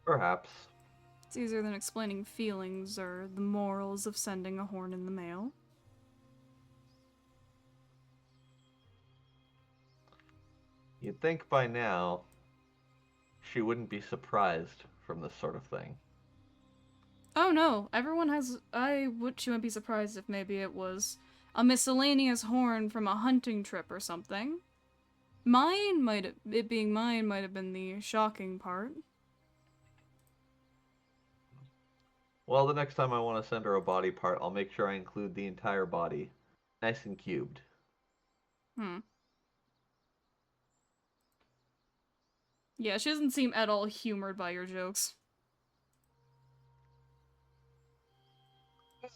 Perhaps. It's easier than explaining feelings or the morals of sending a horn in the mail. You'd think by now she wouldn't be surprised from this sort of thing. Oh no, everyone has... She wouldn't be surprised if maybe it was a miscellaneous horn from a hunting trip or something. It being mine might have been the shocking part. Well, the next time I want to send her a body part, I'll make sure I include the entire body. Nice and cubed. Yeah, she doesn't seem at all humored by your jokes.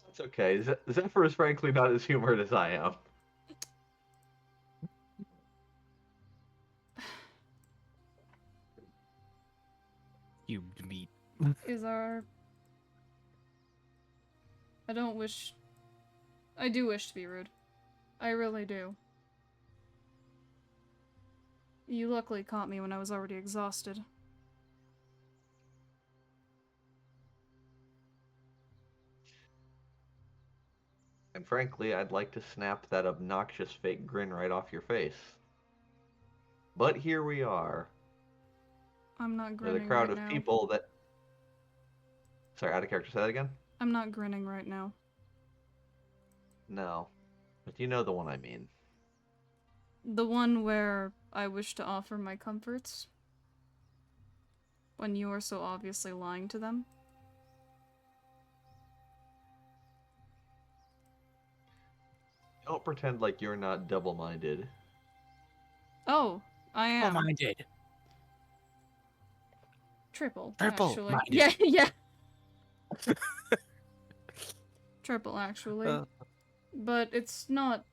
It's okay. Zephyr is frankly not as humored as I am. Cubed meat. Is our... I do wish to be rude. I really do. You luckily caught me when I was already exhausted. And frankly, I'd like to snap that obnoxious fake grin right off your face. But here we are. I'm not With grinning a crowd right of now. people that... Sorry, out of character. Say that again? I'm not grinning right now. No. But you know the one I mean. The one where I wish to offer my comforts. When you are so obviously lying to them. Don't pretend like you're not double-minded. Oh, I am. Minded. Triple, Triple actually. minded. Yeah, yeah. Triple, actually. But it's not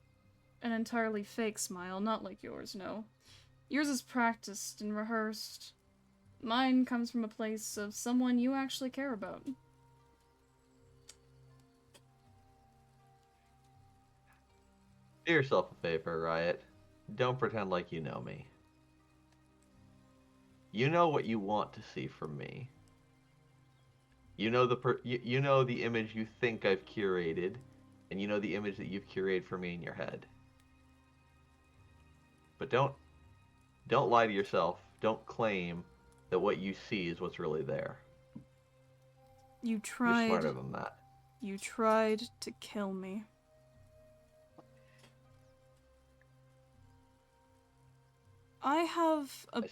an entirely fake smile, not like yours, no. Yours is practiced and rehearsed. Mine comes from a place of someone you actually care about. Do yourself a favor, Riot. Don't pretend like you know me. You know what you want to see from me. You know you know the image you think I've curated, and you know the image that you've curated for me in your head. But don't lie to yourself. Don't claim that what you see is what's really there. You You're tried. smarter than that. You tried to kill me. I have a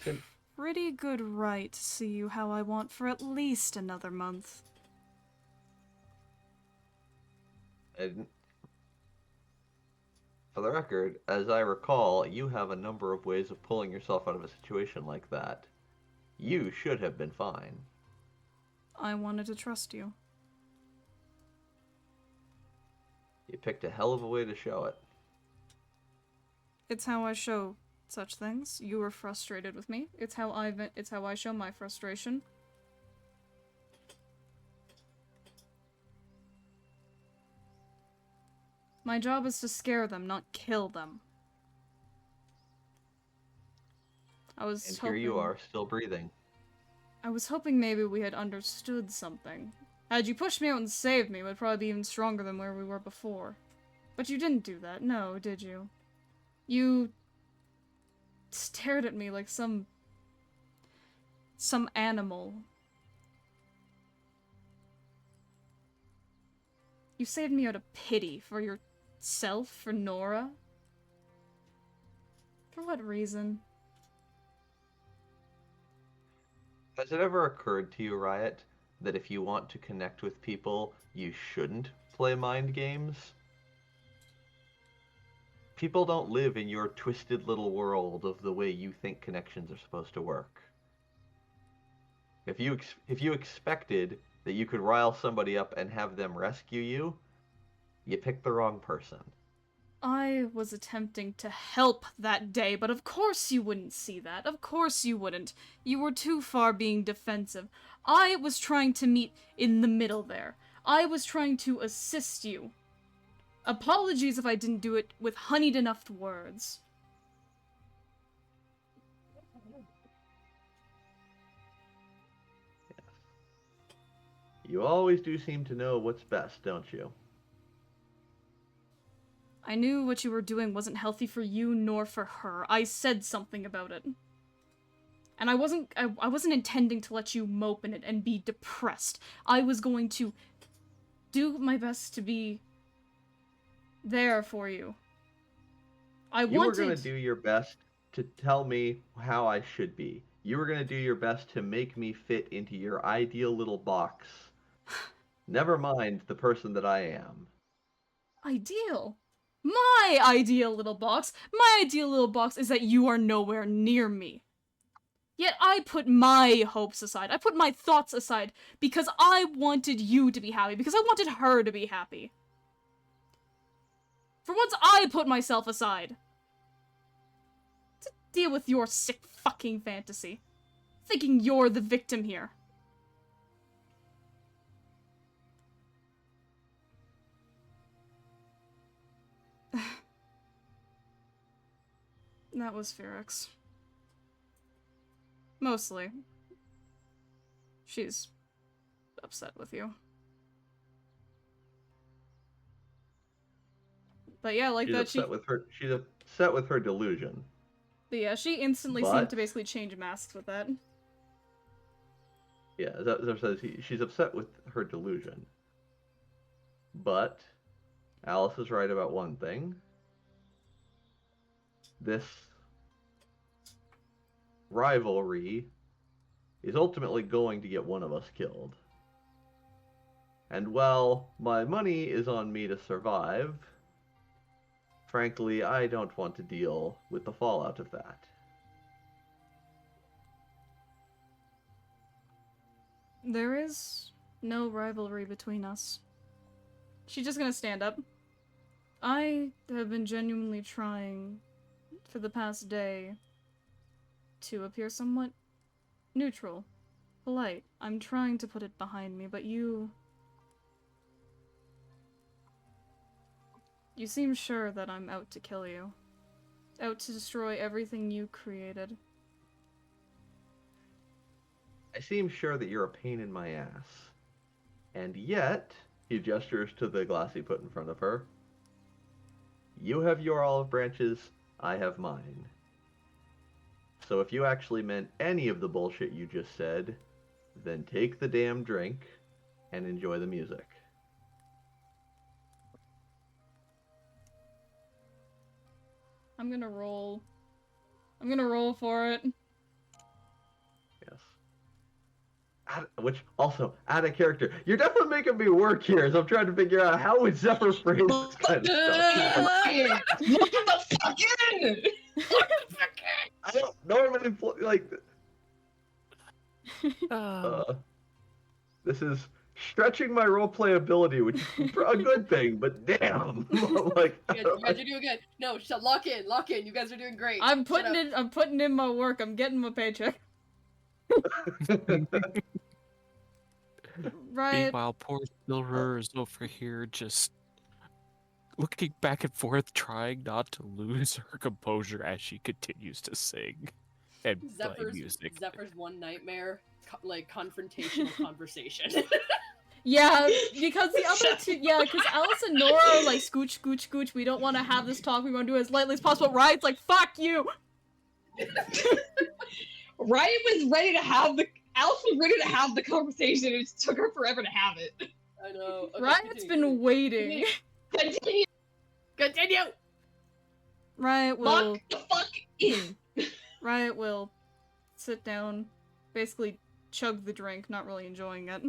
pretty good right to see you how I want for at least another month. And for the record, as I recall, you have a number of ways of pulling yourself out of a situation like that. You should have been fine. I wanted to trust you. You picked a hell of a way to show it. It's how I show such things. You were frustrated with me. It's how I show my frustration. My job is to scare them, not kill them. And here you are, still breathing. I was hoping maybe we had understood something. Had you pushed me out and saved me, it would probably be even stronger than where we were before. But you didn't do that, no, did you? You stared at me like some animal. You saved me out of pity for yourself, for Nora. For what reason? Has it ever occurred to you, Riot, that if you want to connect with people, you shouldn't play mind games? People don't live in your twisted little world of the way you think connections are supposed to work. If you expected that you could rile somebody up and have them rescue you, you picked the wrong person. I was attempting to help that day, but of course you wouldn't see that. Of course you wouldn't. You were too far being defensive. I was trying to meet in the middle there. I was trying to assist you. Apologies if I didn't do it with honeyed enough words. You always do seem to know what's best, don't you? I knew what you were doing wasn't healthy for you nor for her. I said something about it. And I wasn't intending to let you mope in it and be depressed. I was going to do my best to be there for you. You were going to do your best to tell me how I should be. You were going to do your best to make me fit into your ideal little box. Never mind the person that I am. Ideal. My ideal little box. My ideal little box is that you are nowhere near me. Yet I put my hopes aside. I put my thoughts aside because I wanted you to be happy, because I wanted her to be happy. For once, I put myself aside to deal with your sick fucking fantasy. Thinking you're the victim here. That was Fearix. Mostly. She's upset with you. But yeah, like She's that upset with her. She's upset with her delusion. But yeah, she instantly seemed But to basically change masks with that. yeah, Zeph says she's upset with her delusion. But Alice is right about one thing. This rivalry is ultimately going to get one of us killed. And while my money is on me to survive, frankly, I don't want to deal with the fallout of that. There is no rivalry between us. She's just gonna stand up. I have been genuinely trying for the past day to appear somewhat neutral, polite. I'm trying to put it behind me, but you seem sure that I'm out to kill you. Out to destroy everything you created. I seem sure that you're a pain in my ass. And yet, he gestures to the glass he put in front of her. You have your olive branches, I have mine. So if you actually meant any of the bullshit you just said, then take the damn drink and enjoy the music. I'm gonna roll. I'm gonna roll for it. Yes. Which, also, out of character. You're definitely making me work here as I'm trying to figure out how would Zephyr phrase this kind of stuff. Look the fuck in! I don't normally, like... Oh. This is stretching my roleplay ability, which is a good thing, but damn! Like, You guys are doing good. No, lock in, lock in. You guys are doing great. I'm putting in my work. I'm getting my paycheck. Right. Meanwhile, poor Silver is over here just looking back and forth, trying not to lose her composure as she continues to sing and play music. Zephyr's one nightmare, like confrontational conversation. Yeah, because the other two, because Alice and Nora are like, scooch, scooch, scooch, we don't want to have this talk, we want to do it as lightly as possible. Riot's like, fuck you! Riot was ready to have the Alice was ready to have the conversation. It just took her forever to have it. I know. Okay, Riot's been waiting. Continue. Continue. Riot will. Lock the fuck in. Riot will sit down, basically chug the drink, not really enjoying it.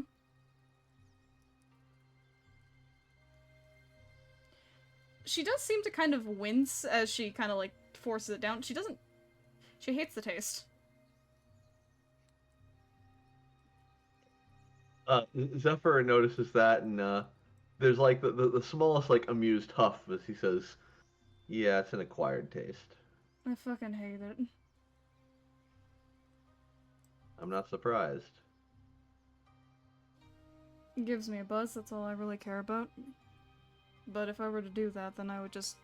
She does seem to kind of wince as she kind of like forces it down. She hates the taste. Zephyr notices that, and there's like the smallest like amused huff as he says, "Yeah, it's an acquired taste." I fucking hate it. I'm not surprised. It gives me a buzz, that's all I really care about. But if I were to do that, then I would just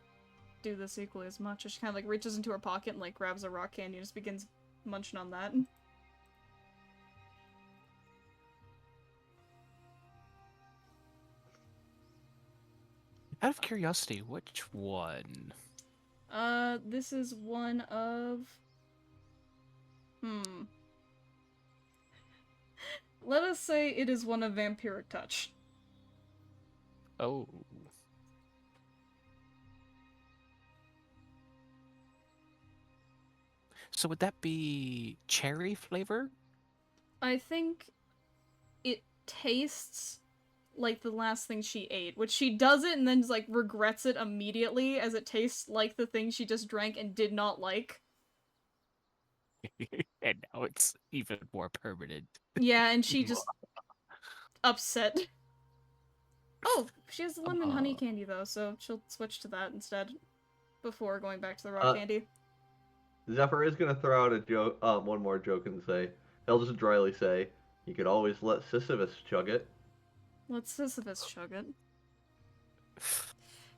do this equally as much. She kind of like reaches into her pocket and like grabs a rock candy and just begins munching on that. Out of curiosity, which one? This is one of... Let us say it is one of Vampiric Touch. Oh. So would that be cherry flavor? I think it tastes like the last thing she ate, which she does it and then like regrets it immediately as it tastes like the thing she just drank and did not like. And now it's even more permanent. Yeah, and she just upset. Oh, she has lemon honey candy though, so she'll switch to that instead before going back to the rock candy. Zephyr is gonna throw out a joke, one more joke, and say, he'll just dryly say, "You could always let Sisyphus chug it." Let Sisyphus chug it.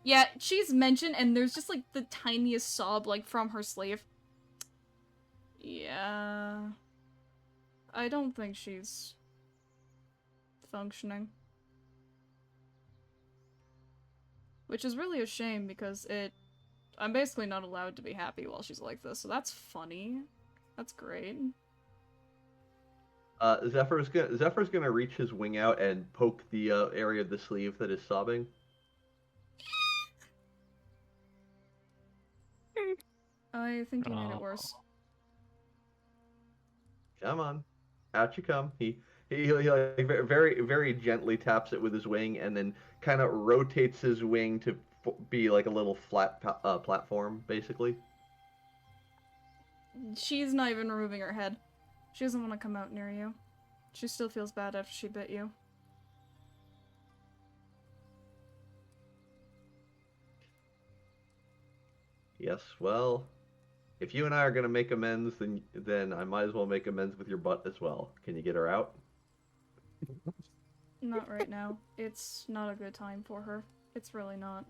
Yeah, she's mentioned, and there's just like the tiniest sob, like from her sleeve. Yeah, I don't think she's functioning. Which is really a shame because I'm basically not allowed to be happy while she's like this, so that's funny. That's great. Zephyr's gonna reach his wing out and poke the area of the sleeve that is sobbing. I think you made it worse. Come on, out you come. He like very very gently taps it with his wing and then kind of rotates his wing to be like a little flat platform, basically. She's not even removing her head. She doesn't want to come out near you. She still feels bad after she bit you. Yes, well, if you and I are gonna make amends, then I might as well make amends with your butt as well. Can you get her out? Not right now. It's not a good time for her. It's really not.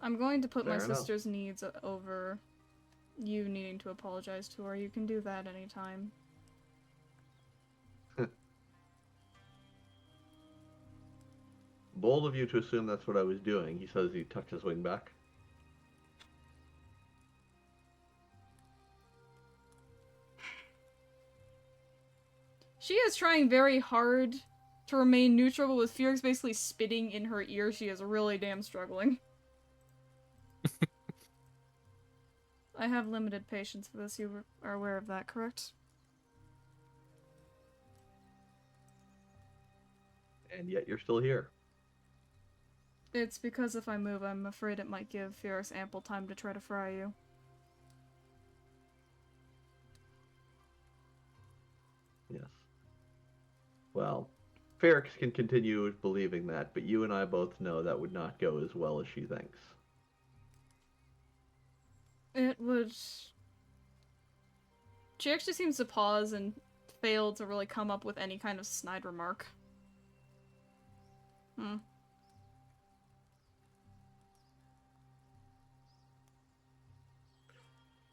I'm going to put my sister's needs over you needing to apologize to her. You can do that anytime. Bold of you to assume that's what I was doing, he says. He tucks his wing back. She is trying very hard to remain neutral, but with Felix basically spitting in her ear, she is really damn struggling. I have limited patience for this. You are aware of that, correct? And yet you're still here. It's because if I move, I'm afraid it might give Felix ample time to try to fry you. Yes. Well, Ferrix can continue believing that, but you and I both know that would not go as well as she thinks. It would... She actually seems to pause and fail to really come up with any kind of snide remark.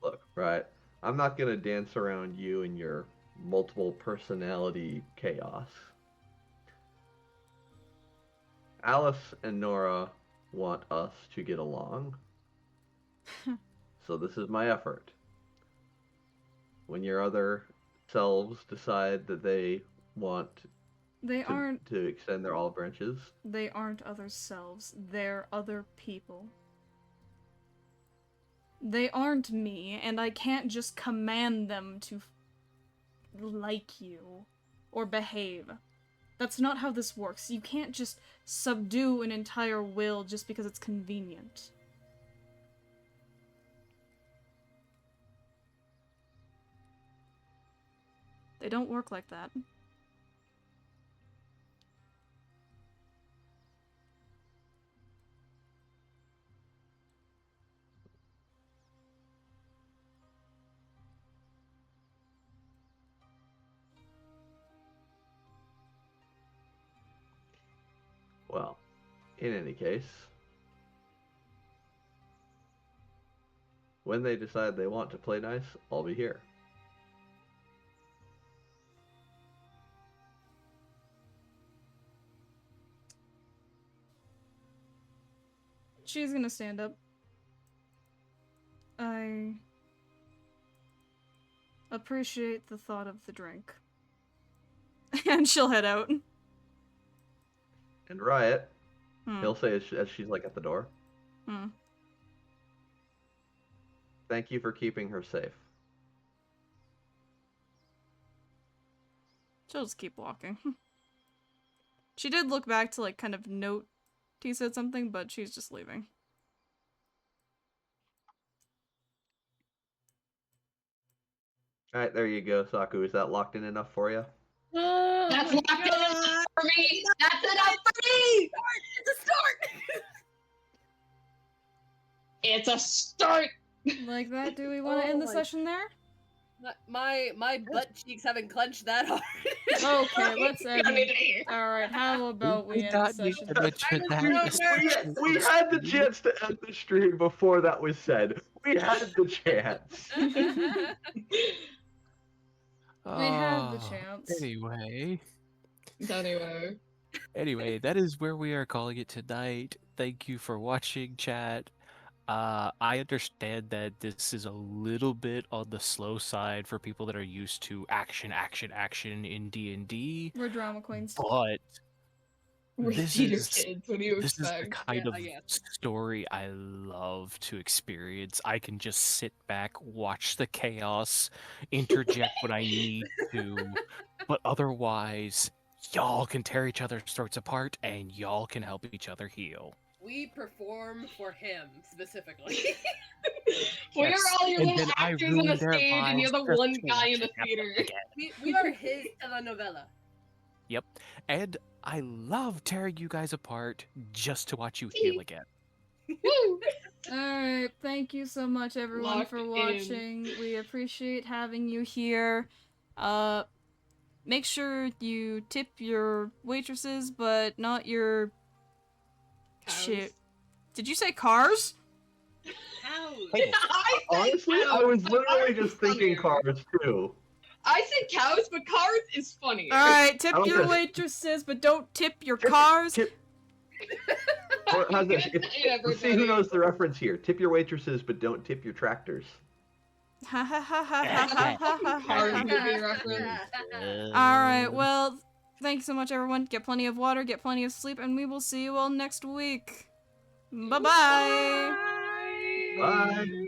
Look, right, I'm not gonna dance around you and your multiple personality chaos. Alice and Nora want us to get along. So this is my effort. When your other selves decide that they want to extend their olive branches. They aren't other selves. They're other people. They aren't me, and I can't just command them to like you or behave. That's not how this works. You can't just subdue an entire will just because it's convenient. They don't work like that. Well, in any case, when they decide they want to play nice, I'll be here. She's gonna stand up. I appreciate the thought of the drink. And she'll head out. And Riot, he'll say as she's like at the door. Thank you for keeping her safe. She'll just keep walking. She did look back to, like, kind of note he said something, but she's just leaving. Alright, there you go, Saku. Is that locked in enough for you? That's locked in enough for me! That's enough for me! It's a start! It's a start! Like that, do we want to Oh end the my- session there? My butt cheeks haven't clenched that hard. Okay, let's end. Got me to here. Alright, how about we end the got you session? to mention that. so especially We on had the stream. chance to end the stream before that was said. We had the chance. We had the Oh, chance. Anyway, that is where we are calling it tonight. Thank you for watching, chat. I understand that this is a little bit on the slow side for people that are used to action in D&D, We're drama queens. but We're this theater is kids. What do you this is the expect? kind Yeah, of I guess. story I love to experience. I can just sit back, watch the chaos, interject when I need to, but otherwise, y'all can tear each other's throats apart and y'all can help each other heal. We perform for him specifically. We're Yes, all your and little then I actors on the ruined their stage, and you're the lives just one to guy in watch the it happen theater. again. We are his telenovela. Yep, and I love tearing you guys apart just to watch you heal again. Woo! Alright, thank you so much everyone Locked for in. watching. We appreciate having you here. Make sure you tip your waitresses, but not your shit. Did you say cars? Cows. Hey, I said honestly, I cows, was but literally cars just is thinking funnier. cars too. I said cows, but cars is funnier. Alright, tip How about your this? waitresses, but don't tip your Tip- cars. Tip. Or how's this? Good night, Let's see who everybody. knows the reference here. Tip your waitresses, but don't tip your tractors. Ha ha ha ha ha ha ha Cars ha movie ha. reference. Alright, well, thanks so much everyone. Get plenty of water, get plenty of sleep, and we will see you all next week. Bye-bye! Bye.